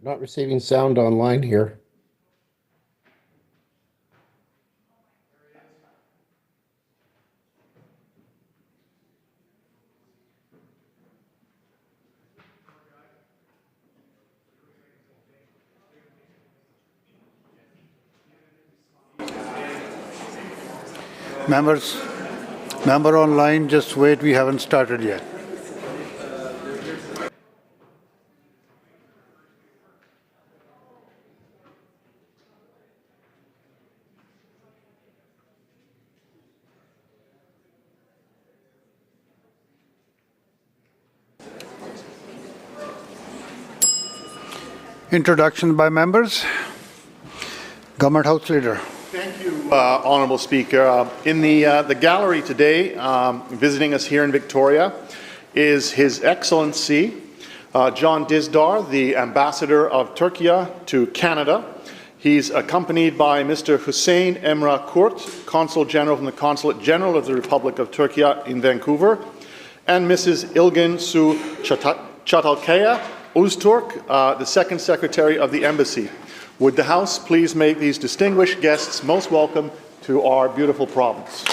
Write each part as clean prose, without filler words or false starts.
Not receiving sound online here. Member online, just wait, we haven't started yet. Introduction by members. Government House Leader. Thank you, Honourable Speaker. In the gallery today, visiting us here in Victoria, is His Excellency John Dizdar, the Ambassador of Turkey to Canada. He's accompanied by Mr. Hussein Emrah Kurt, Consul General from the Consulate General of the Republic of Turkey in Vancouver, and Mrs. Ilgin Su Çatalkaya Uzturk, the Second Secretary of the Embassy. Would the House please make these distinguished guests most welcome to our beautiful province?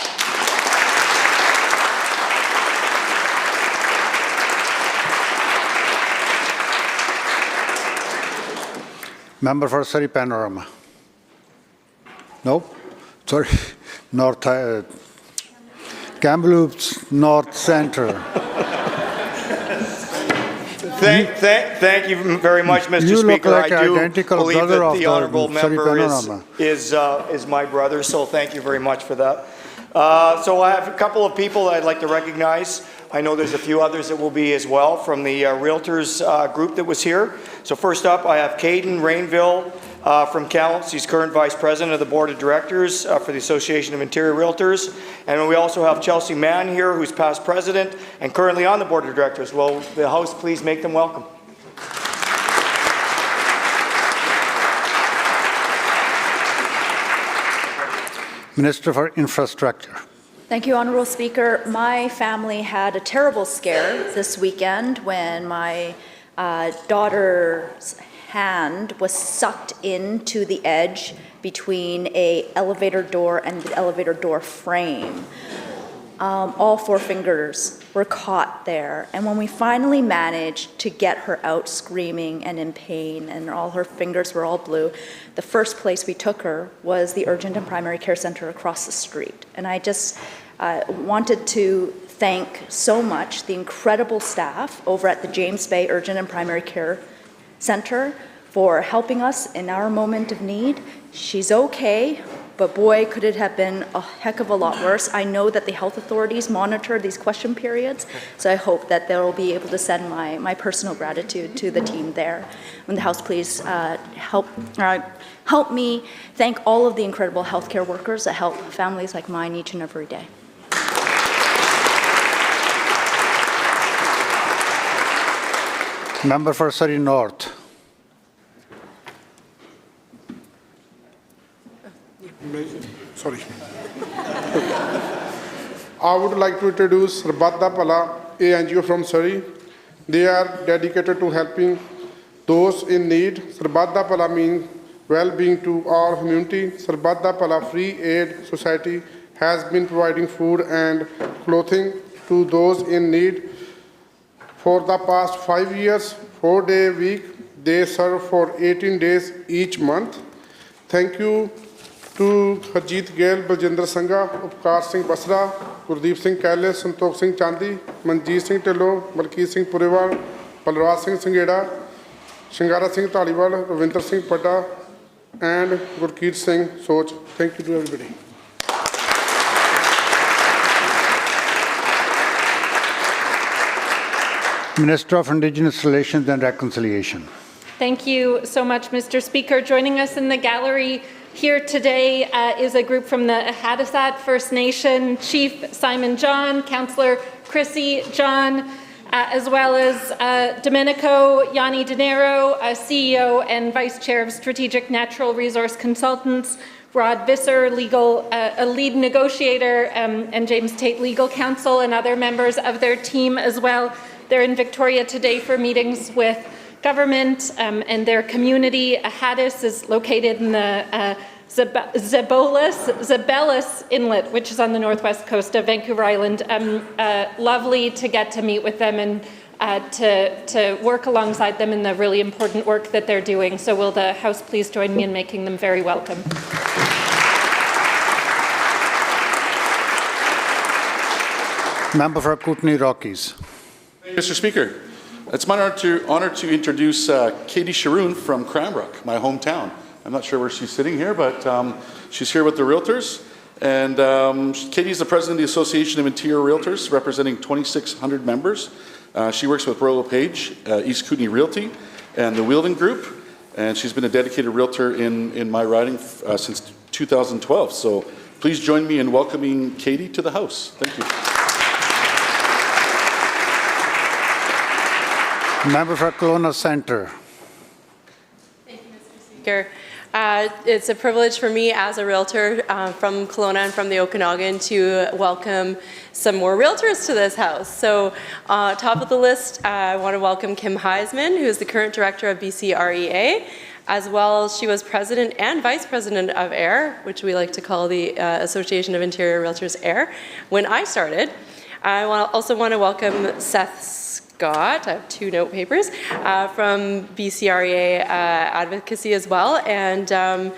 Member for Surrey Panorama. No? Sorry. Kamloops North Centre. Thank you very much, Mr. You Speaker. look like I do identical believe brother that of the the honourable Surrey member Panorama. is my brother, so thank you very much for that. So I have a couple of people that I'd like to recognize. I know there's a few others that will be as well from the Realtors group that was here. So first up, I have Caden Rainville from Counts. He's current Vice President of the Board of Directors for the Association of Interior Realtors. And we also have Chelsea Mann here, who's past President and currently on the Board of Directors. Will the House please make them welcome? Minister for Infrastructure. Thank you, Honourable Speaker. My family had a terrible scare this weekend when my daughter's hand was sucked into the edge between an elevator door and the elevator door frame. All 4 fingers were caught there. And when we finally managed to get her out screaming and in pain, and all her fingers were all blue, the first place we took her was the Urgent and Primary Care Centre across the street. And I just wanted to thank so much the incredible staff over at the James Bay Urgent and Primary Care Centre for helping us in our moment of need. She's okay, but boy, could it have been a heck of a lot worse. I know that the health authorities monitor these question periods, so I hope that they'll be able to send my personal gratitude to the team there. When the House please help me thank all of the incredible healthcare workers that help families like mine each and every day. Member for Surrey North. Sorry. I would like to introduce Rabada Pala, a NGO from Surrey. They are dedicated to helping those in need. Rabada Pala means well-being to our community. Rabada Pala Free Aid Society has been providing food and clothing to those in need for the past 5 years, 4-day week. They serve for 18 days each month. Thank you to Harjeet Gail, Baljinder Sangha, Upkar Singh Basra, Gurdeep Singh Kaile, Santokh Singh Chandi, Manjeet Singh Tillo, Malkeet Singh Purewal, Balraj Singh Sangheda, Shingara Singh Taliwal, Ravinder Singh Pata, and Gurkeet Singh Soch. Thank you to everybody. Minister of Indigenous Relations and Reconciliation. Thank you so much, Mr. Speaker. Joining us in the gallery here today is a group from the Haudenosaunee First Nation, Chief Simon John, Councillor Chrissy John, as well as Domenico Yanni Dinero, CEO and Vice Chair of Strategic Natural Resource Consultants, Rod Visser, a lead negotiator, and James Tate, Legal Counsel, and other members of their team as well. They're in Victoria today for meetings with government and their community. Ahatis is located in the Zabellis Inlet, which is on the northwest coast of Vancouver Island. Lovely to get to meet with them and to work alongside them in the really important work that they're doing. So will the House please join me in making them very welcome. Member for Kootenay Rockies. Mr. Speaker, it's my honor to introduce Katie Sharoon from Cranbrook, my hometown. I'm not sure where she's sitting here, but she's here with the Realtors. And Katie is the president of the Association of Interior Realtors, representing 2,600 members. She works with Royal LePage, East Kootenay Realty, and the Wheeldon Group. And she's been a dedicated realtor in my riding since 2012. So please join me in welcoming Katie to the House. Thank you. Member for Kelowna Centre. Thank you, Mr. Speaker. It's a privilege for me as a realtor from Kelowna and from the Okanagan to welcome some more realtors to this House. So top of the list, I want to welcome Kim Heisman, who is the current director of BCREA, as well as she was president and vice president of AIR, which we like to call the Association of Interior Realtors AIR, when I started. I also want to welcome Seth Scott, I have 2 note papers, from BCREA Advocacy as well, and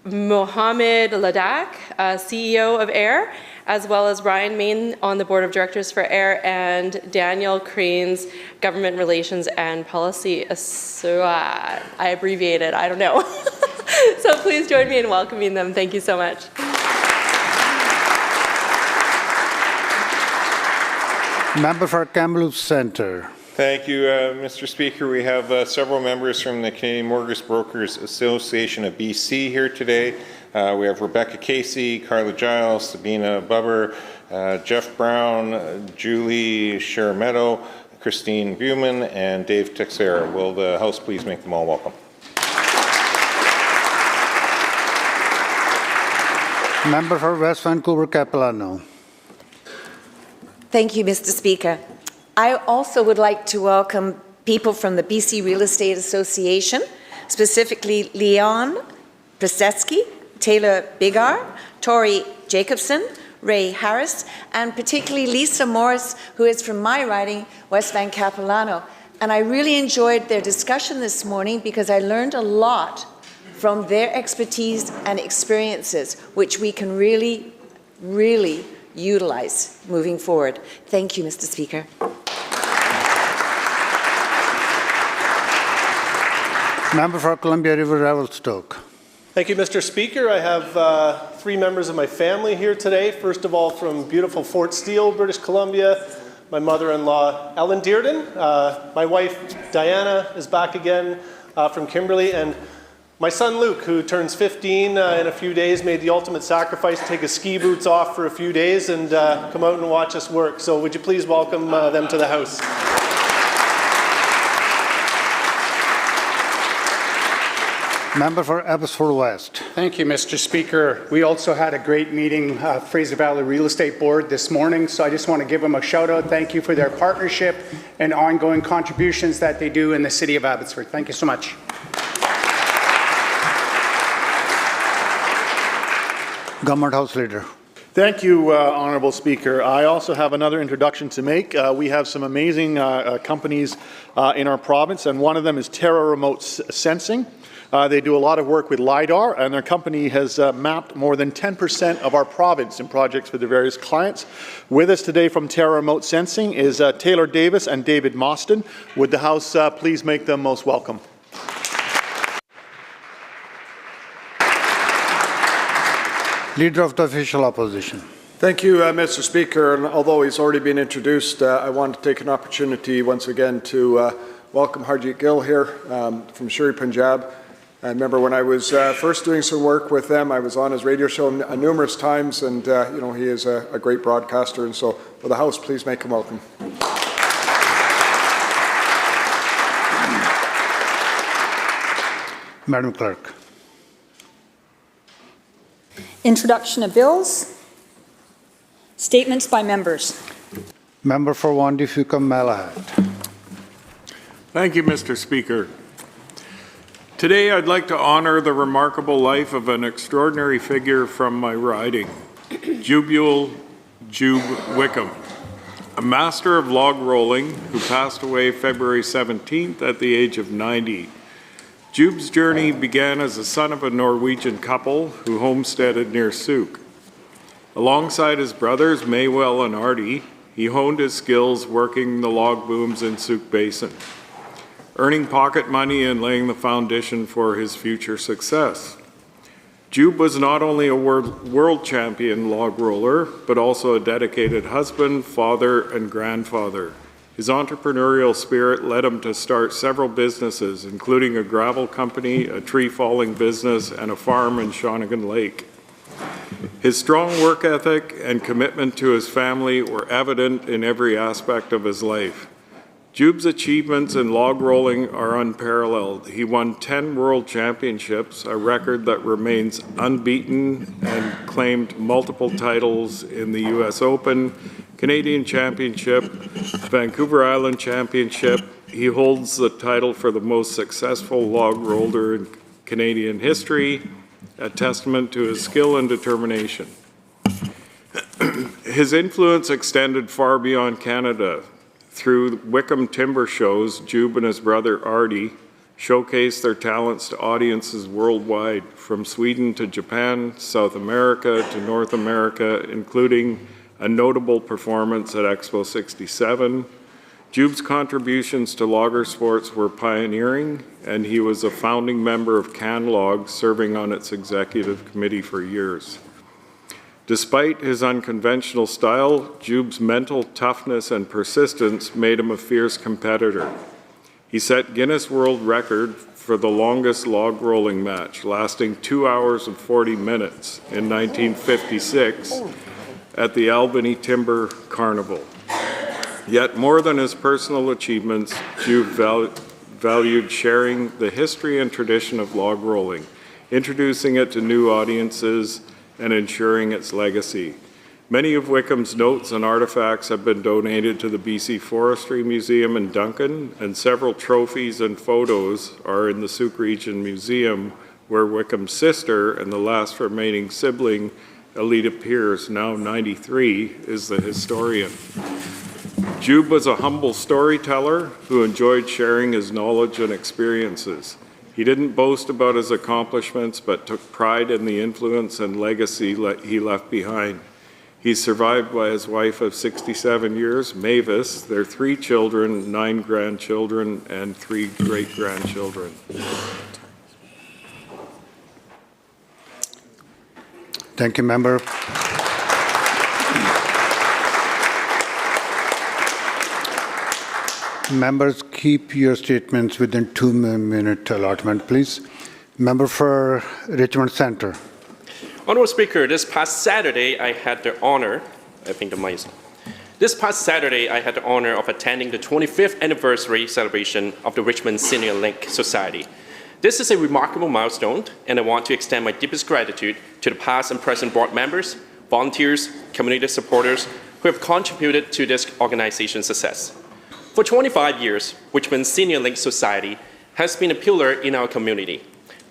Mohammed Ladak, CEO of AIR, as well as Ryan Main on the board of directors for AIR, and Daniel Cranes, Government Relations and Policy. So I abbreviated, I don't know. So please join me in welcoming them. Thank you so much. Member for Kamloops Centre. Thank you, Mr. Speaker. We have several members from the Canadian Mortgage Brokers Association of BC here today. We have Rebecca Casey, Carla Giles, Sabina Bubber, Jeff Brown, Julie Sherametto, Christine Buman, and Dave Texera. Will the House please make them all welcome? Member for West Vancouver Capilano. Thank you, Mr. Speaker. I also would like to welcome people from the BC Real Estate Association, specifically Leon Prasetsky, Taylor Bigar, Tori Jacobson, Ray Harris, and particularly Lisa Morris, who is from my riding, West Van Capilano. And I really enjoyed their discussion this morning because I learned a lot from their expertise and experiences, which we can really, really utilize moving forward. Thank you, Mr. Speaker. Member for Columbia River Revelstoke. Thank you, Mr. Speaker. I have 3 members of my family here today. First of all, from beautiful Fort Steele, British Columbia, my mother-in-law, Ellen Dearden. My wife, Diana, is back again from Kimberley. And my son, Luke, who turns 15 in a few days, made the ultimate sacrifice to take his ski boots off for a few days and come out and watch us work. So would you please welcome them to the House? Member for Abbotsford West. Thank you, Mr. Speaker. We also had a great meeting, Fraser Valley Real Estate Board this morning, so I just want to give them a shout out. Thank you for their partnership and ongoing contributions that they do in the City of Abbotsford. Thank you so much. Government House Leader. Thank you, Honourable Speaker. I also have another introduction to make. We have some amazing companies in our province, and one of them is Terra Remote Sensing. They do a lot of work with LiDAR, and their company has mapped more than 10% of our province in projects for the various clients. With us today from Terra Remote Sensing is Taylor Davis and David Mostyn. Would the House please make them most welcome? Leader of the Official Opposition. Thank you, Mr. Speaker. And although he's already been introduced, I want to take an opportunity once again to welcome Harjeet Gill here from Surrey, Punjab. I remember when I was first doing some work with them, I was on his radio show numerous times, and you know, he is a great broadcaster. And so, will the House please make him welcome? Madam Clerk. Introduction of bills. Statements by members. Member for Wandi Fukum Malahat. Thank you, Mr. Speaker. Today, I'd like to honor the remarkable life of an extraordinary figure from my riding, Jubule Jube Wickham, a master of log rolling who passed away February 17th at the age of 90. Jube's journey began as the son of a Norwegian couple who homesteaded near Souk. Alongside his brothers, Maywell and Artie, he honed his skills working the log booms in Souk Basin, earning pocket money and laying the foundation for his future success. Jube was not only a world champion log roller, but also a dedicated husband, father, and grandfather. His entrepreneurial spirit led him to start several businesses, including a gravel company, a tree falling business, and a farm in Shawnigan Lake. His strong work ethic and commitment to his family were evident in every aspect of his life. Jube's achievements in log rolling are unparalleled. He won 10 world championships, a record that remains unbeaten, and claimed multiple titles in the US Open, Canadian Championship, Vancouver Island Championship. He holds the title for the most successful log roller in Canadian history, a testament to his skill and determination. His influence extended far beyond Canada. Through Wickham Timber Shows, Jube and his brother Artie showcased their talents to audiences worldwide, from Sweden to Japan, South America to North America, including a notable performance at Expo 67. Jube's contributions to logger sports were pioneering, and he was a founding member of CanLog, serving on its executive committee for years. Despite his unconventional style, Jube's mental toughness and persistence made him a fierce competitor. He set Guinness World Record for the longest log rolling match, lasting 2 hours and 40 minutes in 1956 at the Albany Timber Carnival. Yet more than his personal achievements, Jube valued sharing the history and tradition of log rolling, introducing it to new audiences, and ensuring its legacy. Many of Wickham's notes and artifacts have been donated to the BC Forestry Museum in Duncan, and several trophies and photos are in the Souk Region Museum, where Wickham's sister and the last remaining sibling, Alida Pierce, now 93, is the historian. Jube was a humble storyteller who enjoyed sharing his knowledge and experiences. He didn't boast about his accomplishments, but took pride in the influence and legacy he left behind. He's survived by his wife of 67 years, Mavis, their 3 children, 9 grandchildren, and 3 great-grandchildren. Thank you, member. Members, keep your statements within 2-minute allotment, please. Member for Richmond Centre. Honourable Speaker, this past Saturday, I had the honour of attending the 25th anniversary celebration of the Richmond Senior Link Society. This is a remarkable milestone, and I want to extend my deepest gratitude to the past and present board members, volunteers, community supporters who have contributed to this organization's success. For 25 years, Richmond Senior Link Society has been a pillar in our community,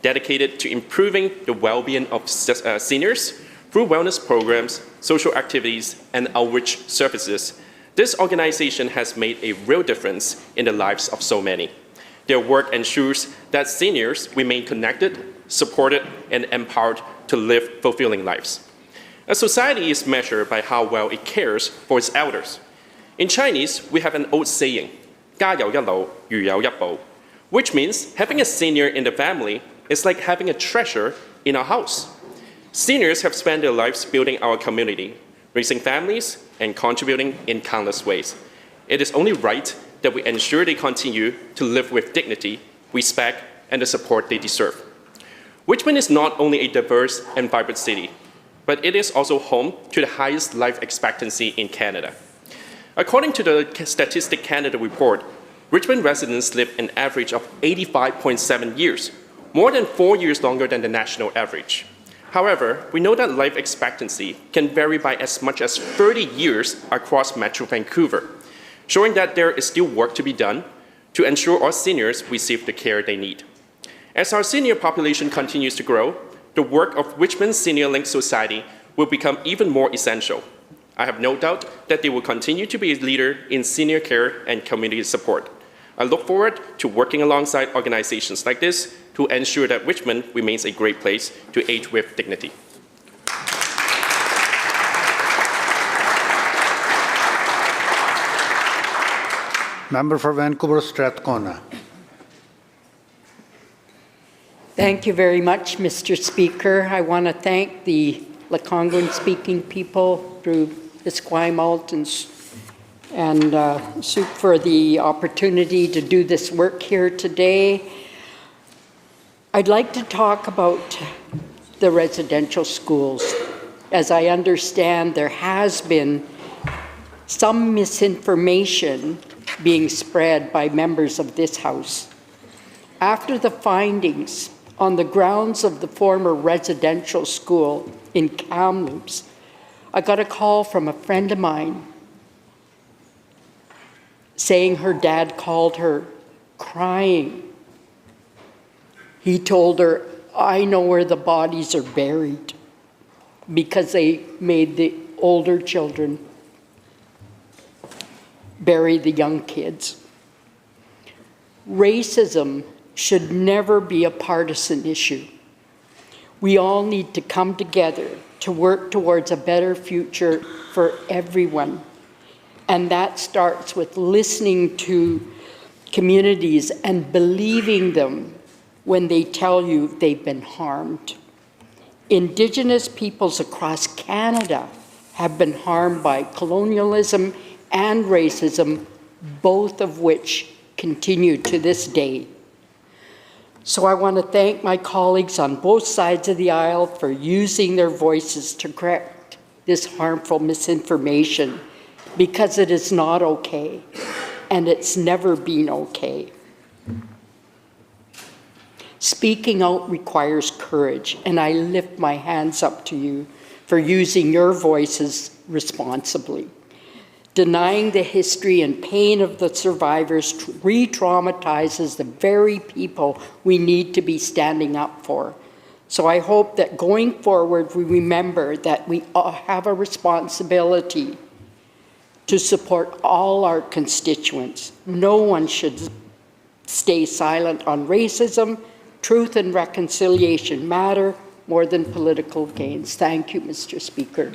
dedicated to improving the well-being of seniors through wellness programs, social activities, and outreach services. This organization has made a real difference in the lives of so many. Their work ensures that seniors remain connected, supported, and empowered to live fulfilling lives. A society is measured by how well it cares for its elders. In Chinese, we have an old saying, 家有一老，如有一寶, which means having a senior in the family is like having a treasure in our house. Seniors have spent their lives building our community, raising families, and contributing in countless ways. It is only right that we ensure they continue to live with dignity, respect, and the support they deserve. Richmond is not only a diverse and vibrant city, but it is also home to the highest life expectancy in Canada. According to the Statistics Canada report, Richmond residents live an average of 85.7 years, more than 4 years longer than the national average. However, we know that life expectancy can vary by as much as 30 years across Metro Vancouver, showing that there is still work to be done to ensure our seniors receive the care they need. As our senior population continues to grow, the work of Richmond Senior Link Society will become even more essential. I have no doubt that they will continue to be a leader in senior care and community support. I look forward to working alongside organizations like this to ensure that Richmond remains a great place to age with dignity. Member for Vancouver Strathcona. Thank you very much, Mr. Speaker. I want to thank the Lekwungen-speaking people through Esquimalt and Soup for the opportunity to do this work here today. I'd like to talk about the residential schools. As I understand, there has been some misinformation being spread by members of this House. After the findings on the grounds of the former residential school in Kamloops, I got a call from a friend of mine saying her dad called her crying. He told her, "I know where the bodies are buried," because they made the older children bury the young kids. Racism should never be a partisan issue. We all need to come together to work towards a better future for everyone. And that starts with listening to communities and believing them when they tell you they've been harmed. Indigenous peoples across Canada have been harmed by colonialism and racism, both of which continue to this day. So I want to thank my colleagues on both sides of the aisle for using their voices to correct this harmful misinformation, because it is not okay, and it's never been okay. Speaking out requires courage, and I lift my hands up to you for using your voices responsibly. Denying the history and pain of the survivors re-traumatizes the very people we need to be standing up for. So I hope that going forward, we remember that we all have a responsibility to support all our constituents. No one should stay silent on racism. Truth and reconciliation matter more than political gains. Thank you, Mr. Speaker.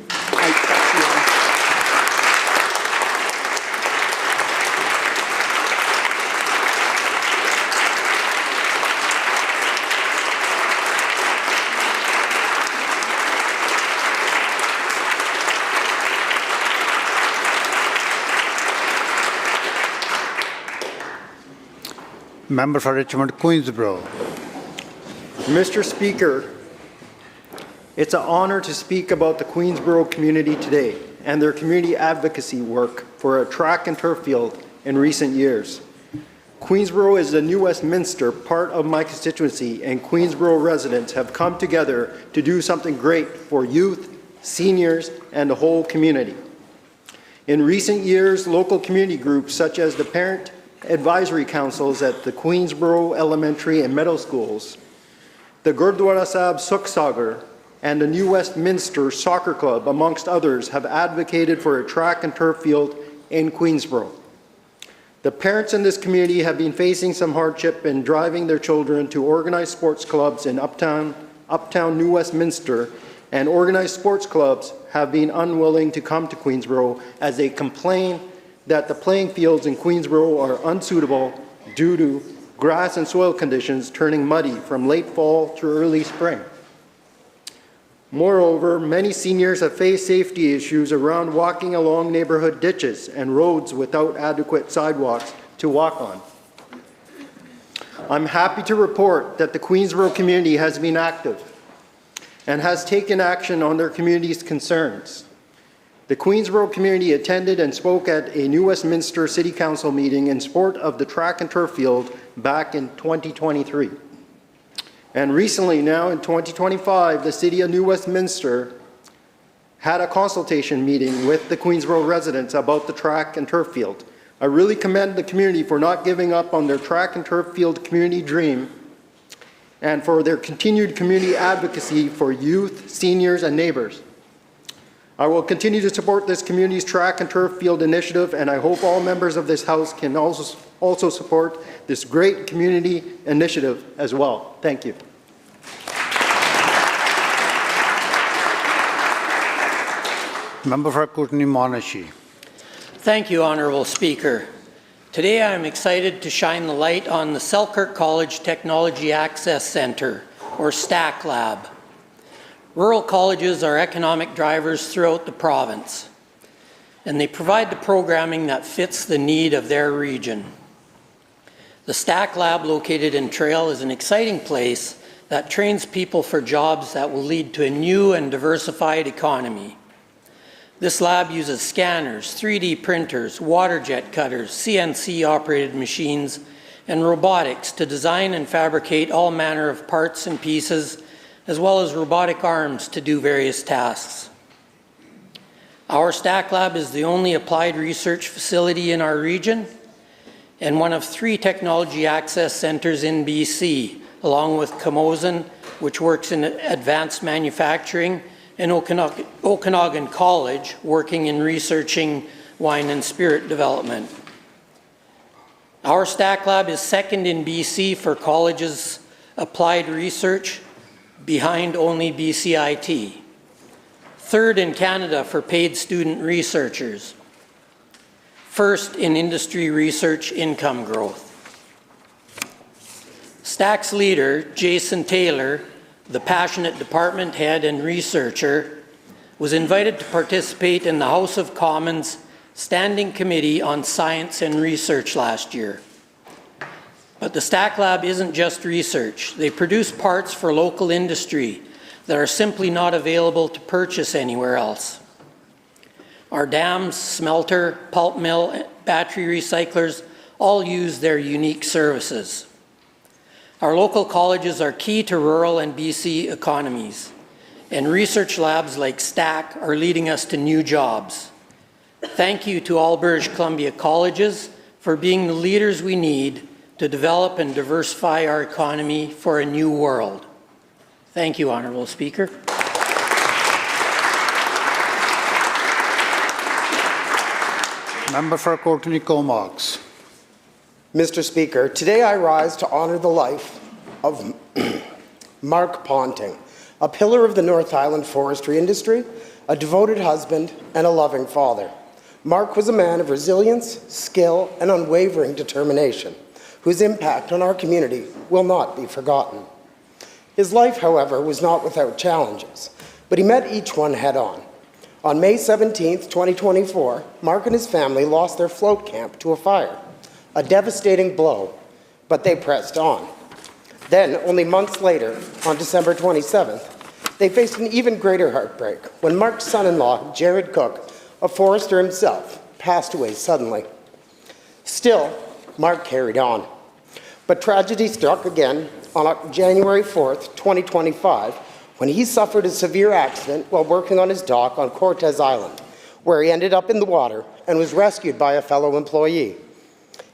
Member for Richmond Queensborough. Mr. Speaker, it's an honor to speak about the Queensborough community today and their community advocacy work for a track and turf field in recent years. Queensborough is the New Westminster part of my constituency, and Queensborough residents have come together to do something great for youth, seniors, and the whole community. In recent years, local community groups such as the Parent Advisory Councils at the Queensborough Elementary and Middle Schools, the Gurdwara Sahib Sukh Sagar, and the New Westminster Soccer Club, amongst others, have advocated for a track and turf field in Queensborough. The parents in this community have been facing some hardship in driving their children to organized sports clubs in uptown New Westminster, and organized sports clubs have been unwilling to come to Queensborough as they complain that the playing fields in Queensborough are unsuitable due to grass and soil conditions turning muddy from late fall to early spring. Moreover, many seniors have faced safety issues around walking along neighborhood ditches and roads without adequate sidewalks to walk on. I'm happy to report that the Queensborough community has been active and has taken action on their community's concerns. The Queensborough community attended and spoke at a New Westminster City Council meeting in support of the track and turf field back in 2023. And recently, now in 2025, the City of New Westminster had a consultation meeting with the Queensborough residents about the track and turf field. I really commend the community for not giving up on their track and turf field community dream and for their continued community advocacy for youth, seniors, and neighbors. I will continue to support this community's track and turf field initiative, and I hope all members of this House can also support this great community initiative as well. Thank you. Member for Kootenay-Monashee. Thank you, Honourable Speaker. Today I am excited to shine the light on the Selkirk College Technology Access Centre, or STAC Lab. Rural colleges are economic drivers throughout the province, and they provide the programming that fits the need of their region. The STAC Lab located in Trail is an exciting place that trains people for jobs that will lead to a new and diversified economy. This lab uses scanners, 3D printers, water jet cutters, CNC-operated machines, and robotics to design and fabricate all manner of parts and pieces, as well as robotic arms to do various tasks. Our STAC Lab is the only applied research facility in our region and one of 3 technology access centres in BC, along with Camosun, which works in advanced manufacturing, and Okanagan College, working in researching wine and spirit development. Our STAC Lab is second in BC for colleges' applied research, behind only BCIT. Third in Canada for paid student researchers. First in industry research income growth. STAC's leader, Jason Taylor, the passionate department head and researcher, was invited to participate in the House of Commons Standing Committee on Science and Research last year. But the STAC Lab isn't just research. They produce parts for local industry that are simply not available to purchase anywhere else. Our dams, smelter, pulp mill, battery recyclers all use their unique services. Our local colleges are key to rural and BC economies, and research labs like STAC are leading us to new jobs. Thank you to all British Columbia colleges for being the leaders we need to develop and diversify our economy for a new world. Thank you, Honourable Speaker. Member for Courtenay-Comox. Mr. Speaker, today I rise to honour the life of Mark Ponting, a pillar of the North Island forestry industry, a devoted husband, and a loving father. Mark was a man of resilience, skill, and unwavering determination, whose impact on our community will not be forgotten. His life, however, was not without challenges, but he met each one head-on. On May 17, 2024, Mark and his family lost their float camp to a fire, a devastating blow, but they pressed on. Then, only months later, on December 27th, they faced an even greater heartbreak when Mark's son-in-law, Jared Cook, a forester himself, passed away suddenly. Still, Mark carried on. But tragedy struck again on January 4th, 2025, when he suffered a severe accident while working on his dock on Cortez Island, where he ended up in the water and was rescued by a fellow employee.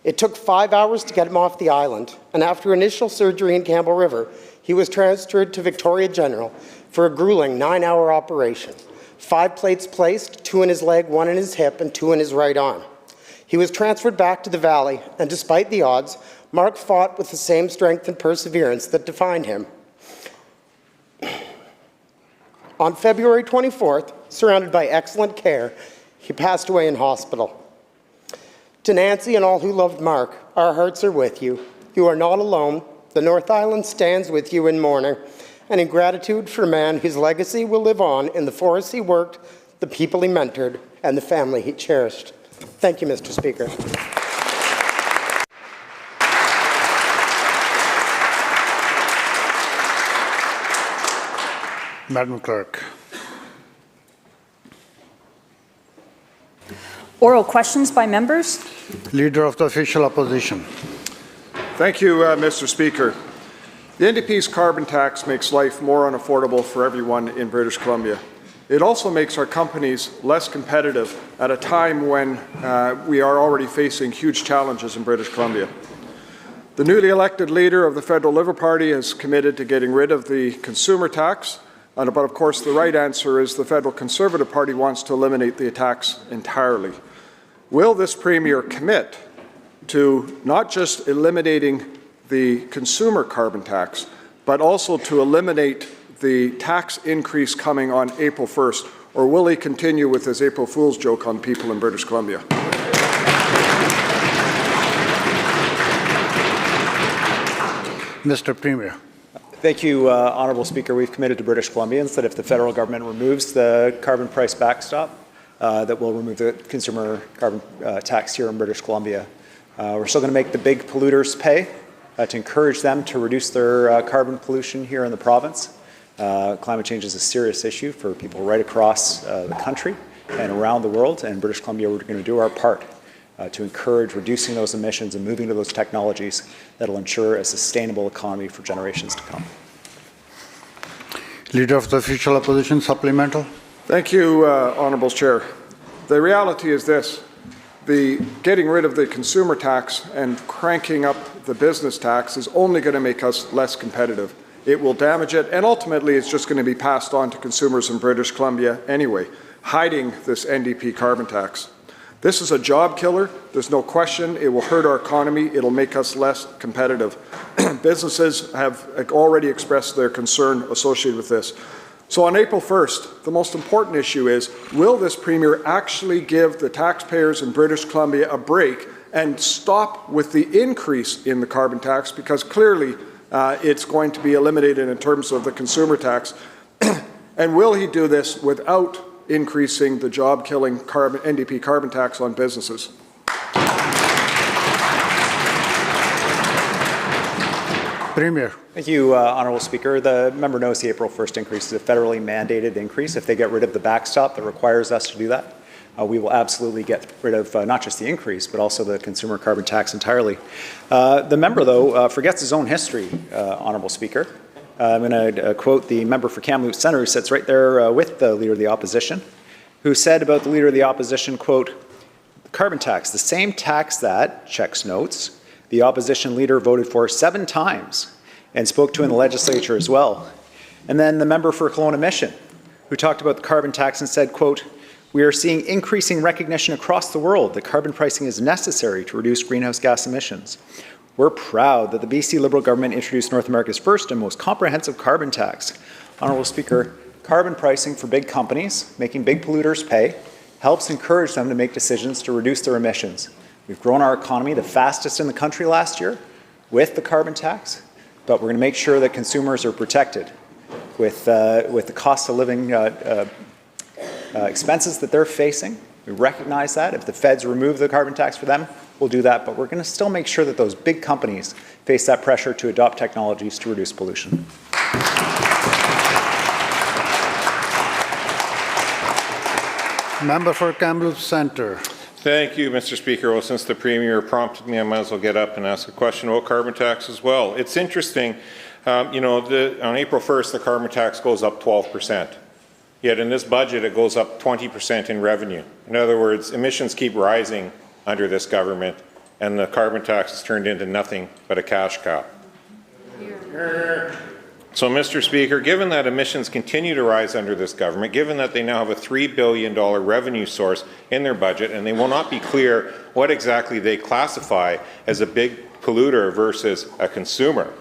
It took 5 hours to get him off the island, and after initial surgery in Campbell River, he was transferred to Victoria General for a grueling 9-hour operation. 5 plates placed, 2 in his leg, 1 in his hip, and 2 in his right arm. He was transferred back to the valley, and despite the odds, Mark fought with the same strength and perseverance that defined him. On February 24th, surrounded by excellent care, he passed away in hospital. To Nancy and all who loved Mark, our hearts are with you. You are not alone. The North Island stands with you in mourning, and in gratitude for a man whose legacy will live on in the forests he worked, the people he mentored, and the family he cherished. Thank you, Mr. Speaker. Madam Clerk. Oral questions by members. Leader of the Official Opposition. Thank you, Mr. Speaker. The NDP's carbon tax makes life more unaffordable for everyone in British Columbia. It also makes our companies less competitive at a time when we are already facing huge challenges in British Columbia. The newly elected leader of the Federal Liberal Party is committed to getting rid of the consumer tax, but of course the right answer is the Federal Conservative Party wants to eliminate the tax entirely. Will this Premier commit to not just eliminating the consumer carbon tax, but also to eliminate the tax increase coming on April 1st, or will he continue with his April Fool's joke on people in British Columbia? Mr. Premier. Thank you, Honourable Speaker. We've committed to British Columbians that if the federal government removes the carbon price backstop, that will remove the consumer carbon tax here in British Columbia. We're still going to make the big polluters pay to encourage them to reduce their carbon pollution here in the province. Climate change is a serious issue for people right across the country and around the world, and in British Columbia we're going to do our part to encourage reducing those emissions and moving to those technologies that will ensure a sustainable economy for generations to come. Leader of the Official Opposition, supplemental. Thank you, Honourable Chair. The reality is this. The getting rid of the consumer tax and cranking up the business tax is only going to make us less competitive. It will damage it, and ultimately it's just going to be passed on to consumers in British Columbia anyway, hiding this NDP carbon tax. This is a job killer. There's no question. It will hurt our economy. It'll make us less competitive. Businesses have already expressed their concern associated with this. So on April 1st, the most important issue is, will this Premier actually give the taxpayers in British Columbia a break and stop with the increase in the carbon tax, because clearly it's going to be eliminated in terms of the consumer tax? And will he do this without increasing the job-killing NDP carbon tax on businesses? Premier. Thank you, Honourable Speaker. The member knows the April 1st increase is a federally mandated increase. If they get rid of the backstop that requires us to do that, we will absolutely get rid of not just the increase, but also the consumer carbon tax entirely. The member, though, forgets his own history, Honourable Speaker. I'm going to quote the member for Kamloops Centre, who sits right there with the Leader of the Opposition, who said about the Leader of the Opposition, quote, "The carbon tax, the same tax that," checks notes, "the Opposition Leader voted for 7 times and spoke to in the Legislature as well." And then the member for Kelowna Mission, who talked about the carbon tax and said, quote, "We are seeing increasing recognition across the world that carbon pricing is necessary to reduce greenhouse gas emissions. We're proud that the BC Liberal government introduced North America's first and most comprehensive carbon tax." Honourable Speaker, carbon pricing for big companies, making big polluters pay, helps encourage them to make decisions to reduce their emissions. We've grown our economy the fastest in the country last year with the carbon tax, but we're going to make sure that consumers are protected with the cost of living expenses that they're facing. We recognize that. If the feds remove the carbon tax for them, we'll do that, but we're going to still make sure that those big companies face that pressure to adopt technologies to reduce pollution. Member for Kamloops Centre. Thank you, Mr. Speaker. Well, since the Premier prompted me, I might as well get up and ask a question about carbon tax as well. It's interesting, you know, on April 1st, the carbon tax goes up 12%. Yet in this budget, it goes up 20% in revenue. In other words, emissions keep rising under this government, and the carbon tax is turned into nothing but a cash cow. So, Mr. Speaker, given that emissions continue to rise under this government, given that they now have a $3 billion revenue source in their budget, and they will not be clear what exactly they classify as a big polluter versus a consumer,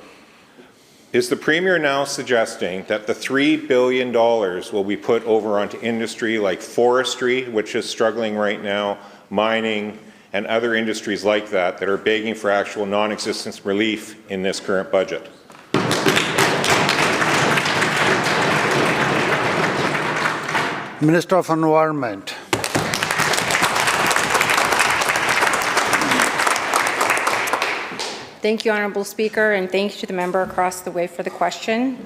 is the Premier now suggesting that the $3 billion will be put over onto industry like forestry, which is struggling right now, mining, and other industries like that that are begging for actual non-existent relief in this current budget? Minister of Environment. Thank you, Honourable Speaker, and thank you to the member across the way for the question.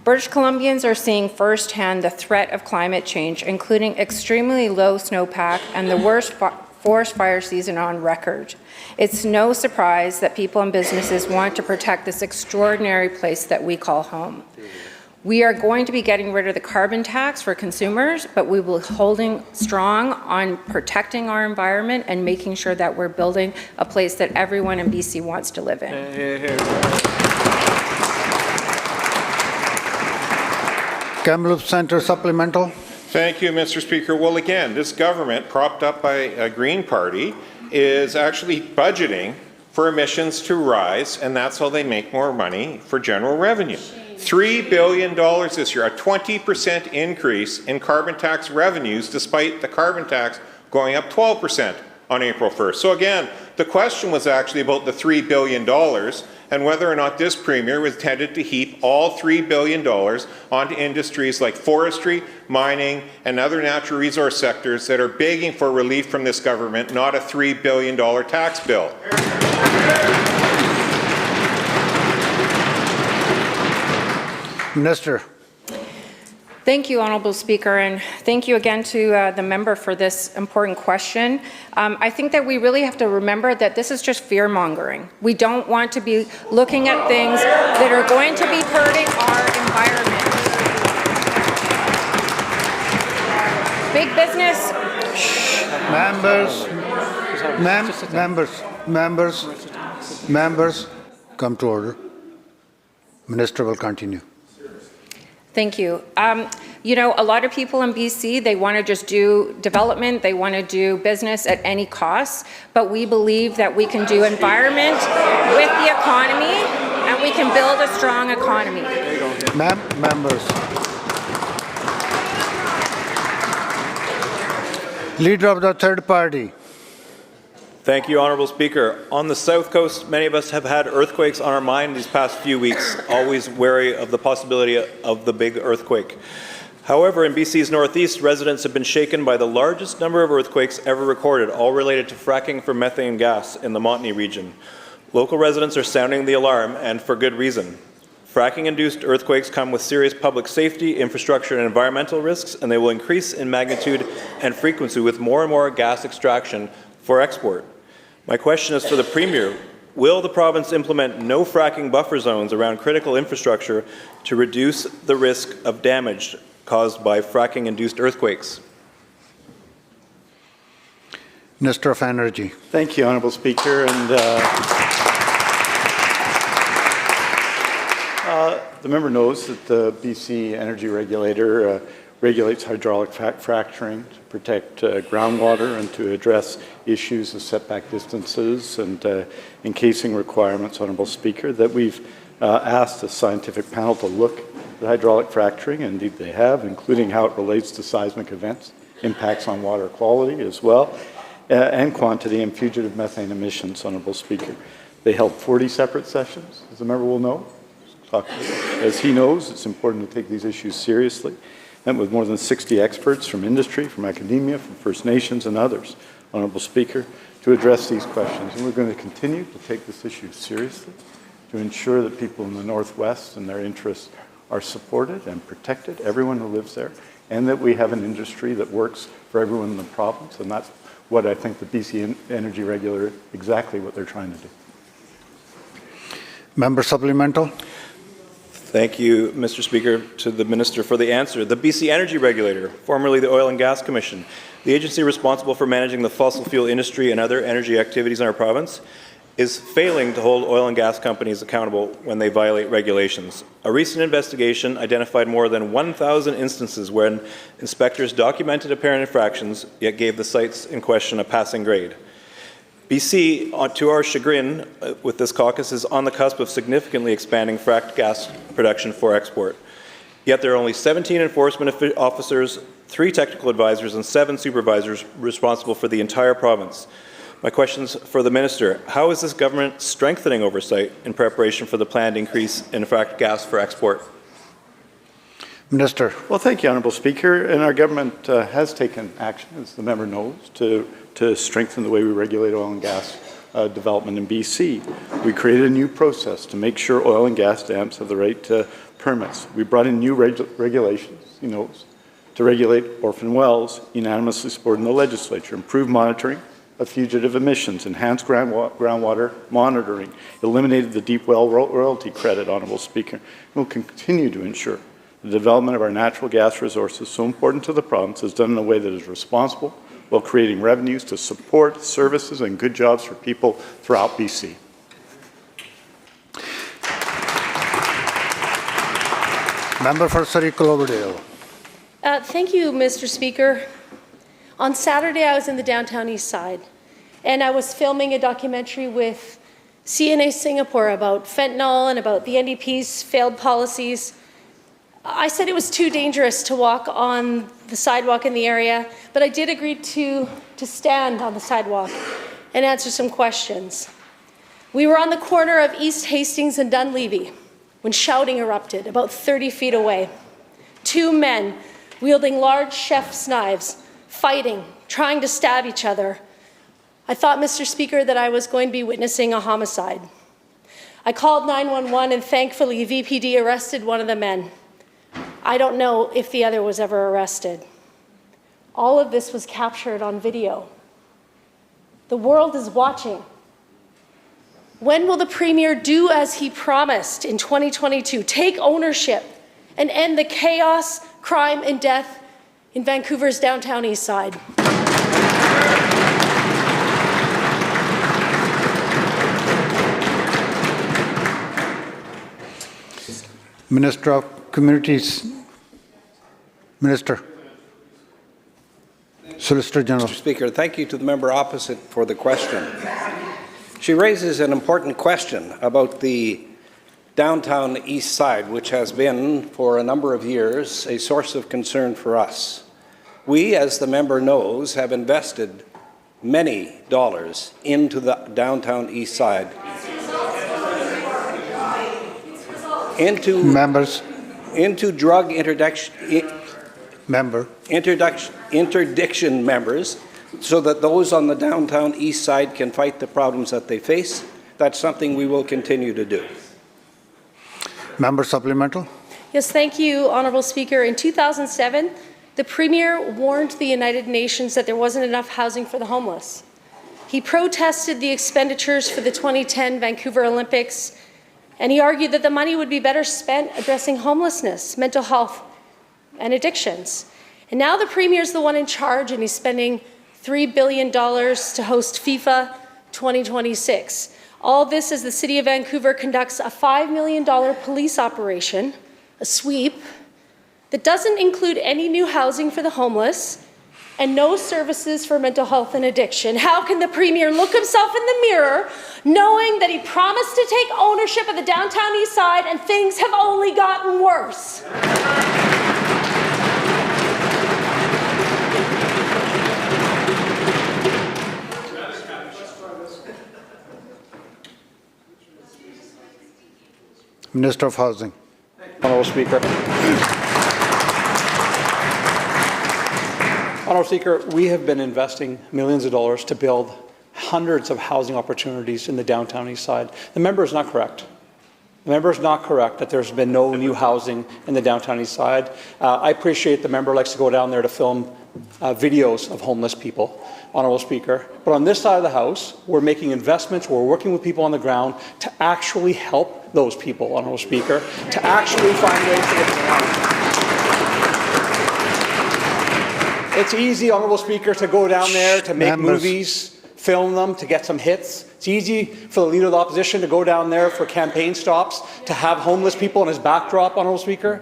British Columbians are seeing firsthand the threat of climate change, including extremely low snowpack and the worst forest fire season on record. It's no surprise that people and businesses want to protect this extraordinary place that we call home. We are going to be getting rid of the carbon tax for consumers, but we will be holding strong on protecting our environment and making sure that we're building a place that everyone in BC wants to live in. Kamloops Centre supplemental. Thank you, Mr. Speaker. Well, again, this government, propped up by a Green Party, is actually budgeting for emissions to rise, and that's how they make more money for general revenue. $3 billion this year, a 20% increase in carbon tax revenues, despite the carbon tax going up 12% on April 1st. So again, the question was actually about the $3 billion and whether or not this Premier was intended to heap all $3 billion onto industries like forestry, mining, and other natural resource sectors that are begging for relief from this government, not a $3 billion tax bill. Minister. Thank you, Honourable Speaker, and thank you again to the member for this important question. I think that we really have to remember that this is just fear-mongering. We don't want to be looking at things that are going to be hurting our environment. Big business. Members, come to order. Minister will continue. Thank you. You know, a lot of people in BC, they want to just do development, they want to do business at any cost, but we believe that we can do environment with the economy and we can build a strong economy. Members. Leader of the third party. Thank you, Honourable Speaker. On the South Coast, many of us have had earthquakes on our mind these past few weeks, always wary of the possibility of the big earthquake. However, in BC's Northeast, residents have been shaken by the largest number of earthquakes ever recorded, all related to fracking for methane gas in the Montney region. Local residents are sounding the alarm, and for good reason. Fracking-induced earthquakes come with serious public safety, infrastructure, and environmental risks, and they will increase in magnitude and frequency with more and more gas extraction for export. My question is for the Premier. Will the province implement no fracking buffer zones around critical infrastructure to reduce the risk of damage caused by fracking-induced earthquakes? Minister of Energy. Thank you, Honourable Speaker. And the member knows that the BC Energy Regulator regulates hydraulic fracturing to protect groundwater and to address issues of setback distances and encasing requirements, Honourable Speaker, that we've asked a scientific panel to look at hydraulic fracturing, and indeed they have, including how it relates to seismic events, impacts on water quality as well, and quantity and fugitive methane emissions, Honourable Speaker. They held 40 separate sessions, as the member will know. As he knows, it's important to take these issues seriously. Met with more than 60 experts from industry, from academia, from First Nations and others, Honourable Speaker, to address these questions. And we're going to continue to take this issue seriously to ensure that people in the Northwest and their interests are supported and protected, everyone who lives there, and that we have an industry that works for everyone in the province. And that's what I think the BC Energy Regulator, exactly what they're trying to do. Member supplemental. Thank you, Mr. Speaker, to the Minister for the answer. The BC Energy Regulator, formerly the Oil and Gas Commission, the agency responsible for managing the fossil fuel industry and other energy activities in our province, is failing to hold oil and gas companies accountable when they violate regulations. A recent investigation identified more than 1,000 instances when inspectors documented apparent infractions, yet gave the sites in question a passing grade. BC, to our chagrin, with this caucus, is on the cusp of significantly expanding fracked gas production for export. Yet there are only 17 enforcement officers, 3 technical advisors, and 7 supervisors responsible for the entire province. My questions for the Minister. How is this government strengthening oversight in preparation for the planned increase in fracked gas for export? Minister. Well, thank you, Honourable Speaker. And our government has taken action, as the member knows, to strengthen the way we regulate oil and gas development in BC. We created a new process to make sure oil and gas dams have the right permits. We brought in new regulations, he knows, to regulate orphan wells, unanimously supported in the Legislature, improve monitoring of fugitive emissions, enhanced groundwater monitoring, eliminated the deep well royalty credit, Honourable Speaker. We'll continue to ensure The development of our natural gas resources, so important to the province, is done in a way that is responsible while creating revenues to support services and good jobs for people throughout BC. Member for Surrey Cloverdale. Thank you, Mr. Speaker. On Saturday, I was in the downtown Eastside, and I was filming a documentary with CNA Singapore about fentanyl and about the NDP's failed policies. I said it was too dangerous to walk on the sidewalk in the area, but I did agree to stand on the sidewalk and answer some questions. We were on the corner of East Hastings and Dunleavy when shouting erupted about 30 feet away. Two men wielding large chef's knives, fighting, trying to stab each other. I thought, Mr. Speaker, that I was going to be witnessing a homicide. I called 911 and thankfully VPD arrested one of the men. I don't know if the other was ever arrested. All of this was captured on video. The world is watching. When will the Premier do as he promised in 2022, take ownership and end the chaos, crime, and death in Vancouver's downtown Eastside? Minister of Communities. Minister. Solicitor General. Mr. Speaker, thank you to the member opposite for the question. She raises an important question about the downtown East Side, which has been, for a number of years, a source of concern for us. We, as the member knows, have invested many dollars into the downtown East Side. Into drug interdiction members, so that those on the downtown East Side can fight the problems that they face. That's something we will continue to do. Member supplemental. Yes, thank you, Honourable Speaker. In 2007, the Premier warned the United Nations that there wasn't enough housing for the homeless. He protested the expenditures for the 2010 Vancouver Olympics, and he argued that the money would be better spent addressing homelessness, mental health, and addictions. And now the Premier is the one in charge, and he's spending $3 billion to host FIFA 2026. All this as the City of Vancouver conducts a $5 million police operation, a sweep, that doesn't include any new housing for the homeless and no services for mental health and addiction. How can the Premier look himself in the mirror knowing that he promised to take ownership of the downtown East Side and things have only gotten worse? Minister of Housing. Honourable Speaker. Honourable Speaker, we have been investing millions of dollars to build hundreds of housing opportunities in the downtown East Side. The member is not correct. The member is not correct that there's been no new housing in the downtown East Side. I appreciate the member likes to go down there to film videos of homeless people, Honourable Speaker. But on this side of the House, we're making investments, we're working with people on the ground to actually help those people, Honourable Speaker, to actually find ways to get them out. It's easy, Honourable Speaker, to go down there to make movies, film them, to get some hits. It's easy for the Leader of the Opposition to go down there for campaign stops, to have homeless people in his backdrop, Honourable Speaker.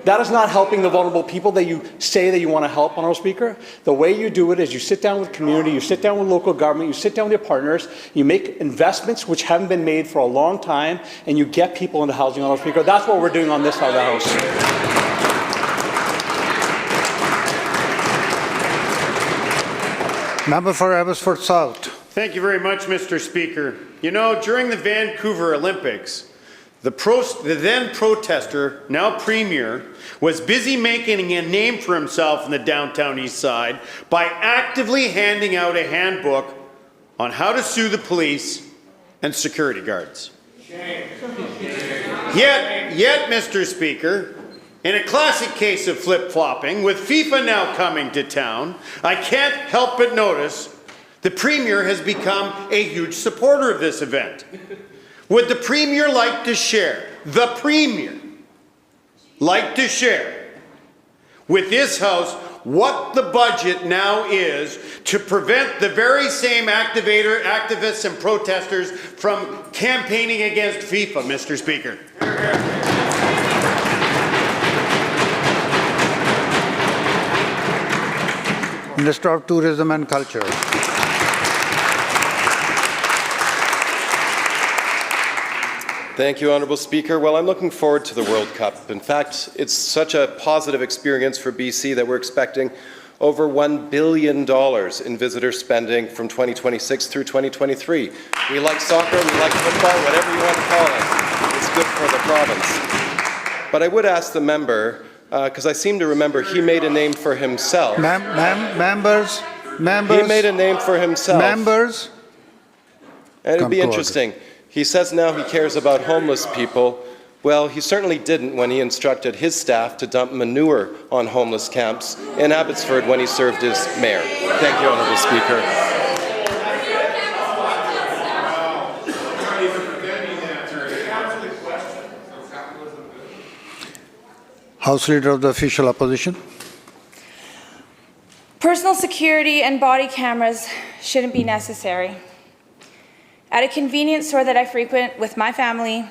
That is not helping the vulnerable people that you say that you want to help, Honourable Speaker. The way you do it is you sit down with community, you sit down with local government, you sit down with your partners, you make investments which haven't been made for a long time, and you get people into housing, Honourable Speaker. That's what we're doing on this side of the House. Member for Abbotsford South. Thank you very much, Mr. Speaker. You know, during the Vancouver Olympics, the then protester, now Premier, was busy making a name for himself in the downtown East Side by actively handing out a handbook on how to sue the police and security guards. Yet, Mr. Speaker, in a classic case of flip-flopping, with FIFA now coming to town, I can't help but notice the Premier has become a huge supporter of this event. Would the Premier like to share, the Premier, like to share with this House what the budget now is to prevent the very same activists and protesters from campaigning against FIFA, Mr. Speaker. Minister of Tourism and Culture. Thank you, Honourable Speaker. Well, I'm looking forward to the World Cup. In fact, it's such a positive experience for BC that we're expecting over $1 billion in visitor spending from 2026 through 2023. We like soccer, we like football, whatever you want to call it. It's good for the province. But I would ask the member, because I seem to remember he made a name for himself. Members. He made a name for himself. Members. And it'd be interesting. He says now he cares about homeless people. Well, he certainly didn't when he instructed his staff to dump manure on homeless camps in Abbotsford when he served as mayor. Thank you, Honourable Speaker. House Leader of the Official Opposition. Personal security and body cameras shouldn't be necessary. At a convenience store that I frequent with my family,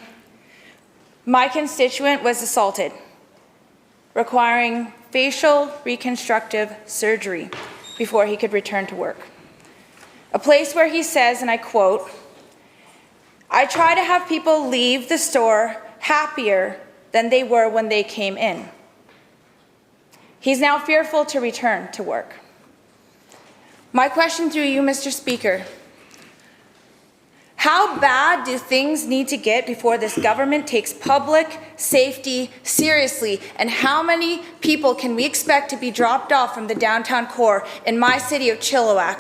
my constituent was assaulted, requiring facial reconstructive surgery before he could return to work. A place where he says, and I quote, "I try to have people leave the store happier than they were when they came in." He's now fearful to return to work. My question through you, Mr. Speaker, how bad do things need to get before this government takes public safety seriously? And how many people can we expect to be dropped off from the downtown core in my city of Chilliwack?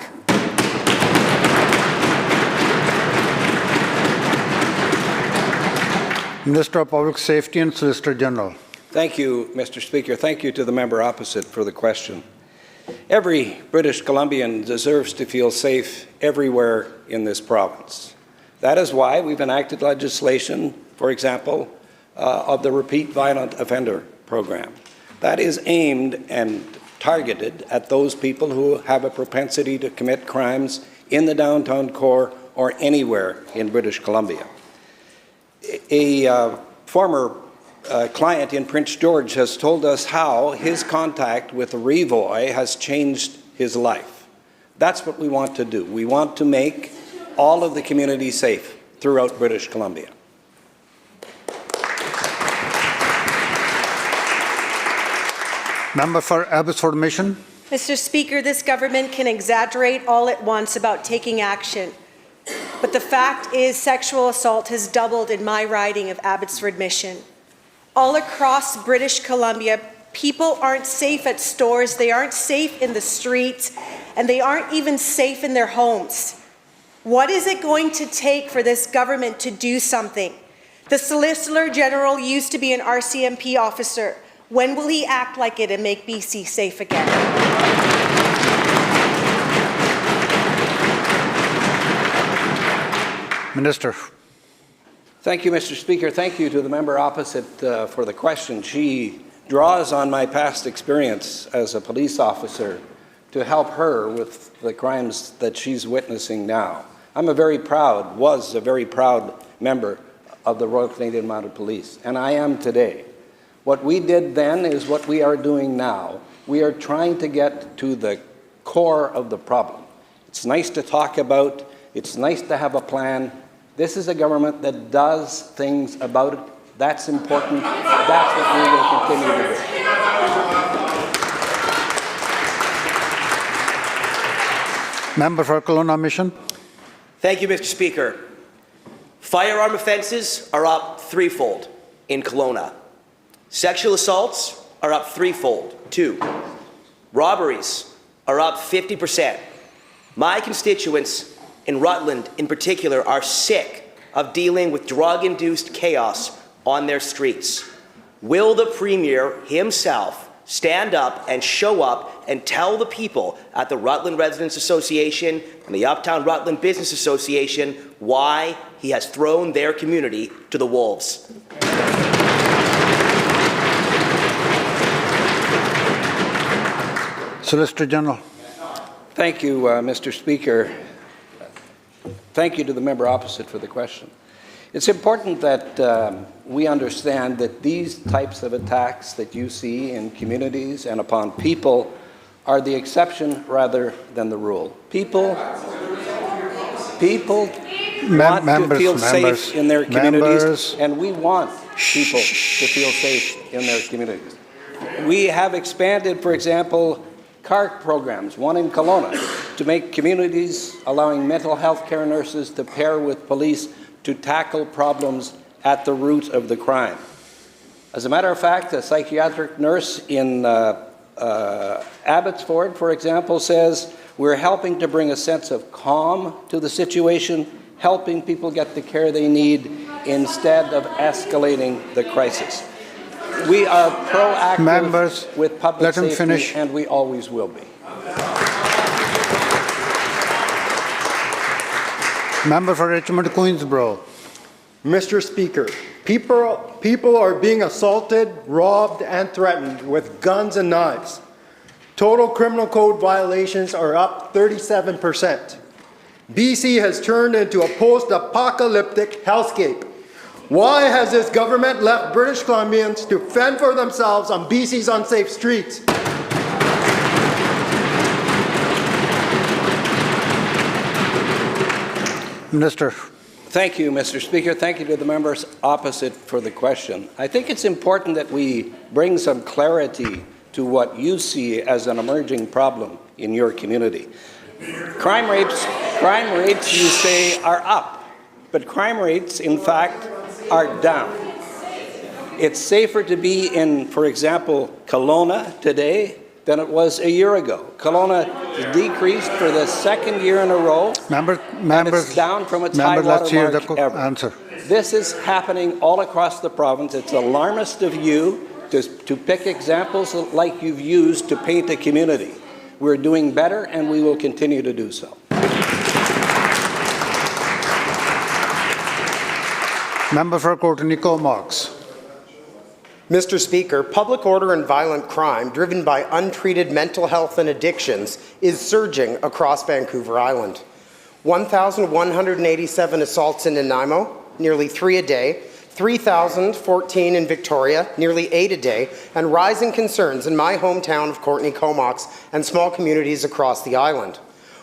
Minister of Public Safety and Solicitor General. Thank you, Mr. Speaker. Thank you to the member opposite for the question. Every British Columbian deserves to feel safe everywhere in this province. That is why we've enacted legislation, for example, of the Repeat Violent Offender Program. That is aimed and targeted at those people who have a propensity to commit crimes in the downtown core or anywhere in British Columbia. A former client in Prince George has told us how his contact with Revoy has changed his life. That's what we want to do. We want to make all of the community safe throughout British Columbia. Member for Abbotsford Mission. Mr. Speaker, this government can exaggerate all at once about taking action. But the fact is sexual assault has doubled in my riding of Abbotsford Mission. All across British Columbia, people aren't safe at stores, they aren't safe in the streets, and they aren't even safe in their homes. What is it going to take for this government to do something? The Solicitor General used to be an RCMP officer. When will he act like it and make BC safe again? Minister. Thank you, Mr. Speaker. Thank you to the member opposite for the question. She draws on my past experience as a police officer to help her with the crimes that she's witnessing now. I'm a very proud member of the Royal Canadian Mounted Police, and I am today. What we did then is what we are doing now. We are trying to get to the core of the problem. It's nice to talk about, it's nice to have a plan. This is a government that does things about it. That's important. That's what we will continue to do. Member for Kelowna Mission. Thank you, Mr. Speaker. Firearm offences are up threefold in Kelowna. Sexual assaults are up threefold, too. Robberies are up 50%. My constituents in Rutland, in particular, are sick of dealing with drug-induced chaos on their streets. Will the Premier himself stand up and show up and tell the people at the Rutland Residents Association and the Uptown Rutland Business Association why he has thrown their community to the wolves? Solicitor General. Thank you, Mr. Speaker. Thank you to the member opposite for the question. It's important that we understand that these types of attacks that you see in communities and upon people are the exception rather than the rule. People want to feel safe in their communities, and we want people to feel safe in their communities. We have expanded, for example, CART programs, one in Kelowna, to make communities allowing mental health care nurses to pair with police to tackle problems at the root of the crime. As a matter of fact, a psychiatric nurse in Abbotsford, for example, says, we're helping to bring a sense of calm to the situation, helping people get the care they need instead of escalating the crisis. We are proactive with public safety, and we always will be. Member for Richmond Queensborough. Mr. Speaker, people are being assaulted, robbed, and threatened with guns and knives. Total criminal code violations are up 37%. BC has turned into a post-apocalyptic hellscape. Why has this government left British Columbians to fend for themselves on BC's unsafe streets? Minister. Thank you, Mr. Speaker. Thank you to the members opposite for the question. I think it's important that we bring some clarity to what you see as an emerging problem in your community. Crime rates, you say, are up, but crime rates, in fact, are down. It's safer to be in, for example, Kelowna today than it was a year ago. Kelowna has decreased for the second year in a row, and it's down from its high water mark ever. Answer. This is happening all across the province. It's alarmist of you to pick examples like you've used to paint a community. We're doing better, and we will continue to do so. Member for Courtenay-Comox. Mr. Speaker, public order and violent crime driven by untreated mental health and addictions is surging across Vancouver Island. 1,187 assaults in Nanaimo, nearly 3 a day, 3,014 in Victoria, nearly 8 a day, and rising concerns in my hometown of Courtenay-Comox and small communities across the island.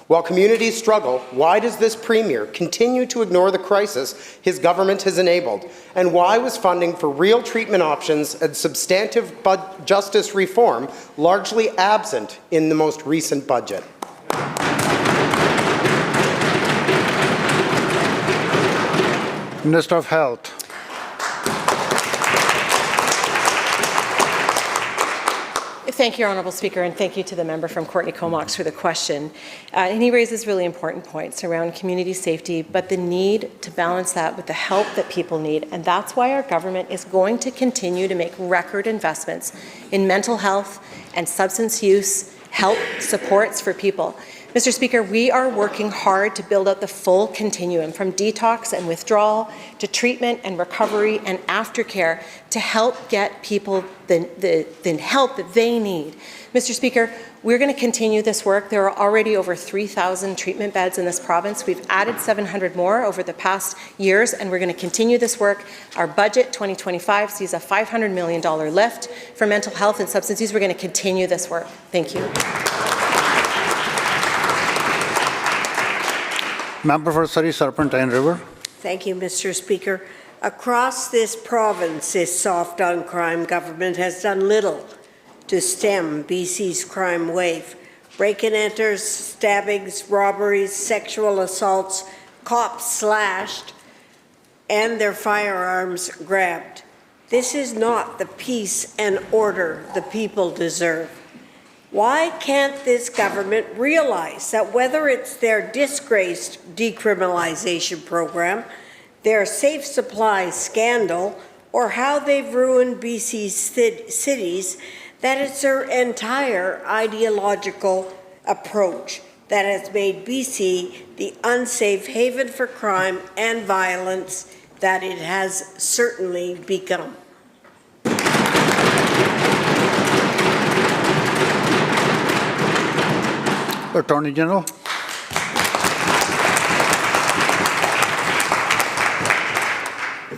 While communities struggle, why does this Premier continue to ignore the crisis his government has enabled? And why was funding for real treatment options and substantive justice reform largely absent in the most recent budget? Minister of Health. Thank you, Honourable Speaker, and thank you to the member from Courtenay-Comox for the question. And he raises really important points around community safety, but the need to balance that with the help that people need. And that's why our government is going to continue to make record investments in mental health and substance use help supports for people. Mr. Speaker, we are working hard to build out the full continuum from detox and withdrawal to treatment and recovery and aftercare to help get people the help that they need. Mr. Speaker, we're going to continue this work. There are already over 3,000 treatment beds in this province. We've added 700 more over the past years, and we're going to continue this work. Our budget 2025 sees a $500 million lift for mental health and substance use. We're going to continue this work. Thank you. Member for Surrey Serpentine River. Thank you, Mr. Speaker. Across this province, this soft on crime government has done little to stem BC's crime wave. Break-and-enters, stabbings, robberies, sexual assaults, cops slashed, and their firearms grabbed. This is not the peace and order the people deserve. Why can't this government realize that whether it's their disgraced decriminalization program, their safe supply scandal, or how they've ruined BC's cities, that it's their entire ideological approach that has made BC the unsafe haven for crime and violence that it has certainly become? Attorney General.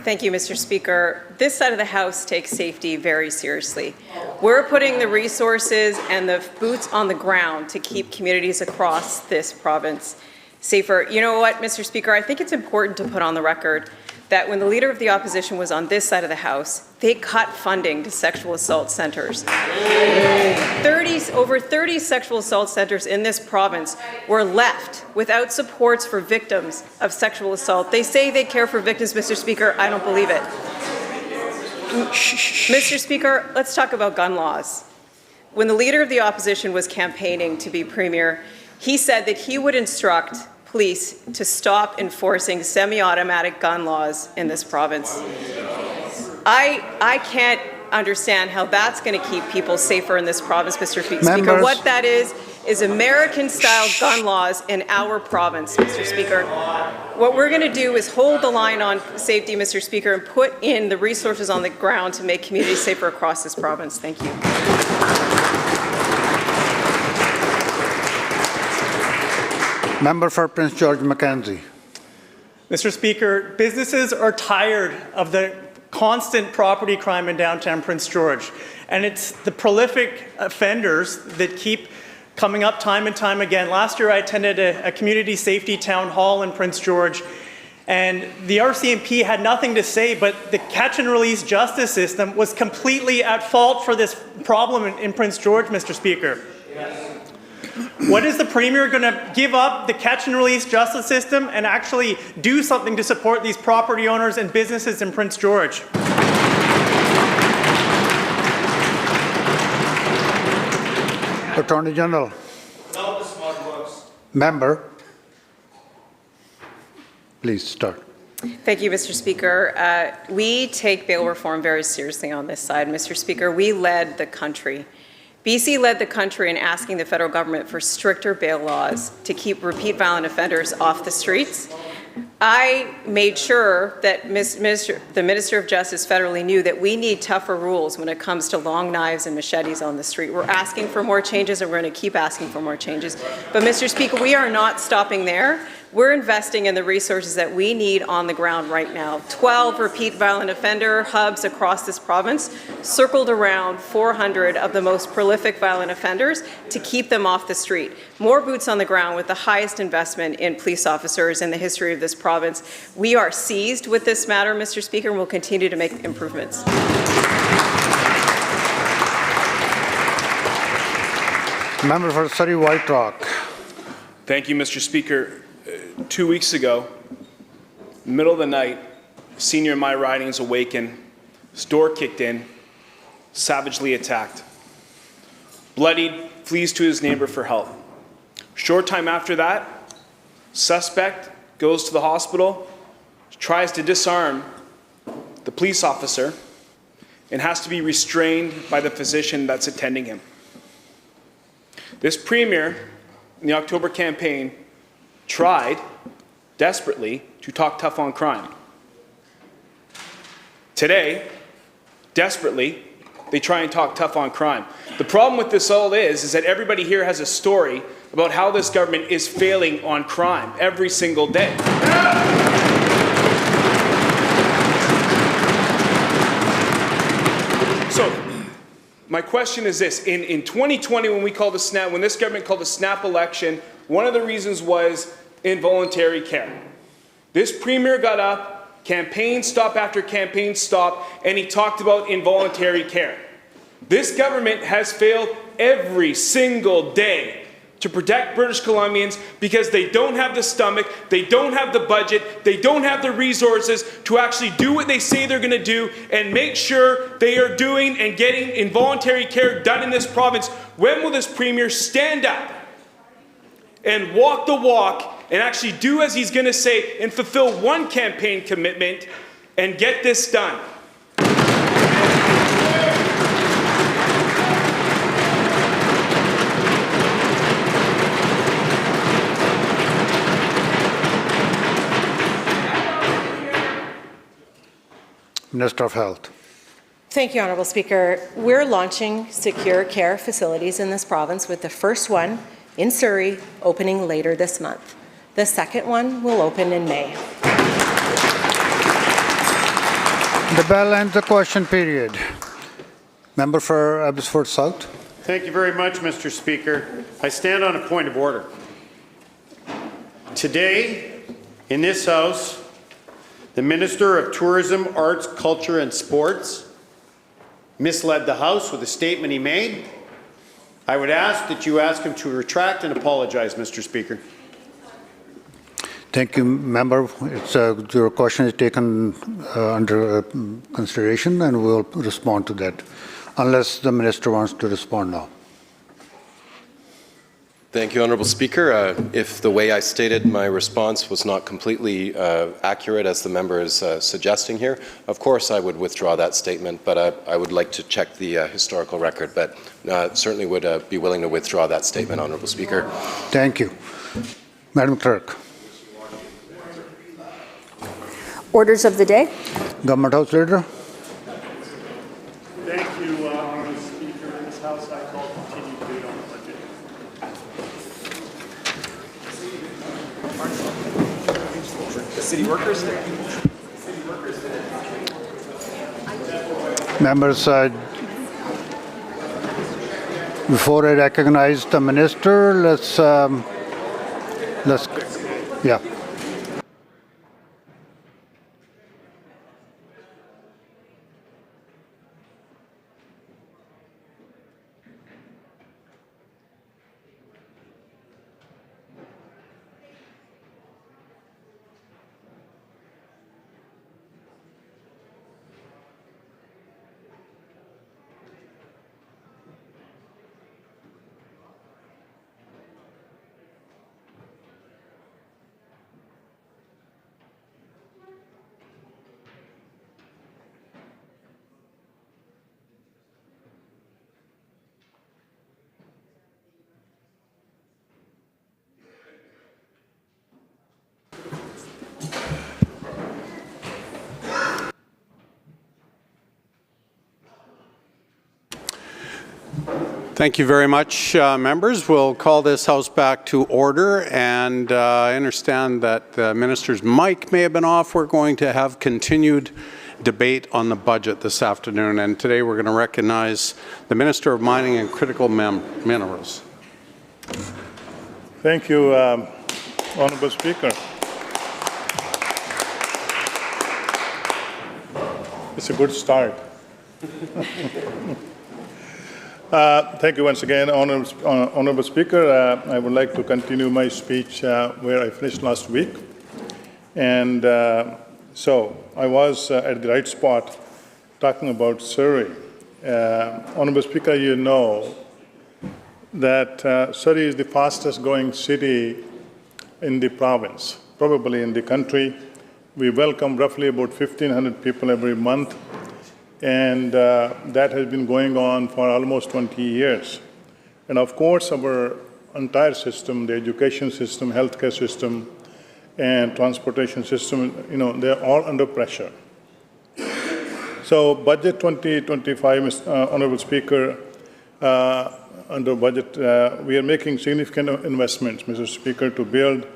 Thank you, Mr. Speaker. This side of the House takes safety very seriously. We're putting the resources and the boots on the ground to keep communities across this province safer. You know what, Mr. Speaker, I think it's important to put on the record that when the Leader of the Opposition was on this side of the House, they cut funding to sexual assault centres. Over 30 sexual assault centres in this province were left without supports for victims of sexual assault. They say they care for victims, Mr. Speaker. I don't believe it. Mr. Speaker, let's talk about gun laws. When the Leader of the Opposition was campaigning to be Premier, he said that he would instruct police to stop enforcing semi-automatic gun laws in this province. I can't understand how that's going to keep people safer in this province, Mr. Speaker. What that is American-style gun laws in our province, Mr. Speaker. What we're going to do is hold the line on safety, Mr. Speaker, and put in the resources on the ground to make communities safer across this province. Thank you. Member for Prince George Mackenzie. Mr. Speaker, businesses are tired of the constant property crime in downtown Prince George, and it's the prolific offenders that keep coming up time and time again. Last year I attended a community safety town hall in Prince George, and the RCMP had nothing to say, but the catch and release justice system was completely at fault for this problem in Prince George, Mr. Speaker. Yes. What is the Premier going to give up the catch and release justice system and actually do something to support these property owners and businesses in Prince George? Attorney General. Member. Please start. Thank you, Mr. Speaker. We take bail reform very seriously on this side, Mr. Speaker. We led the country. BC led the country in asking the federal government for stricter bail laws to keep repeat violent offenders off the streets. I made sure that the Minister of Justice federally knew that we need tougher rules when it comes to long knives and machetes on the street. We're asking for more changes, and we're going to keep asking for more changes. But, Mr. Speaker, we are not stopping there. We're investing in the resources that we need on the ground right now. 12 repeat violent offender hubs across this province, circled around 400 of the most prolific violent offenders to keep them off the street. More boots on the ground with the highest investment in police officers in the history of this province. We are seized with this matter, Mr. Speaker, and we'll continue to make improvements. Member for Surrey White Rock. Thank you, Mr. Speaker. 2 weeks ago, middle of the night, a senior in my ridings awakened, his door kicked in, savagely attacked. Bloodied, flees to his neighbor for help. Short time after that, suspect goes to the hospital, tries to disarm the police officer, and has to be restrained by the physician that's attending him. This Premier, in the October campaign, tried desperately to talk tough on crime. Today, desperately, they try and talk tough on crime. The problem with this all is that everybody here has a story about how this government is failing on crime every single day. So, my question is this. In 2020, when this government called a snap election, one of the reasons was involuntary care. This Premier got up, campaign stop after campaign stop, and he talked about involuntary care. This government has failed every single day to protect British Columbians because they don't have the stomach, they don't have the budget, they don't have the resources to actually do what they say they're going to do and make sure they are doing and getting involuntary care done in this province. When will this Premier stand up and walk the walk and actually do as he's going to say and fulfill one campaign commitment and get this done? Minister of Health. Thank you, Honourable Speaker. We're launching secure care facilities in this province, with the first one in Surrey, opening later this month. The second one will open in May. The bell ends the question period. Member for Abbotsford South. Thank you very much, Mr. Speaker. I stand on a point of order. Today, in this House, the Minister of Tourism, Arts, Culture and Sports misled the House with a statement he made. I would ask that you ask him to retract and apologize, Mr. Speaker. Thank you, Member. Your question is taken under consideration and we'll respond to that, unless the Minister wants to respond now. Thank you, Honourable Speaker. If the way I stated my response was not completely accurate, as the member is suggesting here, of course I would withdraw that statement, but I would like to check the historical record, but certainly would be willing to withdraw that statement, Honourable Speaker. Thank you. Madam Clerk. Orders of the day. Government House Leader. Thank you, Honourable Speaker. In this House, I call continued debate on the budget. The city workers there. Members, before I recognize the Minister, yeah. Thank you very much, members. We'll call this House back to order, and I understand that the Minister's mic may have been off. We're going to have continued debate on the budget this afternoon, and today we're going to recognize the Minister of Mining and Critical Minerals. Thank you, Honourable Speaker. It's a good start. Thank you once again, Honourable Speaker. I would like to continue my speech where I finished last week. And so I was at the right spot talking about Surrey. Honourable Speaker, you know that Surrey is the fastest growing city in the province, probably in the country. We welcome roughly about 1,500 people every month. And that has been going on for almost 20 years. And of course, our entire system, the education system, healthcare system, and transportation system, they're all under pressure. So budget 2025, Honourable Speaker, under budget, we are making significant investments, Mr. Speaker, to build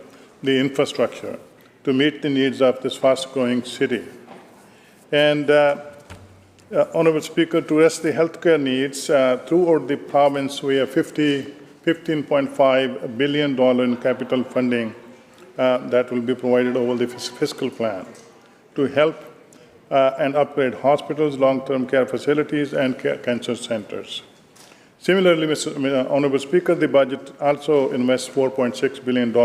the infrastructure to meet the needs of this fast-growing city. And Honourable Speaker, to address the healthcare needs throughout the province, we have $15.5 billion in capital funding that will be provided over the fiscal plan to help and upgrade hospitals, long-term care facilities, and cancer centres. Similarly, Honourable Speaker, the budget also invests $4.6 billion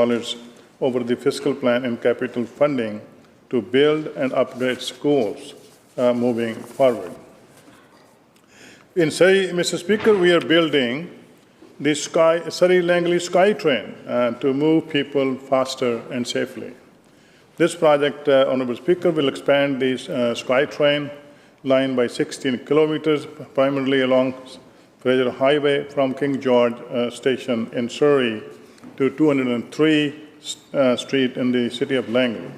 over the fiscal plan in capital funding to build and upgrade schools moving forward. In Surrey, Mr. Speaker, we are building the Surrey-Langley SkyTrain to move people faster and safely. This project, Honourable Speaker, will expand the SkyTrain line by 16 kilometres, primarily along Fraser Highway from King George Station in Surrey to 203 Street in the city of Langley.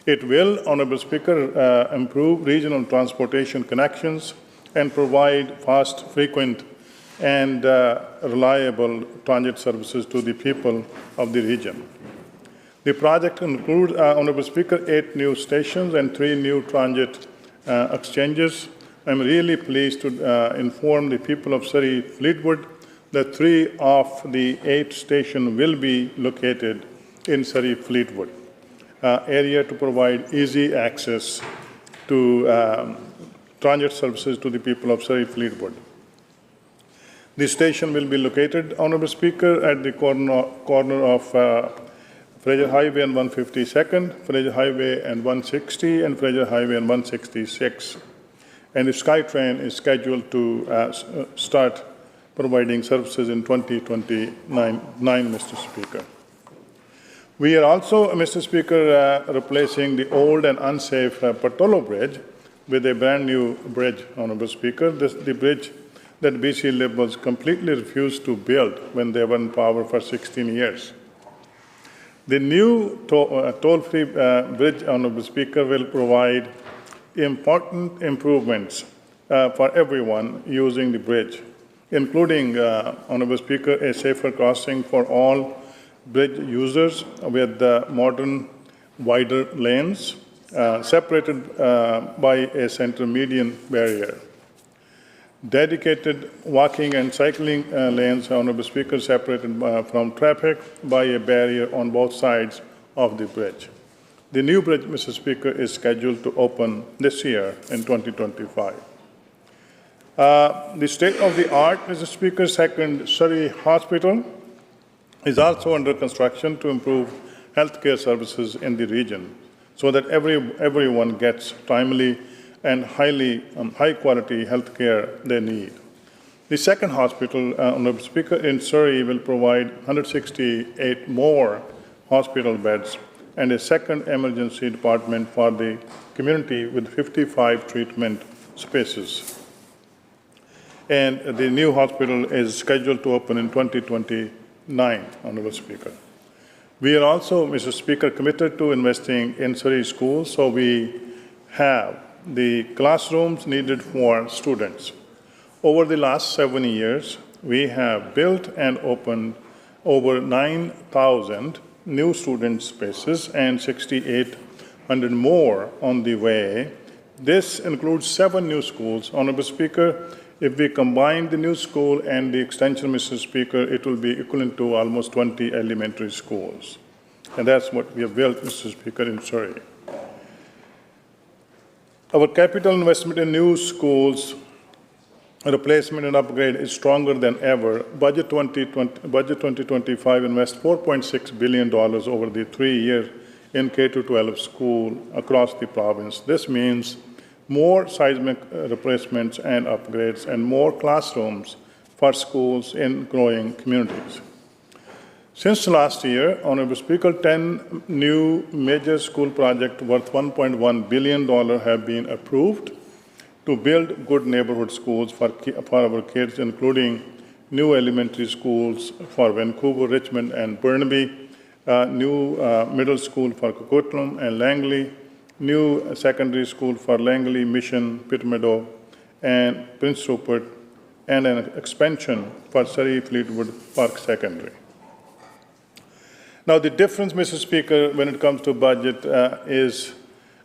It will, Honourable Speaker, improve regional transportation connections and provide fast, frequent and reliable transit services to the people of the region. The project includes, Honorable Speaker, 8 new stations and 3 new transit exchanges. I'm really pleased to inform the people of Surrey Fleetwood that 3 of the 8 stations will be located in Surrey Fleetwood area to provide easy access to transit services to the people of Surrey Fleetwood. The station will be located, Honorable Speaker, at the corner of Fraser Highway and 152nd, Fraser Highway and 160, and Fraser Highway and 166. And the SkyTrain is scheduled to start providing services in 2029, Mr. Speaker. We are also, Mr. Speaker, replacing the old and unsafe Patolo Bridge with a brand new bridge, Honorable Speaker. The bridge that BC Liberals completely refused to build when they were in power for 16 years. The new toll-free bridge, Honorable Speaker, will provide important improvements for everyone using the bridge, including, Honorable Speaker, a safer crossing for all bridge users with modern, wider lanes, separated by a center median barrier. Dedicated walking and cycling lanes, Honorable Speaker, separated from traffic by a barrier on both sides of the bridge. The new bridge, Mr. Speaker, is scheduled to open this year in 2025. The state-of-the-art, Mr. Speaker, second Surrey Hospital is also under construction to improve healthcare services in the region so that everyone gets timely and high-quality health care they need. The second hospital, Honorable Speaker, in Surrey will provide 168 more hospital beds and a second emergency department for the community with 55 treatment spaces. And the new hospital is scheduled to open in 2029, Honorable Speaker. We are also, Mr. Speaker, committed to investing in Surrey schools, so we have the classrooms needed for students. Over the last 7 years, we have built and opened over 9,000 new student spaces and 6,800 more on the way. This includes 7 new schools. Honorable Speaker, if we combine the new school and the extension, Mr. Speaker, it will be equivalent to almost 20 elementary schools. And that's what we have built, Mr. Speaker, in Surrey. Our capital investment in new schools, replacement and upgrade is stronger than ever. Budget 2025 invests $4.6 billion over the 3 years in K-12 school across the province. This means more seismic replacements and upgrades and more classrooms for schools in growing communities. Since last year, Honorable Speaker, 10 new major school projects worth $1.1 billion have been approved to build good neighborhood schools for our kids, including new elementary schools for Vancouver, Richmond, and Burnaby, new middle school for Coquitlam and Langley, new secondary school for Langley, Mission, Pitt Meadow, and Prince Rupert, and an expansion for Surrey Fleetwood Park Secondary. Now, the difference, Mr. Speaker, when it comes to budget is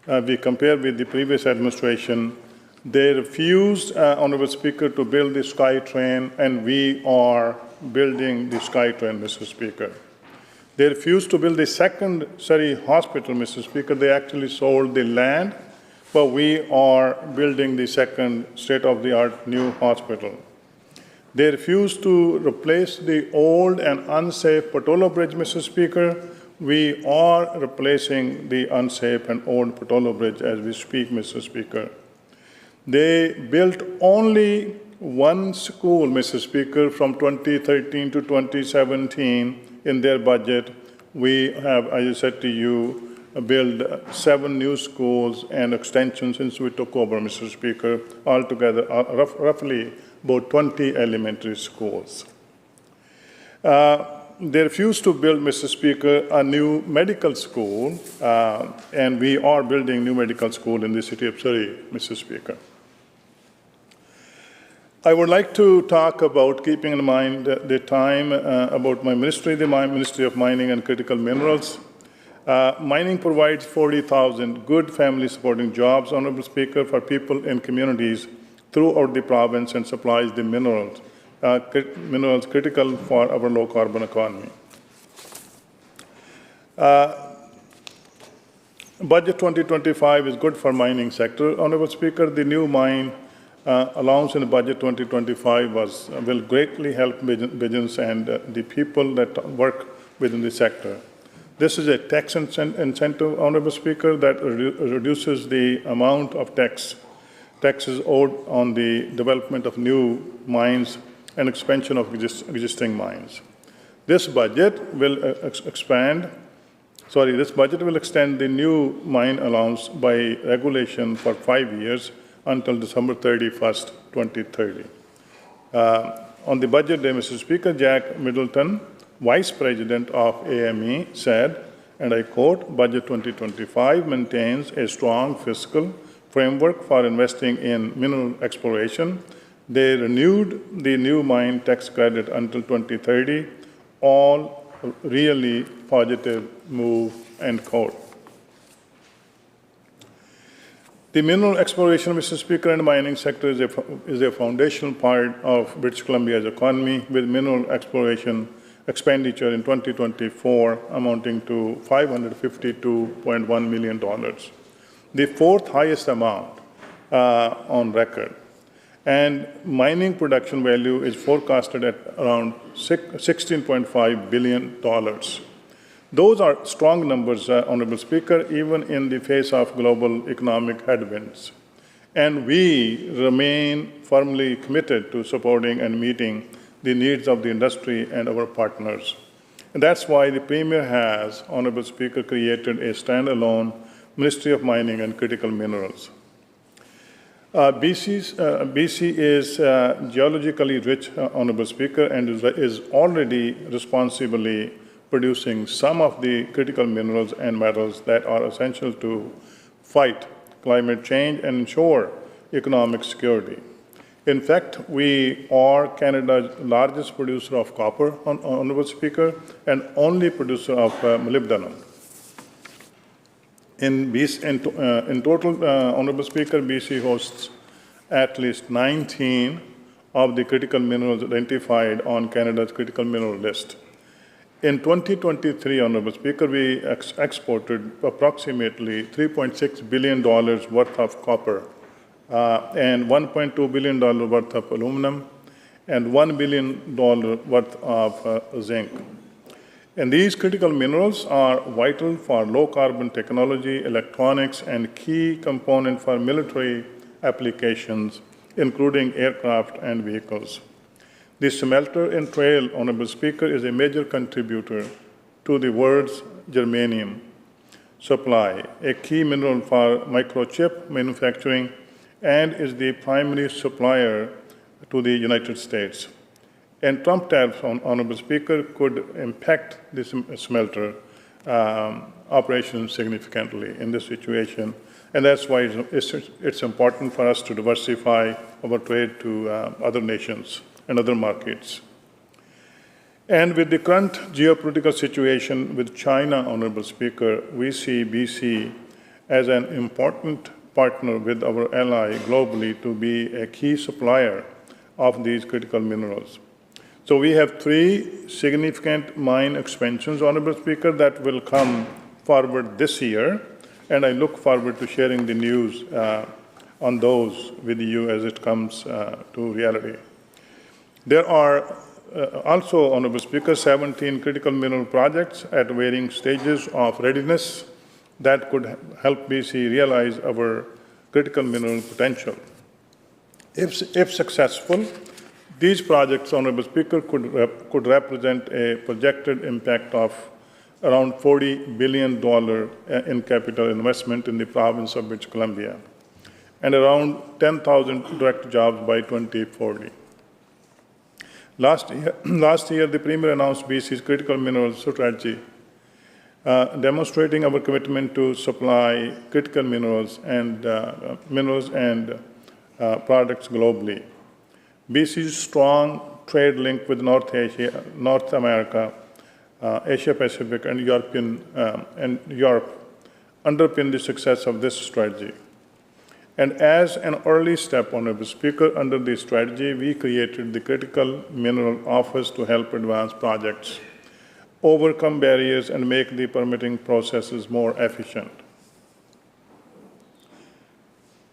we compare with the previous administration. They refused, Honorable Speaker, to build the SkyTrain, and we are building the SkyTrain, Mr. Speaker. They refused to build the second Surrey Hospital, Mr. Speaker. They actually sold the land, but we are building the second state-of-the-art new hospital. They refused to replace the old and unsafe Patolo Bridge, Mr. Speaker. We are replacing the unsafe and old Patolo Bridge as we speak, Mr. Speaker. They built only one school, Mr. Speaker, from 2013 to 2017 in their budget. We have, as I said to you, built 7 new schools and extensions since we took over, Mr. Speaker, altogether roughly about 20 elementary schools. They refused to build, Mr. Speaker, a new medical school, and we are building new medical school in the city of Surrey, Mr. Speaker. I would like to talk about, keeping in mind the time, about my ministry, the Ministry of Mining and Critical Minerals. Mining provides 40,000 good family-supporting jobs, Honourable Speaker, for people in communities throughout the province and supplies the minerals critical for our low-carbon economy. Budget 2025 is good for mining sector. Honourable Speaker, the new mine allowance in the budget 2025 will greatly help business and the people that work within the sector. This is a tax incentive, Honourable Speaker, that reduces the amount of taxes owed on the development of new mines and expansion of existing mines. This budget will extend the new mine allowance by regulation for 5 years until December 31st, 2030. On the budget day, Mr. Speaker, Jack Middleton, Vice President of AME, said, and I quote, "Budget 2025 maintains a strong fiscal framework for investing in mineral exploration. They renewed the new mine tax credit until 2030, all really positive move," end quote. The mineral exploration, Mr. Speaker, and mining sector is a foundational part of British Columbia's economy, with mineral exploration expenditure in 2024 amounting to $552.1 million, the fourth highest amount on record. And mining production value is forecasted at around $16.5 billion. Those are strong numbers, Honourable Speaker, even in the face of global economic headwinds. And we remain firmly committed to supporting and meeting the needs of the industry and our partners. And that's why the Premier has, Honourable Speaker, created a standalone Ministry of Mining and Critical Minerals. BC is geologically rich, Honourable Speaker, and is already responsibly producing some of the critical minerals and metals that are essential to fight climate change and ensure economic security. In fact, we are Canada's largest producer of copper, Honourable Speaker, and only producer of molybdenum. In total, Honourable Speaker, BC hosts at least 19 of the critical minerals identified on Canada's critical mineral list. In 2023, Honourable Speaker, we exported approximately $3.6 billion worth of copper and $1.2 billion worth of aluminum and $1 billion worth of zinc. And these critical minerals are vital for low-carbon technology, electronics, and key component for military applications, including aircraft and vehicles. The smelter in Trail, Honourable Speaker, is a major contributor to the world's germanium supply, a key mineral for microchip manufacturing, and is the primary supplier to the United States. And Trump tariffs, Honourable Speaker, could impact this smelter operations significantly in this situation. And that's why it's important for us to diversify our trade to other nations and other markets. And with the current geopolitical situation with China, Honourable Speaker, we see BC as an important partner with our ally globally to be a key supplier of these critical minerals. So we have 3 significant mine expansions, Honourable Speaker, that will come forward this year, and I look forward to sharing the news on those with you as it comes to reality. There are also, Honourable Speaker, 17 critical mineral projects at varying stages of readiness that could help BC realize our critical mineral potential. If successful, these projects, Honourable Speaker, could represent a projected impact of around $40 billion in capital investment in the province of British Columbia, and around 10,000 direct jobs by 2040. Last year, the Premier announced BC's critical minerals strategy, demonstrating our commitment to supply critical minerals and products globally. BC's strong trade link with North Asia, North America, Asia Pacific, and Europe underpin the success of this strategy. And as an early step, Honourable Speaker, under this strategy, we created the Critical Mineral Office to help advance projects, overcome barriers, and make the permitting processes more efficient.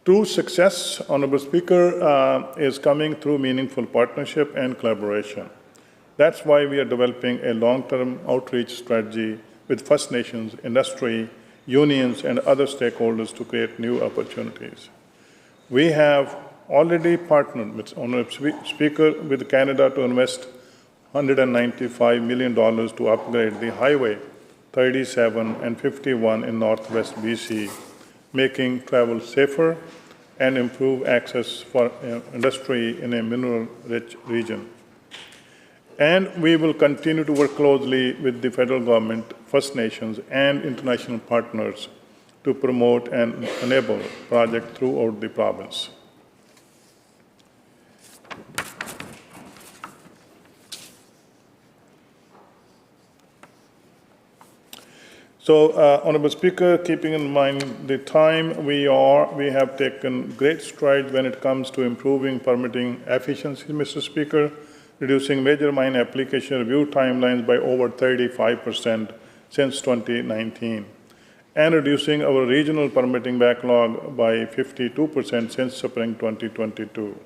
True success, Honourable Speaker, is coming through meaningful partnership and collaboration. That's why we are developing a long-term outreach strategy with First Nations, industry, unions, and other stakeholders to create new opportunities. We have already partnered with Honourable Speaker with Canada to invest $195 million to upgrade the Highway 37 and 51 in Northwest BC, making travel safer and improve access for industry in a mineral-rich region. And we will continue to work closely with the federal government, First Nations, and international partners to promote and enable projects throughout the province. So, Honourable Speaker, keeping in mind the time we have taken great strides when it comes to improving permitting efficiency, Mr. Speaker, reducing major mine application review timelines by over 35% since 2019, and reducing our regional permitting backlog by 52% since spring 2022.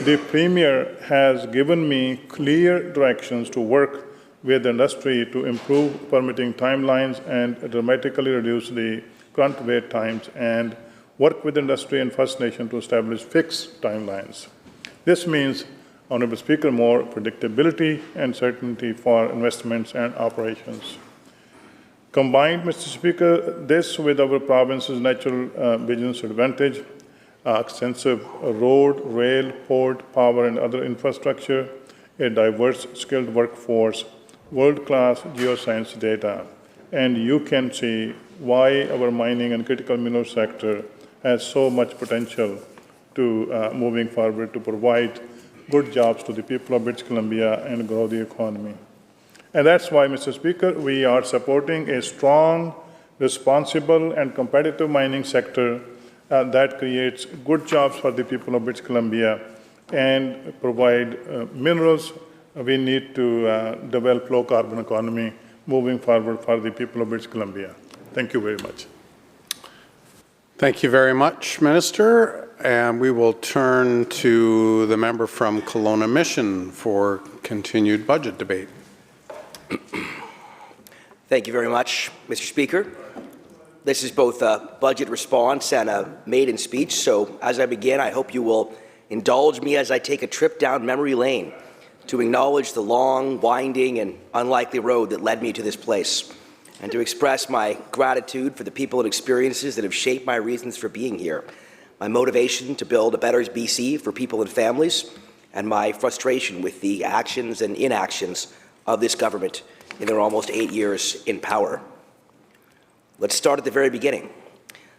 The Premier has given me clear directions to work with the industry to improve permitting timelines and dramatically reduce the current wait times, and work with industry and First Nation to establish fixed timelines. This means, Honourable Speaker, more predictability and certainty for investments and operations. Combined, Mr. Speaker, this with our province's natural business advantage, extensive road, rail, port, power, and other infrastructure, a diverse, skilled workforce, world-class geoscience data, and you can see why our mining and critical mineral sector has so much potential to moving forward to provide good jobs to the people of British Columbia and grow the economy. And that's why, Mr. Speaker, we are supporting a strong, responsible, and competitive mining sector that creates good jobs for the people of British Columbia and provide minerals we need to develop low-carbon economy moving forward for the people of British Columbia. Thank you very much. Thank you very much, Minister. And we will turn to the member from Kelowna Mission for continued budget debate. Thank you very much, Mr. Speaker. This is both a budget response and a maiden speech, so as I begin, I hope you will indulge me as I take a trip down memory lane to acknowledge the long, winding, and unlikely road that led me to this place, and to express my gratitude for the people and experiences that have shaped my reasons for being here, my motivation to build a better BC for people and families, and my frustration with the actions and inactions of this government in their almost 8 years in power. Let's start at the very beginning.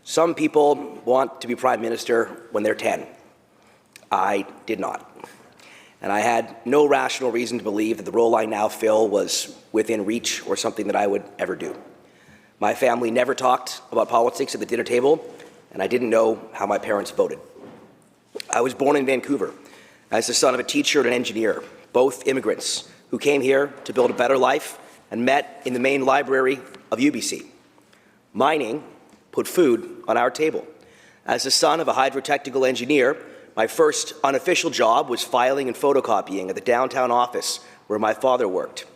Some people want to be Prime Minister when they're 10. I did not. And I had no rational reason to believe that the role I now fill was within reach or something that I would ever do. My family never talked about politics at the dinner table, and I didn't know how my parents voted. I was born in Vancouver as the son of a teacher and an engineer, both immigrants who came here to build a better life and met in the main library of UBC. Mining put food on our table. As the son of a hydrotechnical engineer, my first unofficial job was filing and photocopying at the downtown office where my father worked.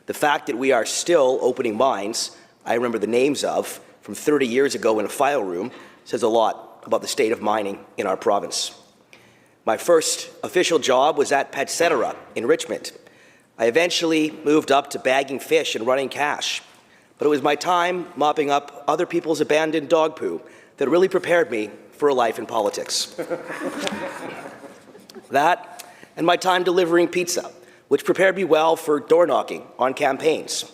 The fact that we are still opening mines I remember the names of from 30 years ago in a file room says a lot about the state of mining in our province. My first official job was at Pet Cetera in Richmond. I eventually moved up to bagging fish and running cash, but it was my time mopping up other people's abandoned dog poo that really prepared me for a life in politics. That and my time delivering pizza, which prepared me well for door knocking on campaigns.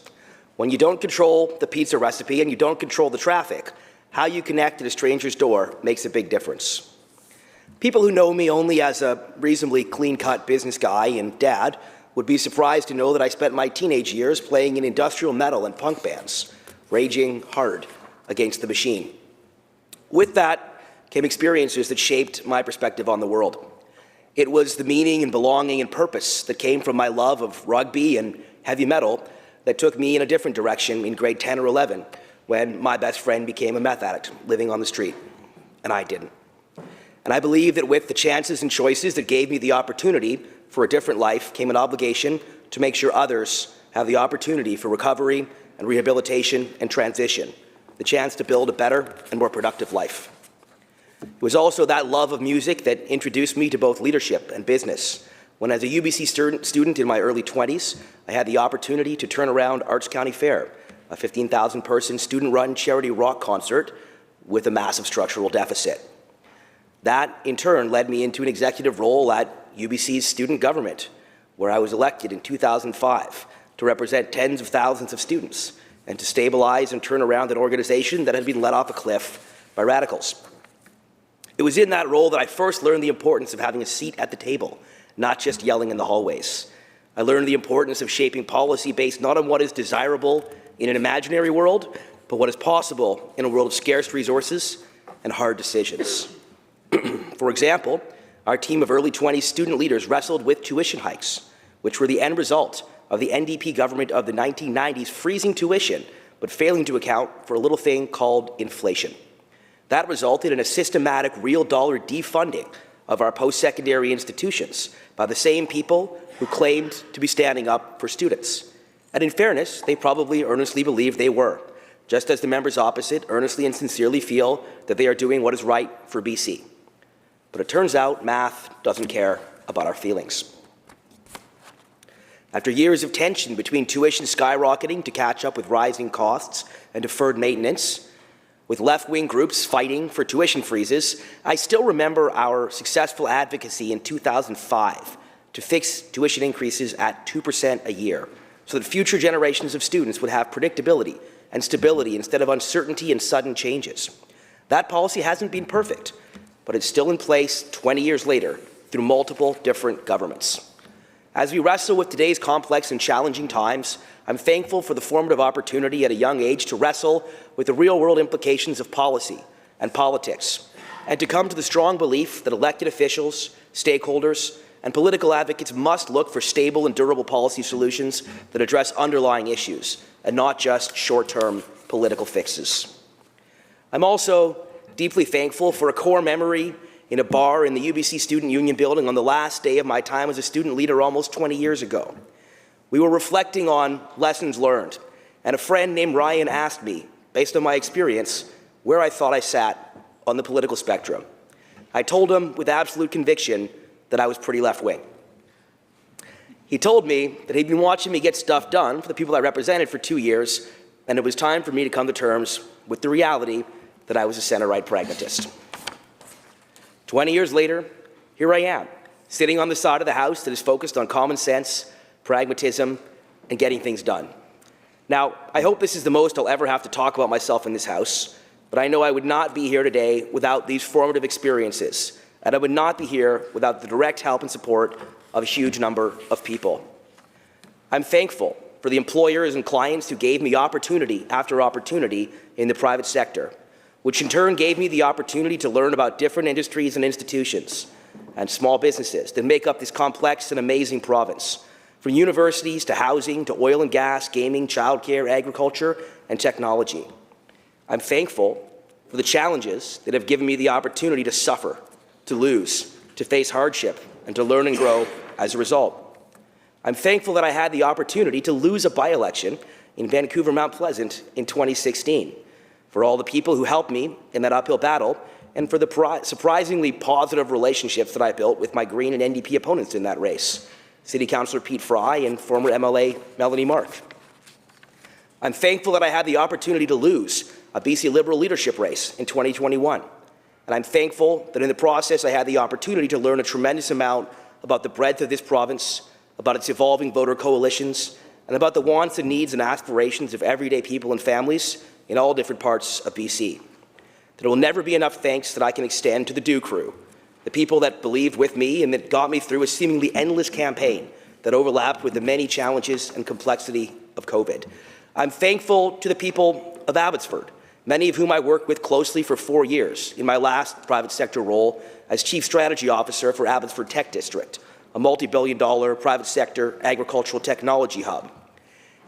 When you don't control the pizza recipe and you don't control the traffic, how you connect at a stranger's door makes a big difference. People who know me only as a reasonably clean-cut business guy and dad would be surprised to know that I spent my teenage years playing in industrial metal and punk bands, raging hard against the machine. With that came experiences that shaped my perspective on the world. It was the meaning and belonging and purpose that came from my love of rugby and heavy metal that took me in a different direction in grade 10 or 11 when my best friend became a meth addict living on the street, and I didn't. And I believe that with the chances and choices that gave me the opportunity for a different life came an obligation to make sure others have the opportunity for recovery and rehabilitation and transition, the chance to build a better and more productive life. It was also that love of music that introduced me to both leadership and business. When as a UBC student in my early 20s, I had the opportunity to turn around Arts County Fair, a 15,000-person student-run charity rock concert with a massive structural deficit. That, in turn, led me into an executive role at UBC's student government, where I was elected in 2005 to represent tens of thousands of students and to stabilize and turn around an organization that had been let off a cliff by radicals. It was in that role that I first learned the importance of having a seat at the table, not just yelling in the hallways. I learned the importance of shaping policy based not on what is desirable in an imaginary world, but what is possible in a world of scarce resources and hard decisions. For example, our team of early 20s student leaders wrestled with tuition hikes, which were the end result of the NDP government of the 1990s freezing tuition, but failing to account for a little thing called inflation. That resulted in a systematic real dollar defunding of our post-secondary institutions by the same people who claimed to be standing up for students. And in fairness, they probably earnestly believed they were, just as the members opposite earnestly and sincerely feel that they are doing what is right for BC. But it turns out math doesn't care about our feelings. After years of tension between tuition skyrocketing to catch up with rising costs and deferred maintenance, with left-wing groups fighting for tuition freezes, I still remember our successful advocacy in 2005 to fix tuition increases at 2% a year so that future generations of students would have predictability and stability instead of uncertainty and sudden changes. That policy hasn't been perfect, but it's still in place 20 years later through multiple different governments. As we wrestle with today's complex and challenging times, I'm thankful for the formative opportunity at a young age to wrestle with the real-world implications of policy and politics, and to come to the strong belief that elected officials, stakeholders, and political advocates must look for stable and durable policy solutions that address underlying issues and not just short-term political fixes. I'm also deeply thankful for a core memory in a bar in the UBC Student Union building on the last day of my time as a student leader almost 20 years ago. We were reflecting on lessons learned, and a friend named Ryan asked me, based on my experience, where I thought I sat on the political spectrum. I told him with absolute conviction that I was pretty left-wing. He told me that he'd been watching me get stuff done for the people I represented for 2 years, and it was time for me to come to terms with the reality that I was a center-right pragmatist. 20 years later, here I am, sitting on the side of the House that is focused on common sense, pragmatism, and getting things done. Now, I hope this is the most I'll ever have to talk about myself in this House, but I know I would not be here today without these formative experiences, and I would not be here without the direct help and support of a huge number of people. I'm thankful for the employers and clients who gave me opportunity after opportunity in the private sector, which in turn gave me the opportunity to learn about different industries and institutions and small businesses that make up this complex and amazing province, from universities to housing to oil and gas, gaming, childcare, agriculture, and technology. I'm thankful for the challenges that have given me the opportunity to suffer, to lose, to face hardship, and to learn and grow as a result. I'm thankful that I had the opportunity to lose a by-election in Vancouver Mount Pleasant in 2016, for all the people who helped me in that uphill battle, and for the surprisingly positive relationships that I built with my Green and NDP opponents in that race, City Councillor Pete Fry and former MLA Melanie Mark. I'm thankful that I had the opportunity to lose a BC Liberal leadership race in 2021, and I'm thankful that in the process I had the opportunity to learn a tremendous amount about the breadth of this province, about its evolving voter coalitions, and about the wants and needs and aspirations of everyday people and families in all different parts of BC. There will never be enough thanks that I can extend to the Do Crew, the people that believed with me and that got me through a seemingly endless campaign that overlapped with the many challenges and complexity of COVID. I'm thankful to the people of Abbotsford, many of whom I worked with closely for 4 years in my last private sector role as Chief Strategy Officer for Abbotsford Tech District, a multi-billion-dollar private sector agricultural technology hub.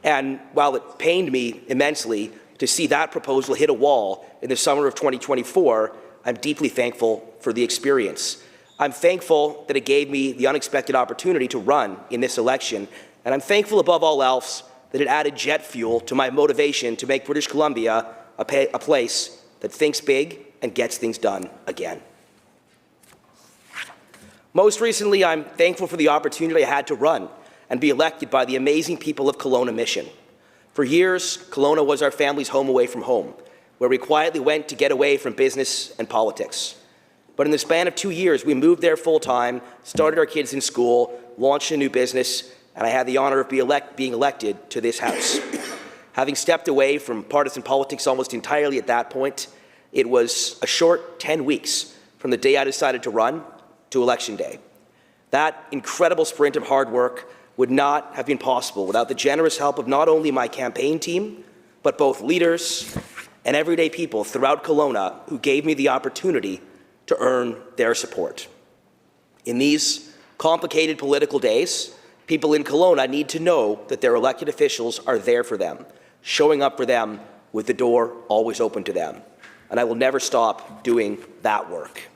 And while it pained me immensely to see that proposal hit a wall in the summer of 2024, I'm deeply thankful for the experience. I'm thankful that it gave me the unexpected opportunity to run in this election, and I'm thankful above all else that it added jet fuel to my motivation to make British Columbia a place that thinks big and gets things done again. Most recently, I'm thankful for the opportunity I had to run and be elected by the amazing people of Kelowna Mission. For years, Kelowna was our family's home away from home, where we quietly went to get away from business and politics. But in the span of 2 years, we moved there full-time, started our kids in school, launched a new business, and I had the honor of being elected to this House. Having stepped away from partisan politics almost entirely at that point, it was a short 10 weeks from the day I decided to run to Election Day. That incredible sprint of hard work would not have been possible without the generous help of not only my campaign team, but both leaders and everyday people throughout Kelowna who gave me the opportunity to earn their support. In these complicated political days, people in Kelowna need to know that their elected officials are there for them, showing up for them with the door always open to them. And I will never stop doing that work.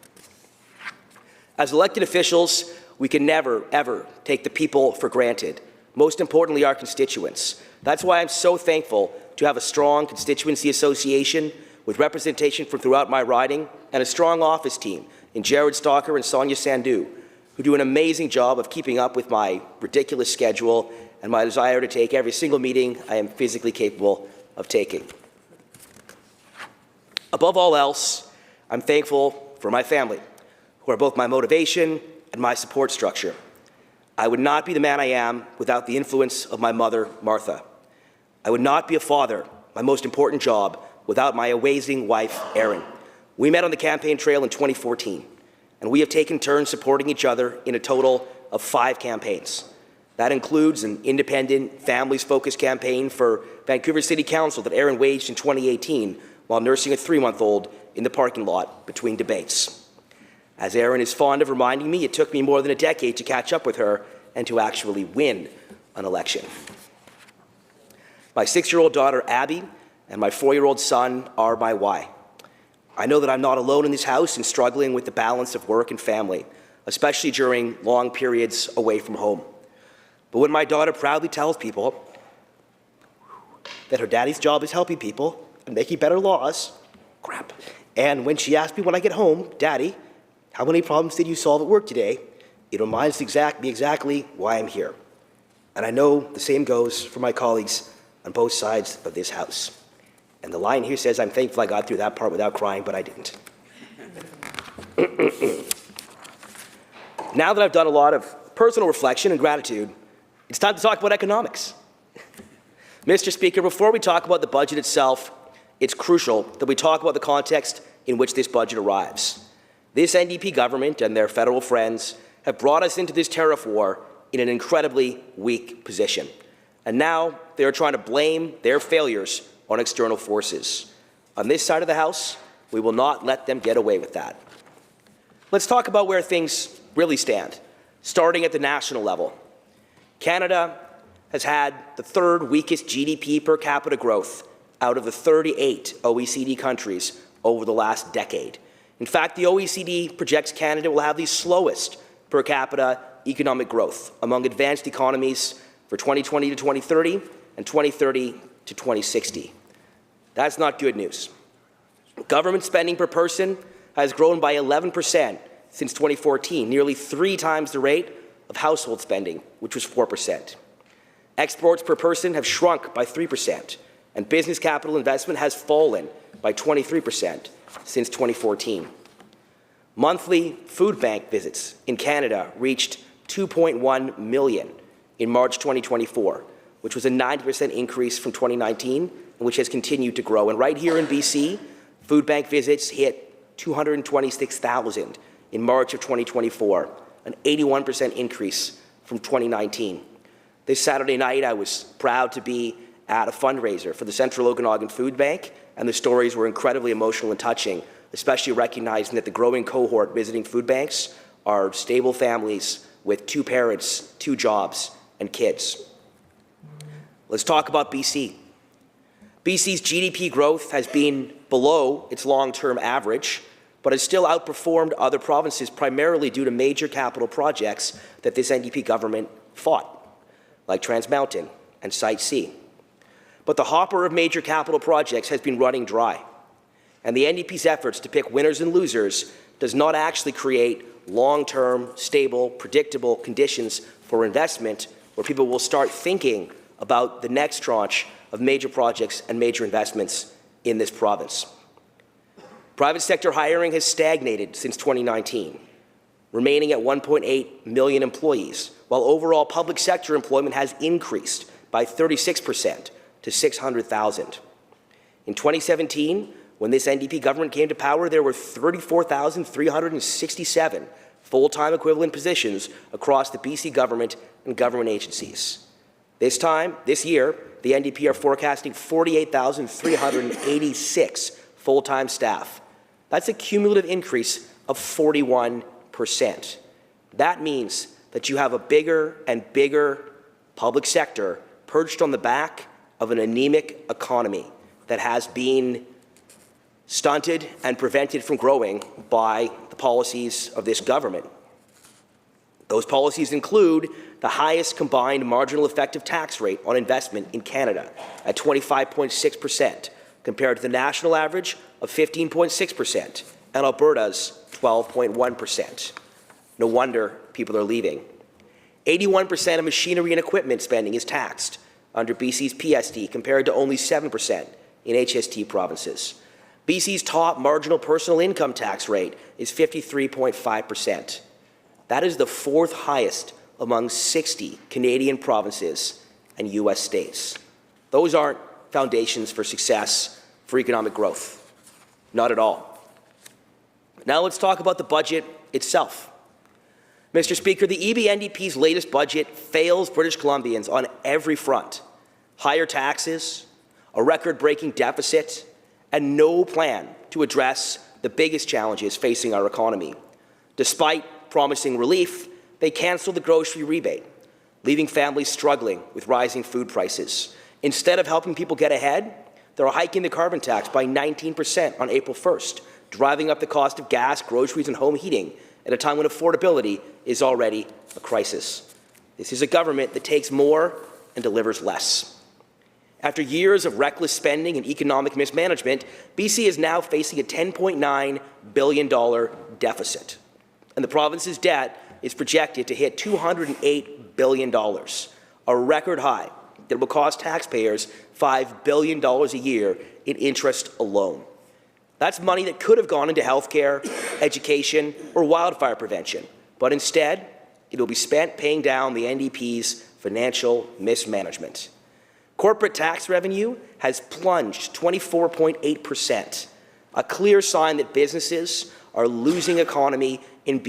As elected officials, we can never, ever take the people for granted, most importantly, our constituents. That's why I'm so thankful to have a strong constituency association with representation from throughout my riding and a strong office team in Jared Stalker and Sonia Sandu, who do an amazing job of keeping up with my ridiculous schedule and my desire to take every single meeting I am physically capable of taking. Above all else, I'm thankful for my family, who are both my motivation and my support structure. I would not be the man I am without the influence of my mother, Martha. I would not be a father, my most important job, without my amazing wife, Erin. We met on the campaign trail in 2014, and we have taken turns supporting each other in a total of 5 campaigns. That includes an independent, families-focused campaign for Vancouver City Council that Erin waged in 2018 while nursing a 3-month-old in the parking lot between debates. As Erin is fond of reminding me, it took me more than a decade to catch up with her and to actually win an election. My 6-year-old daughter, Abby, and my 4-year-old son are my why. I know that I'm not alone in this house in struggling with the balance of work and family, especially during long periods away from home. But when my daughter proudly tells people that her daddy's job is helping people and making better laws, and when she asks me when I get home, Daddy, how many problems did you solve at work today? It reminds me exactly why I'm here. And I know the same goes for my colleagues on both sides of this House. And the line here says, I'm thankful I got through that part without crying, but I didn't. Now that I've done a lot of personal reflection and gratitude, it's time to talk about economics. Mr. Speaker, before we talk about the budget itself, it's crucial that we talk about the context in which this budget arrives. This NDP government and their federal friends have brought us into this tariff war in an incredibly weak position. And now they are trying to blame their failures on external forces. On this side of the House, we will not let them get away with that. Let's talk about where things really stand, starting at the national level. Canada has had the 3rd weakest GDP per capita growth out of the 38 OECD countries over the last decade. In fact, the OECD projects Canada will have the slowest per capita economic growth among advanced economies for 2020 to 2030 and 2030 to 2060. That's not good news. Government spending per person has grown by 11% since 2014, nearly 3 times the rate of household spending, which was 4%. Exports per person have shrunk by 3%, and business capital investment has fallen by 23% since 2014. Monthly food bank visits in Canada reached 2.1 million in March 2024, which was a 90% increase from 2019, and which has continued to grow. And right here in BC, food bank visits hit 226,000 in March of 2024, an 81% increase from 2019. This Saturday night, I was proud to be at a fundraiser for the Central Okanagan Food Bank, and the stories were incredibly emotional and touching, especially recognizing that the growing cohort visiting food banks are stable families with 2 parents, 2 jobs, and kids. Let's talk about BC. BC's GDP growth has been below its long-term average, but has still outperformed other provinces primarily due to major capital projects that this NDP government fought, like Trans Mountain and Site C. But the hopper of major capital projects has been running dry, and the NDP's efforts to pick winners and losers does not actually create long-term, stable, predictable conditions for investment where people will start thinking about the next tranche of major projects and major investments in this province. Private sector hiring has stagnated since 2019, remaining at 1.8 million employees, while overall public sector employment has increased by 36% to 600,000. In 2017, when this NDP government came to power, there were 34,367 full-time equivalent positions across the BC government and government agencies. This year, the NDP are forecasting 48,386 full-time staff. That's a cumulative increase of 41%. That means that you have a bigger and bigger public sector perched on the back of an anemic economy that has been stunted and prevented from growing by the policies of this government. Those policies include the highest combined marginal effective tax rate on investment in Canada at 25.6%, compared to the national average of 15.6% and Alberta's 12.1%. No wonder people are leaving. 81% of machinery and equipment spending is taxed under BC's PSD, compared to only 7% in HST provinces. BC's top marginal personal income tax rate is 53.5%. That is the 4th highest among 60 Canadian provinces and U.S. states. Those aren't foundations for success, for economic growth. Not at all. Now let's talk about the budget itself. Mr. Speaker, the EB-NDP's latest budget fails British Columbians on every front. Higher taxes, a record-breaking deficit, and no plan to address the biggest challenges facing our economy. Despite promising relief, they canceled the grocery rebate, leaving families struggling with rising food prices. Instead of helping people get ahead, they're hiking the carbon tax by 19% on April 1st, driving up the cost of gas, groceries, and home heating at a time when affordability is already a crisis. This is a government that takes more and delivers less. After years of reckless spending and economic mismanagement, BC is now facing a $10.9 billion deficit, and the province's debt is projected to hit $208 billion, a record high that will cost taxpayers $5 billion a year in interest alone. That's money that could have gone into healthcare, education, or wildfire prevention, but instead, it will be spent paying down the NDP's financial mismanagement. Corporate tax revenue has plunged 24.8%, a clear sign that businesses are losing confidence in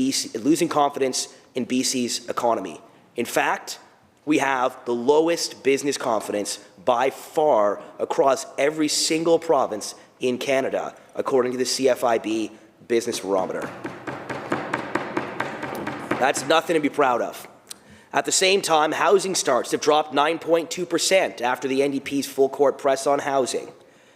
BC's economy. In fact, we have the lowest business confidence by far across every single province in Canada, according to the CFIB Business Barometer. That's nothing to be proud of. At the same time, housing starts have dropped 9.2% after the NDP's full-court press on housing,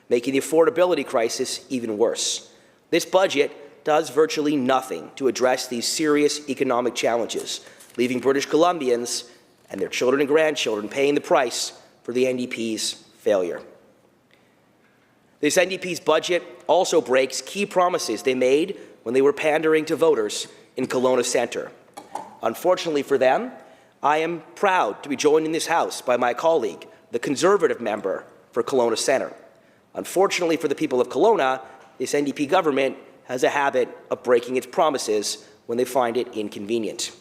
making the affordability crisis even worse. This budget does virtually nothing to address these serious economic challenges, leaving British Columbians and their children and grandchildren paying the price for the NDP's failure. This NDP's budget also breaks key promises they made when they were pandering to voters in Kelowna Centre. Unfortunately for them, I am proud to be joined in this House by my colleague, the Conservative member for Kelowna Centre. Unfortunately for the people of Kelowna, this NDP government has a habit of breaking its promises when they find it inconvenient.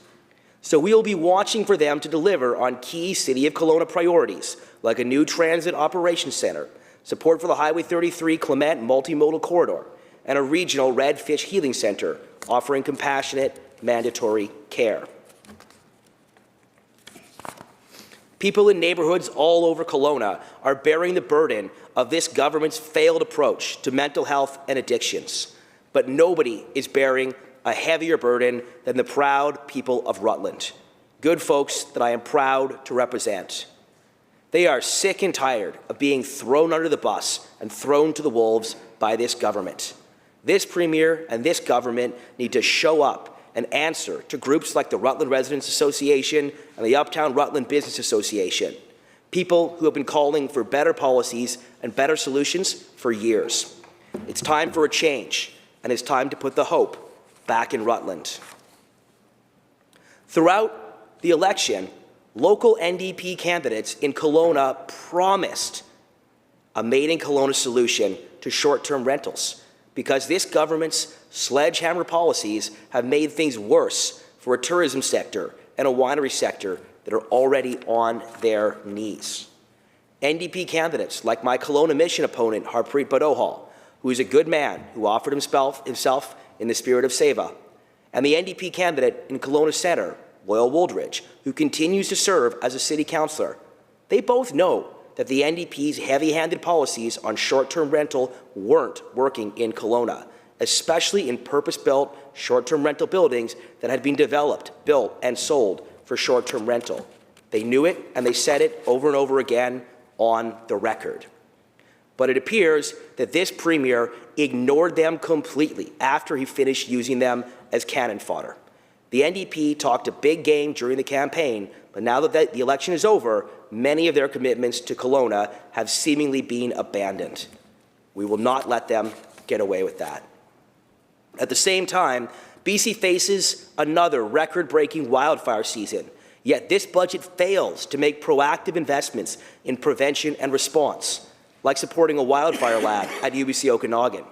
So we will be watching for them to deliver on key City of Kelowna priorities, like a new transit operations centre, support for the Highway 33 Clement multimodal corridor, and a regional redfish healing centre, offering compassionate, mandatory care. People in neighborhoods all over Kelowna are bearing the burden of this government's failed approach to mental health and addictions, but nobody is bearing a heavier burden than the proud people of Rutland, good folks that I am proud to represent. They are sick and tired of being thrown under the bus and thrown to the wolves by this government. This Premier and this government need to show up and answer to groups like the Rutland Residents Association and the Uptown Rutland Business Association, people who have been calling for better policies and better solutions for years. It's time for a change, and it's time to put the hope back in Rutland. Throughout the election, local NDP candidates in Kelowna promised a made-in-Kelowna solution to short-term rentals, because this government's sledgehammer policies have made things worse for a tourism sector and a winery sector that are already on their knees. NDP candidates like my Kelowna Mission opponent, Harpreet Badohal, who is a good man who offered himself in the spirit of Seva, and the NDP candidate in Kelowna Centre, Loyal Wooldridge, who continues to serve as a city councillor. They both know that the NDP's heavy-handed policies on short-term rental weren't working in Kelowna, especially in purpose-built short-term rental buildings that had been developed, built, and sold for short-term rental. They knew it, and they said it over and over again on the record. But it appears that this Premier ignored them completely after he finished using them as cannon fodder. The NDP talked a big game during the campaign, but now that the election is over, many of their commitments to Kelowna have seemingly been abandoned. We will not let them get away with that. At the same time, BC faces another record-breaking wildfire season, yet this budget fails to make proactive investments in prevention and response, like supporting a wildfire lab at UBC Okanagan.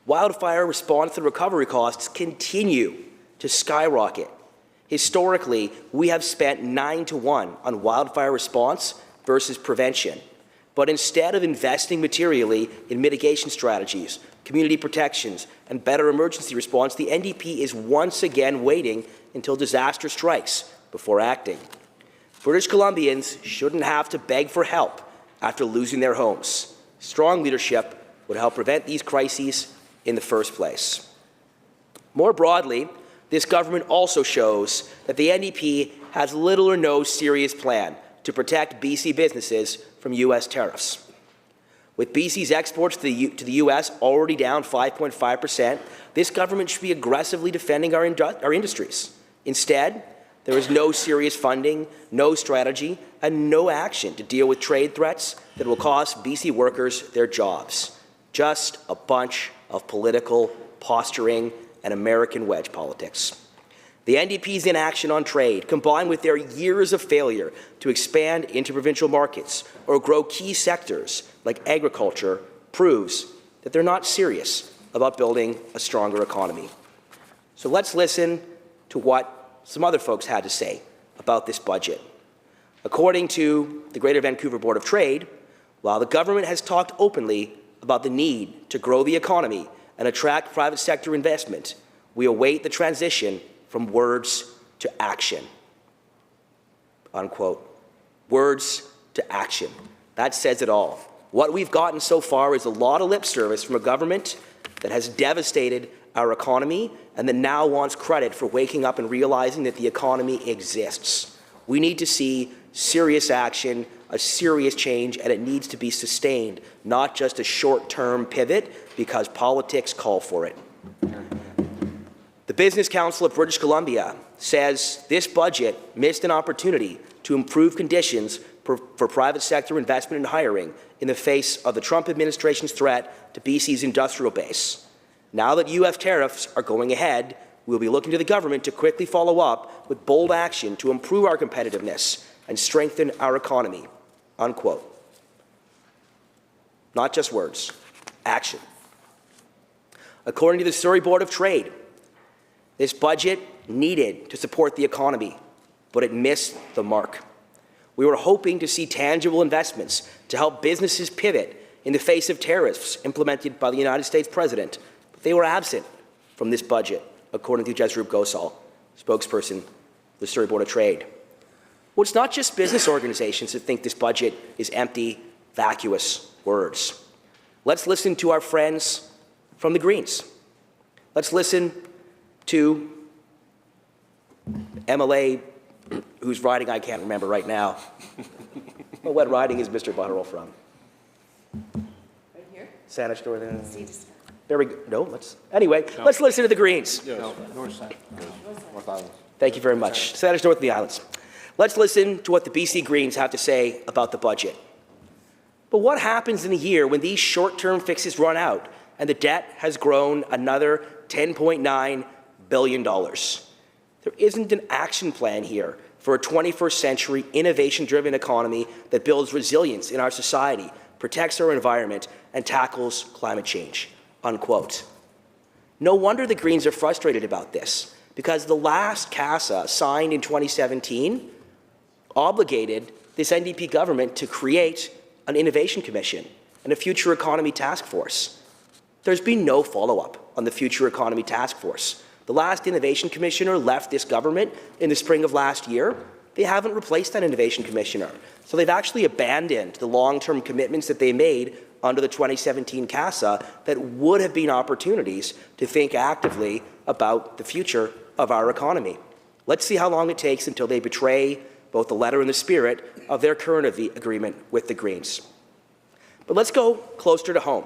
Wildfire response and recovery costs continue to skyrocket. Historically, we have spent 9-to-1 on wildfire response versus prevention. But instead of investing materially in mitigation strategies, community protections, and better emergency response, the NDP is once again waiting until disaster strikes before acting. British Columbians shouldn't have to beg for help after losing their homes. Strong leadership would help prevent these crises in the first place. More broadly, this government also shows that the NDP has little or no serious plan to protect BC businesses from U.S. tariffs. With BC's exports to the U.S. already down 5.5%, this government should be aggressively defending our industries. Instead, there is no serious funding, no strategy, and no action to deal with trade threats that will cost BC workers their jobs. Just a bunch of political posturing and American wedge politics. The NDP's inaction on trade, combined with their years of failure to expand interprovincial markets or grow key sectors like agriculture, proves that they're not serious about building a stronger economy. So let's listen to what some other folks had to say about this budget. According to the Greater Vancouver Board of Trade, while the government has talked openly about the need to grow the economy and attract private sector investment, we await the transition from words to action. Unquote. Words to action. That says it all. What we've gotten so far is a lot of lip service from a government that has devastated our economy and that now wants credit for waking up and realizing that the economy exists. We need to see serious action, a serious change, and it needs to be sustained, not just a short-term pivot because politics call for it. The Business Council of British Columbia says this budget missed an opportunity to improve conditions for private sector investment and hiring in the face of the Trump administration's threat to BC's industrial base. Now that U.S. tariffs are going ahead, we'll be looking to the government to quickly follow up with bold action to improve our competitiveness and strengthen our economy. Unquote. Not just words, action. According to the Surrey Board of Trade, this budget needed to support the economy, but it missed the mark. We were hoping to see tangible investments to help businesses pivot in the face of tariffs implemented by the United States President, but they were absent from this budget. according to Jesrup Gosal, spokesperson of the Surrey Board of Trade. Well, it's not just business organizations that think this budget is empty, vacuous words. Let's listen to our friends from the Greens. Let's listen to MLA, whose riding I can't remember right now. Well, what riding is Mr. Butterell from? Right here? Saanich Northern. There we go. No, let's listen to the Greens. No, North Side, North Island. Thank you very much. Saanich North of the Islands. Let's listen to what the BC Greens have to say about the budget. But what happens in a year when these short-term fixes run out and the debt has grown another $10.9 billion? There isn't an action plan here for a 21st century innovation-driven economy that builds resilience in our society, protects our environment, and tackles climate change, unquote. No wonder the Greens are frustrated about this, because the last CASA signed in 2017 obligated this NDP government to create an innovation commission and a future economy task force. There's been no follow-up on the future economy task force. The last innovation commissioner left this government in the spring of last year. They haven't replaced that innovation commissioner. So they've actually abandoned the long-term commitments that they made under the 2017 CASA that would have been opportunities to think actively about the future of our economy. Let's see how long it takes until they betray both the letter and the spirit of their current agreement with the Greens. But let's go closer to home,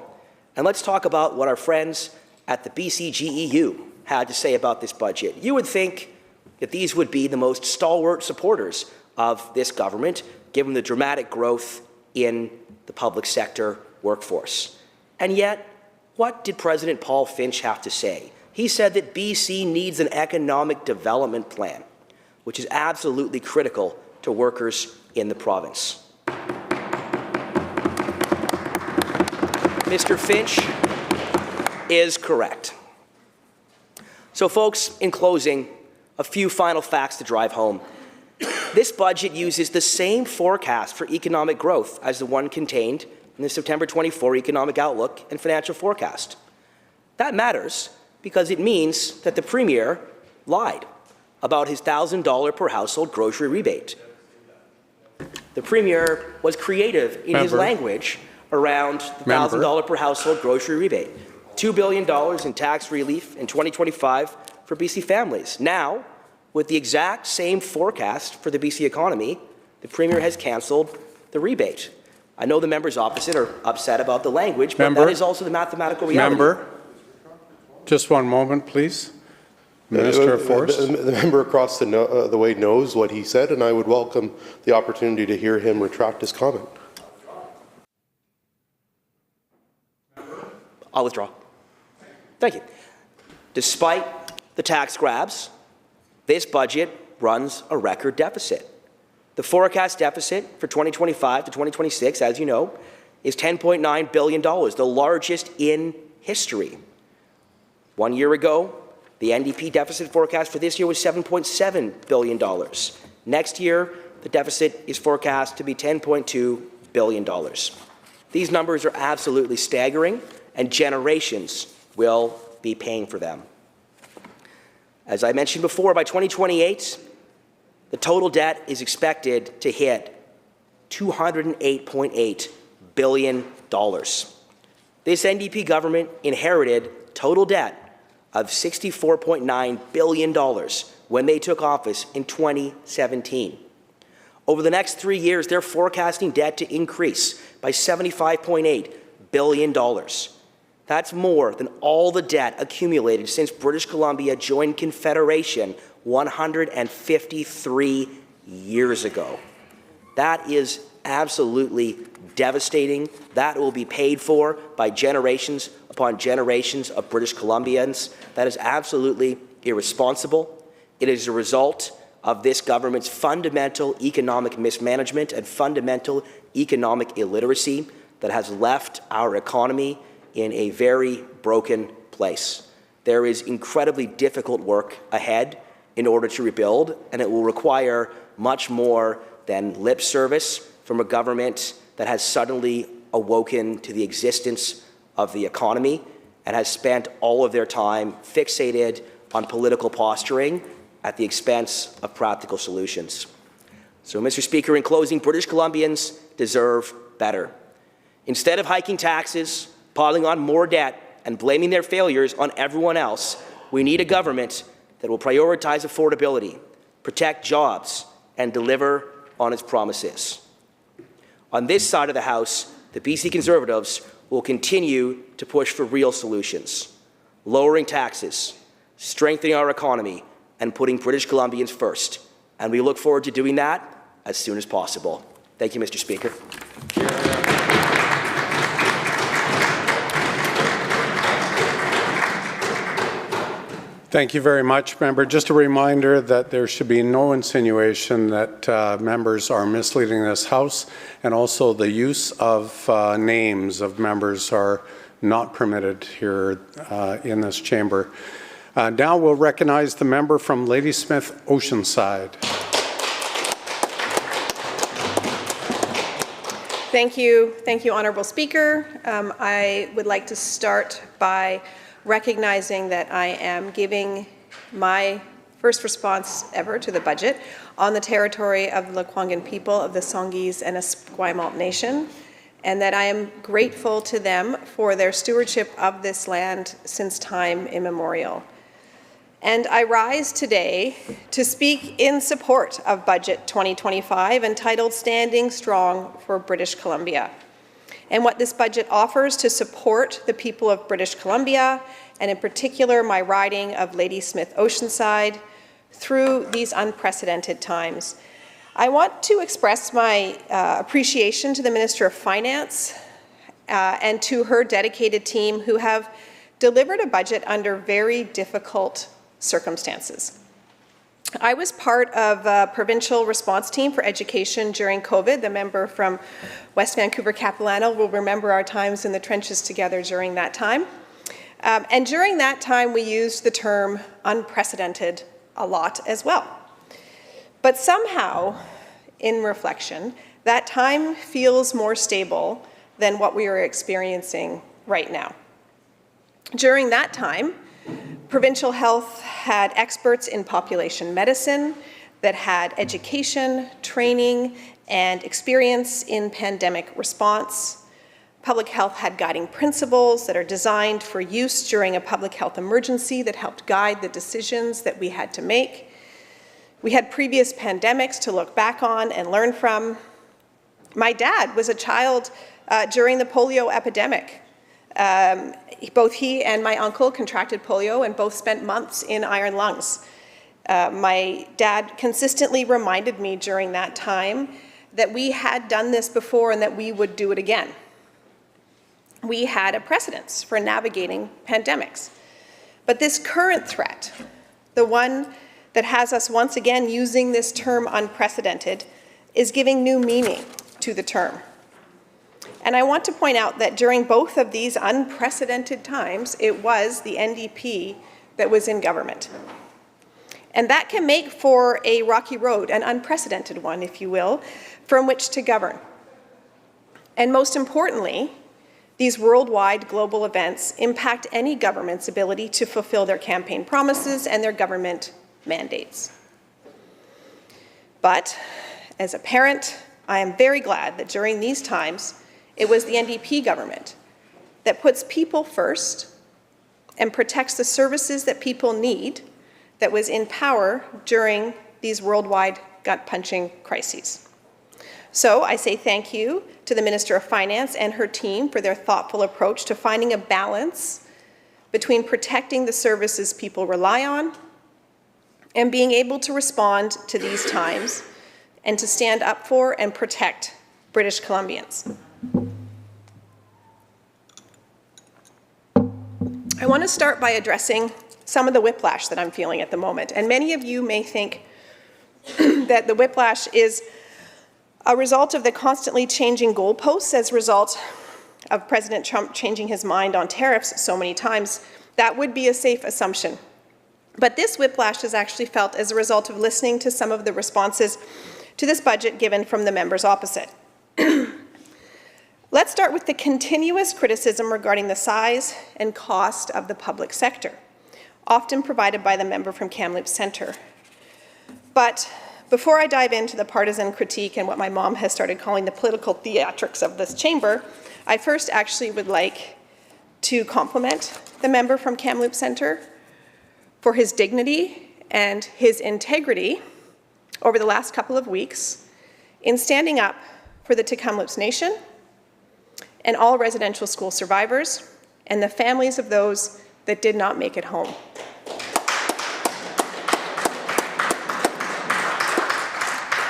and let's talk about what our friends at the BCGEU had to say about this budget. You would think that these would be the most stalwart supporters of this government, given the dramatic growth in the public sector workforce. And yet, what did President Paul Finch have to say? He said that BC needs an economic development plan, which is absolutely critical to workers in the province. Mr. Finch is correct. So, folks, in closing, a few final facts to drive home. This budget uses the same forecast for economic growth as the one contained in the September 24 Economic Outlook and Financial Forecast. That matters because it means that the Premier lied about his $1,000 per household grocery rebate. The Premier was creative in his language around the $1,000 per household grocery rebate. $2 billion in tax relief in 2025 for BC families. Now, with the exact same forecast for the BC economy, the Premier has cancelled the rebate. I know the members opposite are upset about the language, but that is also the mathematical reality. Just one moment, please. Minister of Forest. The member across the way knows what he said, and I would welcome the opportunity to hear him retract his comment. I'll withdraw. Thank you. Despite the tax grabs, this budget runs a record deficit. The forecast deficit for 2025 to 2026, as you know, is $10.9 billion, the largest in history. 1 year ago, the NDP deficit forecast for this year was $7.7 billion. Next year, the deficit is forecast to be $10.2 billion. These numbers are absolutely staggering, and generations will be paying for them. As I mentioned before, by 2028, the total debt is expected to hit $208.8 billion. This NDP government inherited total debt of $64.9 billion when they took office in 2017. Over the next 3 years, they're forecasting debt to increase by $75.8 billion. That's more than all the debt accumulated since British Columbia joined Confederation 153 years ago. That is absolutely devastating. That will be paid for by generations upon generations of British Columbians. That is absolutely irresponsible. It is a result of this government's fundamental economic mismanagement and fundamental economic illiteracy that has left our economy in a very broken place. There is incredibly difficult work ahead in order to rebuild, and it will require much more than lip service from a government that has suddenly awoken to the existence of the economy and has spent all of their time fixated on political posturing at the expense of practical solutions. So, Mr. Speaker, in closing, British Columbians deserve better. Instead of hiking taxes, piling on more debt, and blaming their failures on everyone else, we need a government that will prioritize affordability, protect jobs, and deliver on its promises. On this side of the House, the BC Conservatives will continue to push for real solutions, lowering taxes, strengthening our economy, and putting British Columbians first. And we look forward to doing that as soon as possible. Thank you, Mr. Speaker. Thank you very much, member. Just a reminder that there should be no insinuation that members are misleading this House, and also the use of names of members are not permitted here in this chamber. Now we'll recognize the member from Ladysmith Oceanside. Thank you, Honourable Speaker. I would like to start by recognizing that I am giving my first response ever to the budget on the territory of the Lekwungen people of the Songhees and Esquimalt Nation, and that I am grateful to them for their stewardship of this land since time immemorial. And I rise today to speak in support of Budget 2025, entitled Standing Strong for British Columbia, and what this budget offers to support the people of British Columbia, and in particular my riding of Ladysmith Oceanside, through these unprecedented times. I want to express my appreciation to the Minister of Finance and to her dedicated team who have delivered a budget under very difficult circumstances. I was part of a provincial response team for education during COVID. The member from West Vancouver Capilano will remember our times in the trenches together during that time. And during that time, we used the term unprecedented a lot as well. But somehow, in reflection, that time feels more stable than what we are experiencing right now. During that time, provincial health had experts in population medicine that had education, training, and experience in pandemic response. Public health had guiding principles that are designed for use during a public health emergency that helped guide the decisions that we had to make. We had previous pandemics to look back on and learn from. My dad was a child during the polio epidemic. Both he and my uncle contracted polio and both spent months in iron lungs. My dad consistently reminded me during that time that we had done this before and that we would do it again. We had a precedence for navigating pandemics. But this current threat, the one that has us once again using this term unprecedented, is giving new meaning to the term. And I want to point out that during both of these unprecedented times, it was the NDP that was in government. And that can make for a rocky road, an unprecedented one, if you will, from which to govern. And most importantly, these worldwide global events impact any government's ability to fulfill their campaign promises and their government mandates. But as a parent, I am very glad that during these times, it was the NDP government that puts people first and protects the services that people need that was in power during these worldwide gut-punching crises. So I say thank you to the Minister of Finance and her team for their thoughtful approach to finding a balance between protecting the services people rely on and being able to respond to these times and to stand up for and protect British Columbians. I want to start by addressing some of the whiplash that I'm feeling at the moment. And many of you may think that the whiplash is a result of the constantly changing goalposts as a result of President Trump changing his mind on tariffs so many times. That would be a safe assumption. But this whiplash is actually felt as a result of listening to some of the responses to this budget given from the members opposite. Let's start with the continuous criticism regarding the size and cost of the public sector. often provided by the member from Kamloops Centre. But before I dive into the partisan critique and what my mom has started calling the political theatrics of this chamber, I first actually would like to compliment the member from Kamloops Centre for his dignity and his integrity over the last couple of weeks in standing up for the Tk'emlúps Nation and all residential school survivors and the families of those that did not make it home.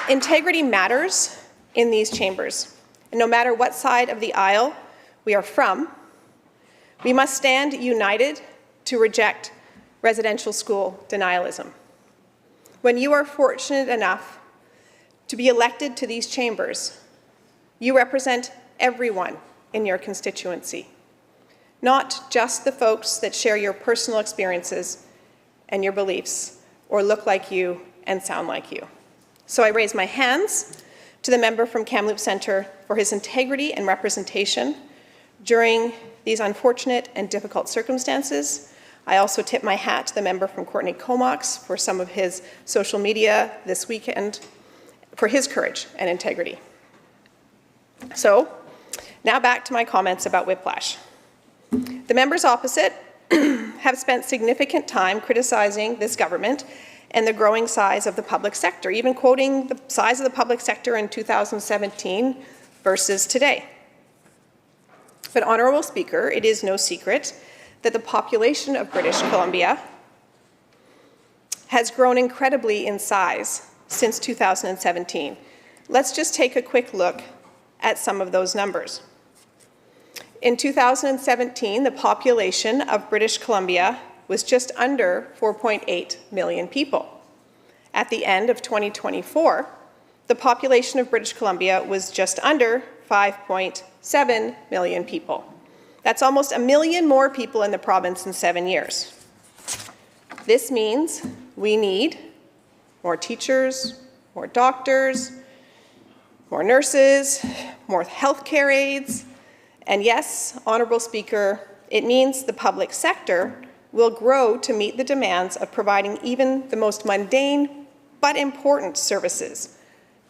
Integrity matters in these chambers, and no matter what side of the aisle we are from, we must stand united to reject residential school denialism. When you are fortunate enough to be elected to these chambers, you represent everyone in your constituency, not just the folks that share your personal experiences and your beliefs, or look like you and sound like you. So I raise my hands to the member from Kamloops Centre for his integrity and representation during these unfortunate and difficult circumstances. I also tip my hat to the member from Courtenay Comox for some of his social media this weekend, for his courage and integrity. So, now back to my comments about whiplash. The members opposite have spent significant time criticizing this government and the growing size of the public sector, even quoting the size of the public sector in 2017 versus today. But, Honourable Speaker, it is no secret that the population of British Columbia has grown incredibly in size since 2017. Let's just take a quick look at some of those numbers. In 2017, the population of British Columbia was just under 4.8 million people. At the end of 2024, the population of British Columbia was just under 5.7 million people. That's almost 1 million more people in the province in 7 years. This means we need more teachers, more doctors, more nurses, more healthcare aides, and yes, Honourable Speaker, it means the public sector will grow to meet the demands of providing even the most mundane but important services,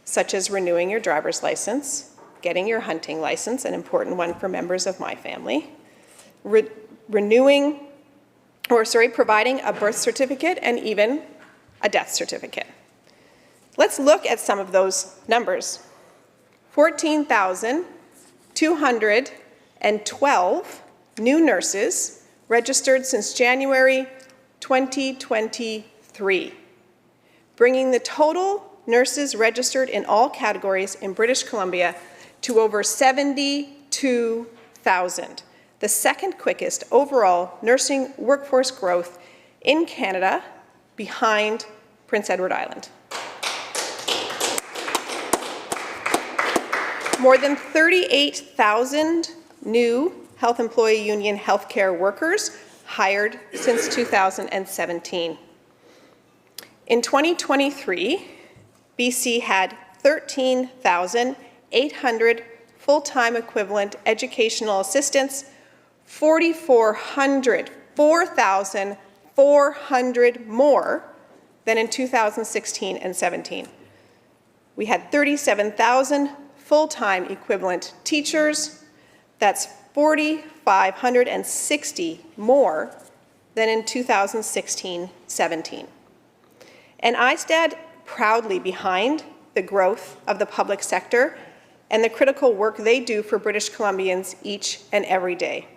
such as renewing your driver's license, getting your hunting license, an important one for members of my family, providing a birth certificate and even a death certificate. Let's look at some of those numbers. 14,212 new nurses registered since January 2023, bringing the total nurses registered in all categories in British Columbia to over 72,000, the second quickest overall nursing workforce growth in Canada, behind Prince Edward Island. More than 38,000 new Health Employee Union healthcare workers hired since 2017. In 2023, BC had 13,800 full-time equivalent educational assistants, 4,400 more than in 2016 and 17. We had 37,000 full-time equivalent teachers. That's 4,560 more than in 2016-17. And I stand proudly behind the growth of the public sector and the critical work they do for British Columbians each and every day.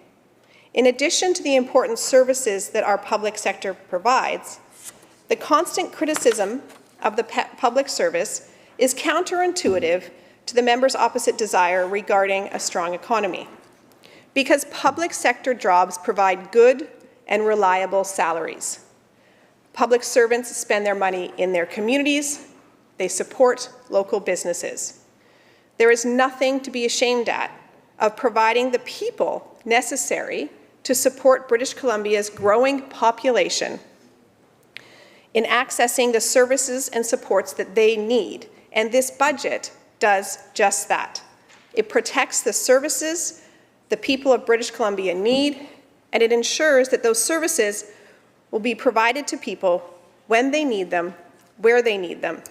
In addition to the important services that our public sector provides, the constant criticism of the public service is counterintuitive to the members' opposite desire regarding a strong economy. Because public sector jobs provide good and reliable salaries. Public servants spend their money in their communities. They support local businesses. There is nothing to be ashamed at of providing the people necessary to support British Columbia's growing population in accessing the services and supports that they need. And this budget does just that. It protects the services the people of British Columbia need, and it ensures that those services will be provided to people when they need them, where they need them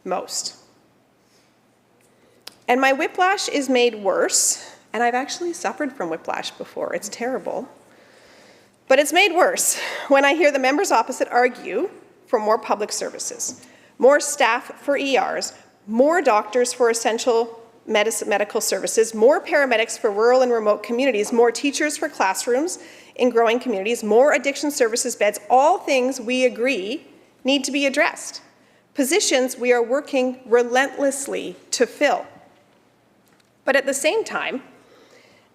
most. And my whiplash is made worse, and I've actually suffered from whiplash before. It's terrible. But it's made worse when I hear the members opposite argue for more public services, more staff for ERs, more doctors for essential medical services, more paramedics for rural and remote communities, more teachers for classrooms in growing communities, more addiction services beds, all things we agree need to be addressed. Positions we are working relentlessly to fill. But at the same time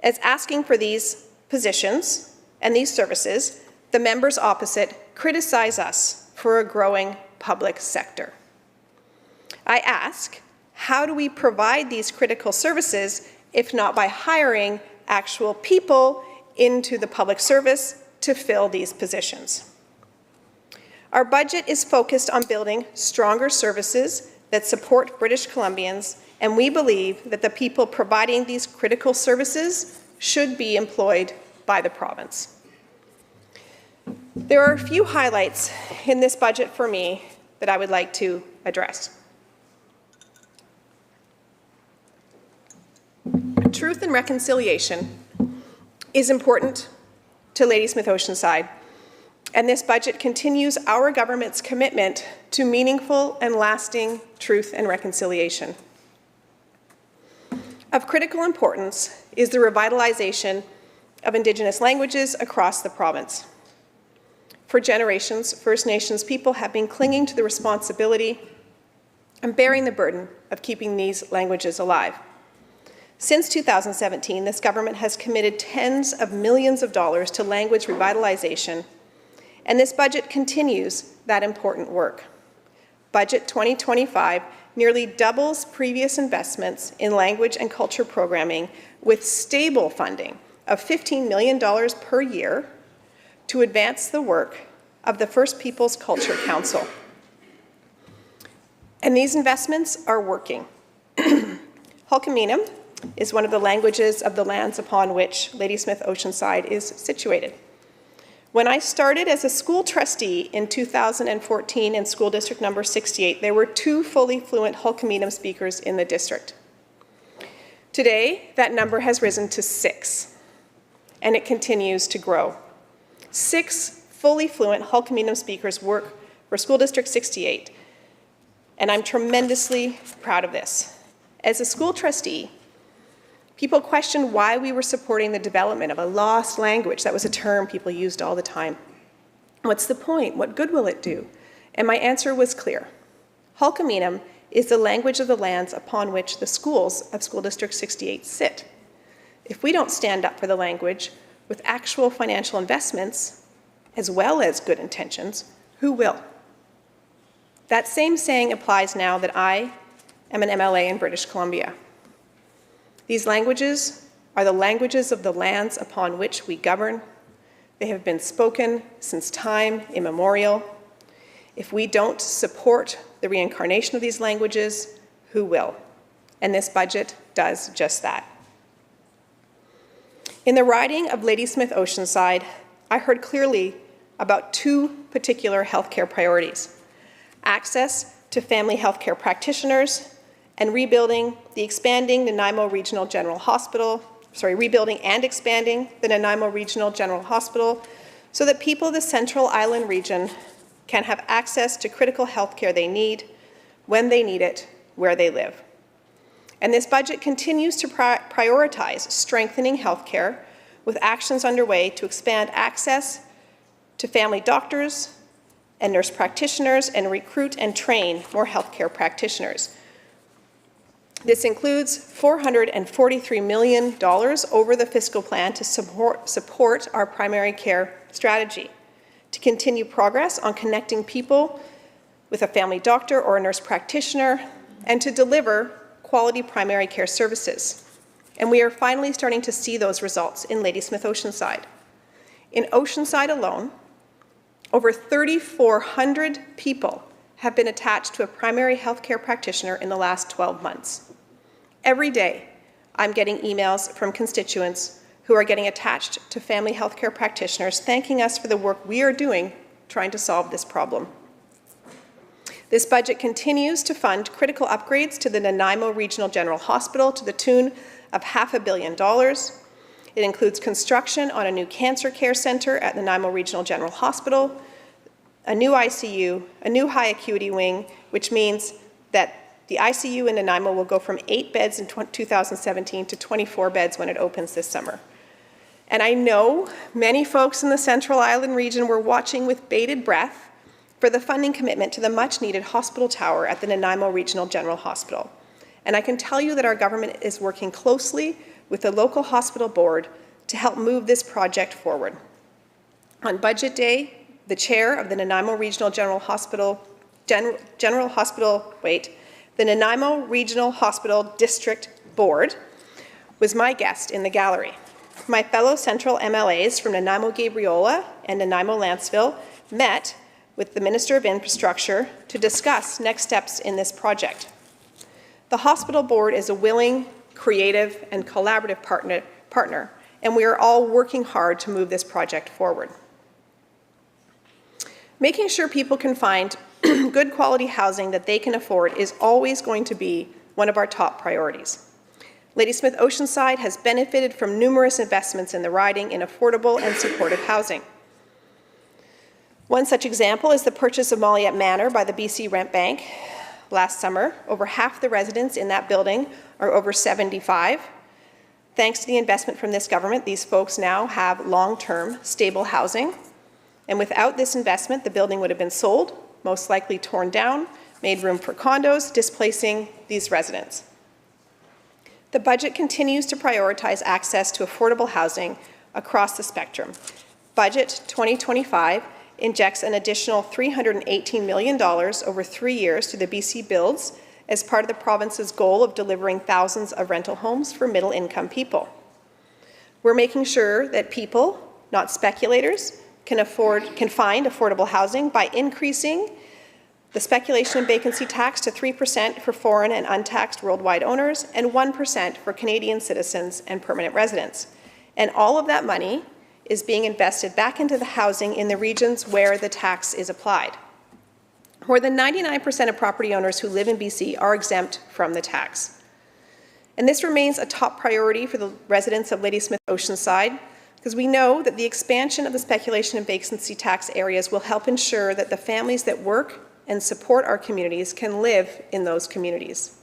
as asking for these positions and these services, the members opposite criticize us for a growing public sector. I ask, how do we provide these critical services if not by hiring actual people into the public service to fill these positions? Our budget is focused on building stronger services that support British Columbians, and we believe that the people providing these critical services should be employed by the province. There are a few highlights in this budget for me that I would like to address. Truth and reconciliation is important to Ladysmith Oceanside, and this budget continues our government's commitment to meaningful and lasting truth and reconciliation. Of critical importance is the revitalization of Indigenous languages across the province. For generations, First Nations people have been clinging to the responsibility and bearing the burden of keeping these languages alive. Since 2017, this government has committed tens of millions of dollars to language revitalization, and this budget continues that important work. Budget 2025 nearly doubles previous investments in language and culture programming with stable funding of $15 million per year to advance the work of the First Peoples Culture Council. And these investments are working. Hulkaminam is one of the languages of the lands upon which Ladysmith Oceanside is situated. When I started as a school trustee in 2014 in school district number 68, there were 2 fully fluent Hulkaminam speakers in the district. Today, that number has risen to 6, and it continues to grow. 6 fully fluent Hulkaminam speakers work for school district 68, and I'm tremendously proud of this. As a school trustee, people questioned why we were supporting the development of a lost language. That was a term people used all the time. What's the point? What good will it do? And my answer was clear. Hulkaminam is the language of the lands upon which the schools of School District 68 sit. If we don't stand up for the language with actual financial investments, as well as good intentions, who will? That same saying applies now that I am an MLA in British Columbia. These languages are the languages of the lands upon which we govern. They have been spoken since time immemorial. If we don't support the reincarnation of these languages, who will? And this budget does just that. In the riding of Ladysmith Oceanside, I heard clearly about 2 particular healthcare priorities: access to family healthcare practitioners and rebuilding and expanding the Nanaimo Regional General Hospital so that people of the Central Island region can have access to critical health care they need, when they need it, where they live. And this budget continues to prioritize strengthening health care with actions underway to expand access to family doctors and nurse practitioners and recruit and train more healthcare practitioners. This includes $443 million over the fiscal plan to support our primary care strategy, to continue progress on connecting people with a family doctor or a nurse practitioner, and to deliver quality primary care services. And we are finally starting to see those results in Ladysmith Oceanside. In Oceanside alone, over 3,400 people have been attached to a primary healthcare practitioner in the last 12 months. Every day, I'm getting emails from constituents who are getting attached to family healthcare practitioners thanking us for the work we are doing trying to solve this problem. This budget continues to fund critical upgrades to the Nanaimo Regional General Hospital to the tune of $500 million. It includes construction on a new cancer care centre at Nanaimo Regional General Hospital, a new ICU, a new high acuity wing, which means that the ICU in Nanaimo will go from 8 beds in 2017 to 24 beds when it opens this summer. And I know many folks in the Central Island region were watching with bated breath for the funding commitment to the much-needed hospital tower at the Nanaimo Regional General Hospital. And I can tell you that our government is working closely with the local hospital board to help move this project forward. On budget day, the chair of the Nanaimo Regional General Hospital, the Nanaimo Regional Hospital District Board was my guest in the gallery. My fellow Central MLAs from Nanaimo Gabriola and Nanaimo Lanceville met with the Minister of Infrastructure to discuss next steps in this project. The hospital board is a willing, creative, and collaborative partner, and we are all working hard to move this project forward. Making sure people can find good quality housing that they can afford is always going to be one of our top priorities. Ladysmith Oceanside has benefited from numerous investments in the riding in affordable and supportive housing. One such example is the purchase of Molliette Manor by the BC Rent Bank last summer. Over half the residents in that building are over 75. Thanks to the investment from this government, these folks now have long-term, stable housing. And without this investment, the building would have been sold, most likely torn down, made room for condos, displacing these residents. The budget continues to prioritize access to affordable housing across the spectrum. Budget 2025 injects an additional $318 million over 3 years to the BC Builds as part of the province's goal of delivering thousands of rental homes for middle-income people. We're making sure that people, not speculators, can find affordable housing by increasing the speculation and vacancy tax to 3% for foreign and untaxed worldwide owners and 1% for Canadian citizens and permanent residents. And all of that money is being invested back into the housing in the regions where the tax is applied. More than 99% of property owners who live in BC are exempt from the tax. And this remains a top priority for the residents of Ladysmith Oceanside, because we know that the expansion of the speculation and vacancy tax areas will help ensure that the families that work and support our communities can live in those communities.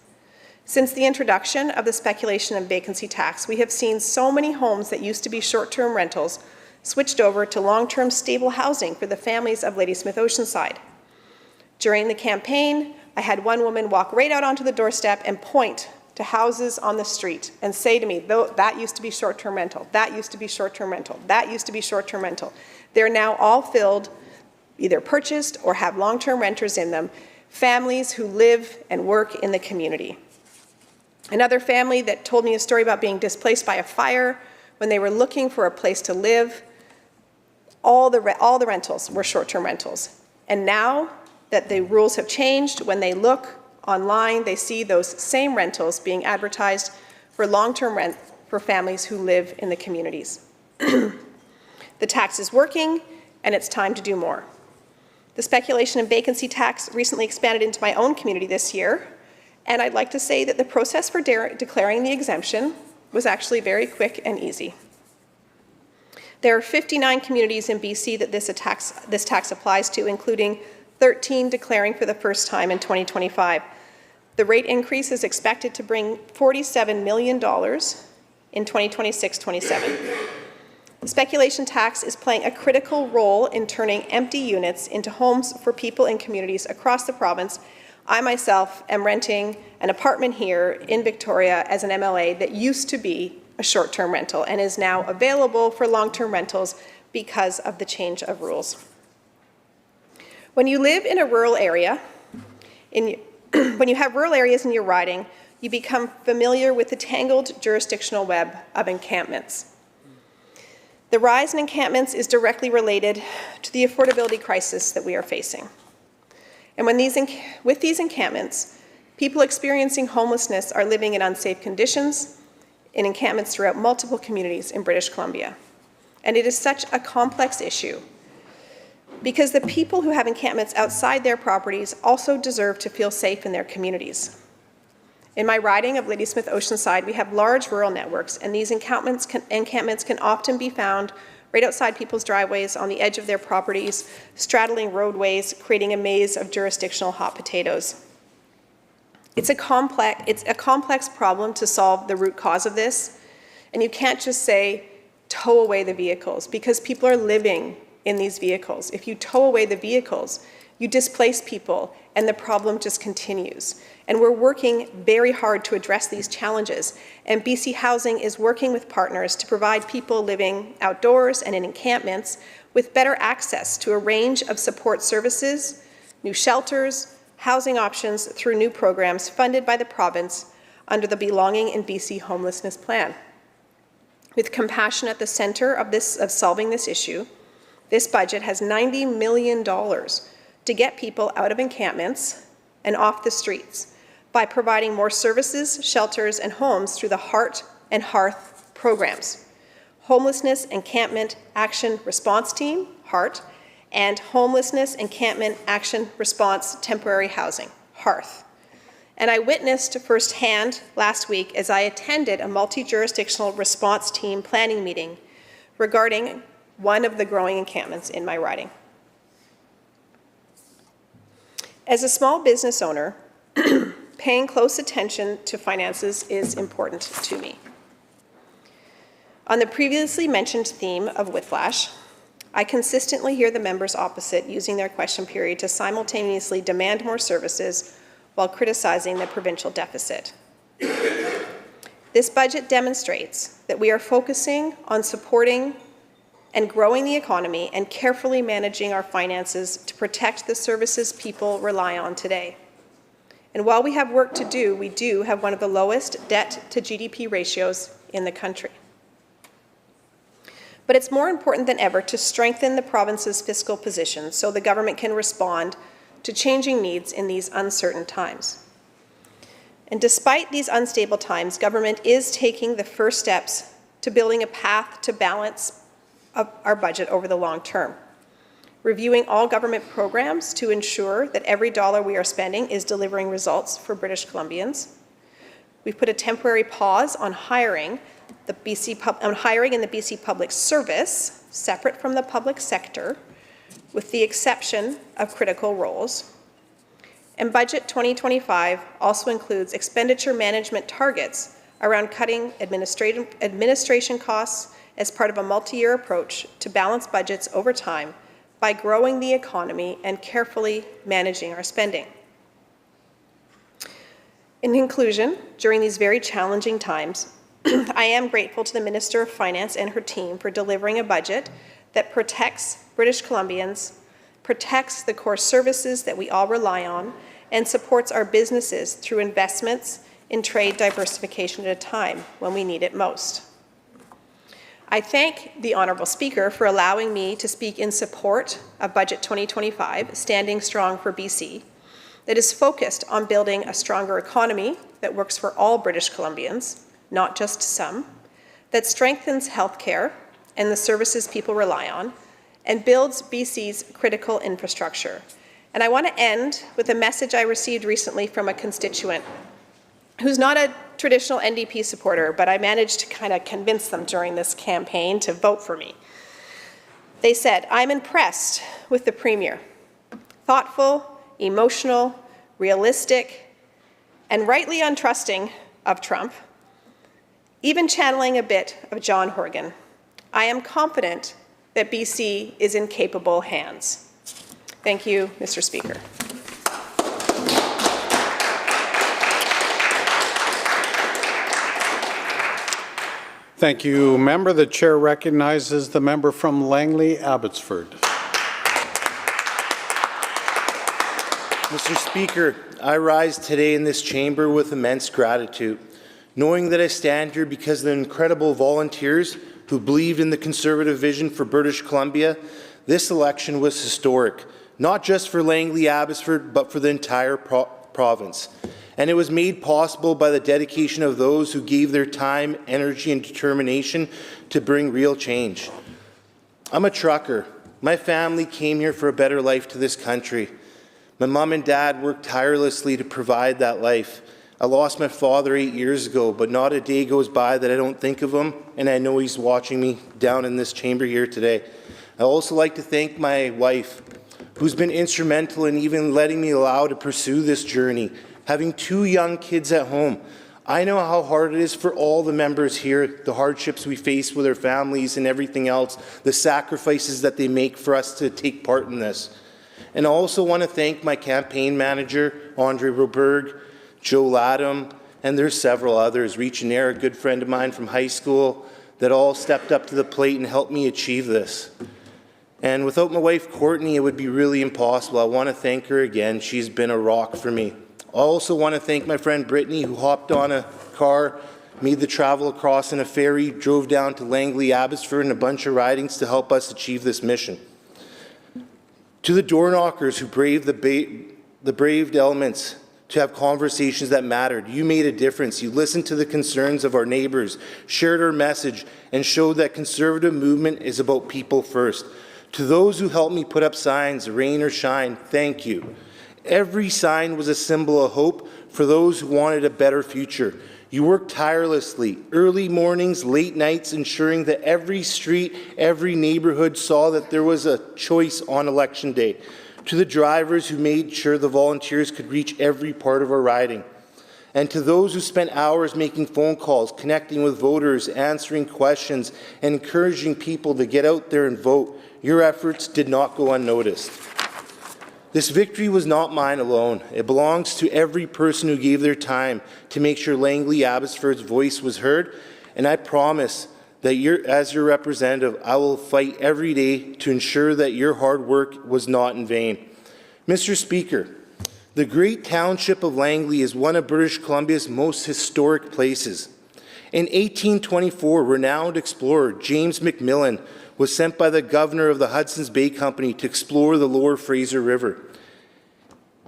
Since the introduction of the speculation and vacancy tax, we have seen so many homes that used to be short-term rentals switched over to long-term stable housing for the families of Ladysmith Oceanside. During the campaign, I had one woman walk right out onto the doorstep and point to houses on the street and say to me, that used to be short-term rental, that used to be short-term rental, that used to be short-term rental. They're now all filled, either purchased or have long-term renters in them, families who live and work in the community. Another family that told me a story about being displaced by a fire when they were looking for a place to live. All the rentals were short-term rentals. And now that the rules have changed, when they look online, they see those same rentals being advertised for long-term rent for families who live in the communities. The tax is working, and it's time to do more. The speculation and vacancy tax recently expanded into my own community this year, and I'd like to say that the process for declaring the exemption was actually very quick and easy. There are 59 communities in BC that this tax applies to, including 13 declaring for the first time in 2025. The rate increase is expected to bring $47 million in 2026-27. The speculation tax is playing a critical role in turning empty units into homes for people in communities across the province. I myself am renting an apartment here in Victoria as an MLA that used to be a short-term rental and is now available for long-term rentals because of the change of rules. When you live in a rural area, when you have rural areas in your riding, you become familiar with the tangled jurisdictional web of encampments. The rise in encampments is directly related to the affordability crisis that we are facing. And with these encampments, people experiencing homelessness are living in unsafe conditions in encampments throughout multiple communities in British Columbia. And it is such a complex issue because the people who have encampments outside their properties also deserve to feel safe in their communities. In my riding of Ladysmith Oceanside, we have large rural networks, and these encampments can often be found right outside people's driveways, on the edge of their properties, straddling roadways, creating a maze of jurisdictional hot potatoes. It's a complex problem to solve the root cause of this, and you can't just say, tow away the vehicles, because people are living in these vehicles. If you tow away the vehicles, you displace people, and the problem just continues. And we're working very hard to address these challenges. And BC Housing is working with partners to provide people living outdoors and in encampments with better access to a range of support services, new shelters, housing options through new programs funded by the province under the Belonging in BC Homelessness Plan. With compassion at the center of solving this issue, this budget has $90 million to get people out of encampments and off the streets by providing more services, shelters, and homes through the Heart and Hearth programs. Homelessness Encampment Action Response Team, HEART, and Homelessness Encampment Action Response Temporary Housing, HEARTH. And I witnessed firsthand last week as I attended a multi-jurisdictional response team planning meeting regarding one of the growing encampments in my riding. As a small business owner, paying close attention to finances is important to me. On the previously mentioned theme of whiplash, I consistently hear the members opposite using their question period to simultaneously demand more services while criticizing the provincial deficit. This budget demonstrates that we are focusing on supporting and growing the economy and carefully managing our finances to protect the services people rely on today. And while we have work to do, we do have one of the lowest debt to GDP ratios in the country. But it's more important than ever to strengthen the province's fiscal position so the government can respond to changing needs in these uncertain times. And despite these unstable times, government is taking the first steps to building a path to balance of our budget over the long term. Reviewing all government programs to ensure that every dollar we are spending is delivering results for British Columbians. We've put a temporary pause on hiring in the BC Public Service, separate from the public sector, with the exception of critical roles. And Budget 2025 also includes expenditure management targets around cutting administration costs as part of a multi-year approach to balance budgets over time by growing the economy and carefully managing our spending. In conclusion, during these very challenging times, I am grateful to the Minister of Finance and her team for delivering a budget that protects British Columbians, protects the core services that we all rely on, and supports our businesses through investments in trade diversification at a time when we need it most. I thank the Honourable Speaker for allowing me to speak in support of Budget 2025, Standing Strong for BC, that is focused on building a stronger economy that works for all British Columbians, not just some, that strengthens healthcare and the services people rely on, and builds BC's critical infrastructure. And I want to end with a message I received recently from a constituent who's not a traditional NDP supporter, but I managed to kind of convince them during this campaign to vote for me. They said, "I'm impressed with the Premier. Thoughtful, emotional, realistic, and rightly untrusting of Trump, even channeling a bit of John Horgan. I am confident that BC is in capable hands." Thank you, Mr. Speaker. Thank you, member. The chair recognizes the member from Langley, Abbotsford. Mr. Speaker, I rise today in this chamber with immense gratitude, knowing that I stand here because of the incredible volunteers who believed in the Conservative vision for British Columbia. This election was historic, not just for Langley, Abbotsford, but for the entire province. And it was made possible by the dedication of those who gave their time, energy, and determination to bring real change. I'm a trucker, My family came here for a better life to this country. My mom and dad worked tirelessly to provide that life. I lost my father 8 years ago, but not a day goes by that I don't think of him, and I know he's watching me down in this chamber here today. I also like to thank my wife, who's been instrumental in even letting me allow to pursue this journey. Having 2 young kids at home, I know how hard it is for all the members here, the hardships we face with our families and everything else, the sacrifices that they make for us to take part in this. And I also want to thank my campaign manager, Andre Roberg, Joe Latham, and there's several others, Reach and Air, a good friend of mine from high school, that all stepped up to the plate and helped me achieve this. And without my wife, Courtney, it would be really impossible. I want to thank her again. She's been a rock for me. I also want to thank my friend Brittany, who hopped on a car, made the travel across in a ferry, drove down to Langley, Abbotsford, and a bunch of ridings to help us achieve this mission. To the door knockers who braved the braved elements to have conversations that mattered, you made a difference. You listened to the concerns of our neighbors, shared our message, and showed that Conservative movement is about people first. To those who helped me put up signs, rain or shine, thank you. Every sign was a symbol of hope for those who wanted a better future. You worked tirelessly, early mornings, late nights, ensuring that every street, every neighborhood saw that there was a choice on Election Day. To the drivers who made sure the volunteers could reach every part of our riding. And to those who spent hours making phone calls, connecting with voters, answering questions, and encouraging people to get out there and vote, your efforts did not go unnoticed. This victory was not mine alone. It belongs to every person who gave their time to make sure Langley Abbotsford's voice was heard, and I promise that as your representative, I will fight every day to ensure that your hard work was not in vain. Mr. Speaker, the great township of Langley is one of British Columbia's most historic places. In 1824, renowned explorer James McMillan was sent by the governor of the Hudson's Bay Company to explore the lower Fraser River.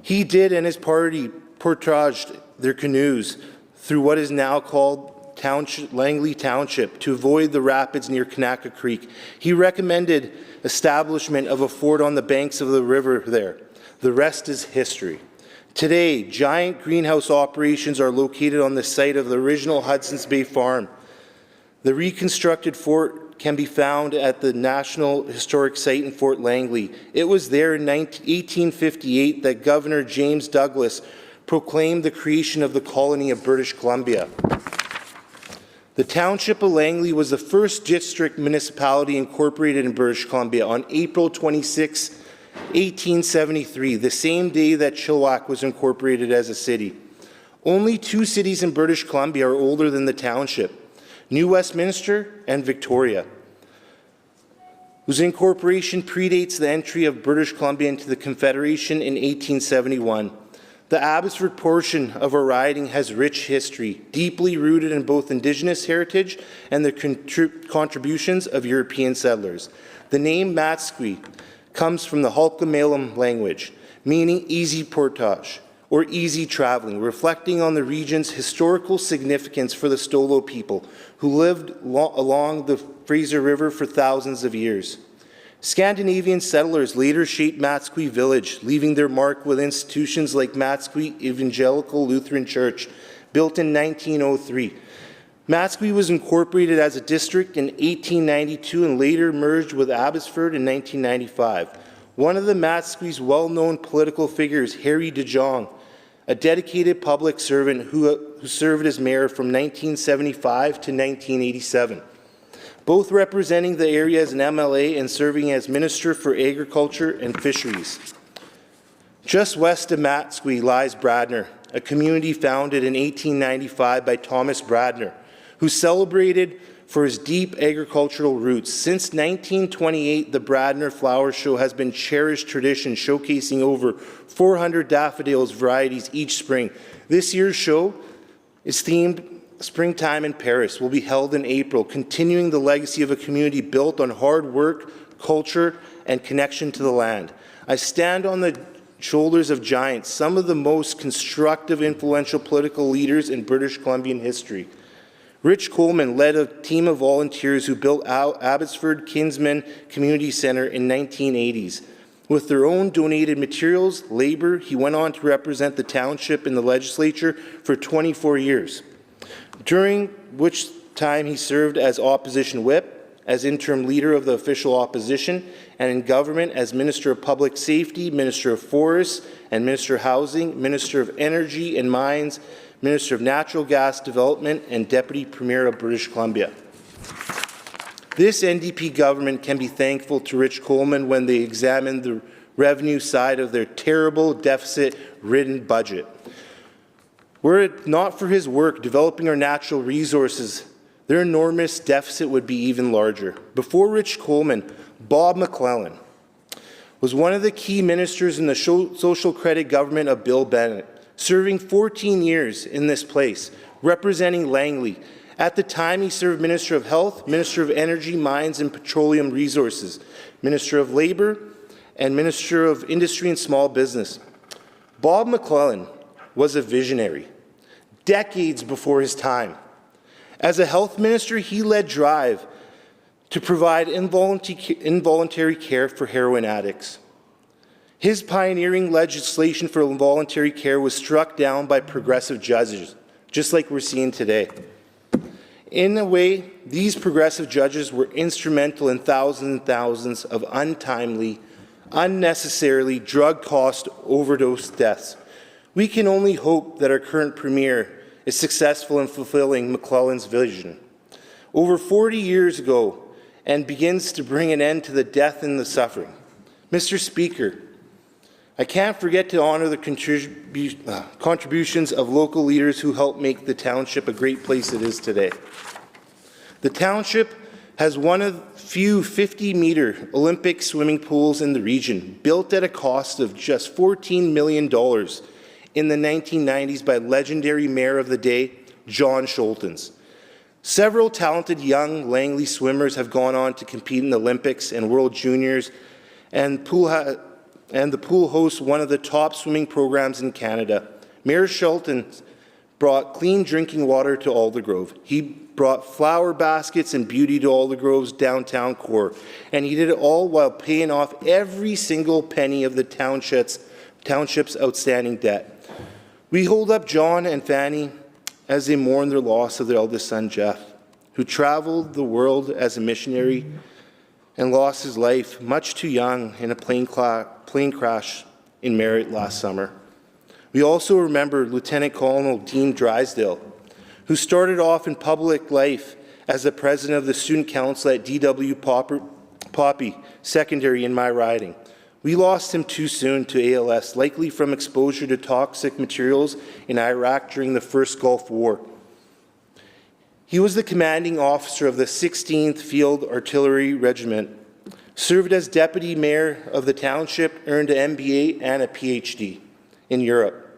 He did and his party portaged their canoes through what is now called Langley Township to avoid the rapids near Kanaka Creek. He recommended establishment of a fort on the banks of the river there. The rest is history. Today, giant greenhouse operations are located on the site of the original Hudson's Bay Farm. The reconstructed fort can be found at the National Historic Site in Fort Langley. It was there in 1858 that Governor James Douglas proclaimed the creation of the colony of British Columbia. The township of Langley was the first district municipality incorporated in British Columbia on April 26, 1873, the same day that Chilliwack was incorporated as a city. Only 2 cities in British Columbia are older than the township: New Westminster and Victoria, whose incorporation predates the entry of British Columbia into the Confederation in 1871. The Abbotsford portion of our riding has rich history, deeply rooted in both Indigenous heritage and the contributions of European settlers. The name Matsqui comes from the Halkomelem language, meaning easy portage or easy traveling, reflecting on the region's historical significance for the Stolo people who lived along the Fraser River for thousands of years. Scandinavian settlers later shaped Matsqui village, leaving their mark with institutions like Matsqui Evangelical Lutheran Church, built in 1903. Matsqui was incorporated as a district in 1892 and later merged with Abbotsford in 1995. One of the Matsqui's well-known political figures, Harry De Jong, a dedicated public servant who served as mayor from 1975 to 1987. Both representing the area as an MLA and serving as Minister for Agriculture and Fisheries. Just west of Matsqui lies Bradner, a community founded in 1895 by Thomas Bradner, who celebrated for his deep agricultural roots. Since 1928, the Bradner Flower Show has been a cherished tradition, showcasing over 400 daffodils varieties each spring. This year's show is themed Springtime in Paris, will be held in April, continuing the legacy of a community built on hard work, culture, and connection to the land. I stand on the shoulders of giants, some of the most constructive, influential political leaders in British Columbian history. Rich Coleman led a team of volunteers who built Abbotsford Kinsman Community Centre in 1980s. With their own donated materials, labor, he went on to represent the township in the legislature for 24 years, during which time he served as opposition whip, as interim leader of the official opposition, and in government as Minister of Public Safety, Minister of Forests and Minister of Housing, Minister of Energy and Mines, Minister of Natural Gas Development, and Deputy Premier of British Columbia. This NDP government can be thankful to Rich Coleman when they examine the revenue side of their terrible deficit-ridden budget. Were it not for his work developing our natural resources, their enormous deficit would be even larger. Before Rich Coleman, Bob McClellan was one of the key ministers in the social credit government of Bill Bennett, serving 14 years in this place, representing Langley. At the time, he served Minister of Health, Minister of Energy, Mines and Petroleum Resources, Minister of Labour, and Minister of Industry and Small Business. Bob McClellan was a visionary, decades before his time. As a health minister, he led Drive to provide involuntary care for heroin addicts. His pioneering legislation for involuntary care was struck down by progressive judges, just like we're seeing today. In a way, these progressive judges were instrumental in thousands and thousands of untimely, unnecessarily drug-cost overdose deaths. We can only hope that our current Premier is successful in fulfilling McClellan's vision. Over 40 years ago, and begins to bring an end to the death and the suffering. Mr. Speaker, I can't forget to honour the contributions of local leaders who helped make the township a great place it is today. The township has one of few 50-metre Olympic swimming pools in the region, built at a cost of just $14 million in the 1990s by legendary mayor of the day, John Schultens. Several talented young Langley swimmers have gone on to compete in the Olympics and World Juniors, and the pool hosts one of the top swimming programs in Canada. Mayor Schultens brought clean drinking water to Aldergrove. He brought flower baskets and beauty to Aldergrove's downtown core, and he did it all while paying off every single penny of the township's outstanding debt. We hold up John and Fanny as they mourn their loss of their eldest son, Jeff, who traveled the world as a missionary and lost his life much too young in a plane crash in Merritt last summer. We also remember Lieutenant Colonel Dean Drysdale, who started off in public life as the president of the student council at D.W. Poppy Secondary in my riding. We lost him too soon to ALS, likely from exposure to toxic materials in Iraq during the First Gulf War. He was the commanding officer of the 16th Field Artillery Regiment, served as deputy mayor of the township, earned an MBA and a PhD in Europe,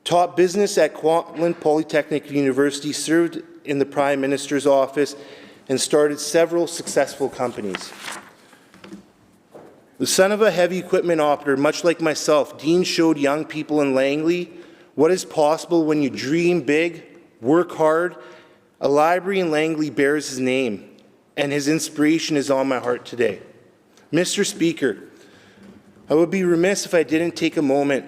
taught business at Kwantlen Polytechnic University, served in the Prime Minister's office, and started several successful companies. The son of a heavy equipment operator, much like myself, Dean showed young people in Langley what is possible when you dream big, work hard. A library in Langley bears his name, and his inspiration is on my heart today. Mr. Speaker, I would be remiss if I didn't take a moment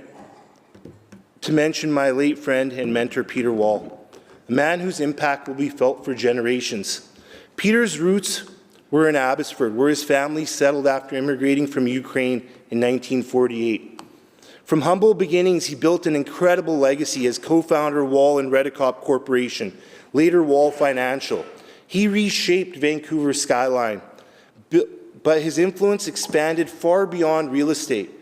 to mention my late friend and mentor, Peter Wall, a man whose impact will be felt for generations. Peter's roots were in Abbotsford, where his family settled after immigrating from Ukraine in 1948. From humble beginnings, he built an incredible legacy as co-founder of Wall and Redicop Corporation, later Wall Financial. He reshaped Vancouver's skyline, but his influence expanded far beyond real estate.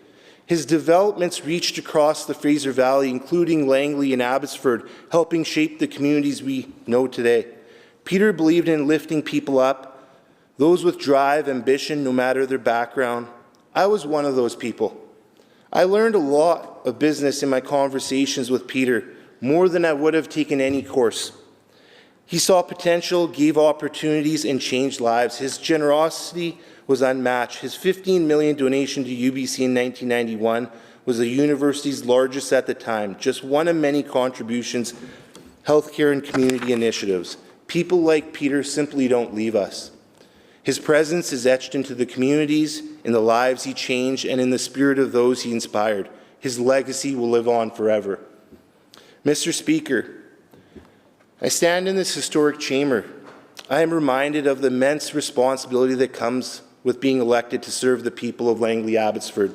His developments reached across the Fraser Valley, including Langley and Abbotsford, helping shape the communities we know today. Peter believed in lifting people up, those with drive, ambition, no matter their background. I was one of those people. I learned a lot of business in my conversations with Peter, more than I would have taken any course. He saw potential, gave opportunities, and changed lives. His generosity was unmatched. His $15 million donation to UBC in 1991 was the university's largest at the time, just one of many contributions, healthcare and community initiatives. People like Peter simply don't leave us. His presence is etched into the communities, in the lives he changed, and in the spirit of those he inspired. His legacy will live on forever. Mr. Speaker, I stand in this historic chamber. I am reminded of the immense responsibility that comes with being elected to serve the people of Langley Abbotsford.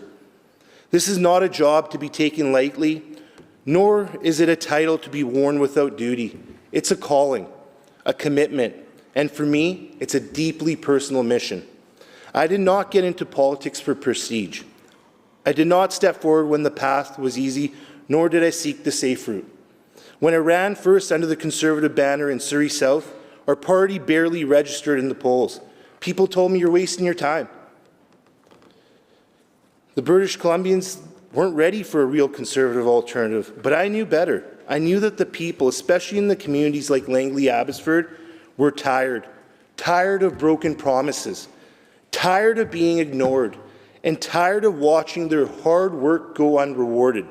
This is not a job to be taken lightly, nor is it a title to be worn without duty. It's a calling, a commitment, and for me, it's a deeply personal mission. I did not get into politics for prestige. I did not step forward when the path was easy, nor did I seek the safe route. When I ran first under the Conservative banner in Surrey South, our party barely registered in the polls. People told me, "You're wasting your time." The British Columbians weren't ready for a real Conservative alternative, but I knew better. I knew that the people, especially in the communities like Langley Abbotsford, were tired of broken promises, tired of being ignored, and tired of watching their hard work go unrewarded.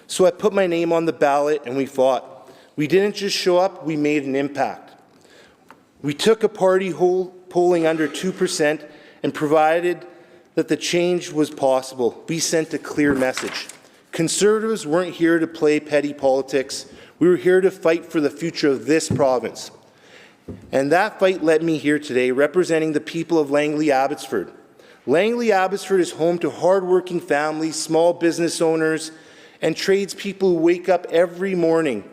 So I put my name on the ballot and we fought. We didn't just show up, we made an impact. We took a party polling under 2% and provided that the change was possible. We sent a clear message. Conservatives weren't here to play petty politics. We were here to fight for the future of this province. And that fight led me here today, representing the people of Langley Abbotsford. Langley Abbotsford is home to hardworking families, small business owners, and tradespeople who wake up every morning,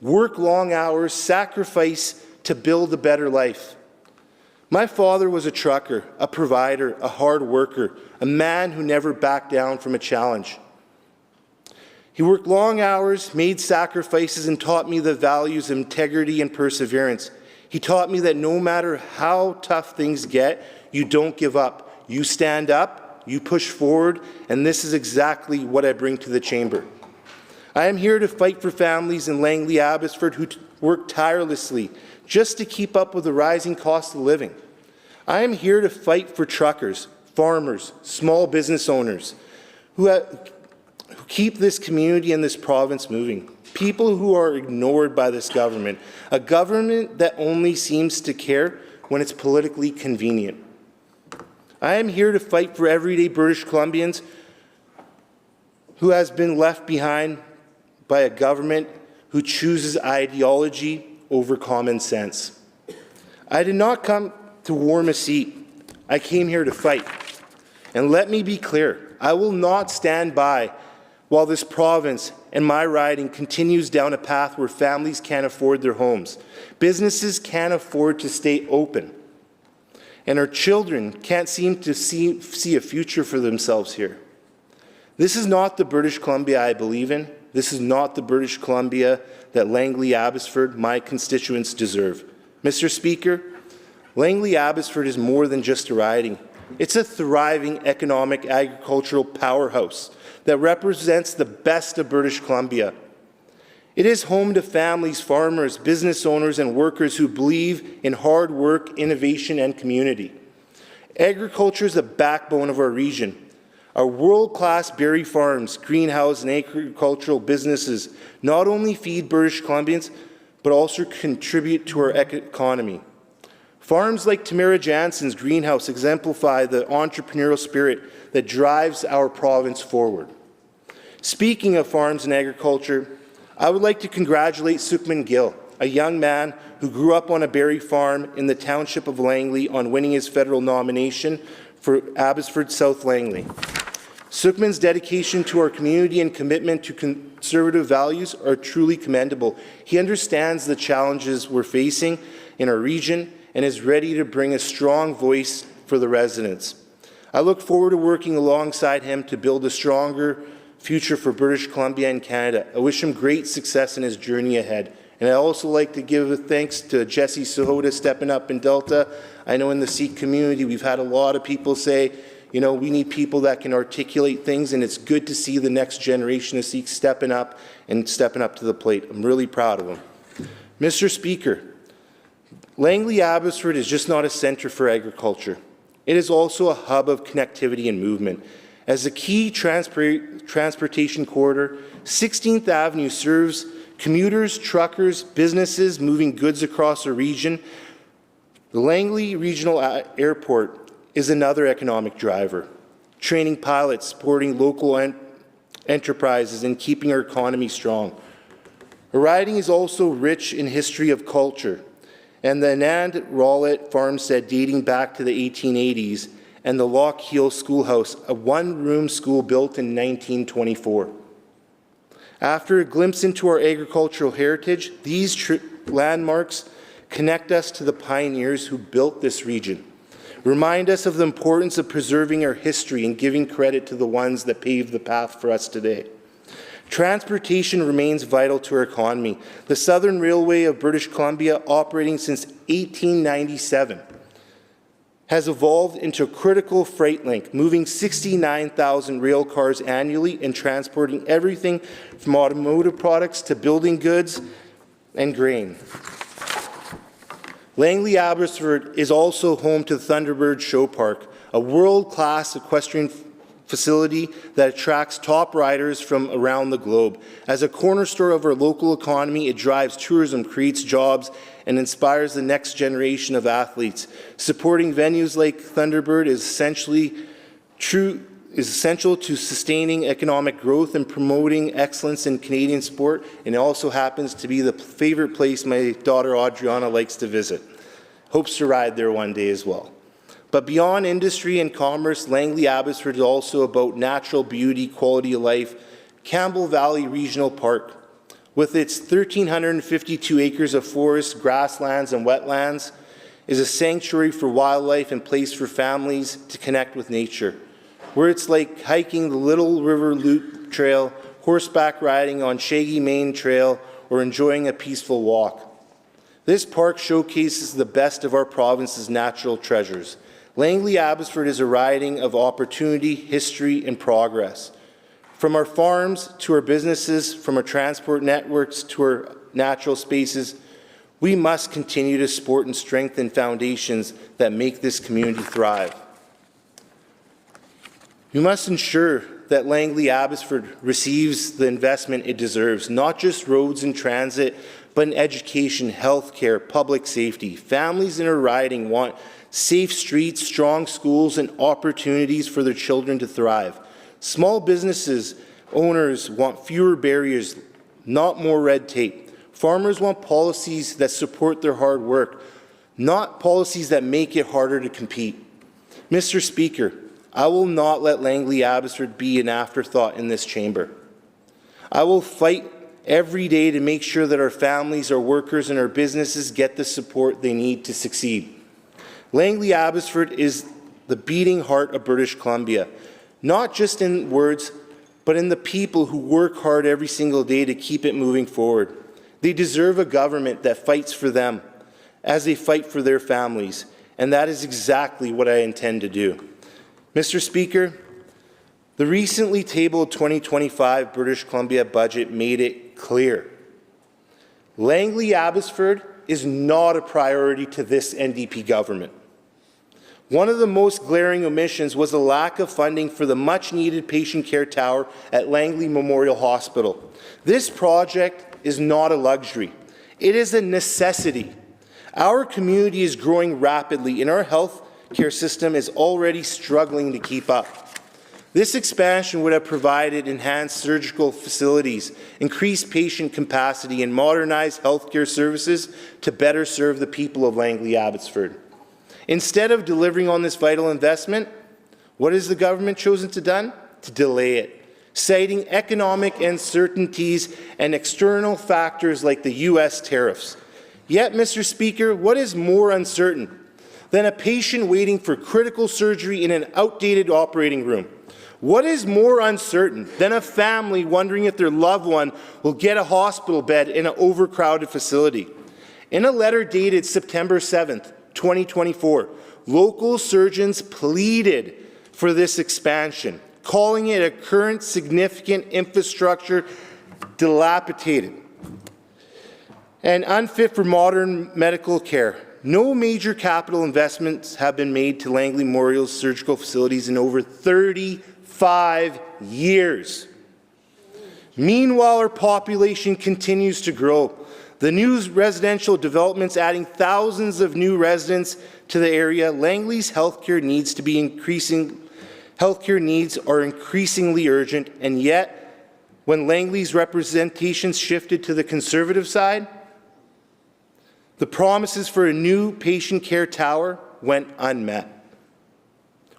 work long hours, sacrifice to build a better life. My father was a trucker, a provider, a hard worker, a man who never backed down from a challenge. He worked long hours, made sacrifices, and taught me the values of integrity and perseverance. He taught me that no matter how tough things get, you don't give up. You stand up, you push forward, and this is exactly what I bring to the chamber. I am here to fight for families in Langley Abbotsford who work tirelessly just to keep up with the rising cost of living. I am here to fight for truckers, farmers, small business owners who keep this community and this province moving. People who are ignored by this government, a government that only seems to care when it's politically convenient. I am here to fight for everyday British Columbians who has been left behind by a government who chooses ideology over common sense. I did not come to warm a seat. I came here to fight. And let me be clear, I will not stand by while this province and my riding continues down a path where families can't afford their homes, businesses can't afford to stay open, and our children can't seem to see a future for themselves here. This is not the British Columbia I believe in. This is not the British Columbia that Langley Abbotsford, my constituents, deserve. Mr. Speaker, Langley Abbotsford is more than just a riding. It's a thriving economic agricultural powerhouse that represents the best of British Columbia. It is home to families, farmers, business owners, and workers who believe in hard work, innovation, and community. Agriculture is the backbone of our region. Our world-class berry farms, greenhouse, and agricultural businesses not only feed British Columbians, but also contribute to our economy. Farms like Tamara Jansen's greenhouse exemplify the entrepreneurial spirit that drives our province forward. Speaking of farms and agriculture, I would like to congratulate Sukhman Gill, a young man who grew up on a berry farm in the township of Langley, on winning his federal nomination for Abbotsford South Langley. Sukhman's dedication to our community and commitment to conservative values are truly commendable. He understands the challenges we're facing in our region and is ready to bring a strong voice for the residents. I look forward to working alongside him to build a stronger future for British Columbia and Canada. I wish him great success in his journey ahead. And I'd also like to give thanks to Jesse Sahota stepping up in Delta. I know in the Sikh community we've had a lot of people say, you know, we need people that can articulate things, and it's good to see the next generation of Sikhs stepping up to the plate. I'm really proud of them. Mr. Speaker, Langley Abbotsford is just not a centre for agriculture. It is also a hub of connectivity and movement. As a key transportation corridor, 16th Avenue serves commuters, truckers, businesses moving goods across the region. The Langley Regional Airport is another economic driver, training pilots, supporting local enterprises, and keeping our economy strong. Our riding is also rich in history of culture, and the Anand Rowlett farmstead dating back to the 1880s, and the Lock Heel Schoolhouse, a one-room school built in 1924. After a glimpse into our agricultural heritage, these landmarks connect us to the pioneers who built this region, remind us of the importance of preserving our history and giving credit to the ones that paved the path for us today. Transportation remains vital to our economy. The Southern Railway of British Columbia, operating since 1897, has evolved into a critical freight link, moving 69,000 rail cars annually and transporting everything from automotive products to building goods and grain. Langley Abbotsford is also home to the Thunderbird Show Park, a world-class equestrian facility that attracts top riders from around the globe. As a cornerstone of our local economy, it drives tourism, creates jobs, and inspires the next generation of athletes. Supporting venues like Thunderbird is essential to sustaining economic growth and promoting excellence in Canadian sport, and it also happens to be the favorite place my daughter Adriana likes to visit. Hopes to ride there one day as well. But beyond industry and commerce, Langley Abbotsford is also about natural beauty, quality of life. Campbell Valley Regional Park, with its 1,352 acres of forest, grasslands, and wetlands, is a sanctuary for wildlife and place for families to connect with nature, where it's like hiking the Little River Loop Trail, horseback riding on Shaggy Main Trail, or enjoying a peaceful walk. This park showcases the best of our province's natural treasures. Langley Abbotsford is a riding of opportunity, history, and progress. From our farms to our businesses, from our transport networks to our natural spaces, we must continue to support and strengthen foundations that make this community thrive. We must ensure that Langley Abbotsford receives the investment it deserves, not just roads and transit, but in education, healthcare, public safety. Families in our riding want safe streets, strong schools, and opportunities for their children to thrive. Small businesses owners want fewer barriers, not more red tape. Farmers want policies that support their hard work, not policies that make it harder to compete. Mr. Speaker, I will not let Langley Abbotsford be an afterthought in this chamber. I will fight every day to make sure that our families, our workers, and our businesses get the support they need to succeed. Langley Abbotsford is the beating heart of British Columbia, not just in words, but in the people who work hard every single day to keep it moving forward. They deserve a government that fights for them as they fight for their families, and that is exactly what I intend to do. Mr. Speaker, the recently tabled 2025 British Columbia budget made it clear. Langley Abbotsford is not a priority to this NDP government. One of the most glaring omissions was the lack of funding for the much-needed patient care tower at Langley Memorial Hospital. This project is not a luxury. It is a necessity. Our community is growing rapidly, and our health care system is already struggling to keep up. This expansion would have provided enhanced surgical facilities, increased patient capacity, and modernized healthcare services to better serve the people of Langley Abbotsford. Instead of delivering on this vital investment, what has the government chosen to do? To delay it, citing economic uncertainties and external factors like the U.S. tariffs. Yet, Mr. Speaker, what is more uncertain than a patient waiting for critical surgery in an outdated operating room? What is more uncertain than a family wondering if their loved one will get a hospital bed in an overcrowded facility? In a letter dated September 7th, 2024, local surgeons pleaded for this expansion, calling it a current significant infrastructure dilapidated and unfit for modern medical care. No major capital investments have been made to Langley Memorial's surgical facilities in over 35 years. Meanwhile, our population continues to grow. The new residential developments adding thousands of new residents to the area. Langley's healthcare needs are increasingly urgent, and yet, when Langley's representation shifted to the Conservative side, the promises for a new patient care tower went unmet.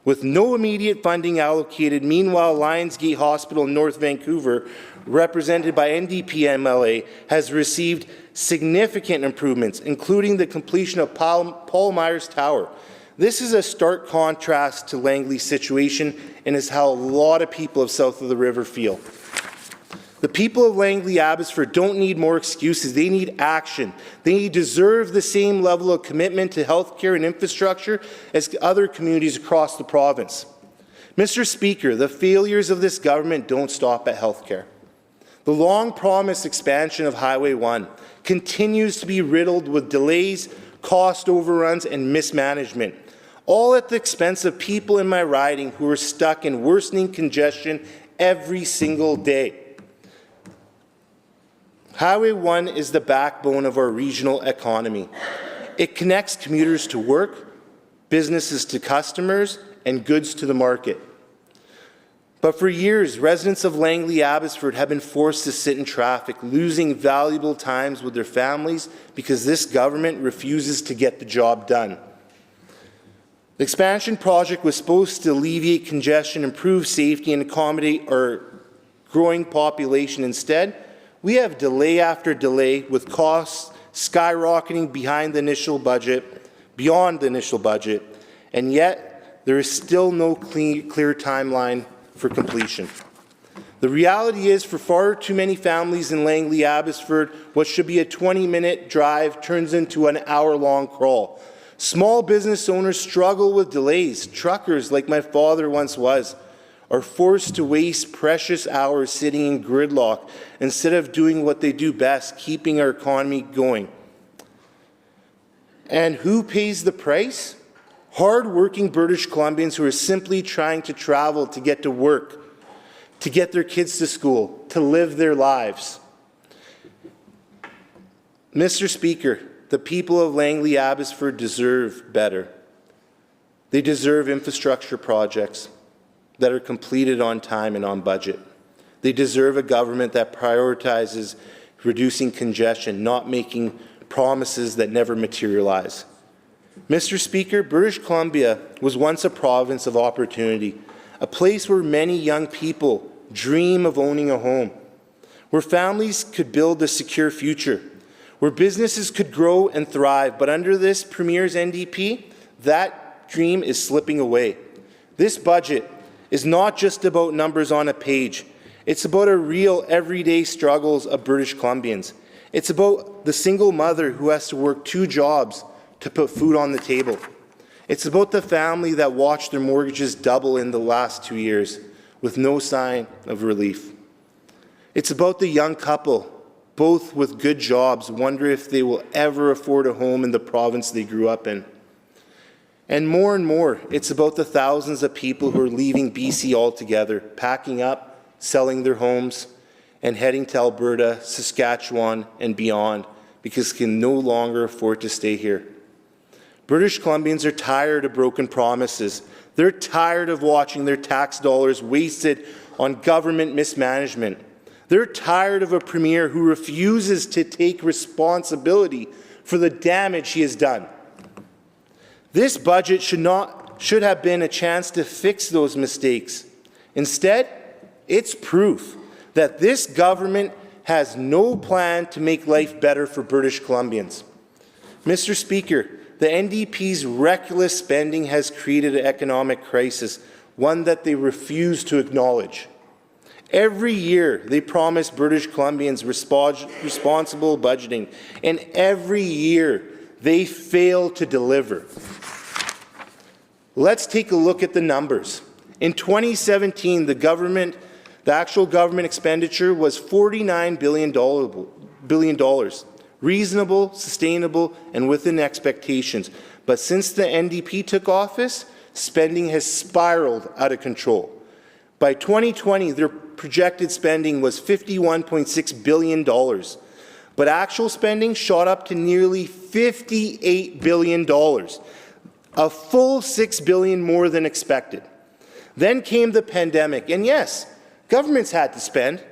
With no immediate funding allocated, meanwhile, Lionsgate Hospital in North Vancouver, represented by NDP MLA, has received significant improvements, including the completion of Paul Myers Tower. This is a stark contrast to Langley's situation and is how a lot of people of south of the river feel. The people of Langley Abbotsford don't need more excuses. They need action. They deserve the same level of commitment to healthcare and infrastructure as other communities across the province. Mr. Speaker, the failures of this government don't stop at healthcare. The long-promised expansion of Highway 1 continues to be riddled with delays, cost overruns, and mismanagement, all at the expense of people in my riding who are stuck in worsening congestion every single day. Highway 1 is the backbone of our regional economy. It connects commuters to work, businesses to customers, and goods to the market. But for years, residents of Langley Abbotsford have been forced to sit in traffic, losing valuable times with their families because this government refuses to get the job done. The expansion project was supposed to alleviate congestion, improve safety, and accommodate our growing population. Instead, we have delay after delay, with costs skyrocketing beyond the initial budget, and yet there is still no clear timeline for completion. The reality is, for far too many families in Langley Abbotsford, what should be a 20-minute drive turns into an hour-long crawl. Small business owners struggle with delays. Truckers, like my father once was, are forced to waste precious hours sitting in gridlock instead of doing what they do best, keeping our economy going. And who pays the price? Hard-working British Columbians who are simply trying to travel to get to work, to get their kids to school, to live their lives. Mr. Speaker, the people of Langley Abbotsford deserve better. They deserve infrastructure projects that are completed on time and on budget. They deserve a government that prioritizes reducing congestion, not making promises that never materialize. Mr. Speaker, British Columbia was once a province of opportunity, a place where many young people dream of owning a home, where families could build a secure future, where businesses could grow and thrive. But under this Premier's NDP, that dream is slipping away. This budget is not just about numbers on a page. It's about a real everyday struggles of British Columbians. It's about the single mother who has to work 2 jobs to put food on the table. It's about the family that watched their mortgages double in the last 2 years with no sign of relief. It's about the young couple, both with good jobs, wonder if they will ever afford a home in the province they grew up in. And more, it's about the thousands of people who are leaving BC altogether, packing up, selling their homes, and heading to Alberta, Saskatchewan, and beyond, because they can no longer afford to stay here. British Columbians are tired of broken promises. They're tired of watching their tax dollars wasted on government mismanagement. They're tired of a premier who refuses to take responsibility for the damage he has done. This budget should have been a chance to fix those mistakes. Instead, it's proof that this government has no plan to make life better for British Columbians. Mr. Speaker, the NDP's reckless spending has created an economic crisis, one that they refuse to acknowledge. Every year, they promise British Columbians responsible budgeting, and every year, they fail to deliver. Let's take a look at the numbers. In 2017, the actual government expenditure was $49 billion. Reasonable, sustainable, and within expectations. But since the NDP took office, spending has spiraled out of control. By 2020, they're projected spending was $51.6 billion, but actual spending shot up to nearly $58 billion, a full $6 billion more than expected. Then came the pandemic, and yes, governments had to spend,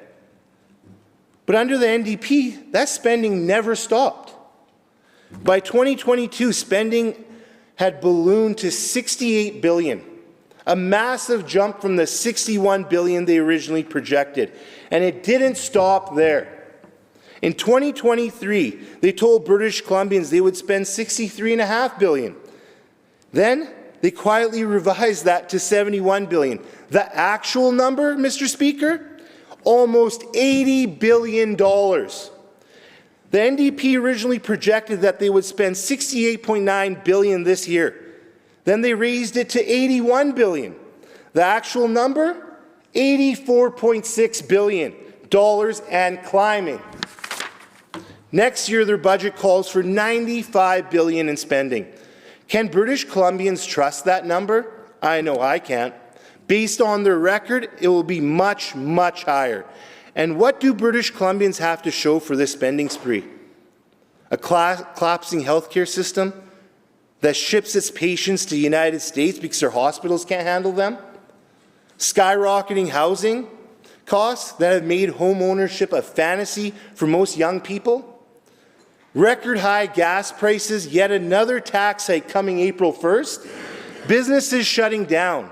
but under the NDP, that spending never stopped. By 2022, spending had ballooned to $68 billion, a massive jump from the $61 billion they originally projected, and it didn't stop there. In 2023, they told British Columbians they would spend $63.5 billion. Then they quietly revised that to $71 billion. The actual number, Mr. Speaker, almost $80 billion. The NDP originally projected that they would spend $68.9 billion this year. Then they raised it to $81 billion. The actual number, $84.6 billion and climbing. Next year, their budget calls for $95 billion in spending. Can British Columbians trust that number? I know I can't. Based on their record, it will be much, much higher. And what do British Columbians have to show for this spending spree? A collapsing healthcare system that ships its patients to the United States because their hospitals can't handle them? Skyrocketing housing costs that have made home ownership a fantasy for most young people? Record high gas prices, yet another tax hike coming April 1st? Businesses shutting down,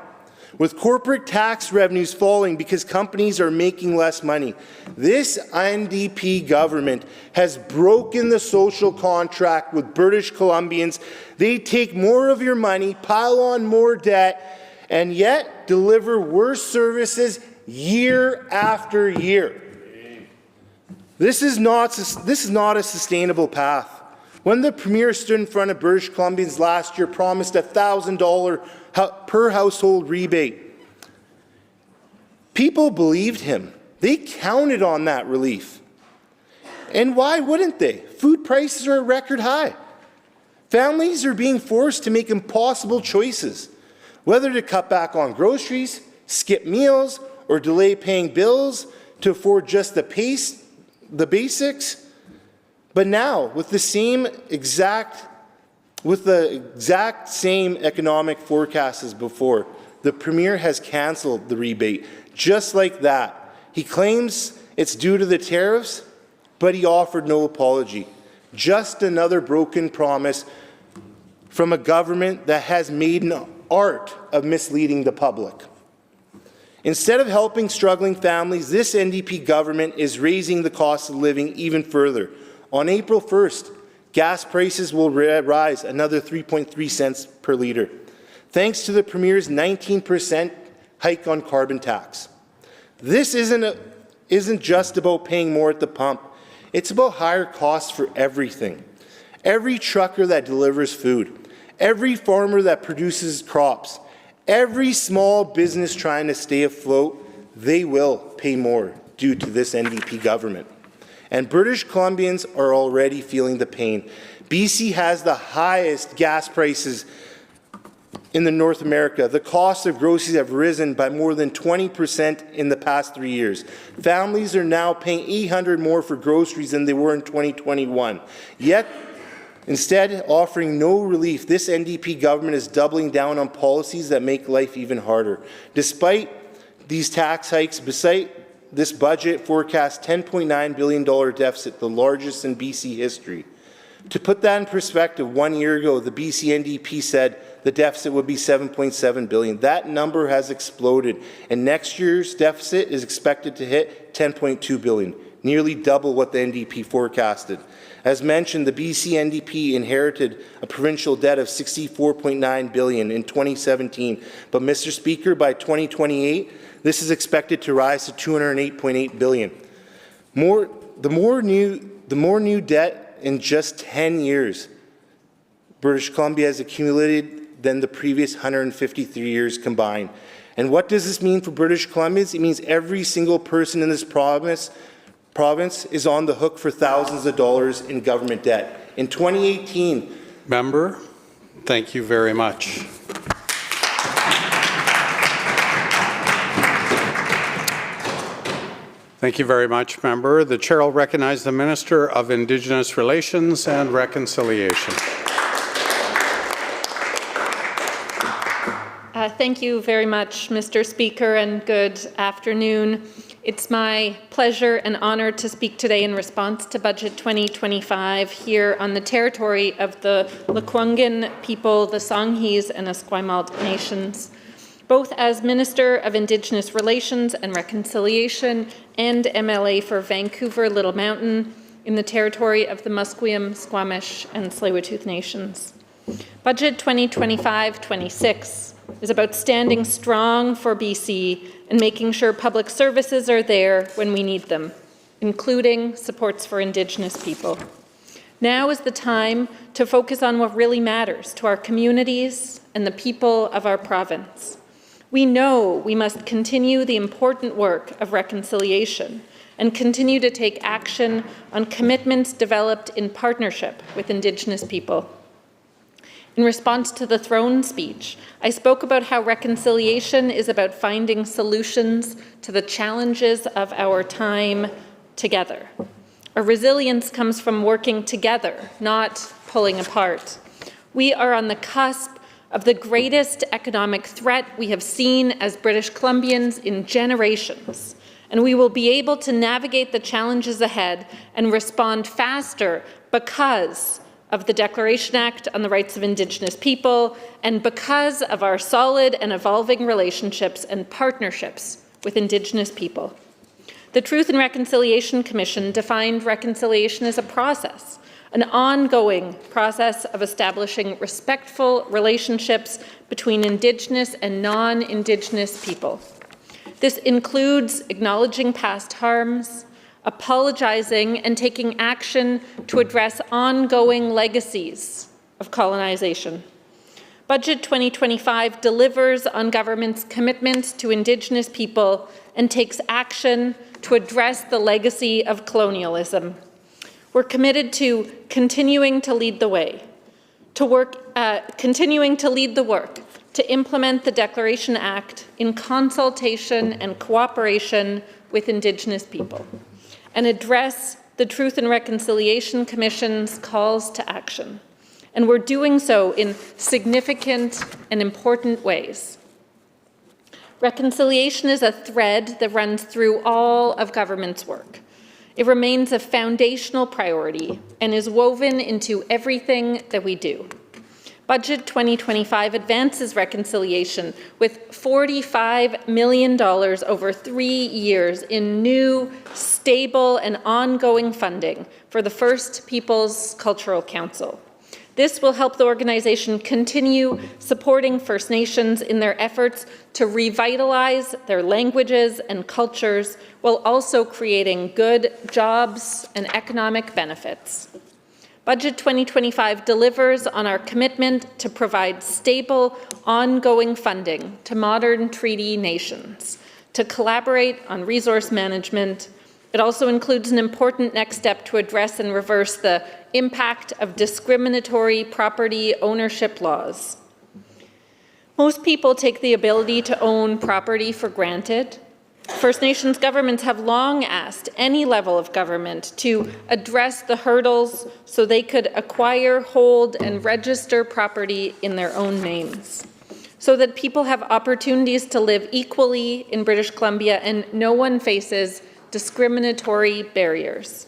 with corporate tax revenues falling because companies are making less money. This NDP government has broken the social contract with British Columbians. They take more of your money, pile on more debt, and yet deliver worse services year after year. This is not a sustainable path. When the Premier stood in front of British Columbians last year, promised a $1,000 per household rebate, people believed him. They counted on that relief. And why wouldn't they? Food prices are at record high. Families are being forced to make impossible choices, whether to cut back on groceries, skip meals, or delay paying bills to afford just the basics. But now, with the exact same economic forecast as before, the Premier has cancelled the rebate. Just like that. He claims it's due to the tariffs, but he offered no apology. Just another broken promise from a government that has made an art of misleading the public. Instead of helping struggling families, this NDP government is raising the cost of living even further. On April 1st, gas prices will rise another 3.3 cents per litre, thanks to the Premier's 19% hike on carbon tax. This isn't just about paying more at the pump. It's about higher costs for everything. Every trucker that delivers food, every farmer that produces crops, every small business trying to stay afloat, they will pay more due to this NDP government. And British Columbians are already feeling the pain. BC has the highest gas prices in North America. The cost of groceries have risen by more than 20% in the past 3 years. Families are now paying $800 more for groceries than they were in 2021. Yet, instead offering no relief, this NDP government is doubling down on policies that make life even harder. Despite these tax hikes, this budget forecasts $10.9 billion deficit, the largest in BC history. To put that in perspective, 1 year ago, the BC NDP said the deficit would be $7.7 billion. That number has exploded, and next year's deficit is expected to hit $10.2 billion, nearly double what the NDP forecasted. As mentioned, the BC NDP inherited a provincial debt of $64.9 billion in 2017, but Mr. Speaker, by 2028, this is expected to rise to $208.8 billion. The more new debt in just 10 years British Columbia has accumulated than the previous 153 years combined. And what does this mean for British Columbians? It means every single person in this province is on the hook for thousands of dollars in government debt. In 2018... Member, thank you very much. Thank you very much, member. The chair will recognize the Minister of Indigenous Relations and Reconciliation. Thank you very much, Mr. Speaker, and good afternoon. It's my pleasure and honour to speak today in response to Budget 2025 here on the territory of the Lekwungen people, the Songhees and Esquimalt nations. Both as Minister of Indigenous Relations and Reconciliation and MLA for Vancouver Little Mountain in the territory of the Musqueam, Squamish and Tsleil-Waututh nations. Budget 2025-26 is about standing strong for BC and making sure public services are there when we need them, including supports for Indigenous people. Now is the time to focus on what really matters to our communities and the people of our province. We know we must continue the important work of reconciliation and continue to take action on commitments developed in partnership with Indigenous people. In response to the throne speech, I spoke about how reconciliation is about finding solutions to the challenges of our time together. Our resilience comes from working together, not pulling apart. We are on the cusp of the greatest economic threat we have seen as British Columbians in generations, and we will be able to navigate the challenges ahead and respond faster because of the Declaration Act on the Rights of Indigenous People and because of our solid and evolving relationships and partnerships with Indigenous people. The Truth and Reconciliation Commission defined reconciliation as a process, an ongoing process of establishing respectful relationships between Indigenous and non-Indigenous people. This includes acknowledging past harms, apologizing and taking action to address ongoing legacies of colonization. Budget 2025 delivers on government's commitments to Indigenous people and takes action to address the legacy of colonialism. We're committed to continuing to lead the way, continuing to lead the work to implement the Declaration Act in consultation and cooperation with Indigenous people, and address the Truth and Reconciliation Commission's calls to action. And we're doing so in significant and important ways. Reconciliation is a thread that runs through all of government's work. It remains a foundational priority and is woven into everything that we do. Budget 2025 advances reconciliation with $45 million over 3 years in new, stable, and ongoing funding for the First Peoples Cultural Council. This will help the organization continue supporting First Nations in their efforts to revitalize their languages and cultures while also creating good jobs and economic benefits. Budget 2025 delivers on our commitment to provide stable, ongoing funding to modern treaty nations, to collaborate on resource management. It also includes an important next step to address and reverse the impact of discriminatory property ownership laws. Most people take the ability to own property for granted. First Nations governments have long asked any level of government to address the hurdles so they could acquire, hold, and register property in their own names, so that people have opportunities to live equally in British Columbia and no one faces discriminatory barriers.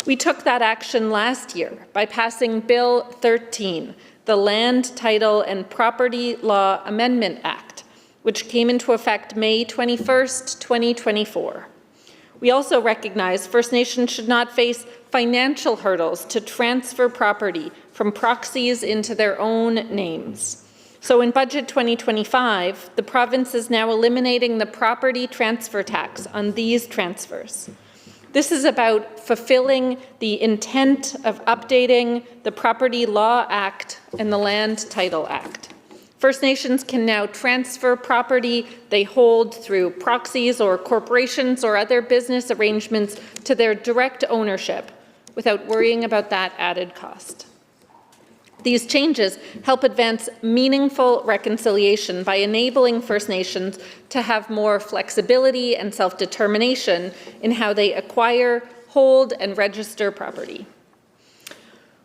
We took that action last year by passing Bill 13, the Land, Title, and Property Law Amendment Act, which came into effect May 21st, 2024. We also recognize First Nations should not face financial hurdles to transfer property from proxies into their own names. So in Budget 2025, the province is now eliminating the property transfer tax on these transfers. This is about fulfilling the intent of updating the Property Law Act and the Land Title Act. First Nations can now transfer property they hold through proxies or corporations or other business arrangements to their direct ownership without worrying about that added cost. These changes help advance meaningful reconciliation by enabling First Nations to have more flexibility and self-determination in how they acquire, hold, and register property.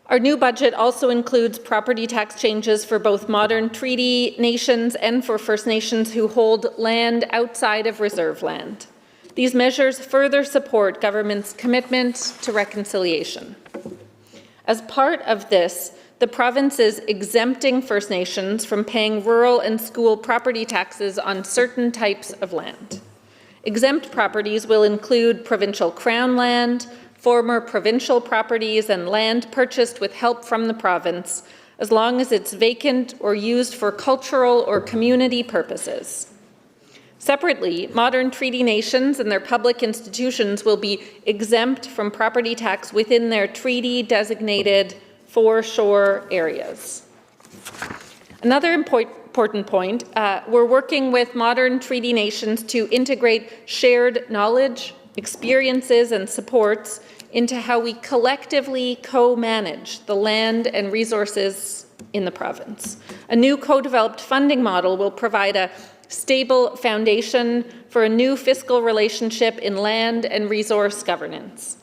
Our new budget also includes property tax changes for both modern treaty nations and for First Nations who hold land outside of reserve land. These measures further support government's commitment to reconciliation. As part of this, the province is exempting First Nations from paying rural and school property taxes on certain types of land. Exempt properties will include provincial crown land, former provincial properties, and land purchased with help from the province, as long as it's vacant or used for cultural or community purposes. Separately, modern treaty nations and their public institutions will be exempt from property tax within their treaty-designated foreshore areas. Another important point, we're working with modern treaty nations to integrate shared knowledge, experiences, and supports into how we collectively co-manage the land and resources in the province. A new co-developed funding model will provide a stable foundation for a new fiscal relationship in land and resource governance.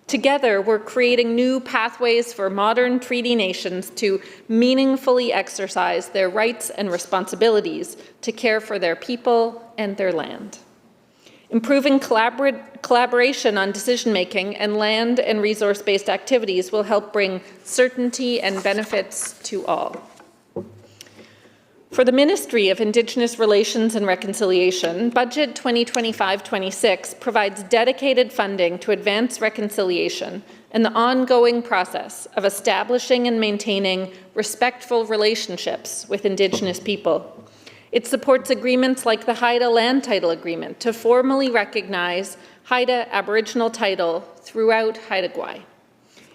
Together, we're creating new pathways for modern treaty nations to meaningfully exercise their rights and responsibilities to care for their people and their land. Improving collaboration on decision-making and land and resource-based activities will help bring certainty and benefits to all. For the Ministry of Indigenous Relations and Reconciliation, Budget 2025-26 provides dedicated funding to advance reconciliation and the ongoing process of establishing and maintaining respectful relationships with Indigenous people. It supports agreements like the Haida Land Title Agreement to formally recognize Haida Aboriginal title throughout Haida Gwaii.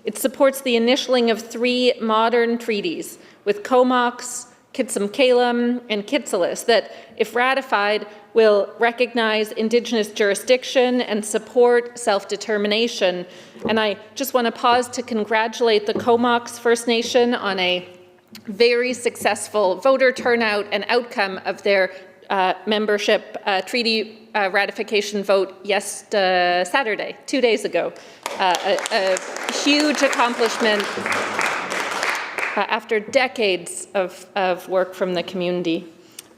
It supports the initialing of 3 modern treaties with Comox, Kitsim-Kalim, and Kitsalis that, if ratified, will recognize Indigenous jurisdiction and support self-determination. And I just want to pause to congratulate the Comox First Nation on a very successful voter turnout and outcome of their membership treaty ratification vote Saturday, 2 days ago. A huge accomplishment after decades of work from the community.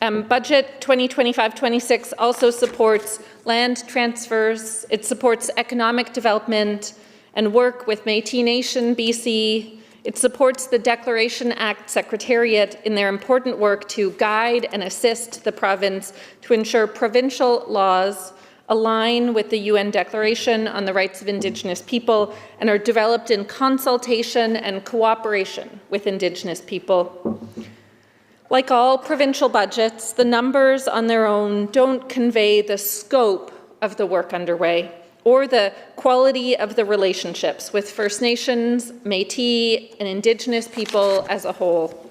Budget 2025-26 also supports land transfers. It supports economic development and work with Métis Nation BC. It supports the Declaration Act Secretariat in their important work to guide and assist the province to ensure provincial laws align with the UN Declaration on the Rights of Indigenous People and are developed in consultation and cooperation with Indigenous people. Like all provincial budgets, the numbers on their own don't convey the scope of the work underway or the quality of the relationships with First Nations, Métis, and Indigenous people as a whole.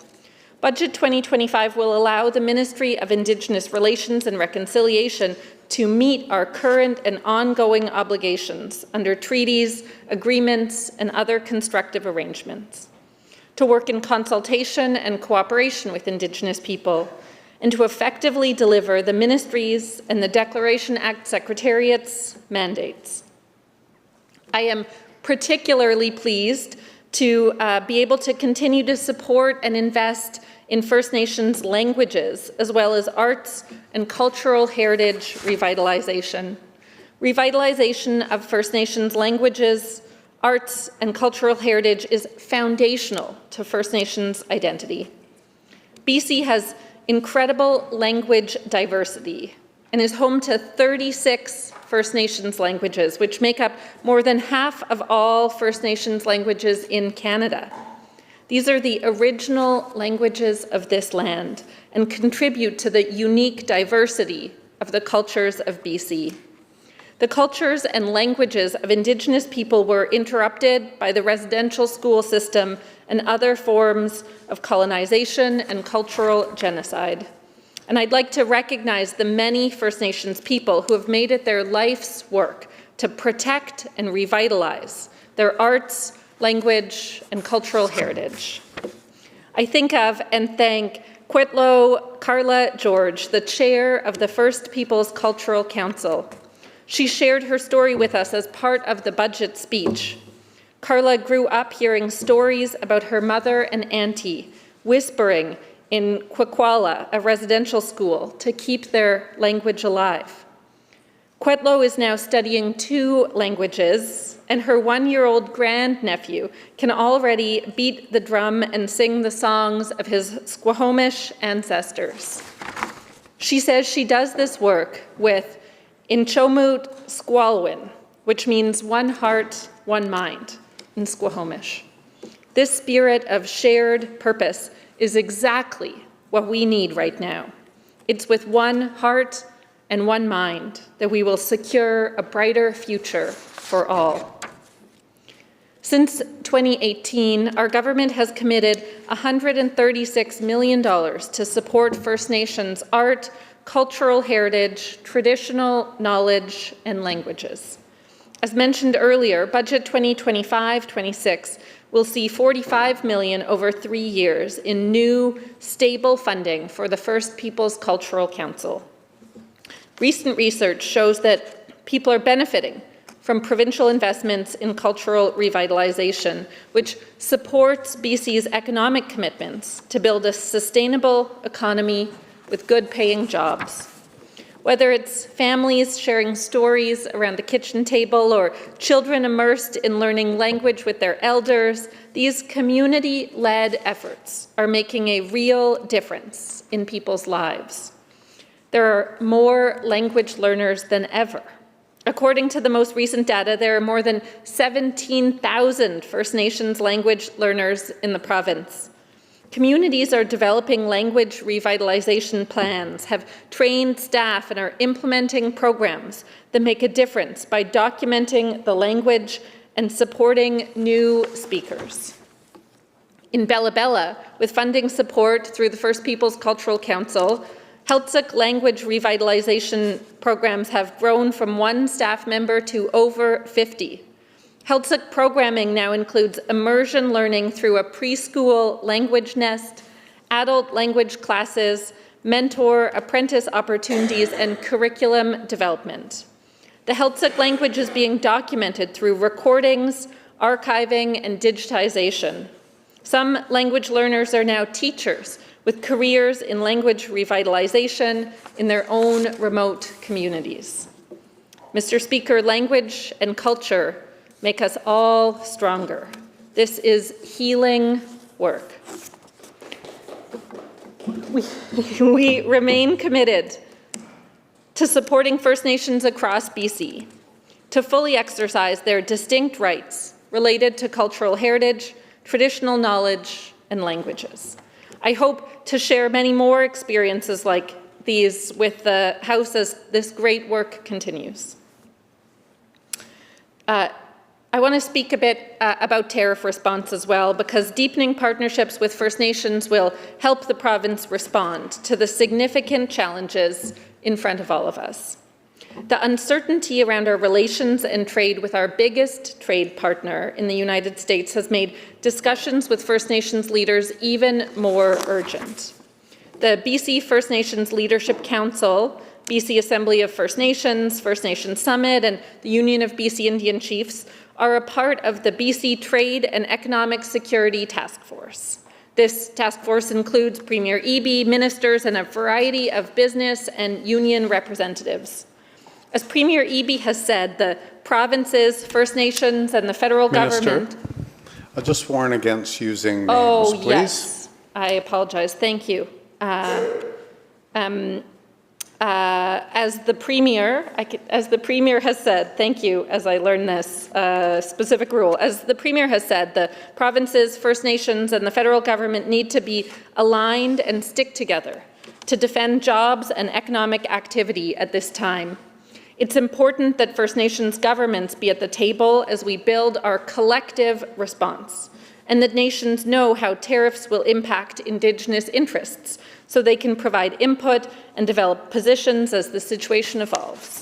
Budget 2025 will allow the Ministry of Indigenous Relations and Reconciliation to meet our current and ongoing obligations under treaties, agreements, and other constructive arrangements, to work in consultation and cooperation with Indigenous people, and to effectively deliver the Ministry's and the Declaration Act Secretariat's mandates. I am particularly pleased to be able to continue to support and invest in First Nations languages, as well as arts and cultural heritage revitalization. Revitalization of First Nations languages, arts, and cultural heritage is foundational to First Nations identity. BC has incredible language diversity and is home to 36 First Nations languages, which make up more than half of all First Nations languages in Canada. These are the original languages of this land and contribute to the unique diversity of the cultures of BC. The cultures and languages of Indigenous people were interrupted by the residential school system and other forms of colonization and cultural genocide. And I'd like to recognize the many First Nations people who have made it their life's work to protect and revitalize their arts, language, and cultural heritage. I think of and thank Quitlo Carla George, the chair of the First Peoples Cultural Council. She shared her story with us as part of the budget speech. Carla grew up hearing stories about her mother and auntie whispering in Kwakwala, a residential school, to keep their language alive. Quetlo is now studying 2 languages, and her 1-year-old grandnephew can already beat the drum and sing the songs of his Squamish ancestors. She says she does this work with Inchomut Squalwin, which means one heart, one mind in Squamish. This spirit of shared purpose is exactly what we need right now. It's with one heart and one mind that we will secure a brighter future for all. Since 2018, our government has committed $136 million to support First Nations art, cultural heritage, traditional knowledge, and languages. As mentioned earlier, Budget 2025-26 will see $45 million over 3 years in new, stable funding for the First Peoples Cultural Council. Recent research shows that people are benefiting from provincial investments in cultural revitalization, which supports BC's economic commitments to build a sustainable economy with good-paying jobs. Whether it's families sharing stories around the kitchen table or children immersed in learning language with their elders, these community-led efforts are making a real difference in people's lives. There are more language learners than ever. According to the most recent data, there are more than 17,000 First Nations language learners in the province. Communities are developing language revitalization plans, have trained staff, and are implementing programs that make a difference by documenting the language and supporting new speakers. In Bella Bella, with funding support through the First Peoples Cultural Council, Heiltsuk language revitalization programs have grown from 1 staff member to over 50. Heiltsuk programming now includes immersion learning through a preschool language nest, adult language classes, mentor, apprentice opportunities, and curriculum development. The Heiltsuk language is being documented through recordings, archiving, and digitization. Some language learners are now teachers with careers in language revitalization in their own remote communities. Mr. Speaker, language and culture make us all stronger. This is healing work. We remain committed to supporting First Nations across BC to fully exercise their distinct rights related to cultural heritage, traditional knowledge, and languages. I hope to share many more experiences like these with the House as this great work continues. I want to speak a bit about tariff response as well, because deepening partnerships with First Nations will help the province respond to the significant challenges in front of all of us. The uncertainty around our relations and trade with our biggest trade partner in the United States has made discussions with First Nations leaders even more urgent. The BC First Nations Leadership Council, BC Assembly of First Nations Summit, and the Union of BC Indian Chiefs are a part of the BC Trade and Economic Security Task Force. This task force includes Premier Eby, ministers, and a variety of business and union representatives. As Premier Eby has said, the provinces, First Nations, and the federal government— I'll just warn against using names, Oh, please. yes. I apologize. Thank you. As the Premier has said, thank you, as I learned this specific rule, as the Premier has said, the provinces, First Nations, and the federal government need to be aligned and stick together to defend jobs and economic activity at this time. It's important that First Nations governments be at the table as we build our collective response, and that nations know how tariffs will impact Indigenous interests so they can provide input and develop positions as the situation evolves.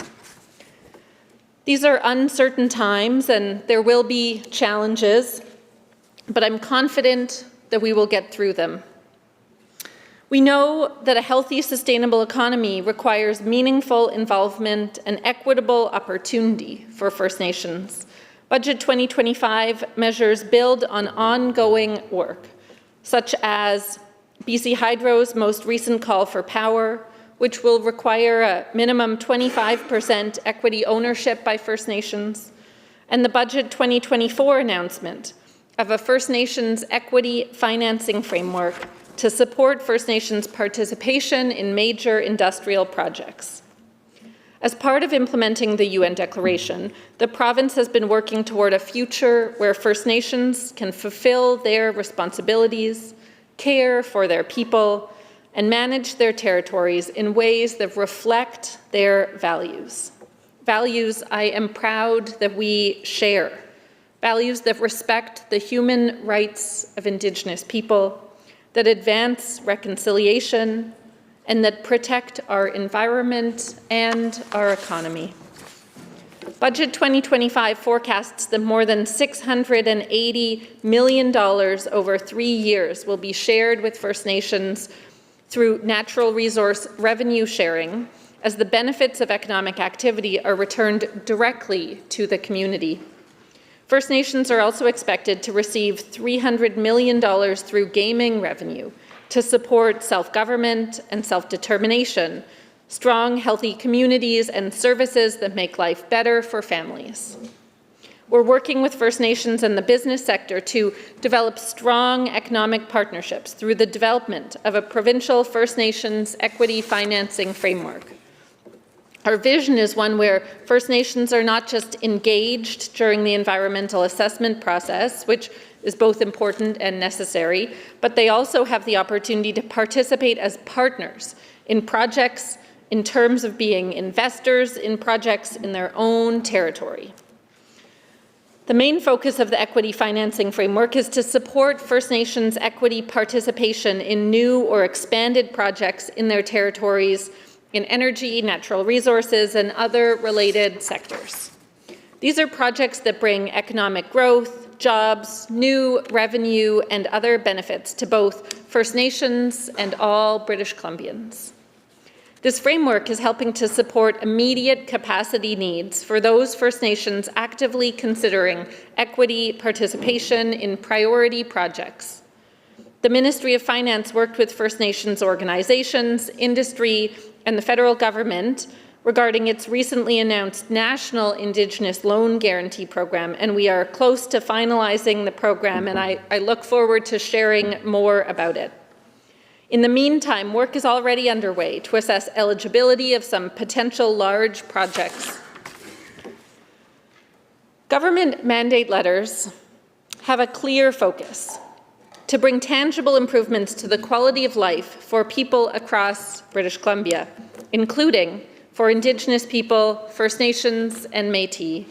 These are uncertain times and there will be challenges, but I'm confident that we will get through them. We know that a healthy, sustainable economy requires meaningful involvement and equitable opportunity for First Nations. Budget 2025 measures build on ongoing work, such as BC Hydro's most recent call for power, which will require a minimum 25% equity ownership by First Nations, and the Budget 2024 announcement of a First Nations equity financing framework to support First Nations participation in major industrial projects. As part of implementing the UN Declaration, the province has been working toward a future where First Nations can fulfill their responsibilities, care for their people, and manage their territories in ways that reflect their values. Values I am proud that we share. Values that respect the human rights of Indigenous people, that advance reconciliation, and that protect our environment and our economy. Budget 2025 forecasts that more than $680 million over 3 years will be shared with First Nations through natural resource revenue sharing, as the benefits of economic activity are returned directly to the community. First Nations are also expected to receive $300 million through gaming revenue to support self-government and self-determination, strong, healthy communities, and services that make life better for families. We're working with First Nations and the business sector to develop strong economic partnerships through the development of a provincial First Nations equity financing framework. Our vision is one where First Nations are not just engaged during the environmental assessment process, which is both important and necessary, but they also have the opportunity to participate as partners in projects in terms of being investors in projects in their own territory. The main focus of the equity financing framework is to support First Nations equity participation in new or expanded projects in their territories in energy, natural resources, and other related sectors. These are projects that bring economic growth, jobs, new revenue, and other benefits to both First Nations and all British Columbians. This framework is helping to support immediate capacity needs for those First Nations actively considering equity participation in priority projects. The Ministry of Finance worked with First Nations organizations, industry, and the federal government regarding its recently announced National Indigenous Loan Guarantee Program, and we are close to finalizing the program, and I look forward to sharing more about it. In the meantime, work is already underway to assess eligibility of some potential large projects. Government mandate letters have a clear focus: to bring tangible improvements to the quality of life for people across British Columbia, including for Indigenous people, First Nations, and Métis.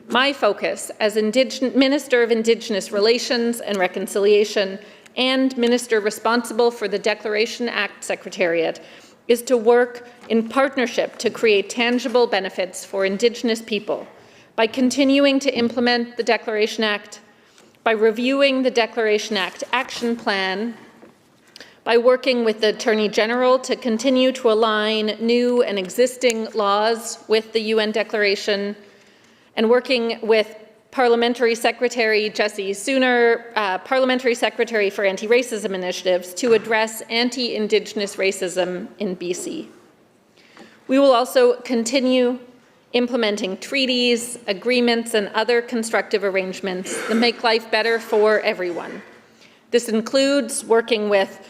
My focus as Minister of Indigenous Relations and Reconciliation and Minister responsible for the Declaration Act Secretariat is to work in partnership to create tangible benefits for Indigenous people by continuing to implement the Declaration Act, by reviewing the Declaration Act Action Plan, by working with the Attorney General to continue to align new and existing laws with the UN Declaration, and working with Parliamentary Secretary Jesse Sooner, Parliamentary Secretary for Anti-Racism Initiatives, to address anti-Indigenous racism in BC. We will also continue implementing treaties, agreements, and other constructive arrangements that make life better for everyone. This includes working with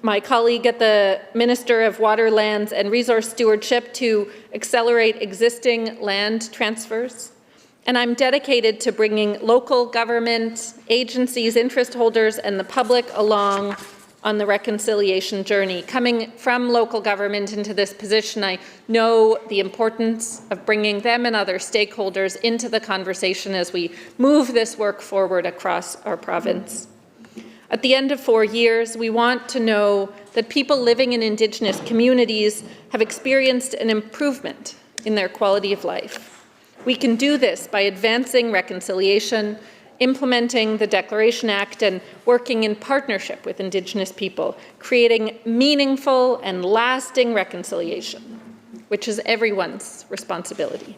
my colleague at the Minister of Water, Lands and Resource Stewardship to accelerate existing land transfers. And I'm dedicated to bringing local government, agencies, interest holders, and the public along on the reconciliation journey. Coming from local government into this position, I know the importance of bringing them and other stakeholders into the conversation as we move this work forward across our province. At the end of 4 years, we want to know that people living in Indigenous communities have experienced an improvement in their quality of life. We can do this by advancing reconciliation, implementing the Declaration Act and working in partnership with Indigenous people, creating meaningful and lasting reconciliation, which is everyone's responsibility.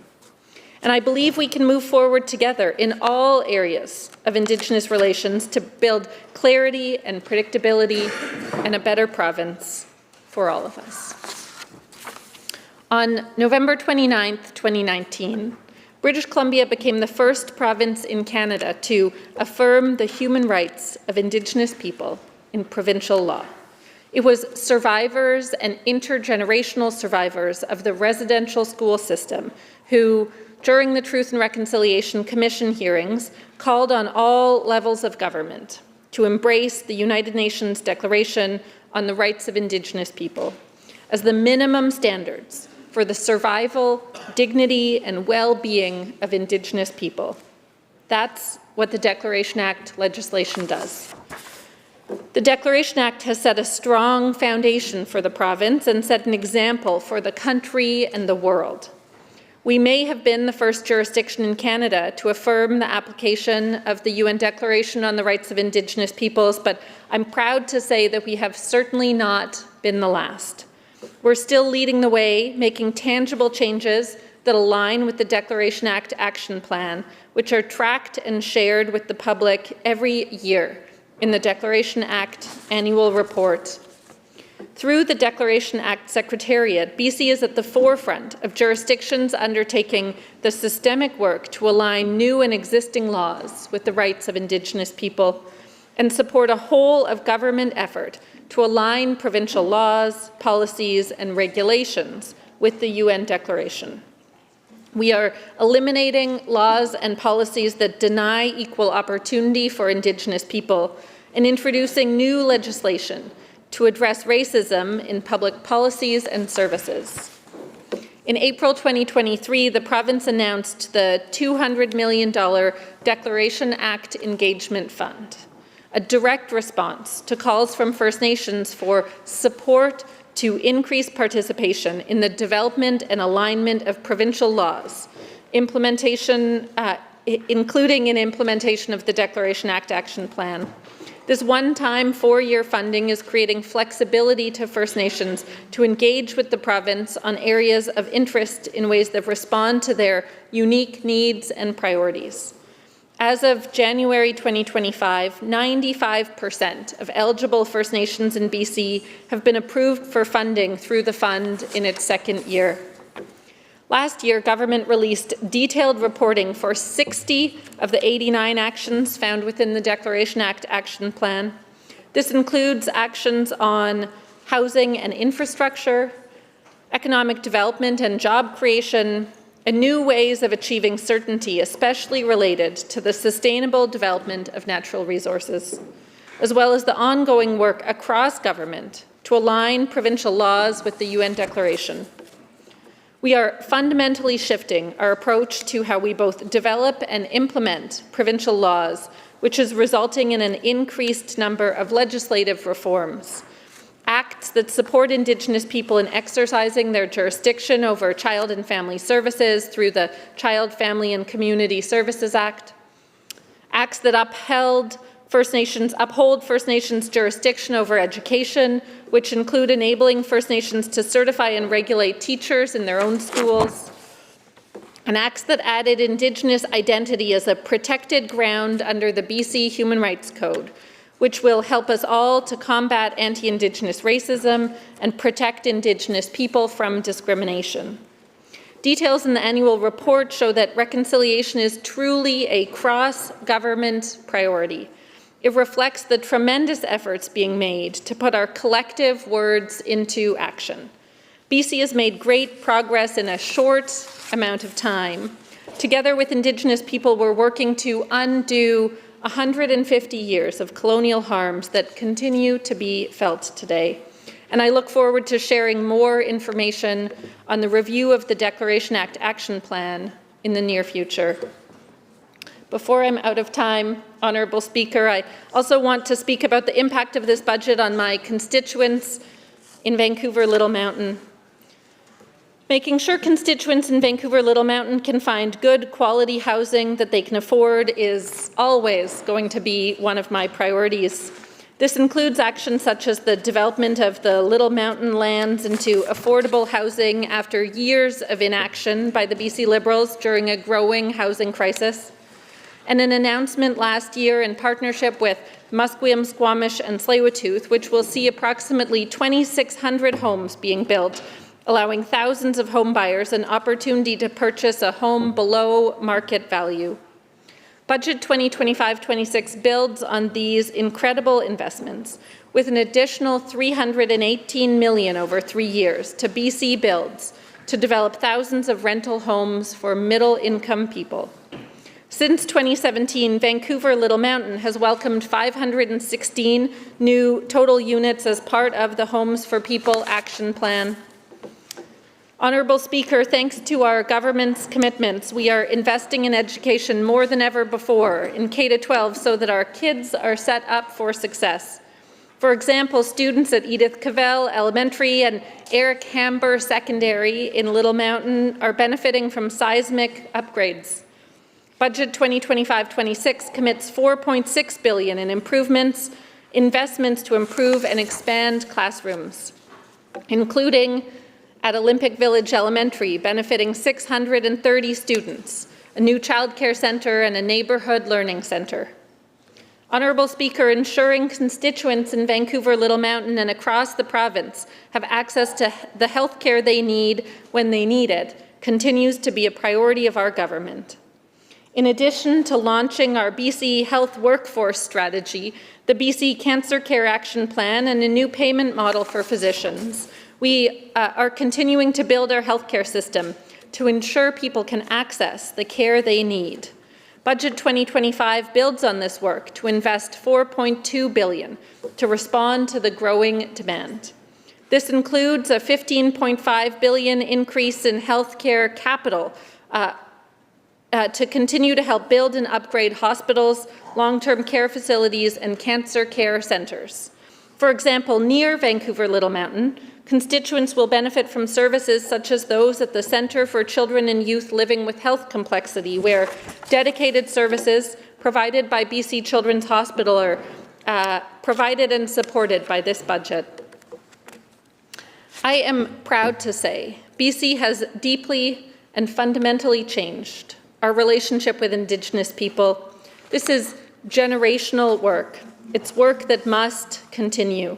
And I believe we can move forward together in all areas of Indigenous relations to build clarity and predictability and a better province for all of us. On November 29th, 2019, British Columbia became the first province in Canada to affirm the human rights of Indigenous people in provincial law. It was survivors and intergenerational survivors of the residential school system who, during the Truth and Reconciliation Commission hearings, called on all levels of government to embrace the United Nations Declaration on the Rights of Indigenous People as the minimum standards for the survival, dignity, and well-being of Indigenous people. That's what the Declaration Act legislation does. The Declaration Act has set a strong foundation for the province and set an example for the country and the world. We may have been the first jurisdiction in Canada to affirm the application of the UN Declaration on the Rights of Indigenous Peoples, but I'm proud to say that we have certainly not been the last. We're still leading the way, making tangible changes that align with the Declaration Act Action Plan, which are tracked and shared with the public every year in the Declaration Act Annual Report. Through the Declaration Act Secretariat, BC is at the forefront of jurisdictions undertaking the systemic work to align new and existing laws with the rights of Indigenous people and support a whole-of-government effort to align provincial laws, policies, and regulations with the UN Declaration. We are eliminating laws and policies that deny equal opportunity for Indigenous people and introducing new legislation to address racism in public policies and services. In April 2023, the province announced the $200 million Declaration Act Engagement Fund, a direct response to calls from First Nations for support to increase participation in the development and alignment of provincial laws, including in implementation of the Declaration Act Action Plan. This one-time 4-year funding is creating flexibility to First Nations to engage with the province on areas of interest in ways that respond to their unique needs and priorities. As of January 2025, 95% of eligible First Nations in BC have been approved for funding through the fund in its second year. Last year, government released detailed reporting for 60 of the 89 actions found within the Declaration Act Action Plan. This includes actions on housing and infrastructure, economic development and job creation, and new ways of achieving certainty, especially related to the sustainable development of natural resources, as well as the ongoing work across government to align provincial laws with the UN Declaration. We are fundamentally shifting our approach to how we both develop and implement provincial laws, which is resulting in an increased number of legislative reforms. Acts that support Indigenous people in exercising their jurisdiction over child and family services through the Child, Family and Community Services Act. Acts that uphold First Nations jurisdiction over education, which include enabling First Nations to certify and regulate teachers in their own schools. And acts that added Indigenous identity as a protected ground under the BC Human Rights Code, which will help us all to combat anti-Indigenous racism and protect Indigenous people from discrimination. Details in the annual report show that reconciliation is truly a cross-government priority. It reflects the tremendous efforts being made to put our collective words into action. BC has made great progress in a short amount of time. Together with Indigenous people, we're working to undo 150 years of colonial harms that continue to be felt today. And I look forward to sharing more information on the review of the Declaration Act Action Plan in the near future. Before I'm out of time, Honourable Speaker, I also want to speak about the impact of this budget on my constituents in Vancouver Little Mountain. Making sure constituents in Vancouver Little Mountain can find good quality housing that they can afford is always going to be one of my priorities. This includes actions such as the development of the Little Mountain lands into affordable housing after years of inaction by the BC Liberals during a growing housing crisis, and an announcement last year in partnership with Musqueam, Squamish and Tsleil-Waututh, which will see approximately 2,600 homes being built, allowing thousands of home buyers an opportunity to purchase a home below market value. Budget 2025-26 builds on these incredible investments with an additional $318 million over 3 years to BC Builds to develop thousands of rental homes for middle-income people. Since 2017, Vancouver Little Mountain has welcomed 516 new total units as part of the Homes for People Action Plan. Honourable Speaker, thanks to our government's commitments, we are investing in education more than ever before in K-12 so that our kids are set up for success. For example, students at Edith Cavell Elementary and Eric Hamber Secondary in Little Mountain are benefiting from seismic upgrades. Budget 2025-26 commits $4.6 billion in investments to improve and expand classrooms, including at Olympic Village Elementary, benefiting 630 students, a new childcare centre and a neighbourhood learning centre. Honourable Speaker, ensuring constituents in Vancouver Little Mountain and across the province have access to the health care they need when they need it continues to be a priority of our government. In addition to launching our BC Health Workforce Strategy, the BC Cancer Care Action Plan and a new payment model for physicians, we are continuing to build our healthcare system to ensure people can access the care they need. Budget 2025 builds on this work to invest $4.2 billion to respond to the growing demand. This includes a $15.5 billion increase in healthcare capital to continue to help build and upgrade hospitals, long-term care facilities, and cancer care centres. For example, near Vancouver Little Mountain, constituents will benefit from services such as those at the Centre for Children and Youth Living with Health Complexity, where dedicated services provided by BC Children's Hospital are provided and supported by this budget. I am proud to say BC has deeply and fundamentally changed our relationship with Indigenous people. This is generational work. It's work that must continue.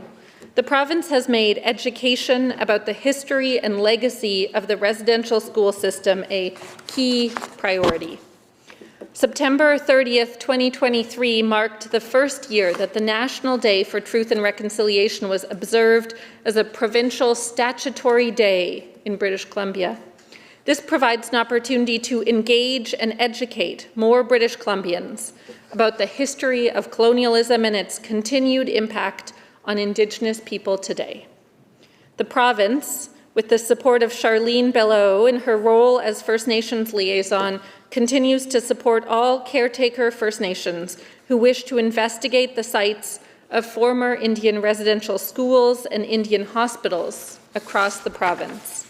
The province has made education about the history and legacy of the residential school system a key priority. September 30th, 2023 marked the first year that the National Day for Truth and Reconciliation was observed as a provincial statutory day in British Columbia. This provides an opportunity to engage and educate more British Columbians about the history of colonialism and its continued impact on Indigenous people today. The province, with the support of Charlene Belleau in her role as First Nations liaison, continues to support all caretaker First Nations who wish to investigate the sites of former Indian residential schools and Indian hospitals across the province.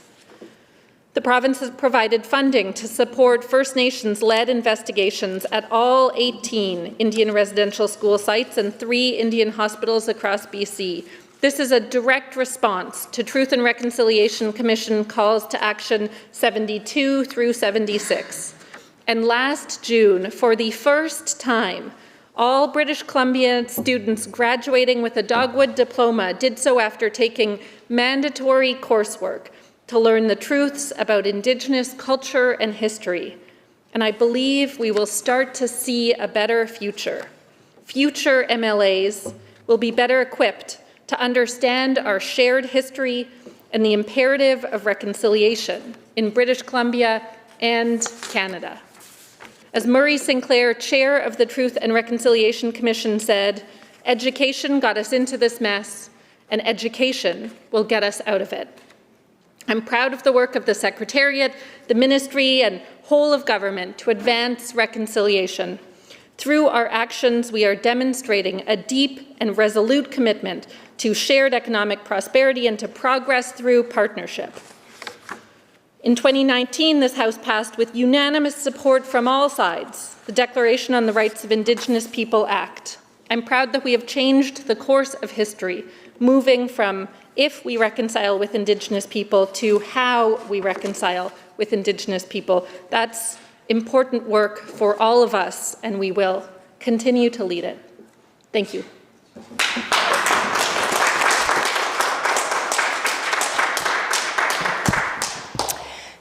The province has provided funding to support First Nations-led investigations at all 18 Indian residential school sites and 3 Indian hospitals across BC. This is a direct response to Truth and Reconciliation Commission calls to action 72 through 76. And last June, for the first time, all British Columbia students graduating with a Dogwood diploma did so after taking mandatory coursework to learn the truths about Indigenous culture and history. And I believe we will start to see a better future. Future MLAs will be better equipped to understand our shared history and the imperative of reconciliation in British Columbia and Canada. As Murray Sinclair, chair of the Truth and Reconciliation Commission, said, "Education got us into this mess, and education will get us out of it." I'm proud of the work of the Secretariat, the Ministry, and whole of government to advance reconciliation. Through our actions, we are demonstrating a deep and resolute commitment to shared economic prosperity and to progress through partnership. In 2019, this House passed with unanimous support from all sides the Declaration on the Rights of Indigenous People Act. I'm proud that we have changed the course of history, moving from if we reconcile with Indigenous people to how we reconcile with Indigenous people. That's important work for all of us, and we will continue to lead it. Thank you.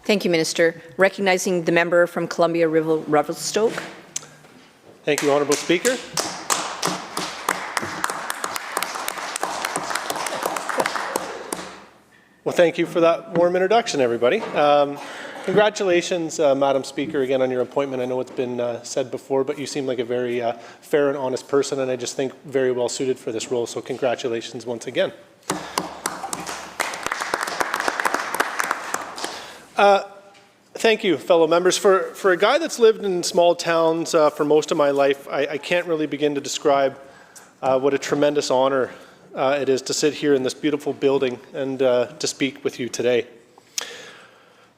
Thank you, Minister. Recognizing the member from Columbia Revelstoke. Thank you, Honourable Speaker. Well, thank you for that warm introduction, everybody. Congratulations, Madam Speaker, again on your appointment. I know it's been said before, but you seem like a very fair and honest person, and I just think very well suited for this role, so congratulations once again. Thank you, fellow members. For a guy that's lived in small towns for most of my life, I can't really begin to describe what a tremendous honor it is to sit here in this beautiful building and to speak with you today.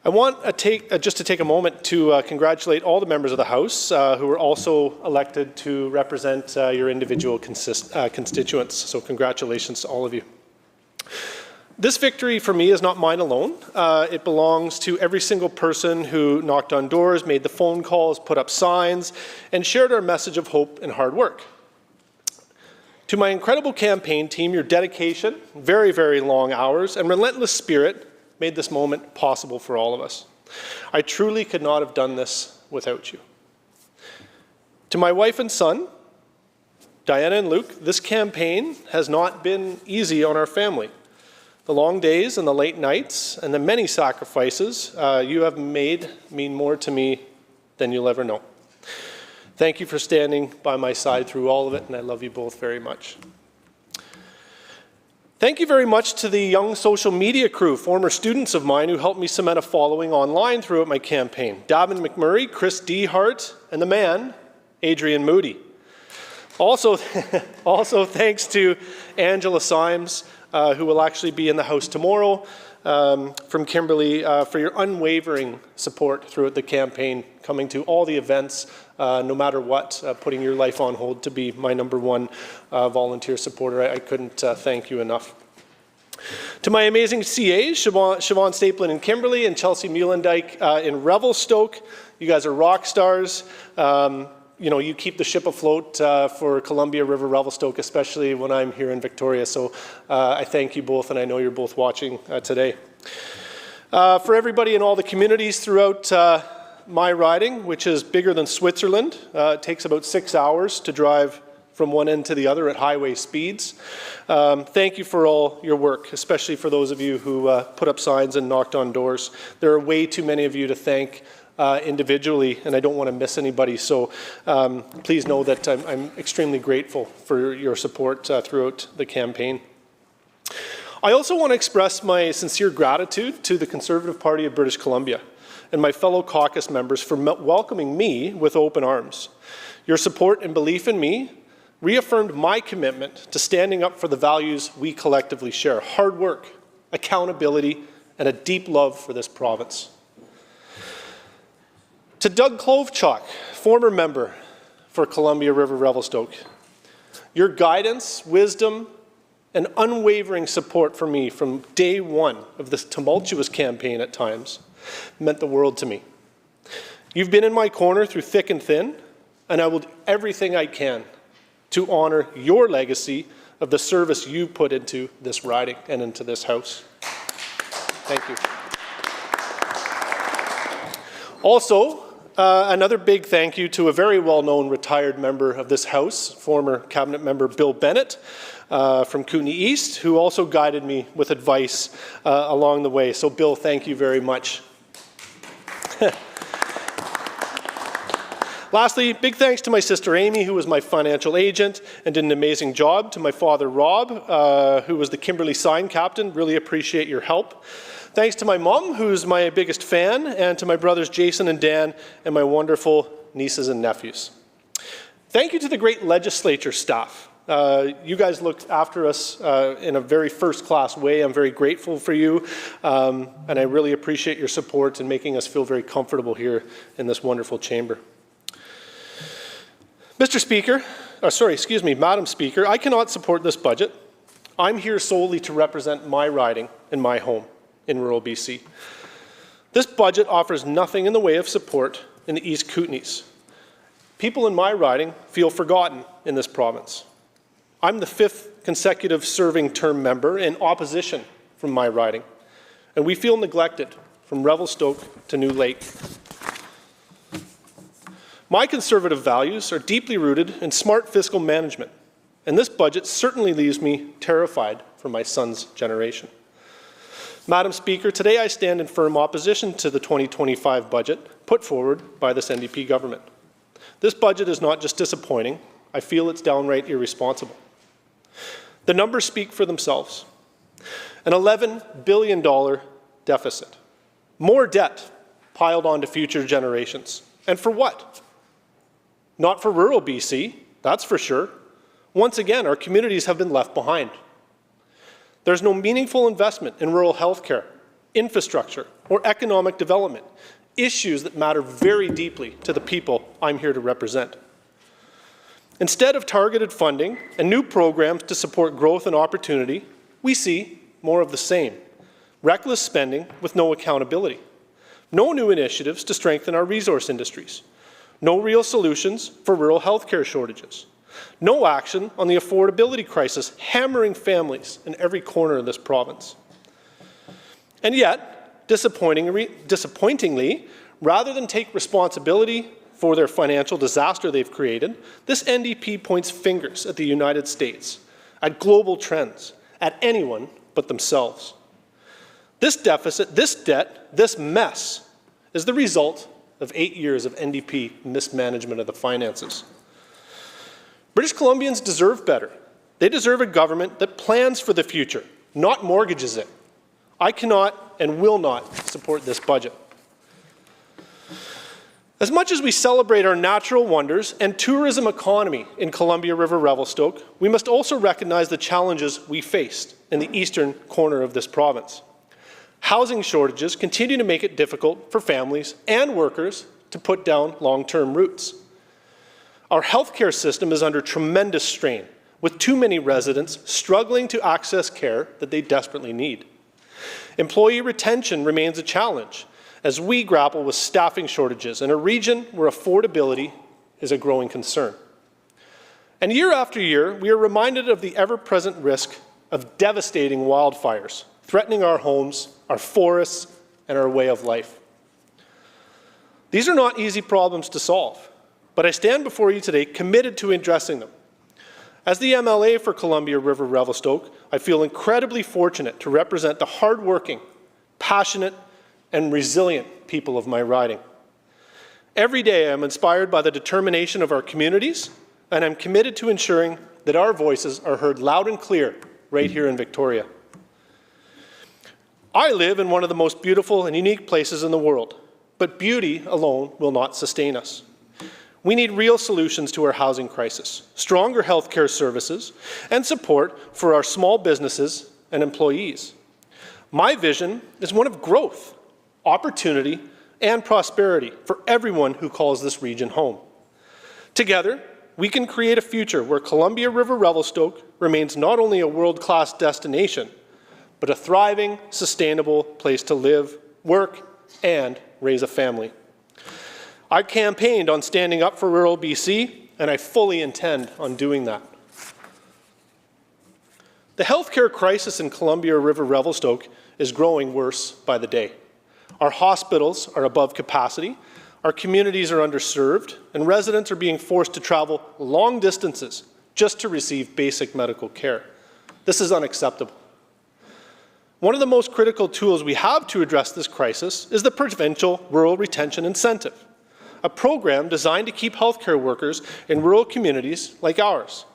I want just to take a moment to congratulate all the members of the House who were also elected to represent your individual constituents. So congratulations to all of you. This victory for me is not mine alone. It belongs to every single person who knocked on doors, made the phone calls, put up signs, and shared our message of hope and hard work. To my incredible campaign team, your dedication, very, very long hours, and relentless spirit made this moment possible for all of us. I truly could not have done this without you. To my wife and son, Diana and Luke, this campaign has not been easy on our family. The long days and the late nights and the many sacrifices you have made mean more to me than you'll ever know. Thank you for standing by my side through all of it, and I love you both very much. Thank you very much to the young social media crew, former students of mine who helped me cement a following online throughout my campaign. Davin McMurray, Chris Dehart, and the man, Adrian Moody. Also thanks to Angela Symes, who will actually be in the House tomorrow, from Kimberley, for your unwavering support throughout the campaign, coming to all the events, no matter what, putting your life on hold to be my #1 volunteer supporter. I couldn't thank you enough. To my amazing CAs, Siobhan Staplin in Kimberley and Chelsea Muhlendyke in Revelstoke, you guys are rock stars. You know, you keep the ship afloat for Columbia River Revelstoke, especially when I'm here in Victoria. So I thank you both, and I know you're both watching today. For everybody in all the communities throughout my riding, which is bigger than Switzerland, it takes about 6 hours to drive from one end to the other at highway speeds. Thank you for all your work, especially for those of you who put up signs and knocked on doors. There are way too many of you to thank individually, and I don't want to miss anybody, so please know that I'm extremely grateful for your support throughout the campaign. I also want to express my sincere gratitude to the Conservative Party of British Columbia and my fellow caucus members for welcoming me with open arms. Your support and belief in me reaffirmed my commitment to standing up for the values we collectively share: hard work, accountability, and a deep love for this province. To Doug Klovechock, former member for Columbia River Revelstoke, your guidance, wisdom, and unwavering support for me from day one of this tumultuous campaign at times meant the world to me. You've been in my corner through thick and thin, and I will do everything I can to honor your legacy of the service you put into this riding and into this House. Thank you. Also, another big thank you to a very well-known retired member of this House, former Cabinet Member Bill Bennett from Kootenay East, who also guided me with advice along the way. So Bill, thank you very much. Lastly, big thanks to my sister Amy, who was my financial agent and did an amazing job. To my father Rob, who was the Kimberley sign captain, really appreciate your help. Thanks to my mom, who's my biggest fan, and to my brothers Jason and Dan, and my wonderful nieces and nephews. Thank you to the great Legislature staff You guys looked after us in a very first-class way. I'm very grateful for you, and I really appreciate your support in making us feel very comfortable here in this wonderful chamber. Madam Speaker, I cannot support this budget. I'm here solely to represent my riding and my home in rural BC. This budget offers nothing in the way of support in the East Kootenays. People in my riding feel forgotten in this province. I'm the 5th consecutive serving term member in opposition from my riding, and we feel neglected from Revelstoke to New Lake. My conservative values are deeply rooted in smart fiscal management, and this budget certainly leaves me terrified for my son's generation. Madam Speaker, today I stand in firm opposition to the 2025 budget put forward by this NDP government. This budget is not just disappointing, I feel it's downright irresponsible. The numbers speak for themselves. An $11 billion deficit. More debt piled onto future generations. And for what? Not for rural BC, that's for sure. Once again, our communities have been left behind. There's no meaningful investment in rural healthcare, infrastructure, or economic development, issues that matter very deeply to the people I'm here to represent. Instead of targeted funding and new programs to support growth and opportunity, we see more of the same. Reckless spending with no accountability. No new initiatives to strengthen our resource industries. No real solutions for rural healthcare shortages. No action on the affordability crisis hammering families in every corner of this province. And yet, disappointingly, rather than take responsibility for their financial disaster they've created, this NDP points fingers at the United States, at global trends, at anyone but themselves. This deficit, this debt, this mess is the result of 8 years of NDP mismanagement of the finances. British Columbians deserve better. They deserve a government that plans for the future, not mortgages it. I cannot and will not support this budget. As much as we celebrate our natural wonders and tourism economy in Columbia River Revelstoke, we must also recognize the challenges we faced in the eastern corner of this province. Housing shortages continue to make it difficult for families and workers to put down long-term roots. Our healthcare system is under tremendous strain, with too many residents struggling to access care that they desperately need. Employee retention remains a challenge as we grapple with staffing shortages in a region where affordability is a growing concern. And year after year, we are reminded of the ever-present risk of devastating wildfires, threatening our homes, our forests, and our way of life. These are not easy problems to solve, but I stand before you today committed to addressing them. As the MLA for Columbia River Revelstoke, I feel incredibly fortunate to represent the hardworking, passionate, and resilient people of my riding. Every day I'm inspired by the determination of our communities, and I'm committed to ensuring that our voices are heard loud and clear right here in Victoria. I live in one of the most beautiful and unique places in the world, but beauty alone will not sustain us. We need real solutions to our housing crisis, stronger healthcare services, and support for our small businesses and employees. My vision is one of growth, opportunity, and prosperity for everyone who calls this region home. Together, we can create a future where Columbia River Revelstoke remains not only a world-class destination, but a thriving, sustainable place to live, work, and raise a family. I campaigned on standing up for rural BC, and I fully intend on doing that. The healthcare crisis in Columbia River Revelstoke is growing worse by the day. Our hospitals are above capacity, our communities are underserved, and residents are being forced to travel long distances just to receive basic medical care. This is unacceptable. One of the most critical tools we have to address this crisis is the Provincial Rural Retention Incentive, a program designed to keep healthcare workers in rural communities like ours.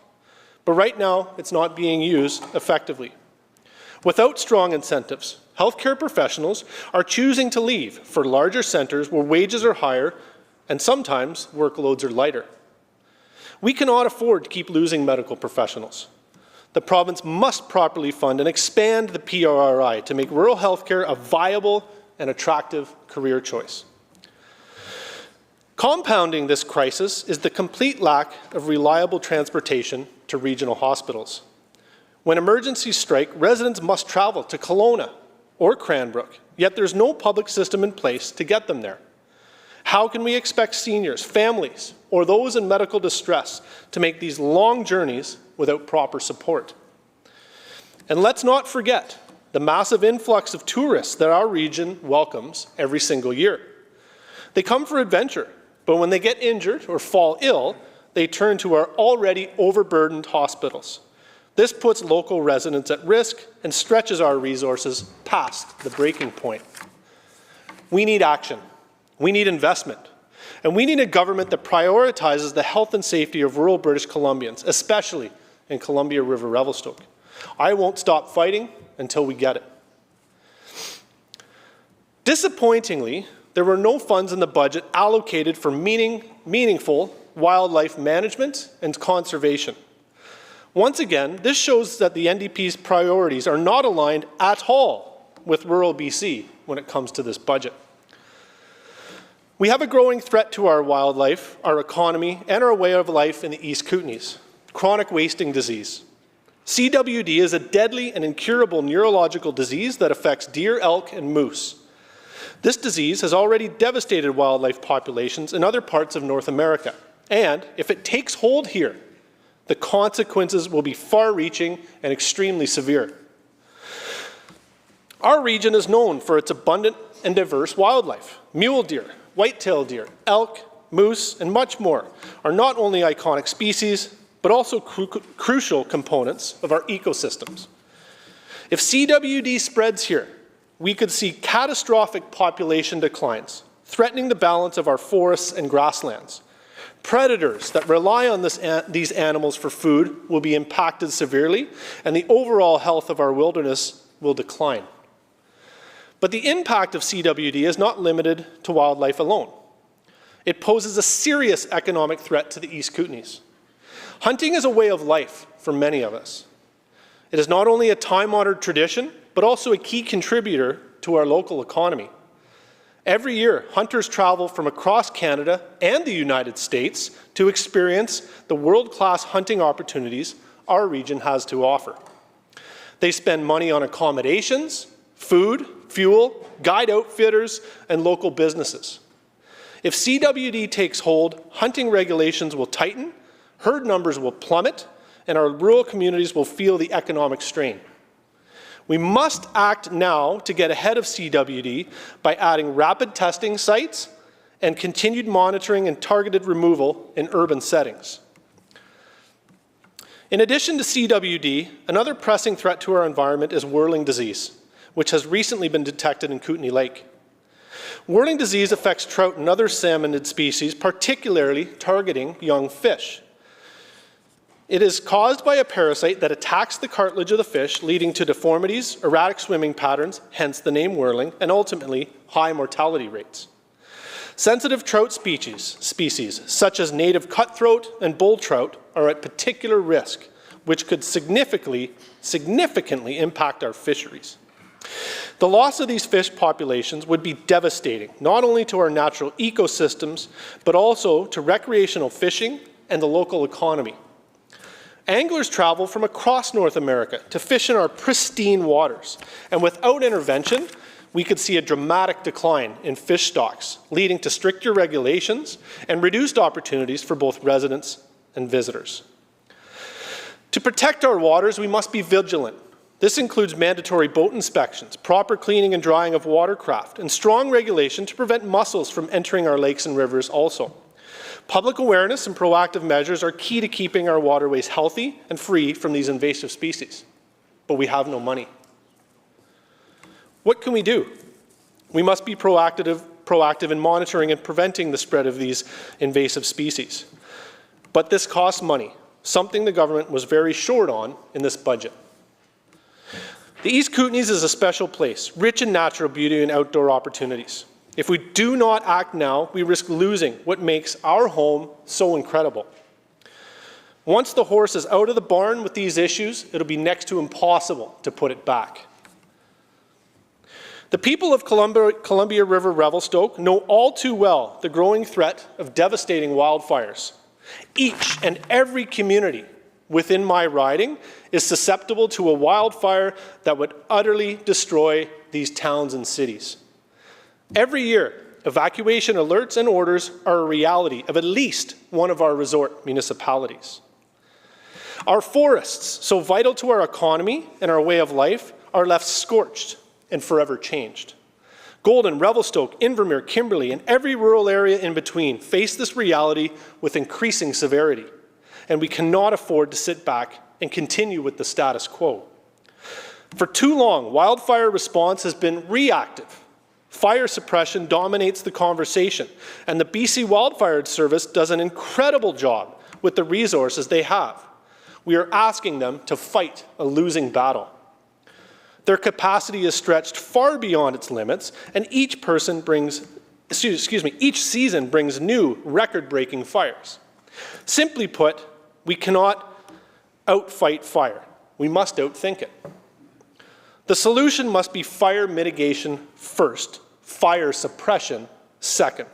But right now, it's not being used effectively. Without strong incentives, healthcare professionals are choosing to leave for larger centres where wages are higher and sometimes workloads are lighter. We cannot afford to keep losing medical professionals. The province must properly fund and expand the PRRI to make rural healthcare a viable and attractive career choice. Compounding this crisis is the complete lack of reliable transportation to regional hospitals. When emergencies strike, residents must travel to Kelowna or Cranbrook, yet there's no public system in place to get them there. How can we expect seniors, families, or those in medical distress to make these long journeys without proper support? And let's not forget the massive influx of tourists that our region welcomes every single year. They come for adventure, but when they get injured or fall ill, they turn to our already overburdened hospitals. This puts local residents at risk and stretches our resources past the breaking point. We need action. We need investment. And we need a government that prioritizes the health and safety of rural British Columbians, especially in Columbia River Revelstoke. I won't stop fighting until we get it. Disappointingly, there were no funds in the budget allocated for meaningful wildlife management and conservation. Once again, this shows that the NDP's priorities are not aligned at all with rural BC when it comes to this budget. We have a growing threat to our wildlife, our economy, and our way of life in the East Kootenays: chronic wasting disease. CWD is a deadly and incurable neurological disease that affects deer, elk, and moose. This disease has already devastated wildlife populations in other parts of North America, and if it takes hold here, the consequences will be far-reaching and extremely severe. Our region is known for its abundant and diverse wildlife. Mule deer, white-tailed deer, elk, moose, and much more are not only iconic species, but also crucial components of our ecosystems. If CWD spreads here, we could see catastrophic population declines, threatening the balance of our forests and grasslands. Predators that rely on these animals for food will be impacted severely, and the overall health of our wilderness will decline. But the impact of CWD is not limited to wildlife alone. It poses a serious economic threat to the East Kootenays. Hunting is a way of life for many of us. It is not only a time-honored tradition, but also a key contributor to our local economy. Every year, hunters travel from across Canada and the United States to experience the world-class hunting opportunities our region has to offer. They spend money on accommodations, food, fuel, guide outfitters, and local businesses. If CWD takes hold, hunting regulations will tighten, herd numbers will plummet, and our rural communities will feel the economic strain. We must act now to get ahead of CWD by adding rapid testing sites and continued monitoring and targeted removal in urban settings. In addition to CWD, another pressing threat to our environment is whirling disease, which has recently been detected in Kootenay Lake. Whirling disease affects trout and other salmonid species, particularly targeting young fish. It is caused by a parasite that attacks the cartilage of the fish, leading to deformities, erratic swimming patterns, hence the name whirling, and ultimately high mortality rates. Sensitive trout species such as native cutthroat and bull trout are at particular risk, which could significantly impact our fisheries. The loss of these fish populations would be devastating, not only to our natural ecosystems, but also to recreational fishing and the local economy. Anglers travel from across North America to fish in our pristine waters, and without intervention, we could see a dramatic decline in fish stocks, leading to stricter regulations and reduced opportunities for both residents and visitors. To protect our waters, we must be vigilant. This includes mandatory boat inspections, proper cleaning and drying of watercraft, and strong regulation to prevent mussels from entering our lakes and rivers also. Public awareness and proactive measures are key to keeping our waterways healthy and free from these invasive species. But we have no money. What can we do? We must be proactive in monitoring and preventing the spread of these invasive species. But this costs money, something the government was very short on in this budget. The East Kootenays is a special place, rich in natural beauty and outdoor opportunities. If we do not act now, we risk losing what makes our home so incredible. Once the horse is out of the barn with these issues, it'll be next to impossible to put it back. The people of Columbia River Revelstoke know all too well the growing threat of devastating wildfires. Each and every community within my riding is susceptible to a wildfire that would utterly destroy these towns and cities. Every year, evacuation alerts and orders are a reality of at least one of our resort municipalities. Our forests, so vital to our economy and our way of life, are left scorched and forever changed. Golden, Revelstoke, Invermere, Kimberley, and every rural area in between face this reality with increasing severity, and we cannot afford to sit back and continue with the status quo. For too long, wildfire response has been reactive. Fire suppression dominates the conversation, and the BC Wildfire Service does an incredible job with the resources they have. We are asking them to fight a losing battle. Their capacity is stretched far beyond its limits, and each season brings new record-breaking fires. Simply put, we cannot outfight fire. We must outthink it. The solution must be fire mitigation first, fire suppression second.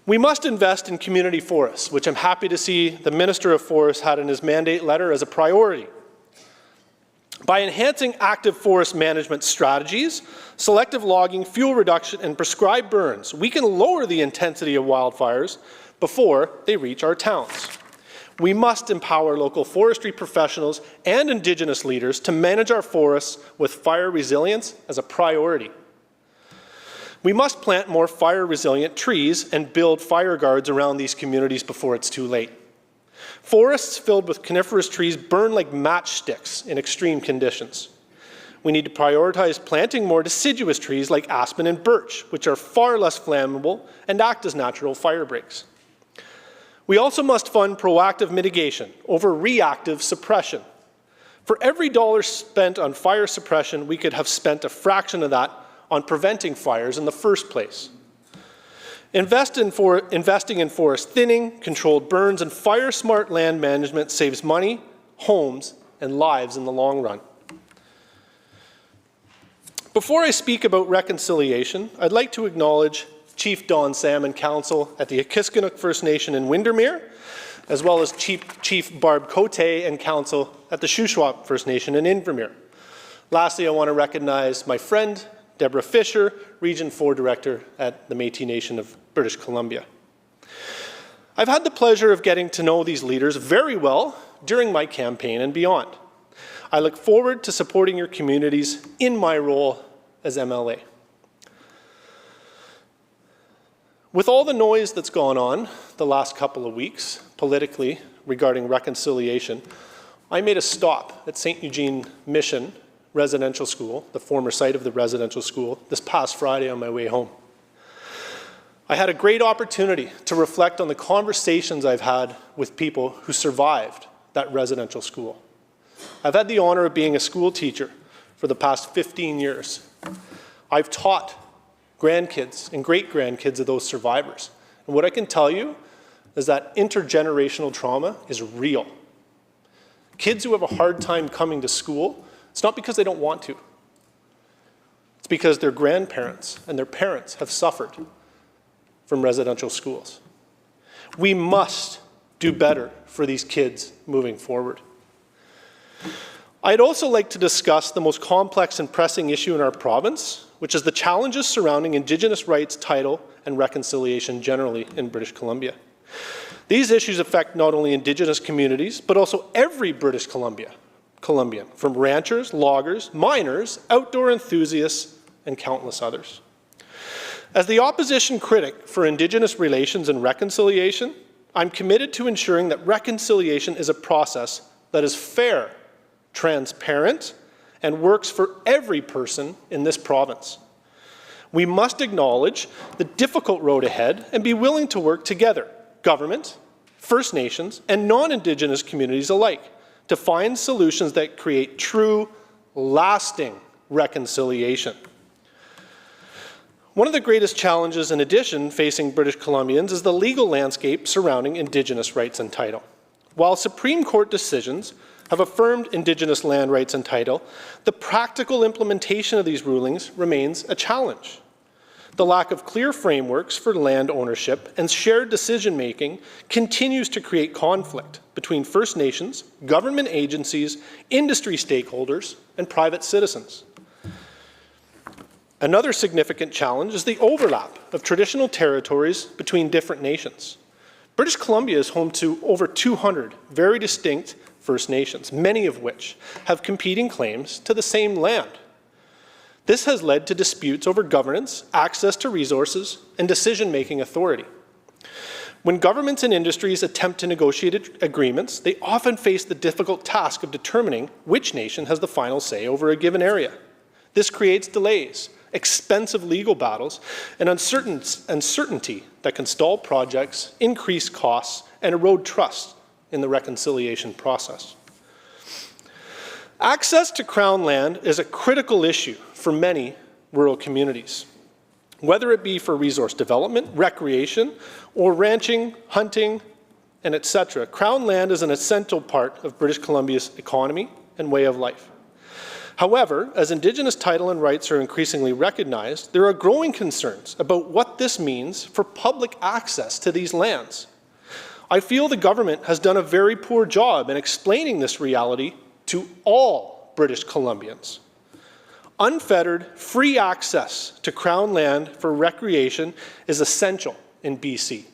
We must invest in community forests, which I'm happy to see the Minister of Forests had in his mandate letter as a priority. By enhancing active forest management strategies, selective logging, fuel reduction, and prescribed burns, we can lower the intensity of wildfires before they reach our towns. We must empower local forestry professionals and Indigenous leaders to manage our forests with fire resilience as a priority. We must plant more fire-resilient trees and build fire guards around these communities before it's too late. Forests filled with coniferous trees burn like matchsticks in extreme conditions. We need to prioritize planting more deciduous trees like aspen and birch, which are far less flammable and act as natural fire breaks. We also must fund proactive mitigation over reactive suppression. For every dollar spent on fire suppression, we could have spent a fraction of that on preventing fires in the first place. Investing in forest thinning, controlled burns, and fire-smart land management saves money, homes, and lives in the long run. Before I speak about reconciliation, I'd like to acknowledge Chief Don Salmon Council at the Akiskanook First Nation in Windermere, as well as Chief Barb Cote and Council at the Shuswap First Nation in Invermere. Lastly, I want to recognize my friend, Deborah Fisher, Region 4 Director at the Métis Nation of British Columbia. I've had the pleasure of getting to know these leaders very well during my campaign and beyond. I look forward to supporting your communities in my role as MLA. With all the noise that's gone on the last couple of weeks politically regarding reconciliation, I made a stop at St. Eugene Mission Residential School, the former site of the residential school, this past Friday on my way home. I had a great opportunity to reflect on the conversations I've had with people who survived that residential school. I've had the honor of being a school teacher for the past 15 years. I've taught grandkids and great-grandkids of those survivors. And what I can tell you is that intergenerational trauma is real. Kids who have a hard time coming to school, it's not because they don't want to. It's because their grandparents and their parents have suffered from residential schools. We must do better for these kids moving forward. I'd also like to discuss the most complex and pressing issue in our province, which is the challenges surrounding Indigenous rights, title, and reconciliation generally in British Columbia. These issues affect not only Indigenous communities, but also every British Columbian, from ranchers, loggers, miners, outdoor enthusiasts, and countless others. As the opposition critic for Indigenous relations and reconciliation, I'm committed to ensuring that reconciliation is a process that is fair, transparent, and works for every person in this province. We must acknowledge the difficult road ahead and be willing to work together, government, First Nations, and non-Indigenous communities alike, to find solutions that create true, lasting reconciliation. One of the greatest challenges, in addition, facing British Columbians is the legal landscape surrounding Indigenous rights and title. While Supreme Court decisions have affirmed Indigenous land rights and title, the practical implementation of these rulings remains a challenge. The lack of clear frameworks for land ownership and shared decision-making continues to create conflict between First Nations, government agencies, industry stakeholders, and private citizens. Another significant challenge is the overlap of traditional territories between different nations. British Columbia is home to over 200 very distinct First Nations, many of which have competing claims to the same land. This has led to disputes over governance, access to resources, and decision-making authority. When governments and industries attempt to negotiate agreements, they often face the difficult task of determining which nation has the final say over a given area. This creates delays, expensive legal battles, and uncertainty that can stall projects, increase costs, and erode trust in the reconciliation process. Access to Crown land is a critical issue for many rural communities. Whether it be for resource development, recreation, or ranching, hunting, and etc., Crown land is an essential part of British Columbia's economy and way of life. However, as Indigenous title and rights are increasingly recognized, there are growing concerns about what this means for public access to these lands. I feel the government has done a very poor job in explaining this reality to all British Columbians. Unfettered, free access to Crown land for recreation is essential in BC.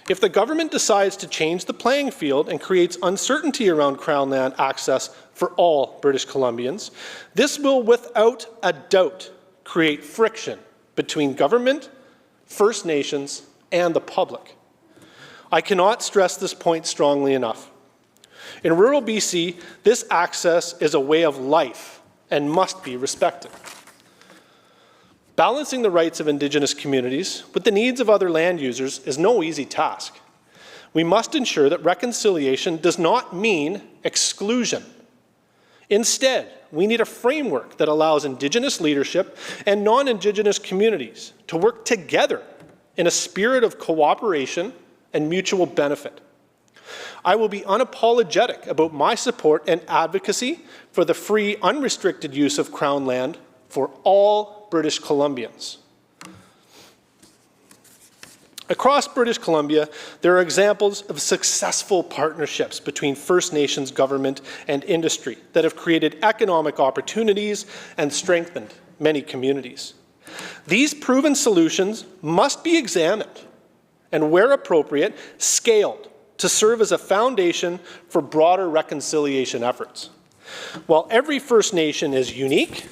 If the government decides to change the playing field and creates uncertainty around Crown land access for all British Columbians, this will without a doubt create friction between government, First Nations, and the public. I cannot stress this point strongly enough. In rural BC, this access is a way of life and must be respected. Balancing the rights of Indigenous communities with the needs of other land users is no easy task. We must ensure that reconciliation does not mean exclusion. Instead, we need a framework that allows Indigenous leadership and non-Indigenous communities to work together in a spirit of cooperation and mutual benefit. I will be unapologetic about my support and advocacy for the free, unrestricted use of Crown land for all British Columbians. Across British Columbia, there are examples of successful partnerships between First Nations government and industry that have created economic opportunities and strengthened many communities. These proven solutions must be examined and, where appropriate, scaled to serve as a foundation for broader reconciliation efforts. While every First Nation is unique,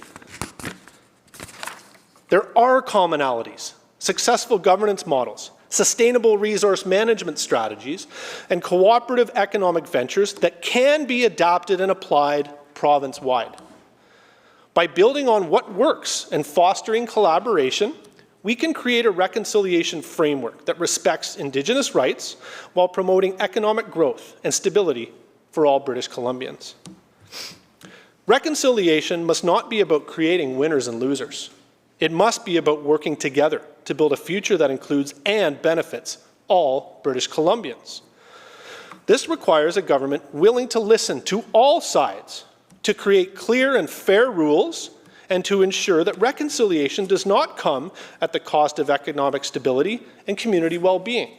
there are commonalities, successful governance models, sustainable resource management strategies, and cooperative economic ventures that can be adapted and applied province-wide. By building on what works and fostering collaboration, we can create a reconciliation framework that respects Indigenous rights while promoting economic growth and stability for all British Columbians. Reconciliation must not be about creating winners and losers. It must be about working together to build a future that includes and benefits all British Columbians. This requires a government willing to listen to all sides, to create clear and fair rules, and to ensure that reconciliation does not come at the cost of economic stability and community well-being.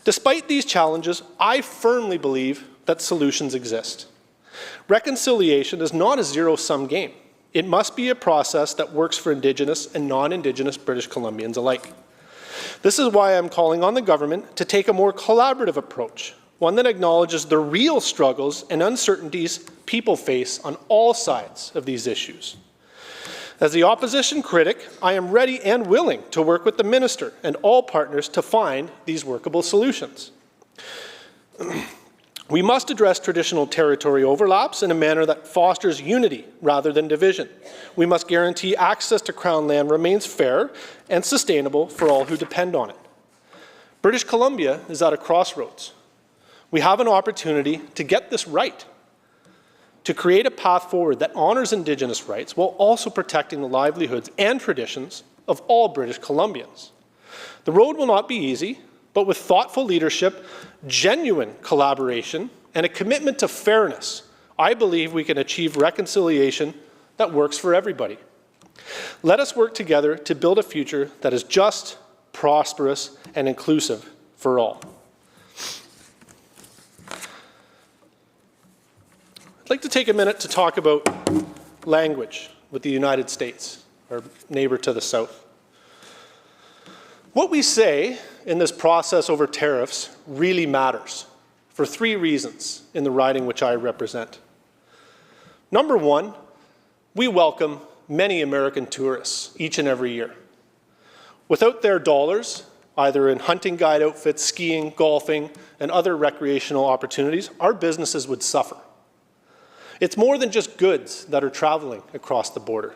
Despite these challenges, I firmly believe that solutions exist. Reconciliation is not a zero-sum game. It must be a process that works for Indigenous and non-Indigenous British Columbians alike. This is why I'm calling on the government to take a more collaborative approach, one that acknowledges the real struggles and uncertainties people face on all sides of these issues. As the opposition critic, I am ready and willing to work with the minister and all partners to find these workable solutions. We must address traditional territory overlaps in a manner that fosters unity rather than division. We must guarantee access to Crown land remains fair and sustainable for all who depend on it. British Columbia is at a crossroads. We have an opportunity to get this right, to create a path forward that honors Indigenous rights while also protecting the livelihoods and traditions of all British Columbians. The road will not be easy, but with thoughtful leadership, genuine collaboration, and a commitment to fairness, I believe we can achieve reconciliation that works for everybody. Let us work together to build a future that is just, prosperous, and inclusive for all. I'd like to take a minute to talk about language with the United States, our neighbor to the south. What we say in this process over tariffs really matters for 3 reasons in the riding which I represent. Number 1, we welcome many American tourists each and every year. Without their dollars, either in hunting guide outfits, skiing, golfing, and other recreational opportunities, our businesses would suffer. It's more than just goods that are traveling across the border.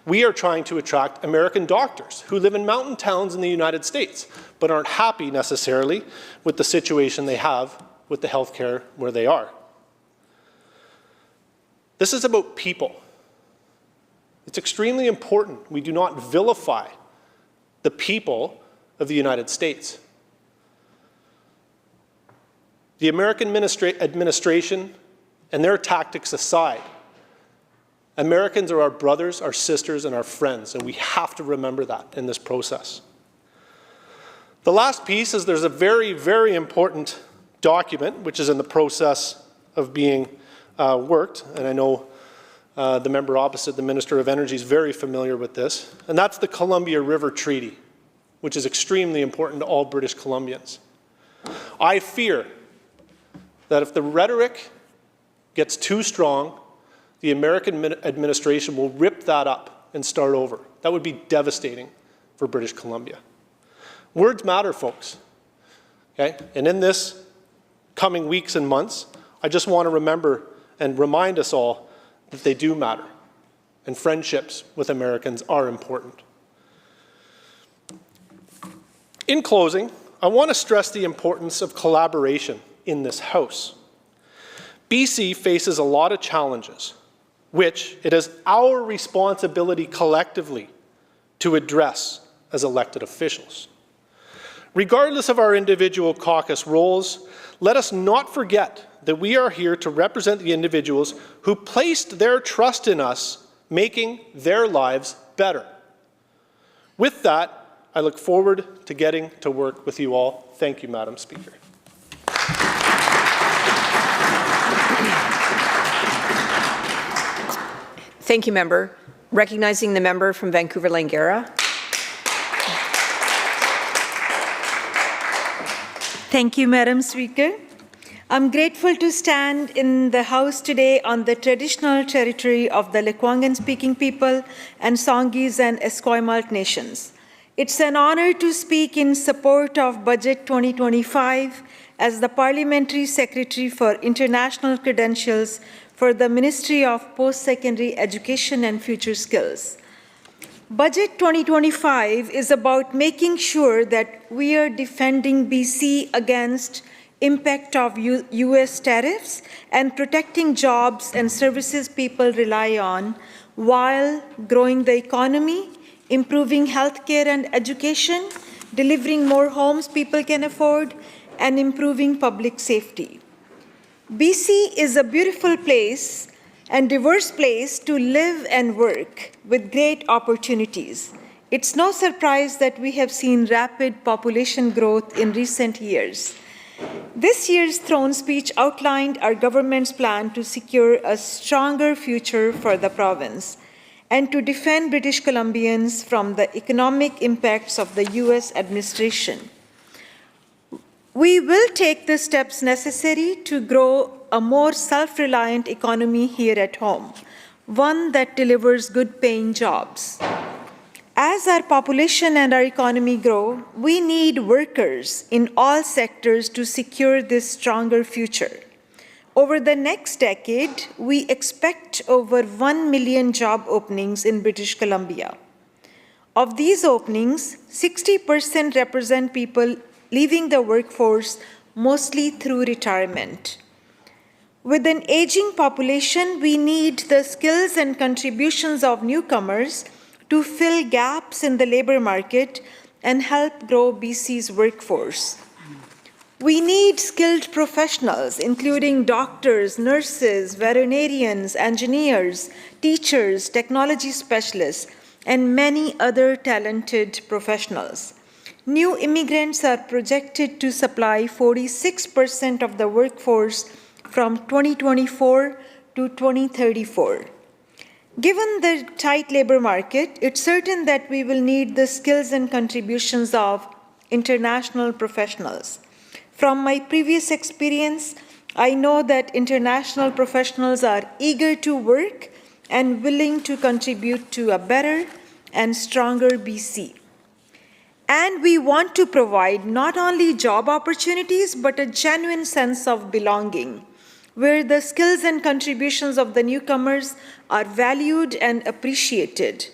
We are trying to attract American doctors who live in mountain towns in the United States, but aren't happy necessarily with the situation they have with the healthcare where they are. This is about people. It's extremely important we do not vilify the people of the United States. The American administration and their tactics aside, Americans are our brothers, our sisters, and our friends, and we have to remember that in this process. The last piece is there's a very, very important document which is in the process of being worked, and I know the member opposite, the Minister of Energy, is very familiar with this, and that's the Columbia River Treaty, which is extremely important to all British Columbians. I fear that if the rhetoric gets too strong, the American administration will rip that up and start over. That would be devastating for British Columbia. Words matter, folks. Okay? And in this coming weeks and months, I just want to remember and remind us all that they do matter. And friendships with Americans are important. In closing, I want to stress the importance of collaboration in this House. BC faces a lot of challenges, which it is our responsibility collectively to address as elected officials. Regardless of our individual caucus roles, let us not forget that we are here to represent the individuals who placed their trust in us, making their lives better. With that, I look forward to getting to work with you all. Thank you, Madam Speaker. Thank you, member. Recognizing the member from Vancouver-Langara. Thank you, Madam Speaker. I'm grateful to stand in the House today on the traditional territory of the Lekwungen-speaking people and Songhees and Esquimalt nations. It's an honor to speak in support of Budget 2025 as the Parliamentary Secretary for International Credentials for the Ministry of Post-Secondary Education and Future Skills. Budget 2025 is about making sure that we are defending BC against impact of US tariffs and protecting jobs and services people rely on while growing the economy, improving healthcare and education, delivering more homes people can afford, and improving public safety. BC is a beautiful place and diverse place to live and work with great opportunities. It's no surprise that we have seen rapid population growth in recent years. This year's throne speech outlined our government's plan to secure a stronger future for the province and to defend British Columbians from the economic impacts of the US administration. We will take the steps necessary to grow a more self-reliant economy here at home, one that delivers good-paying jobs. As our population and our economy grow, we need workers in all sectors to secure this stronger future. Over the next decade, we expect over 1 million job openings in British Columbia. Of these openings, 60% represent people leaving the workforce mostly through retirement. With an aging population, we need the skills and contributions of newcomers to fill gaps in the labor market and help grow BC's workforce. We need skilled professionals, including doctors, nurses, veterinarians, engineers, teachers, technology specialists, and many other talented professionals. New immigrants are projected to supply 46% of the workforce from 2024 to 2034. Given the tight labor market, it's certain that we will need the skills and contributions of international professionals. From my previous experience, I know that international professionals are eager to work and willing to contribute to a better and stronger BC. And we want to provide not only job opportunities, but a genuine sense of belonging, where the skills and contributions of the newcomers are valued and appreciated.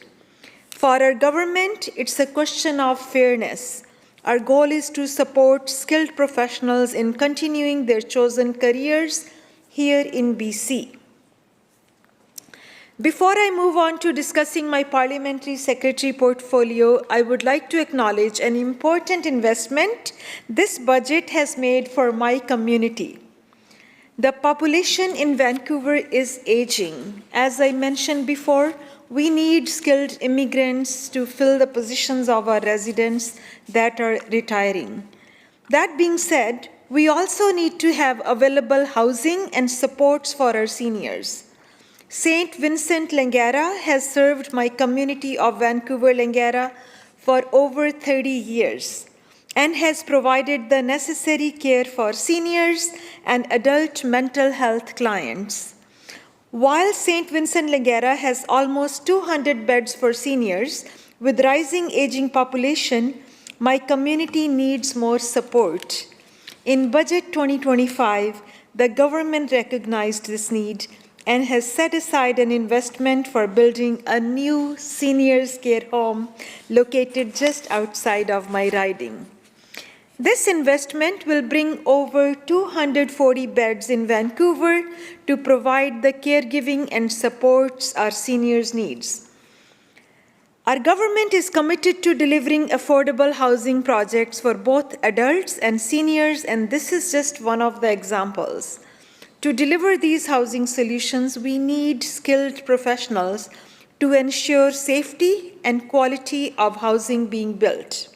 For our government, it's a question of fairness. Our goal is to support skilled professionals in continuing their chosen careers here in BC. Before I move on to discussing my parliamentary secretary portfolio, I would like to acknowledge an important investment this budget has made for my community. The population in Vancouver is aging. As I mentioned before, we need skilled immigrants to fill the positions of our residents that are retiring. That being said, we also need to have available housing and supports for our seniors. St. Vincent Langara has served my community of Vancouver Langara for over 30 years and has provided the necessary care for seniors and adult mental health clients. While St. Vincent Langara has almost 200 beds for seniors, with rising aging population, my community needs more support. In Budget 2025, the government recognized this need and has set aside an investment for building a new seniors care home located just outside of my riding. This investment will bring over 240 beds in Vancouver to provide the caregiving and supports our seniors' needs. Our government is committed to delivering affordable housing projects for both adults and seniors, and this is just one of the examples. To deliver these housing solutions, we need skilled professionals to ensure safety and quality of housing being built.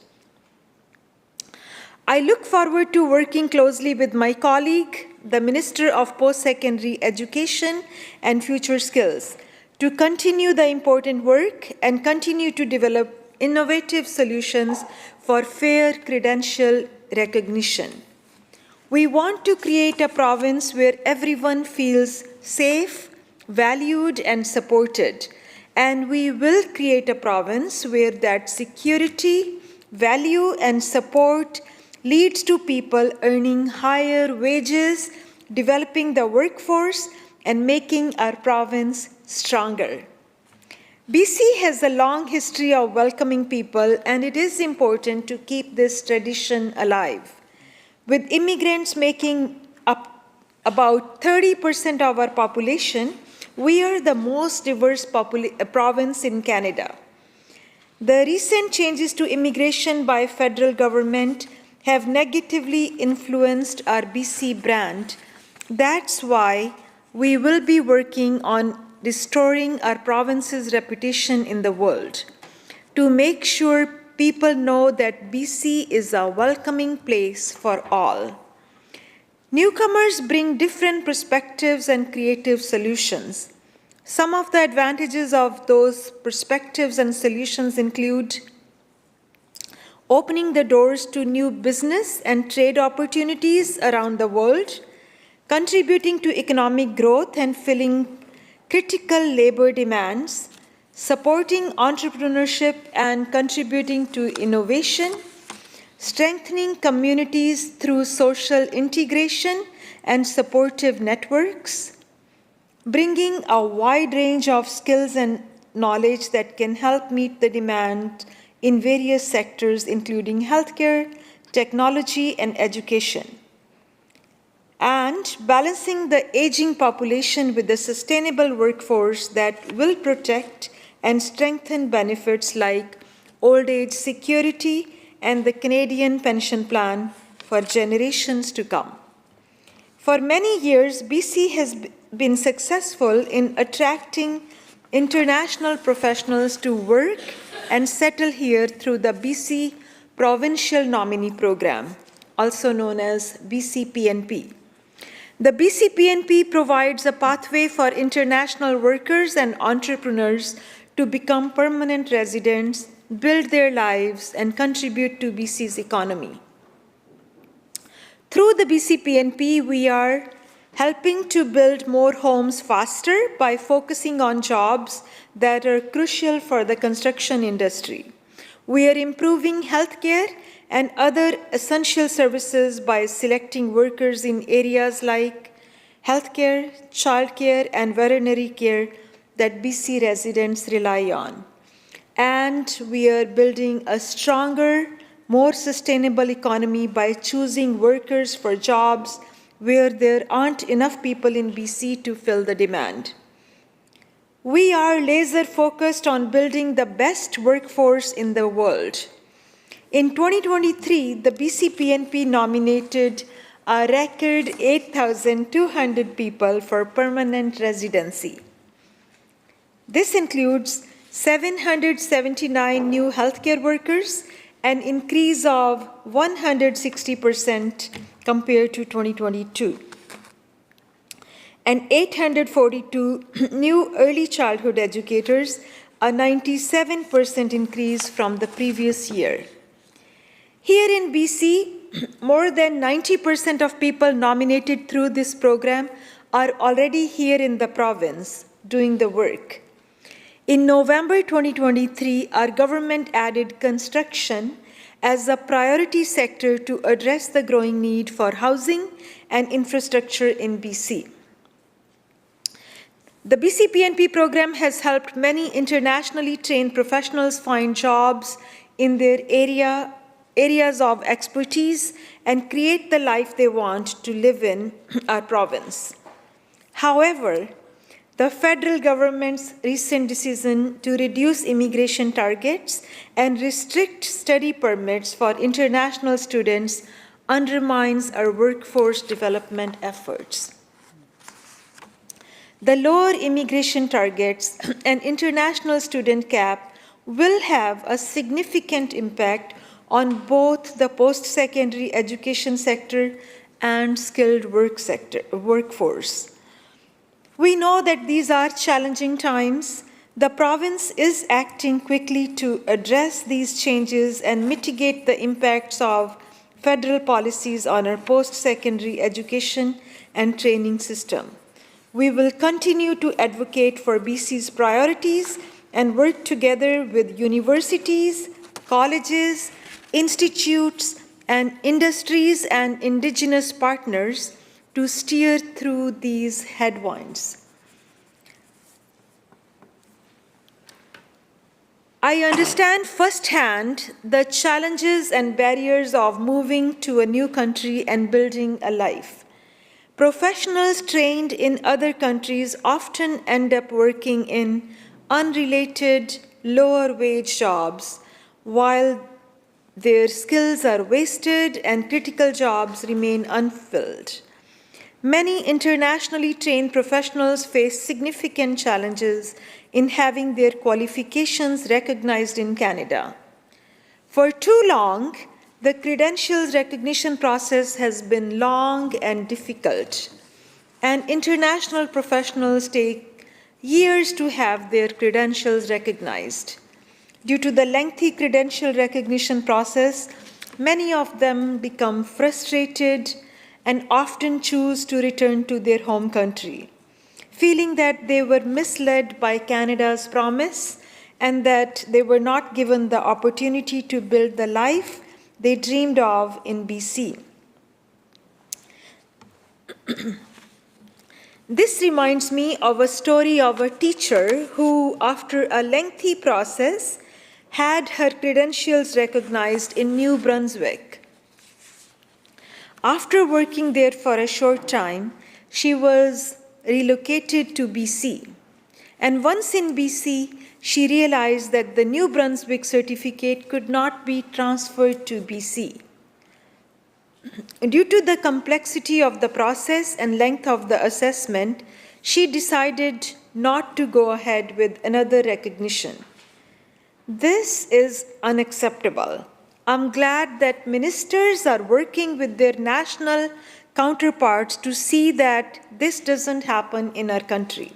I look forward to working closely with my colleague, the Minister of Post-Secondary Education and Future Skills, to continue the important work and continue to develop innovative solutions for fair credential recognition. We want to create a province where everyone feels safe, valued, and supported. And we will create a province where that security, value, and support leads to people earning higher wages, developing the workforce, and making our province stronger. BC has a long history of welcoming people, and it is important to keep this tradition alive. With immigrants making up about 30% of our population, we are the most diverse province in Canada. The recent changes to immigration by federal government have negatively influenced our BC brand. That's why we will be working on restoring our province's reputation in the world to make sure people know that BC is a welcoming place for all. Newcomers bring different perspectives and creative solutions. Some of the advantages of those perspectives and solutions include opening the doors to new business and trade opportunities around the world, contributing to economic growth and filling critical labor demands, supporting entrepreneurship and contributing to innovation, strengthening communities through social integration and supportive networks, bringing a wide range of skills and knowledge that can help meet the demand in various sectors, including healthcare, technology, and education, and balancing the aging population with a sustainable workforce that will protect and strengthen benefits like old age security and the Canadian pension plan for generations to come. For many years, BC has been successful in attracting international professionals to work and settle here through the BC Provincial Nominee Program, also known as BCPNP. The BCPNP provides a pathway for international workers and entrepreneurs to become permanent residents, build their lives, and contribute to BC's economy. Through the BCPNP, we are helping to build more homes faster by focusing on jobs that are crucial for the construction industry. We are improving healthcare and other essential services by selecting workers in areas like healthcare, childcare, and veterinary care that BC residents rely on. And we are building a stronger, more sustainable economy by choosing workers for jobs where there aren't enough people in BC to fill the demand. We are laser-focused on building the best workforce in the world. In 2023, the BCPNP nominated a record 8,200 people for permanent residency. This includes 779 new healthcare workers, an increase of 160% compared to 2022, and 842 new early childhood educators, a 97% increase from the previous year. Here in BC, more than 90% of people nominated through this program are already here in the province doing the work. In November 2023, our government added construction as a priority sector to address the growing need for housing and infrastructure in BC. The BCPNP program has helped many internationally trained professionals find jobs in their areas of expertise and create the life they want to live in our province. However, the federal government's recent decision to reduce immigration targets and restrict study permits for international students undermines our workforce development efforts. The lower immigration targets and international student cap will have a significant impact on both the post-secondary education sector and skilled workforce. We know that these are challenging times. The province is acting quickly to address these changes and mitigate the impacts of federal policies on our post-secondary education and training system. We will continue to advocate for BC's priorities and work together with universities, colleges, institutes, and industries and Indigenous partners to steer through these headwinds. I understand firsthand the challenges and barriers of moving to a new country and building a life. Professionals trained in other countries often end up working in unrelated, lower-wage jobs, while their skills are wasted and critical jobs remain unfilled. Many internationally trained professionals face significant challenges in having their qualifications recognized in Canada. For too long, the credentials recognition process has been long and difficult, and international professionals take years to have their credentials recognized. Due to the lengthy credential recognition process, many of them become frustrated and often choose to return to their home country, feeling that they were misled by Canada's promise and that they were not given the opportunity to build the life they dreamed of in BC. This reminds me of a story of a teacher who, after a lengthy process, had her credentials recognized in New Brunswick. After working there for a short time, she was relocated to BC. And once in BC, she realized that the New Brunswick certificate could not be transferred to BC. Due to the complexity of the process and length of the assessment, she decided not to go ahead with another recognition. This is unacceptable. I'm glad that ministers are working with their national counterparts to see that this doesn't happen in our country.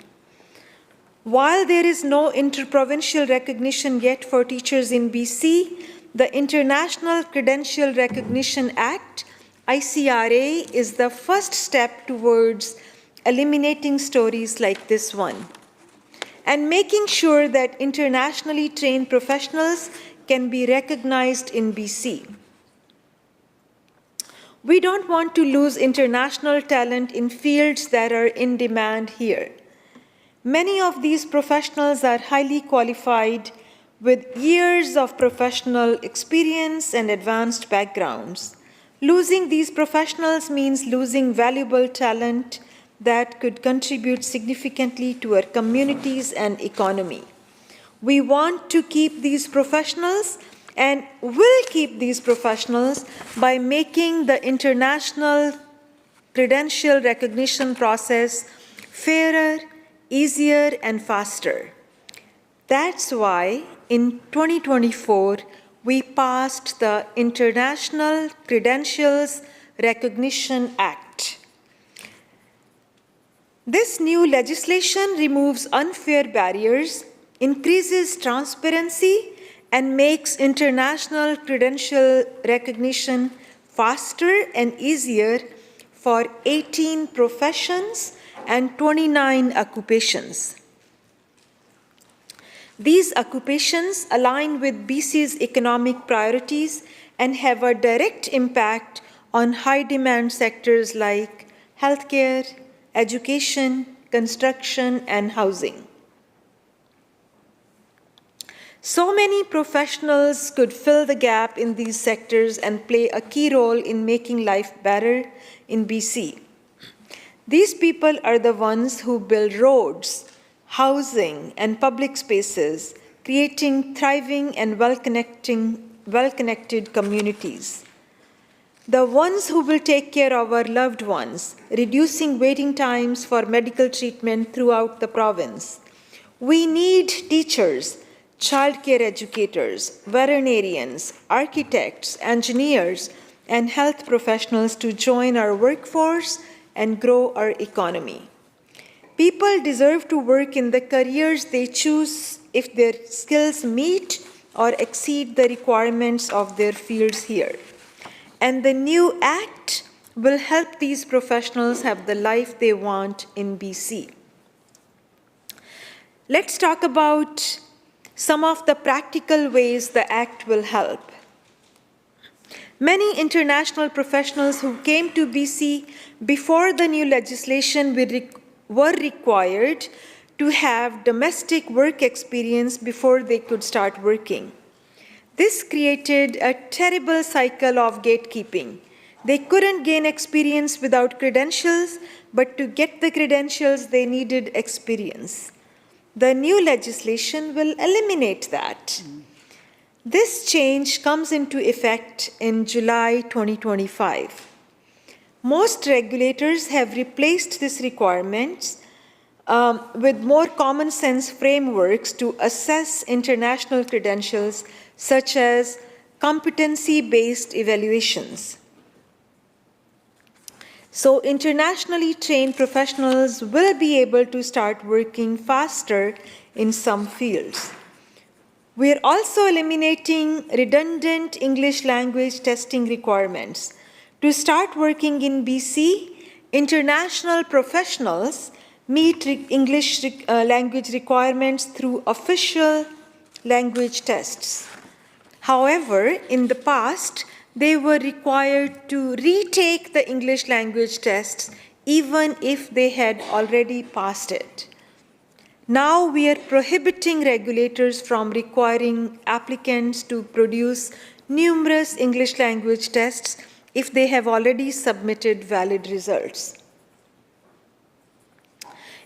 While there is no interprovincial recognition yet for teachers in BC, the International Credential Recognition Act, ICRA, is the first step towards eliminating stories like this one and making sure that internationally trained professionals can be recognized in BC. We don't want to lose international talent in fields that are in demand here. Many of these professionals are highly qualified with years of professional experience and advanced backgrounds. Losing these professionals means losing valuable talent that could contribute significantly to our communities and economy. We want to keep these professionals and will keep these professionals by making the international credential recognition process fairer, easier, and faster. That's why in 2024, we passed the International Credentials Recognition Act. This new legislation removes unfair barriers, increases transparency, and makes international credential recognition faster and easier for 18 professions and 29 occupations. These occupations align with BC's economic priorities and have a direct impact on high-demand sectors like healthcare, education, construction, and housing. So many professionals could fill the gap in these sectors and play a key role in making life better in BC. These people are the ones who build roads, housing, and public spaces, creating thriving and well-connected communities. The ones who will take care of our loved ones, reducing waiting times for medical treatment throughout the province. We need teachers, childcare educators, veterinarians, architects, engineers, and health professionals to join our workforce and grow our economy. People deserve to work in the careers they choose if their skills meet or exceed the requirements of their fields here. And the new act will help these professionals have the life they want in BC. Let's talk about some of the practical ways the act will help. Many international professionals who came to BC before the new legislation were required to have domestic work experience before they could start working. This created a terrible cycle of gatekeeping. They couldn't gain experience without credentials, but to get the credentials, they needed experience. The new legislation will eliminate that. This change comes into effect in July 2025. Most regulators have replaced these requirements with more common sense frameworks to assess international credentials, such as competency-based evaluations. So internationally trained professionals will be able to start working faster in some fields. We are also eliminating redundant English language testing requirements. To start working in BC, international professionals meet English language requirements through official language tests. However, in the past, they were required to retake the English language tests even if they had already passed it. Now we are prohibiting regulators from requiring applicants to produce numerous English language tests if they have already submitted valid results.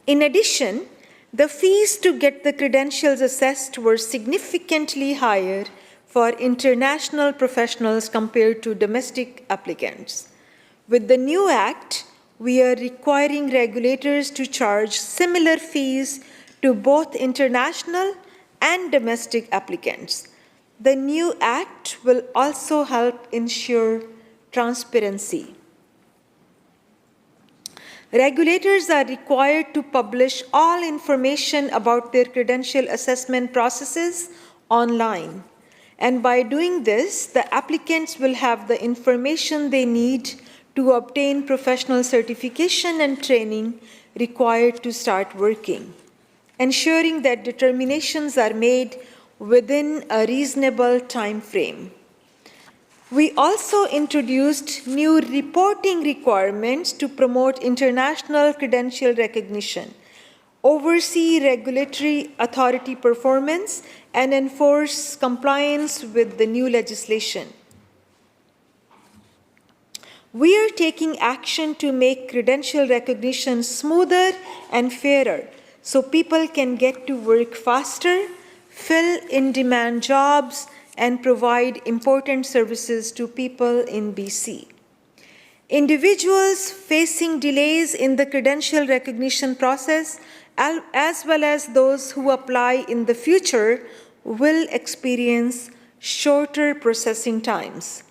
In addition, The fees to get the credentials assessed were significantly higher for international professionals compared to domestic applicants. With the new act, we are requiring regulators to charge similar fees to both international and domestic applicants. The new act will also help ensure transparency. Regulators are required to publish all information about their credential assessment processes online. And by doing this, the applicants will have the information they need to obtain professional certification and training required to start working, ensuring that determinations are made within a reasonable time frame. We also introduced new reporting requirements to promote international credential recognition, oversee regulatory authority performance, and enforce compliance with the new legislation. We are taking action to make credential recognition smoother and fairer so people can get to work faster, fill in-demand jobs, and provide important services to people in BC. Individuals facing delays in the credential recognition process, as well as those who apply in the future, will experience shorter processing times.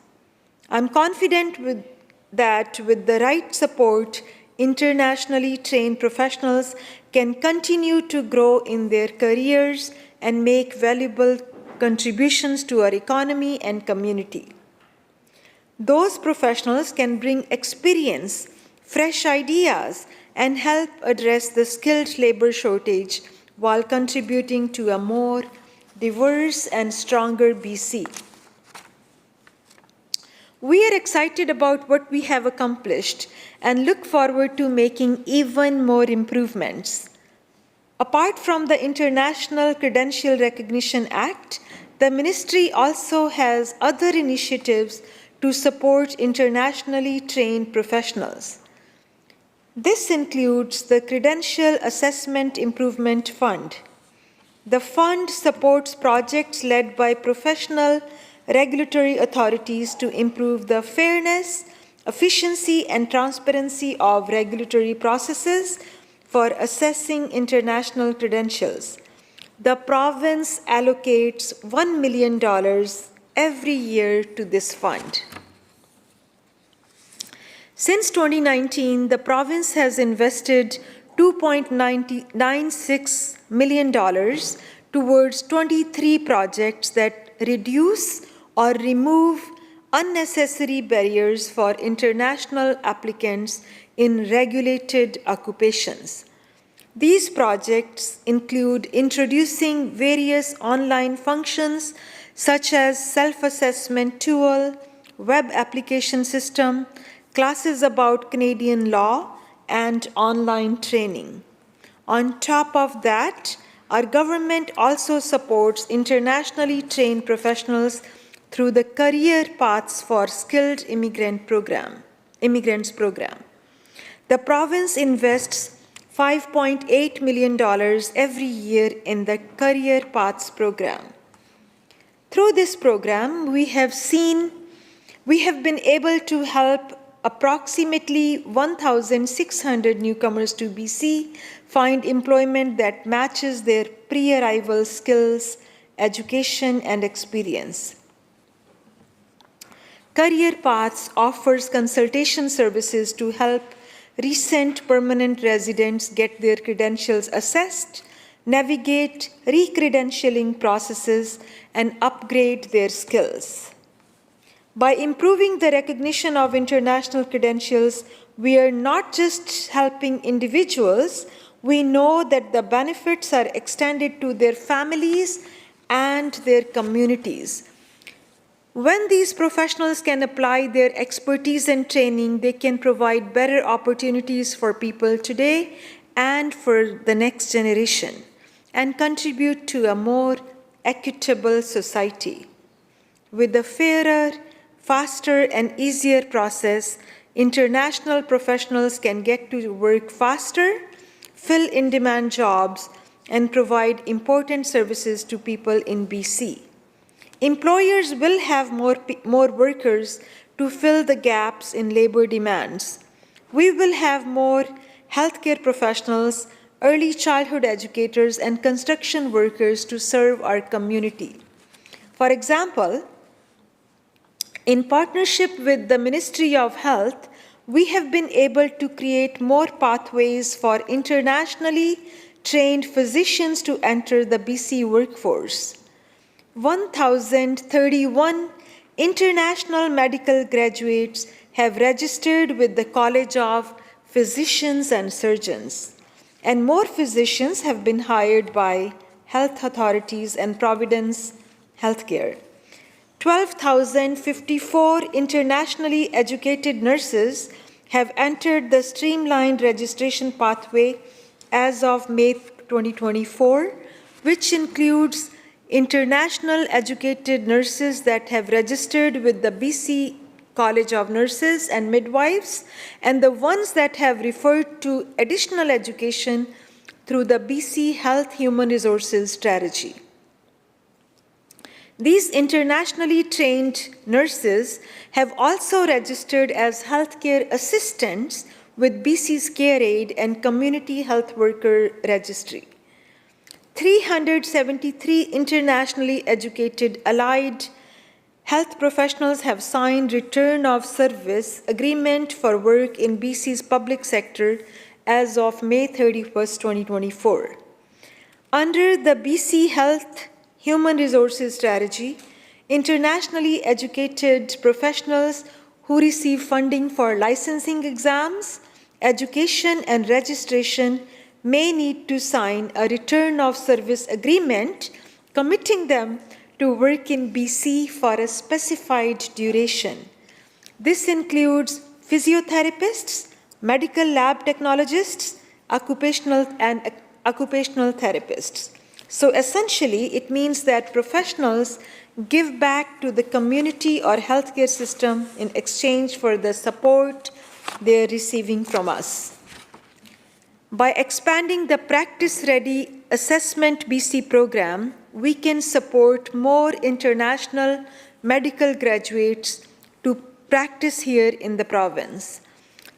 I'm confident that with the right support, internationally trained professionals can continue to grow in their careers and make valuable contributions to our economy and community. Those professionals can bring experience, fresh ideas, and help address the skilled labor shortage while contributing to a more diverse and stronger BC. We are excited about what we have accomplished and look forward to making even more improvements. Apart from the International Credential Recognition Act, the Ministry also has other initiatives to support internationally trained professionals. This includes the Credential Assessment Improvement Fund. The fund supports projects led by professional regulatory authorities to improve the fairness, efficiency, and transparency of regulatory processes for assessing international credentials. The province allocates $1 million every year to this fund. Since 2019, the province has invested $2.96 million towards 23 projects that reduce or remove unnecessary barriers for international applicants in regulated occupations. These projects include introducing various online functions such as self-assessment tool, web application system, classes about Canadian law, and online training. On top of that, our government also supports internationally trained professionals through the Career Paths for Skilled Immigrants program. The province invests $5.8 million every year in the Career Paths program. Through this program, we have been able to help approximately 1,600 newcomers to BC find employment that matches their pre-arrival skills, education, and experience. Career Paths offers consultation services to help recent permanent residents get their credentials assessed, navigate re-credentialing processes, and upgrade their skills. By improving the recognition of international credentials, we are not just helping individuals, we know that the benefits are extended to their families and their communities. When these professionals can apply their expertise and training, they can provide better opportunities for people today and for the next generation, and contribute to a more equitable society. With a fairer, faster, and easier process, international professionals can get to work faster, fill in-demand jobs, and provide important services to people in BC. Employers will have more workers to fill the gaps in labor demands. We will have more healthcare professionals, early childhood educators, and construction workers to serve our community. For example, in partnership with the Ministry of Health, we have been able to create more pathways for internationally trained physicians to enter the BC workforce. 1,031 international medical graduates have registered with the College of Physicians and Surgeons, and more physicians have been hired by health authorities and Providence Healthcare. 12,054 internationally educated nurses have entered the streamlined registration pathway as of May 2024, which includes international educated nurses that have registered with the BC College of Nurses and Midwives, and the ones that have referred to additional education through the BC Health Human Resources Strategy. These internationally trained nurses have also registered as healthcare assistants with BC's CareAid and Community Health Worker Registry. 373 internationally educated allied health professionals have signed return of service agreement for work in BC's public sector as of May 31st, 2024. Under the BC Health Human Resources Strategy, internationally educated professionals who receive funding for licensing exams, education, and registration may need to sign a return of service agreement committing them to work in BC for a specified duration. This includes physiotherapists, medical lab technologists, occupational therapists. So essentially, it means that professionals give back to the community or healthcare system in exchange for the support they're receiving from us. By expanding the Practice Ready Assessment BC program, we can support more international medical graduates to practice here in the province.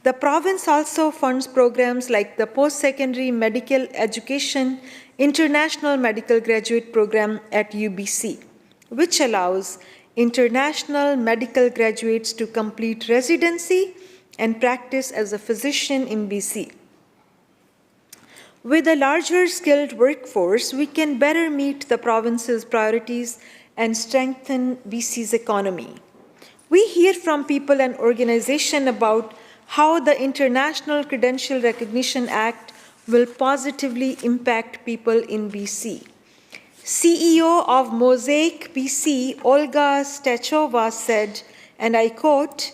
The province also funds programs like the Post-Secondary Medical Education International Medical Graduate Program at UBC, which allows international medical graduates to complete residency and practice as a physician in BC. With a larger skilled workforce, we can better meet the province's priorities and strengthen BC's economy. We hear from people and organizations about how the International Credential Recognition Act will positively impact people in BC. CEO of Mosaic BC, Olga Stachova, said, and I quote,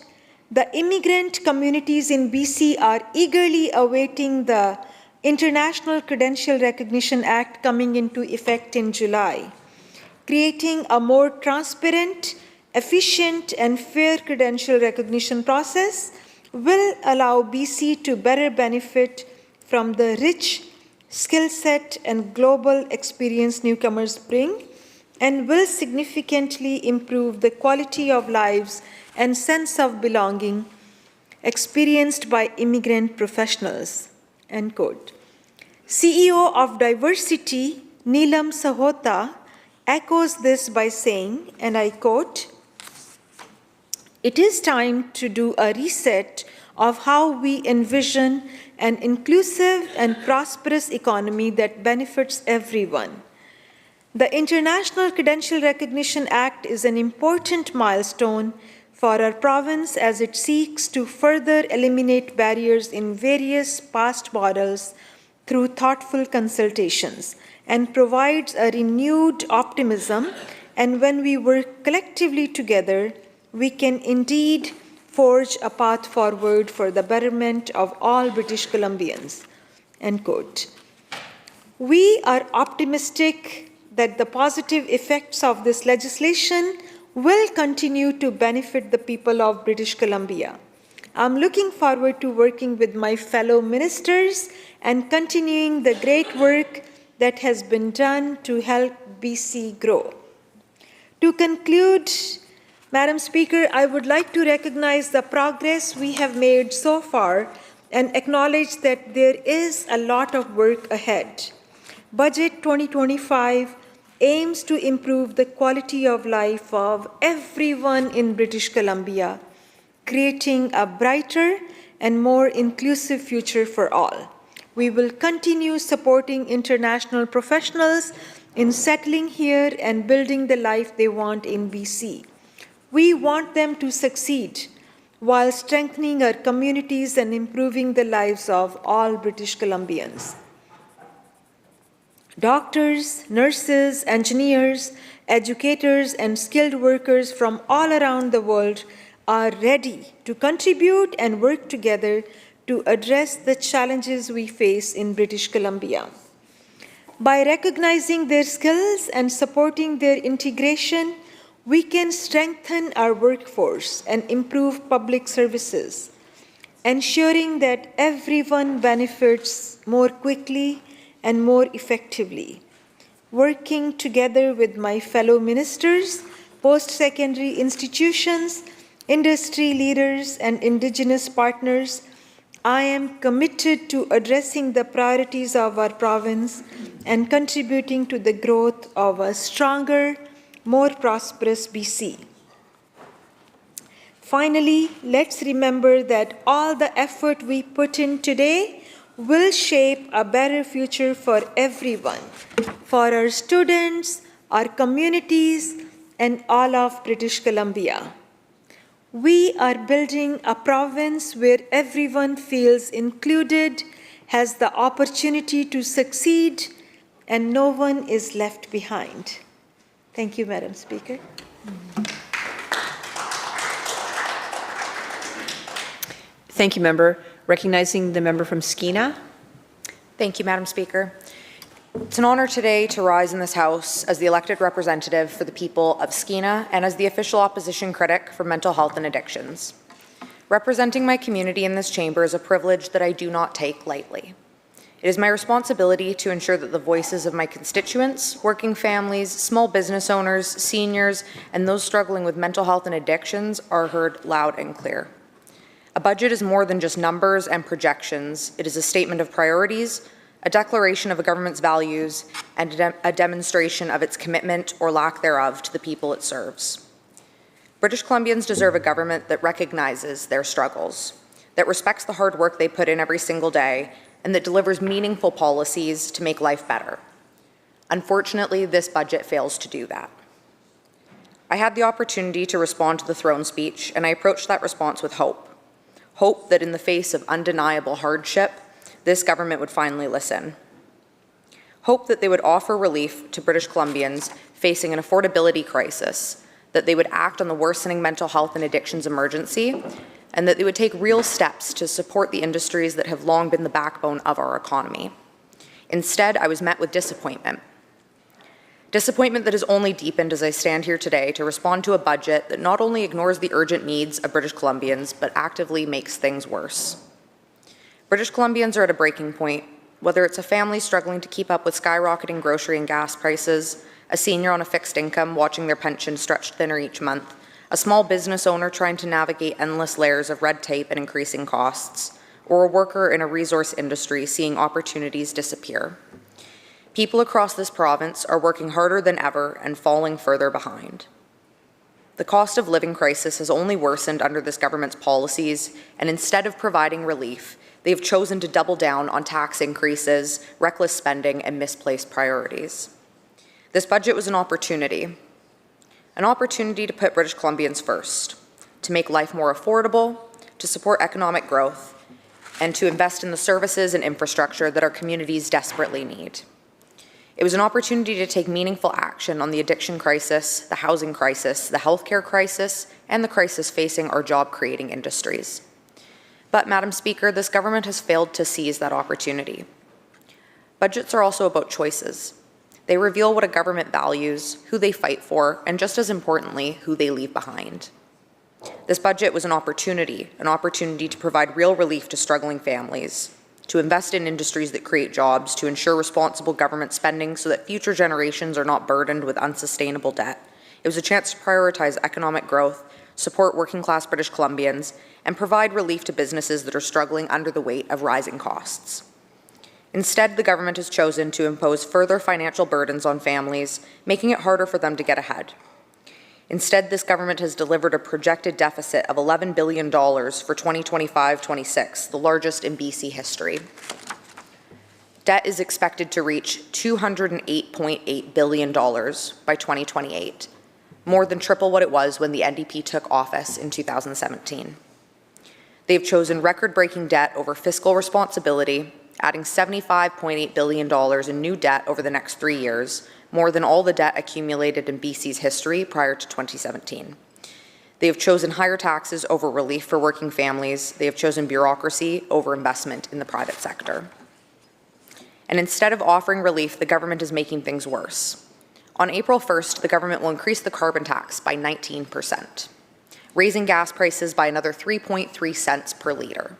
"The immigrant communities in BC are eagerly awaiting the International Credential Recognition Act coming into effect in July, creating a more transparent, efficient, and fair credential recognition process will allow BC to better benefit from the rich skill set and global experience newcomers bring, and will significantly improve the quality of lives and sense of belonging experienced by immigrant professionals." End quote. CEO of Diversity, Neelam Sahota, echoes this by saying, and I quote, "It is time to do a reset of how we envision an inclusive and prosperous economy that benefits everyone. The International Credential Recognition Act is an important milestone for our province as it seeks to further eliminate barriers in various past models through thoughtful consultations and provides a renewed optimism, and when we work collectively together, we can indeed forge a path forward for the betterment of all British Columbians." End quote. We are optimistic that the positive effects of this legislation will continue to benefit the people of British Columbia. I'm looking forward to working with my fellow ministers and continuing the great work that has been done to help BC grow. To conclude, Madam Speaker, I would like to recognize the progress we have made so far and acknowledge that there is a lot of work ahead. Budget 2025 aims to improve the quality of life of everyone in British Columbia, creating a brighter and more inclusive future for all. We will continue supporting international professionals in settling here and building the life they want in BC. We want them to succeed while strengthening our communities and improving the lives of all British Columbians. Doctors, nurses, engineers, educators, and skilled workers from all around the world are ready to contribute and work together to address the challenges we face in British Columbia. By recognizing their skills and supporting their integration, we can strengthen our workforce and improve public services, ensuring that everyone benefits more quickly and more effectively. Working together with my fellow ministers, post-secondary institutions, industry leaders, and Indigenous partners, I am committed to addressing the priorities of our province and contributing to the growth of a stronger, more prosperous BC. Finally, let's remember that all the effort we put in today will shape a better future for everyone, for our students, our communities, and all of British Columbia. We are building a province where everyone feels included, has the opportunity to succeed, and no one is left behind. Thank you, Madam Speaker. Thank you, Member. Recognizing the member from Skeena. Thank you, Madam Speaker. It's an honor today to rise in this House as the elected representative for the people of Skeena and as the official opposition critic for mental health and addictions. Representing my community in this chamber is a privilege that I do not take lightly. It is my responsibility to ensure that the voices of my constituents, working families, small business owners, seniors, and those struggling with mental health and addictions are heard loud and clear. A budget is more than just numbers and projections. It is a statement of priorities, a declaration of a government's values, and a demonstration of its commitment or lack thereof to the people it serves. British Columbians deserve a government that recognizes their struggles, that respects the hard work they put in every single day, and that delivers meaningful policies to make life better. Unfortunately, this budget fails to do that. I had the opportunity to respond to the throne speech, and I approached that response with hope. Hope that in the face of undeniable hardship, this government would finally listen. Hope that they would offer relief to British Columbians facing an affordability crisis, that they would act on the worsening mental health and addictions emergency, and that they would take real steps to support the industries that have long been the backbone of our economy. Instead, I was met with disappointment. Disappointment that has only deepened as I stand here today to respond to a budget that not only ignores the urgent needs of British Columbians, but actively makes things worse. British Columbians are at a breaking point, whether it's a family struggling to keep up with skyrocketing grocery and gas prices, a senior on a fixed income watching their pension stretched thinner each month, a small business owner trying to navigate endless layers of red tape and increasing costs, or a worker in a resource industry seeing opportunities disappear. People across this province are working harder than ever and falling further behind. The cost of living crisis has only worsened under this government's policies, and instead of providing relief, they have chosen to double down on tax increases, reckless spending, and misplaced priorities. This budget was an opportunity to put British Columbians first, to make life more affordable, to support economic growth, and to invest in the services and infrastructure that our communities desperately need. It was an opportunity to take meaningful action on the addiction crisis, the housing crisis, the healthcare crisis, and the crisis facing our job-creating industries. But, Madam Speaker, this government has failed to seize that opportunity. Budgets are also about choices. They reveal what a government values, who they fight for, and just as importantly, who they leave behind. This budget was an opportunity to provide real relief to struggling families, to invest in industries that create jobs, to ensure responsible government spending so that future generations are not burdened with unsustainable debt. It was a chance to prioritize economic growth, support working-class British Columbians, and provide relief to businesses that are struggling under the weight of rising costs. Instead, the government has chosen to impose further financial burdens on families, making it harder for them to get ahead. Instead, this government has delivered a projected deficit of $11 billion for 2025-26, the largest in BC history. Debt is expected to reach $208.8 billion by 2028, more than triple what it was when the NDP took office in 2017. They've chosen record-breaking debt over fiscal responsibility, adding $75.8 billion in new debt over the next 3 years, more than all the debt accumulated in BC's history prior to 2017. They have chosen higher taxes over relief for working families. They have chosen bureaucracy over investment in the private sector. And instead of offering relief, the government is making things worse. On April 1st, the government will increase the carbon tax by 19%, raising gas prices by another 3.3 cents per litre.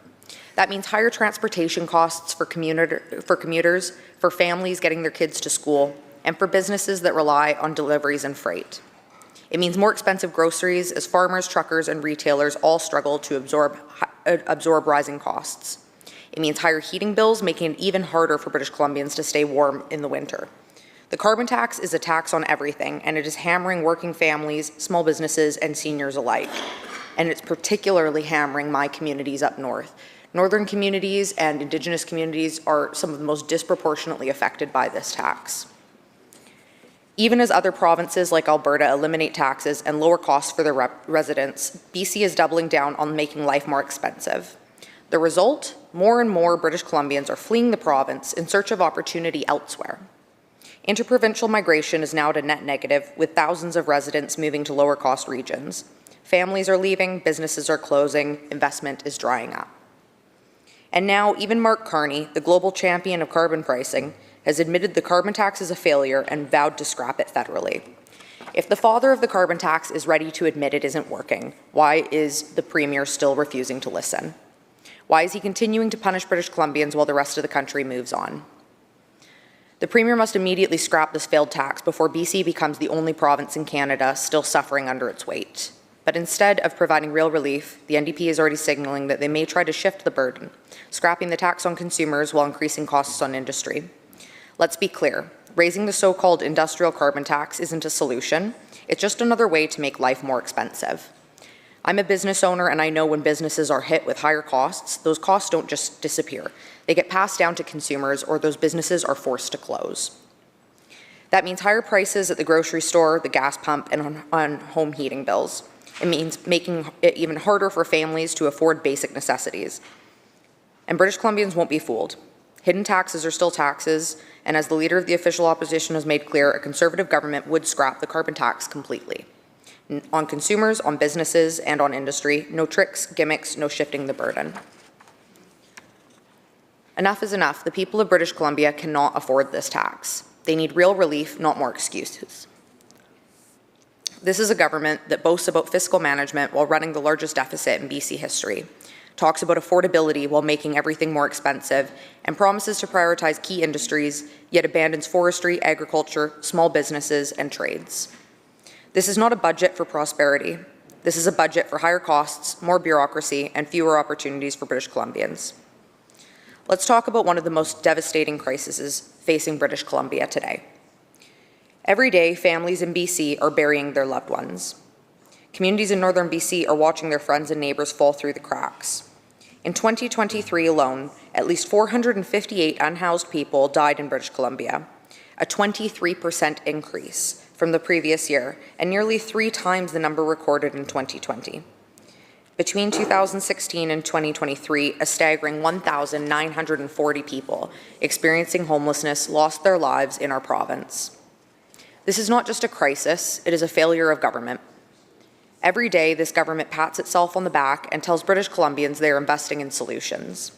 That means higher transportation costs for commuters, for families getting their kids to school, and for businesses that rely on deliveries and freight. It means more expensive groceries as farmers, truckers, and retailers all struggle to absorb rising costs. It means higher heating bills, making it even harder for British Columbians to stay warm in the winter. The carbon tax is a tax on everything, and it is hammering working families, small businesses, and seniors alike. And it's particularly hammering my communities up north. Northern communities and Indigenous communities are some of the most disproportionately affected by this tax. Even as other provinces like Alberta eliminate taxes and lower costs for their residents, BC is doubling down on making life more expensive. The result? More and more British Columbians are fleeing the province in search of opportunity elsewhere. Interprovincial migration is now at a net negative, with thousands of residents moving to lower-cost regions. Families are leaving, businesses are closing, investment is drying up. And now, even Mark Carney, the global champion of carbon pricing, has admitted the carbon tax is a failure and vowed to scrap it federally. If the father of the carbon tax is ready to admit it isn't working, why is the Premier still refusing to listen? Why is he continuing to punish British Columbians while the rest of the country moves on? The Premier must immediately scrap this failed tax before BC becomes the only province in Canada still suffering under its weight. But instead of providing real relief, the NDP is already signaling that they may try to shift the burden, scrapping the tax on consumers while increasing costs on industry. Let's be clear, raising the so-called industrial carbon tax isn't a solution. It's just another way to make life more expensive. I'm a business owner, and I know when businesses are hit with higher costs, those costs don't just disappear. They get passed down to consumers, or those businesses are forced to close. That means higher prices at the grocery store, the gas pump, and on home heating bills. It means making it even harder for families to afford basic necessities. And British Columbians won't be fooled. Hidden taxes are still taxes, and as the Leader of the official opposition has made clear, a Conservative government would scrap the carbon tax completely. On consumers, on businesses, and on industry, no tricks, gimmicks, no shifting the burden. Enough is enough. The people of British Columbia cannot afford this tax. They need real relief, not more excuses. This is a government that boasts about fiscal management while running the largest deficit in BC history, talks about affordability while making everything more expensive, and promises to prioritize key industries, yet abandons forestry, agriculture, small businesses, and trades. This is not a budget for prosperity. This is a budget for higher costs, more bureaucracy, and fewer opportunities for British Columbians. Let's talk about one of the most devastating crises facing British Columbia today. Every day, families in BC are burying their loved ones. Communities in northern BC are watching their friends and neighbours fall through the cracks. In 2023 alone, at least 458 unhoused people died in British Columbia, a 23% increase from the previous year, and nearly 3 times the number recorded in 2020. Between 2016 and 2023, a staggering 1,940 people experiencing homelessness lost their lives in our province. This is not just a crisis, it is a failure of government. Every day, this government pats itself on the back and tells British Columbians they are investing in solutions.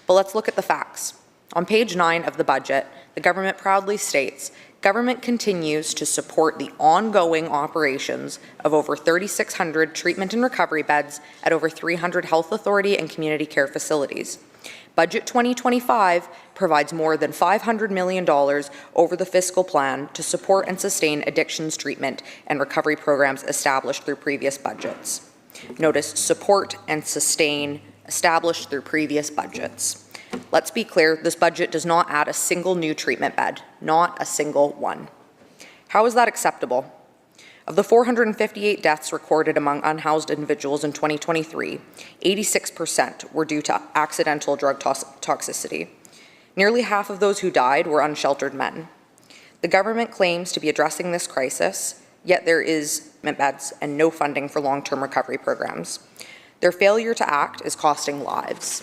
But let's look at the facts. On page 9 of the budget, the government proudly states, Government continues to support the ongoing operations of over 3,600 treatment and recovery beds at over 300 health authority and community care facilities. Budget 2025 provides more than $500 million over the fiscal plan to support and sustain addictions treatment and recovery programs established through previous budgets. Notice support and sustain established through previous budgets. Let's be clear, this budget does not add a single new treatment bed, not a single one. How is that acceptable? Of the 458 deaths recorded among unhoused individuals in 2023, 86% were due to accidental drug toxicity. Nearly half of those who died were unsheltered men. The government claims to be addressing this crisis, yet there is beds and no funding for long-term recovery programs. Their failure to act is costing lives.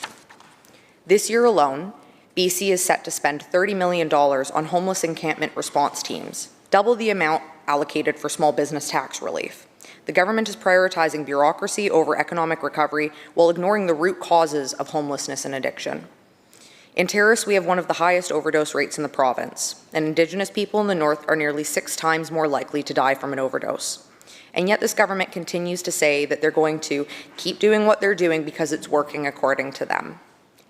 This year alone, BC is set to spend $30 million on homeless encampment response teams, double the amount allocated for small business tax relief. The government is prioritizing bureaucracy over economic recovery while ignoring the root causes of homelessness and addiction. In Terrace, we have one of the highest overdose rates in the province, and Indigenous people in the north are nearly 6 times more likely to die from an overdose. And yet this government continues to say that they're going to keep doing what they're doing because it's working according to them.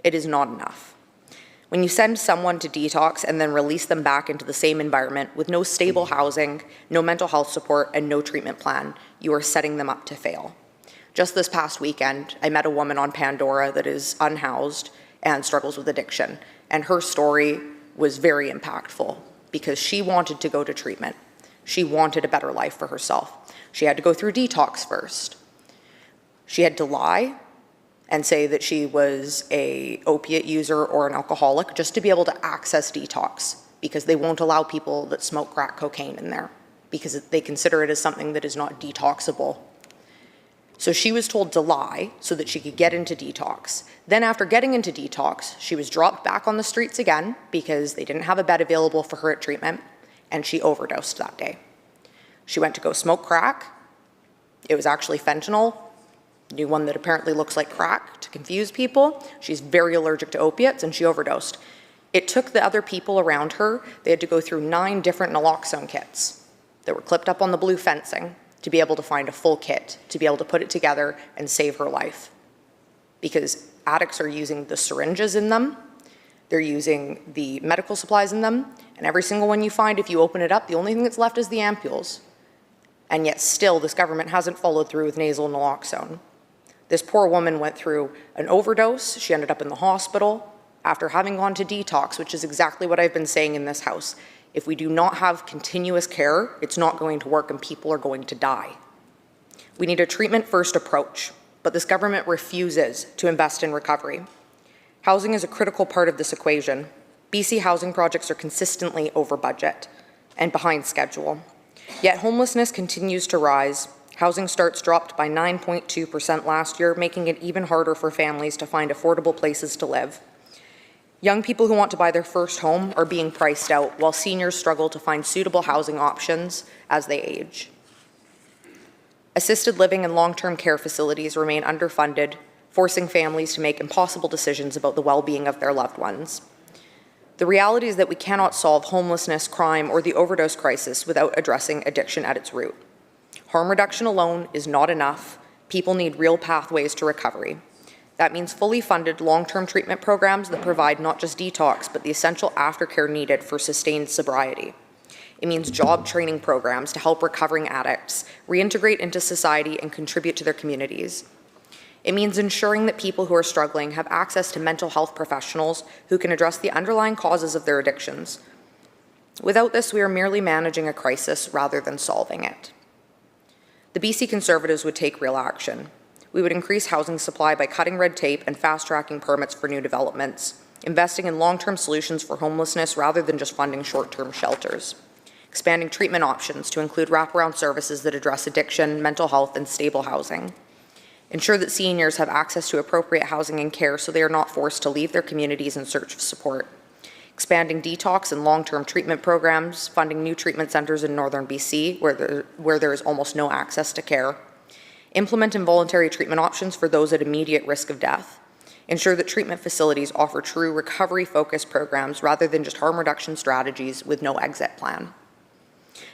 It is not enough. When you send someone to detox and then release them back into the same environment with no stable housing, no mental health support, and no treatment plan, you are setting them up to fail. Just this past weekend, I met a woman on Pandora that is unhoused and struggles with addiction, and her story was very impactful because she wanted to go to treatment. She wanted a better life for herself. She had to go through detox first. She had to lie and say that she was an opiate user or an alcoholic just to be able to access detox, because they won't allow people that smoke crack cocaine in there because they consider it as something that is not detoxable. So she was told to lie so that she could get into detox. Then after getting into detox, she was dropped back on the streets again because they didn't have a bed available for her at treatment, and she overdosed that day. She went to go smoke crack. It was actually fentanyl, new one that apparently looks like crack to confuse people. She's very allergic to opiates, and she overdosed. It took the other people around her, they had to go through 9 different naloxone kits that were clipped up on the blue fencing to be able to find a full kit, to be able to put it together and save her life. Because addicts are using the syringes in them, they're using the medical supplies in them, and every single one you find, if you open it up, the only thing that's left is the ampules. And yet still, this government hasn't followed through with nasal naloxone. This poor woman went through an overdose. She ended up in the hospital after having gone to detox, which is exactly what I've been saying in this house. If we do not have continuous care, it's not going to work and people are going to die. We need a treatment-first approach, but this government refuses to invest in recovery. Housing is a critical part of this equation. BC housing projects are consistently over budget and behind schedule. Yet homelessness continues to rise. Housing starts dropped by 9.2% last year, making it even harder for families to find affordable places to live. Young people who want to buy their first home are being priced out, while seniors struggle to find suitable housing options as they age. Assisted living and long-term care facilities remain underfunded, forcing families to make impossible decisions about the well-being of their loved ones. The reality is that we cannot solve homelessness, crime, or the overdose crisis without addressing addiction at its root. Harm reduction alone is not enough. People need real pathways to recovery. That means fully funded long-term treatment programs that provide not just detox, but the essential aftercare needed for sustained sobriety. It means job training programs to help recovering addicts reintegrate into society and contribute to their communities. It means ensuring that people who are struggling have access to mental health professionals who can address the underlying causes of their addictions. Without this, we are merely managing a crisis rather than solving it. The BC Conservatives would take real action. We would increase housing supply by cutting red tape and fast-tracking permits for new developments, investing in long-term solutions for homelessness rather than just funding short-term shelters, expanding treatment options to include wraparound services that address addiction, mental health, and stable housing, ensure that seniors have access to appropriate housing and care so they are not forced to leave their communities in search of support, expanding detox and long-term treatment programs, funding new treatment centres in northern BC where there is almost no access to care, implement involuntary treatment options for those at immediate risk of death, ensure that treatment facilities offer true recovery-focused programs rather than just harm reduction strategies with no exit plan.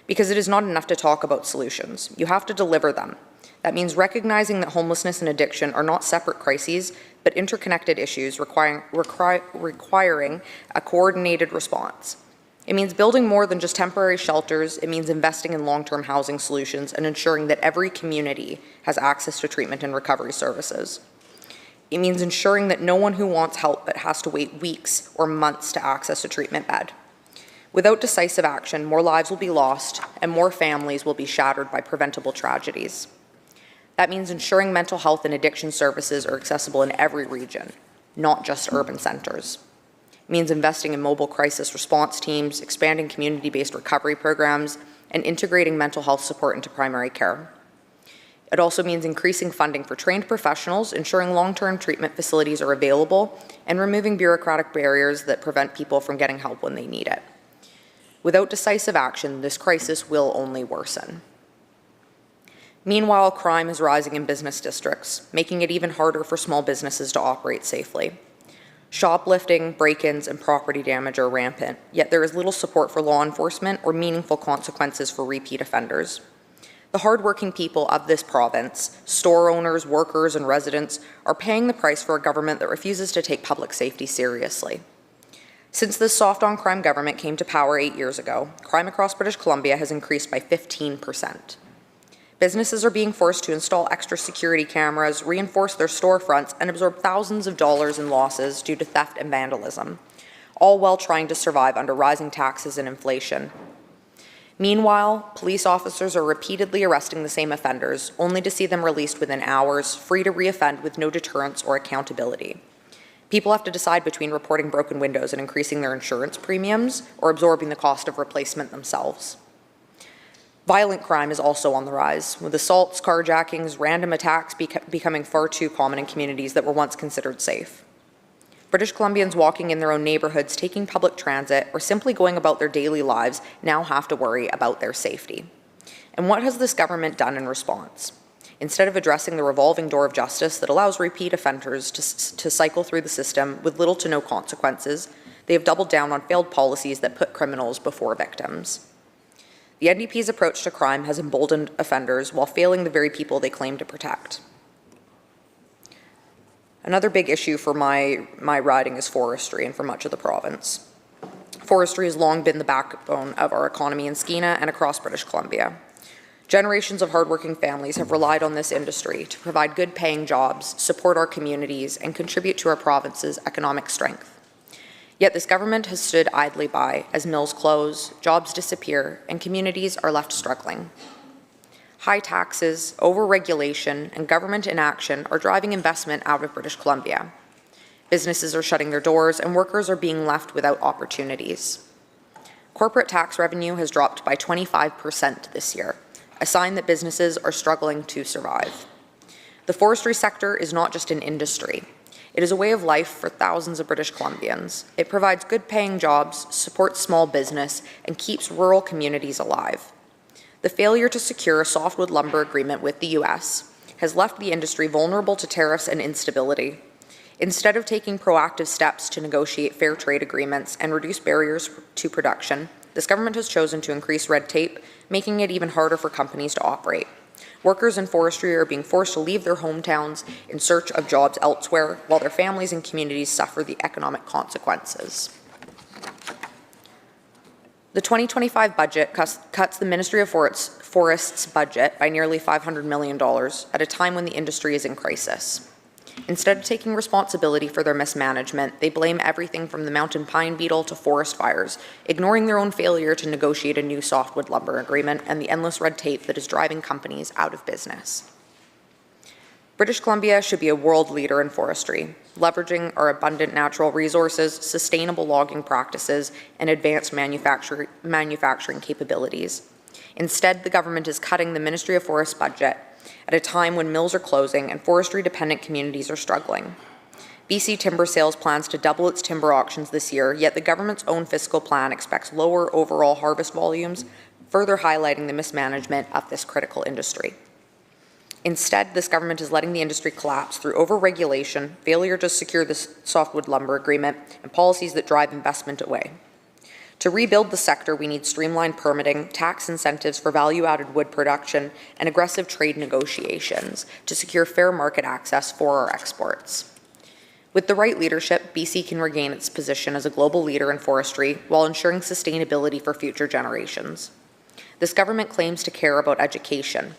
Because it is not enough to talk about solutions. You have to deliver them. That means recognizing that homelessness and addiction are not separate crises, but interconnected issues requiring a coordinated response. It means building more than just temporary shelters. It means investing in long-term housing solutions and ensuring that every community has access to treatment and recovery services. It means ensuring that no one who wants help but has to wait weeks or months to access a treatment bed. Without decisive action, more lives will be lost and more families will be shattered by preventable tragedies. That means ensuring mental health and addiction services are accessible in every region, not just urban centres. It means investing in mobile crisis response teams, expanding community-based recovery programs, and integrating mental health support into primary care. It also means increasing funding for trained professionals, ensuring long-term treatment facilities are available, and removing bureaucratic barriers that prevent people from getting help when they need it. Without decisive action, this crisis will only worsen. Meanwhile, crime is rising in business districts, making it even harder for small businesses to operate safely. Shoplifting, break-ins, and property damage are rampant, yet there is little support for law enforcement or meaningful consequences for repeat offenders. The hardworking people of this province, store owners, workers, and residents, are paying the price for a government that refuses to take public safety seriously. Since this soft-on-crime government came to power 8 years ago, crime across British Columbia has increased by 15%. Businesses are being forced to install extra security cameras, reinforce their storefronts, and absorb thousands of dollars in losses due to theft and vandalism, all while trying to survive under rising taxes and inflation. Meanwhile, police officers are repeatedly arresting the same offenders, only to see them released within hours, free to reoffend with no deterrence or accountability. People have to decide between reporting broken windows and increasing their insurance premiums or absorbing the cost of replacement themselves. Violent crime is also on the rise, with assaults, carjackings, random attacks becoming far too common in communities that were once considered safe. British Columbians walking in their own neighbourhoods, taking public transit, or simply going about their daily lives now have to worry about their safety. And what has this government done in response? Instead of addressing the revolving door of justice that allows repeat offenders to cycle through the system with little to no consequences, they have doubled down on failed policies that put criminals before victims. The NDP's approach to crime has emboldened offenders while failing the very people they claim to protect. Another big issue for my riding is forestry and for much of the province. Forestry has long been the backbone of our economy in Skeena and across British Columbia. Generations of hardworking families have relied on this industry to provide good-paying jobs, support our communities, and contribute to our province's economic strength. Yet this government has stood idly by as mills close, jobs disappear, and communities are left struggling. High taxes, over-regulation, and government inaction are driving investment out of British Columbia. Businesses are shutting their doors, and workers are being left without opportunities. Corporate tax revenue has dropped by 25% this year, a sign that businesses are struggling to survive. The forestry sector is not just an industry. It is a way of life for thousands of British Columbians. It provides good-paying jobs, supports small business, and keeps rural communities alive. The failure to secure a softwood lumber agreement with the U.S. has left the industry vulnerable to tariffs and instability. Instead of taking proactive steps to negotiate fair trade agreements and reduce barriers to production, this government has chosen to increase red tape, making it even harder for companies to operate. Workers in forestry are being forced to leave their hometowns in search of jobs elsewhere, while their families and communities suffer the economic consequences. The 2025 budget cuts the Ministry of Forests' budget by nearly $500 million at a time when the industry is in crisis. Instead of taking responsibility for their mismanagement, they blame everything from the mountain pine beetle to forest fires, ignoring their own failure to negotiate a new softwood lumber agreement and the endless red tape that is driving companies out of business. British Columbia should be a world leader in forestry, leveraging our abundant natural resources, sustainable logging practices, and advanced manufacturing capabilities. Instead, the government is cutting the Ministry of Forests' budget at a time when mills are closing and forestry-dependent communities are struggling. BC Timber Sales plans to double its timber auctions this year, yet the government's own fiscal plan expects lower overall harvest volumes, further highlighting the mismanagement of this critical industry. Instead, this government is letting the industry collapse through over-regulation, failure to secure the softwood lumber agreement, and policies that drive investment away. To rebuild the sector, we need streamlined permitting, tax incentives for value-added wood production, and aggressive trade negotiations to secure fair market access for our exports. With the right leadership, BC can regain its position as a global leader in forestry while ensuring sustainability for future generations. This government claims to care about education,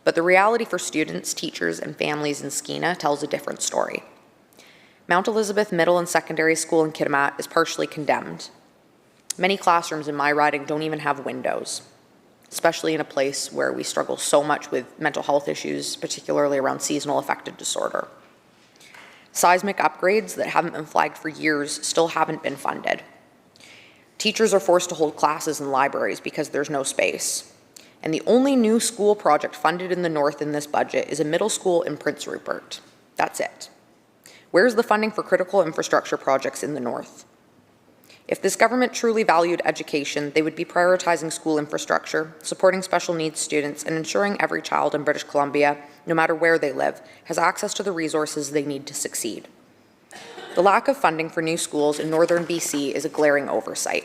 but the reality for students, teachers, and families in Skeena tells a different story. Mount Elizabeth Middle and Secondary School in Kitimat is partially condemned. Many classrooms in my riding don't even have windows, especially in a place where we struggle so much with mental health issues, particularly around seasonal affective disorder. Seismic upgrades that haven't been flagged for years still haven't been funded. Teachers are forced to hold classes in libraries because there's no space. And the only new school project funded in the North in this budget is a middle school in Prince Rupert. That's it. Where's the funding for critical infrastructure projects in the North? If this government truly valued education, they would be prioritizing school infrastructure, supporting special needs students, and ensuring every child in British Columbia, no matter where they live, has access to the resources they need to succeed. The lack of funding for new schools in northern BC is a glaring oversight.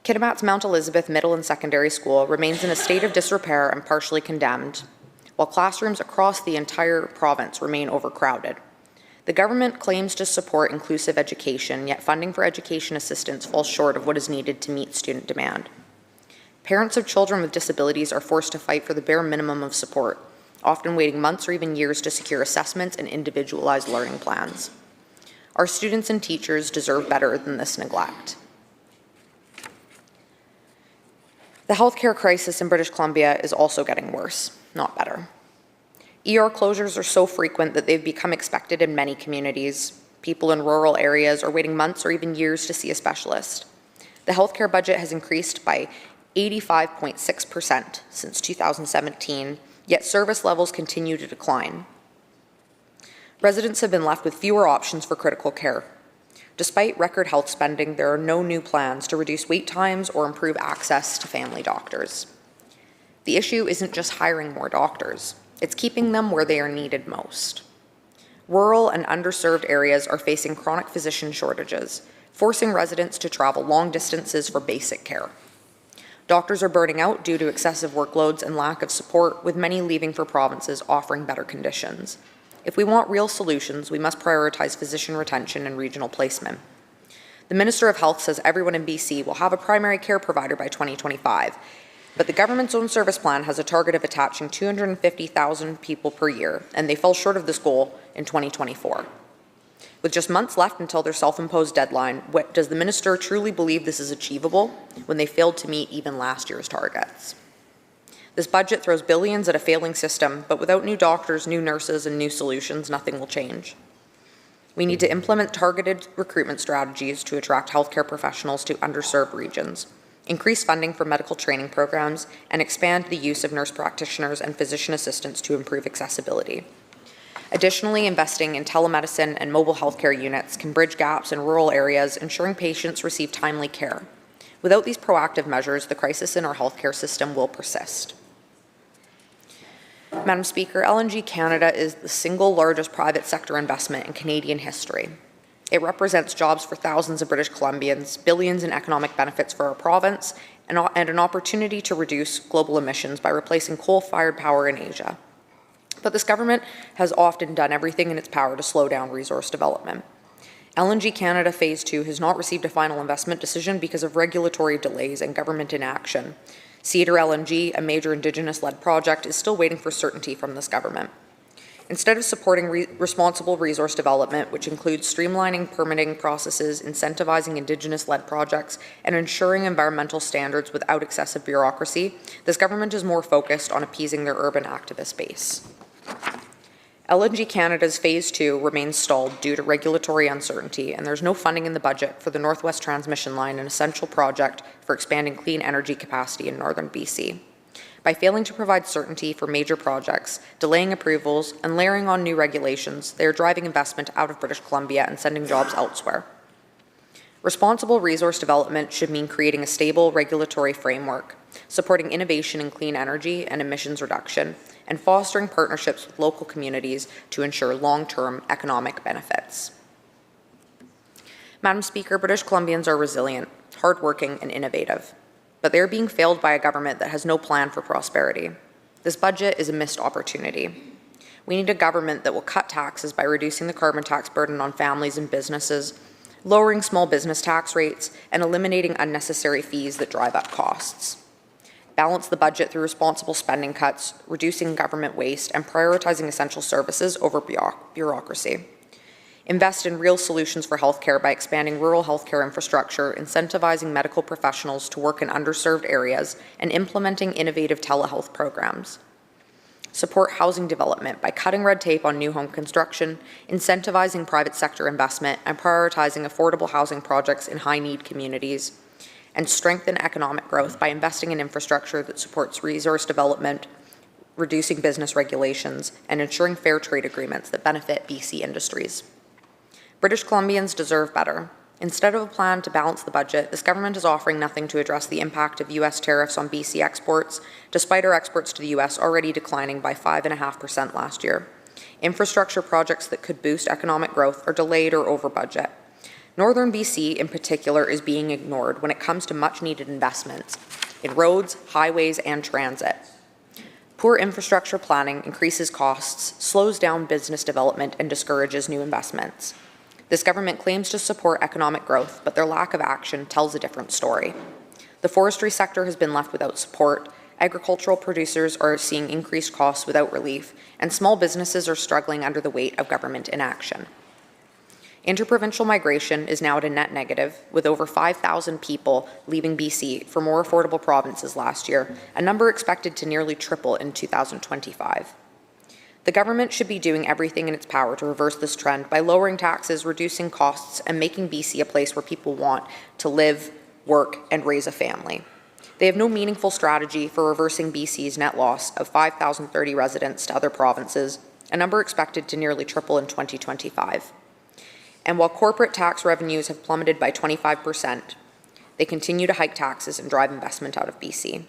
Kitimat's Mount Elizabeth Middle and Secondary School remains in a state of disrepair and partially condemned, while classrooms across the entire province remain overcrowded. The government claims to support inclusive education, yet funding for education assistance falls short of what is needed to meet student demand. Parents of children with disabilities are forced to fight for the bare minimum of support, often waiting months or even years to secure assessments and individualized learning plans. Our students and teachers deserve better than this neglect. The healthcare crisis in British Columbia is also getting worse, not better. ER closures are so frequent that they've become expected in many communities. People in rural areas are waiting months or even years to see a specialist. The healthcare budget has increased by 85.6% since 2017, yet service levels continue to decline. Residents have been left with fewer options for critical care. Despite record health spending, there are no new plans to reduce wait times or improve access to family doctors. The issue isn't just hiring more doctors. It's keeping them where they are needed most. Rural and underserved areas are facing chronic physician shortages, forcing residents to travel long distances for basic care. Doctors are burning out due to excessive workloads and lack of support, with many leaving for provinces offering better conditions. If we want real solutions, we must prioritize physician retention and regional placement. The Minister of Health says everyone in BC will have a primary care provider by 2025, but the government's own service plan has a target of attaching 250,000 people per year, and they fell short of this goal in 2024. With just months left until their self-imposed deadline, does the minister truly believe this is achievable when they failed to meet even last year's targets? This budget throws billions at a failing system, but without new doctors, new nurses, and new solutions, nothing will change. We need to implement targeted recruitment strategies to attract healthcare professionals to underserved regions, increase funding for medical training programs, and expand the use of nurse practitioners and physician assistants to improve accessibility. Additionally, investing in telemedicine and mobile healthcare units can bridge gaps in rural areas, ensuring patients receive timely care. Without these proactive measures, the crisis in our healthcare system will persist. Madam Speaker, LNG Canada is the single largest private sector investment in Canadian history. It represents jobs for thousands of British Columbians, billions in economic benefits for our province, and an opportunity to reduce global emissions by replacing coal-fired power in Asia. But this government has often done everything in its power to slow down resource development. LNG Canada Phase 2 has not received a final investment decision because of regulatory delays and government inaction. Cedar LNG, a major Indigenous-led project, is still waiting for certainty from this government. Instead of supporting responsible resource development, which includes streamlining permitting processes, incentivizing Indigenous-led projects, and ensuring environmental standards without excessive bureaucracy, this government is more focused on appeasing their urban activist base. LNG Canada's Phase 2 remains stalled due to regulatory uncertainty, and there's no funding in the budget for the Northwest Transmission Line, an essential project for expanding clean energy capacity in northern BC. By failing to provide certainty for major projects, delaying approvals, and layering on new regulations, they are driving investment out of British Columbia and sending jobs elsewhere. Responsible resource development should mean creating a stable regulatory framework, supporting innovation in clean energy and emissions reduction, and fostering partnerships with local communities to ensure long-term economic benefits. Madam Speaker, British Columbians are resilient. hardworking, and innovative. But they are being failed by a government that has no plan for prosperity. This budget is a missed opportunity. We need a government that will cut taxes by reducing the carbon tax burden on families and businesses, lowering small business tax rates, and eliminating unnecessary fees that drive up costs. Balance the budget through responsible spending cuts, reducing government waste, and prioritizing essential services over bureaucracy. Invest in real solutions for healthcare by expanding rural healthcare infrastructure, incentivizing medical professionals to work in underserved areas, and implementing innovative telehealth programs. Support housing development by cutting red tape on new home construction, incentivizing private sector investment, and prioritizing affordable housing projects in high-need communities. And strengthen economic growth by investing in infrastructure that supports resource development, reducing business regulations, and ensuring fair trade agreements that benefit BC industries. British Columbians deserve better. Instead of a plan to balance the budget, this government is offering nothing to address the impact of U.S. tariffs on BC exports, despite our exports to the U.S. already declining by 5.5% last year. Infrastructure projects that could boost economic growth are delayed or over budget. Northern BC, in particular, is being ignored when it comes to much-needed investments in roads, highways, and transit. Poor infrastructure planning increases costs, slows down business development, and discourages new investments. This government claims to support economic growth, but their lack of action tells a different story. The forestry sector has been left without support, agricultural producers are seeing increased costs without relief, and small businesses are struggling under the weight of government inaction. Interprovincial migration is now at a net negative, with over 5,000 people leaving BC for more affordable provinces last year, a number expected to nearly triple in 2025. The government should be doing everything in its power to reverse this trend by lowering taxes, reducing costs, and making BC a place where people want to live, work, and raise a family. They have no meaningful strategy for reversing BC's net loss of 5,030 residents to other provinces, a number expected to nearly triple in 2025. And while corporate tax revenues have plummeted by 25%, they continue to hike taxes and drive investment out of BC.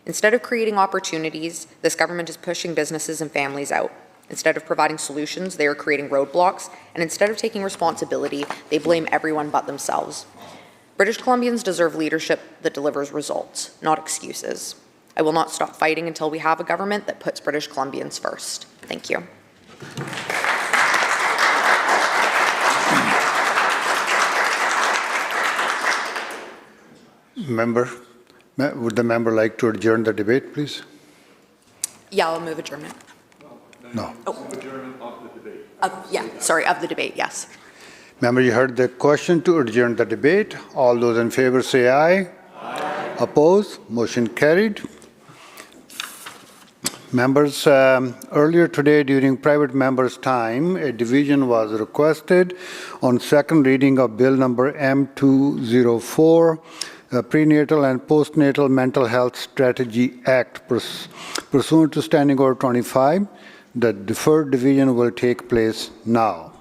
Instead of creating opportunities, this government is pushing businesses and families out. Instead of providing solutions, they are creating roadblocks, and instead of taking responsibility, they blame everyone but themselves. British Columbians deserve leadership that delivers results, not excuses. I will not stop fighting until we have a government that puts British Columbians first. Thank you. Would the member like to adjourn the debate, please? Yeah, I'll move adjournment. No. Adjournment of the debate. Of the debate, yes. Member, you heard the question to adjourn the debate. All those in favor say aye. Aye. Opposed? Motion carried. Members, earlier today during private members' time, a division was requested on second reading of Bill number M204, Prenatal and Postnatal Mental Health Strategy Act, pursuant to Standing Order 25. The deferred division will take place now.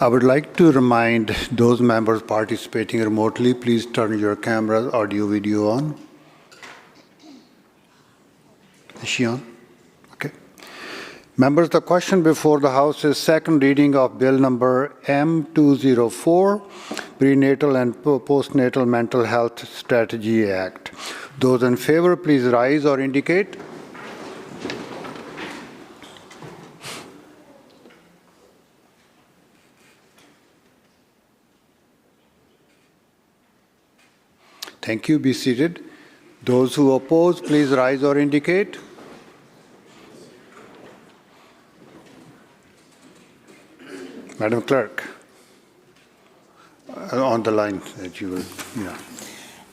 I would like to remind those members participating remotely, please turn your camera, audio, video on. Is she on? Okay. Members, the question before the House is second reading of Bill number M204, Prenatal and Postnatal Mental Health Strategy Act. Those in favor, please rise or indicate. Thank you. Be seated. Those who oppose, please rise or indicate. Madam Clerk, on the line that you will, yeah.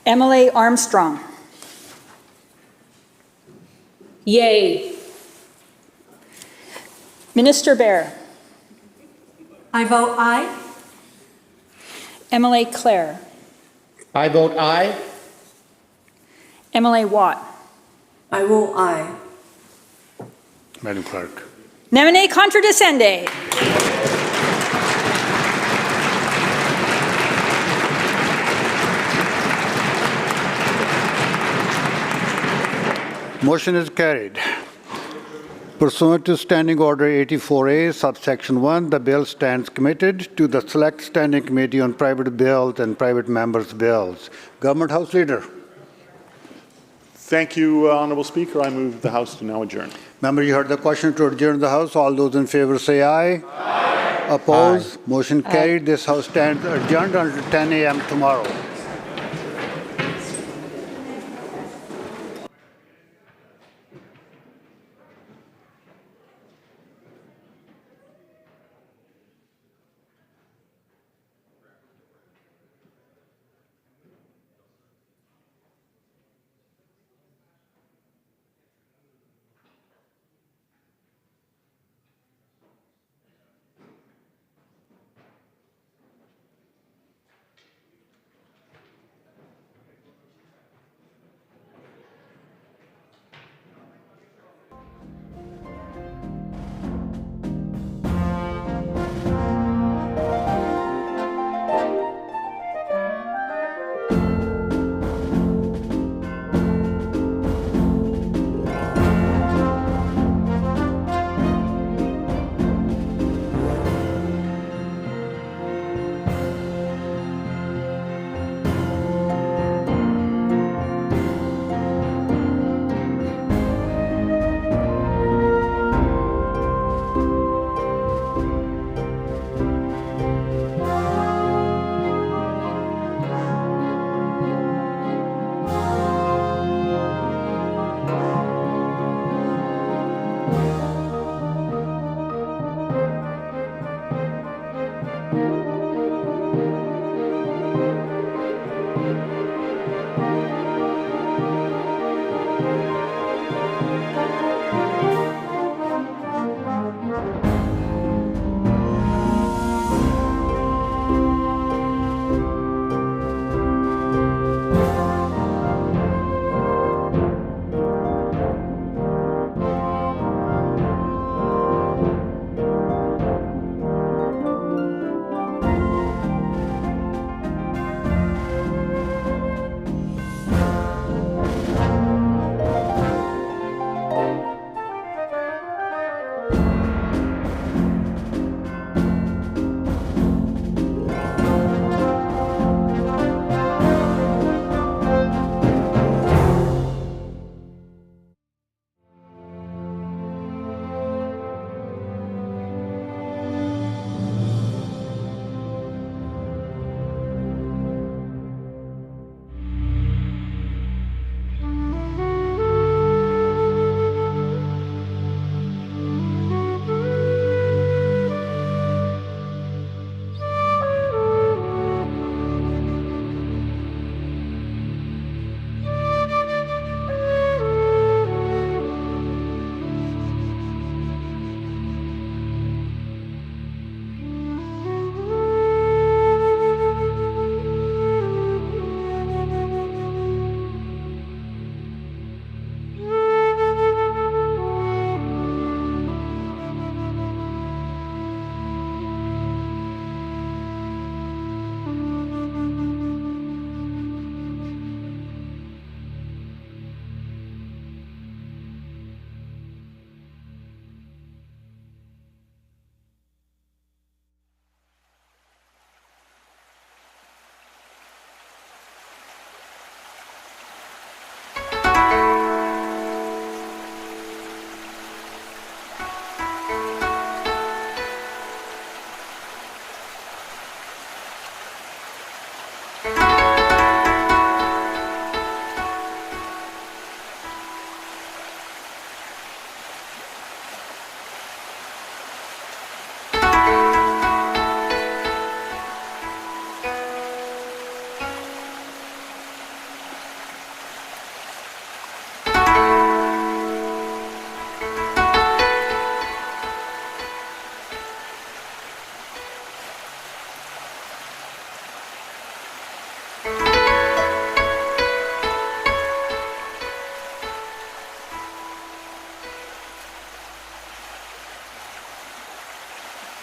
Emily Armstrong. Yay. Minister Bear. I vote aye. Emily Clare. I vote aye. Emily Watt. I vote aye. Madam Clerk. Nemine contradicende. Motion is carried. Pursuant to Standing Order 84A, subsection 1, the bill stands committed to the Select Standing Committee on Private Bills and Private Members' Bills. Government House Leader. Thank you, Honourable Speaker. I move the House to now adjourn. Member, you heard the question to adjourn the House. All those in favor say aye. Aye. Oppose? Aye. Motion carried. This House stands adjourned until 10 a.m. tomorrow.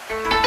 Thank you.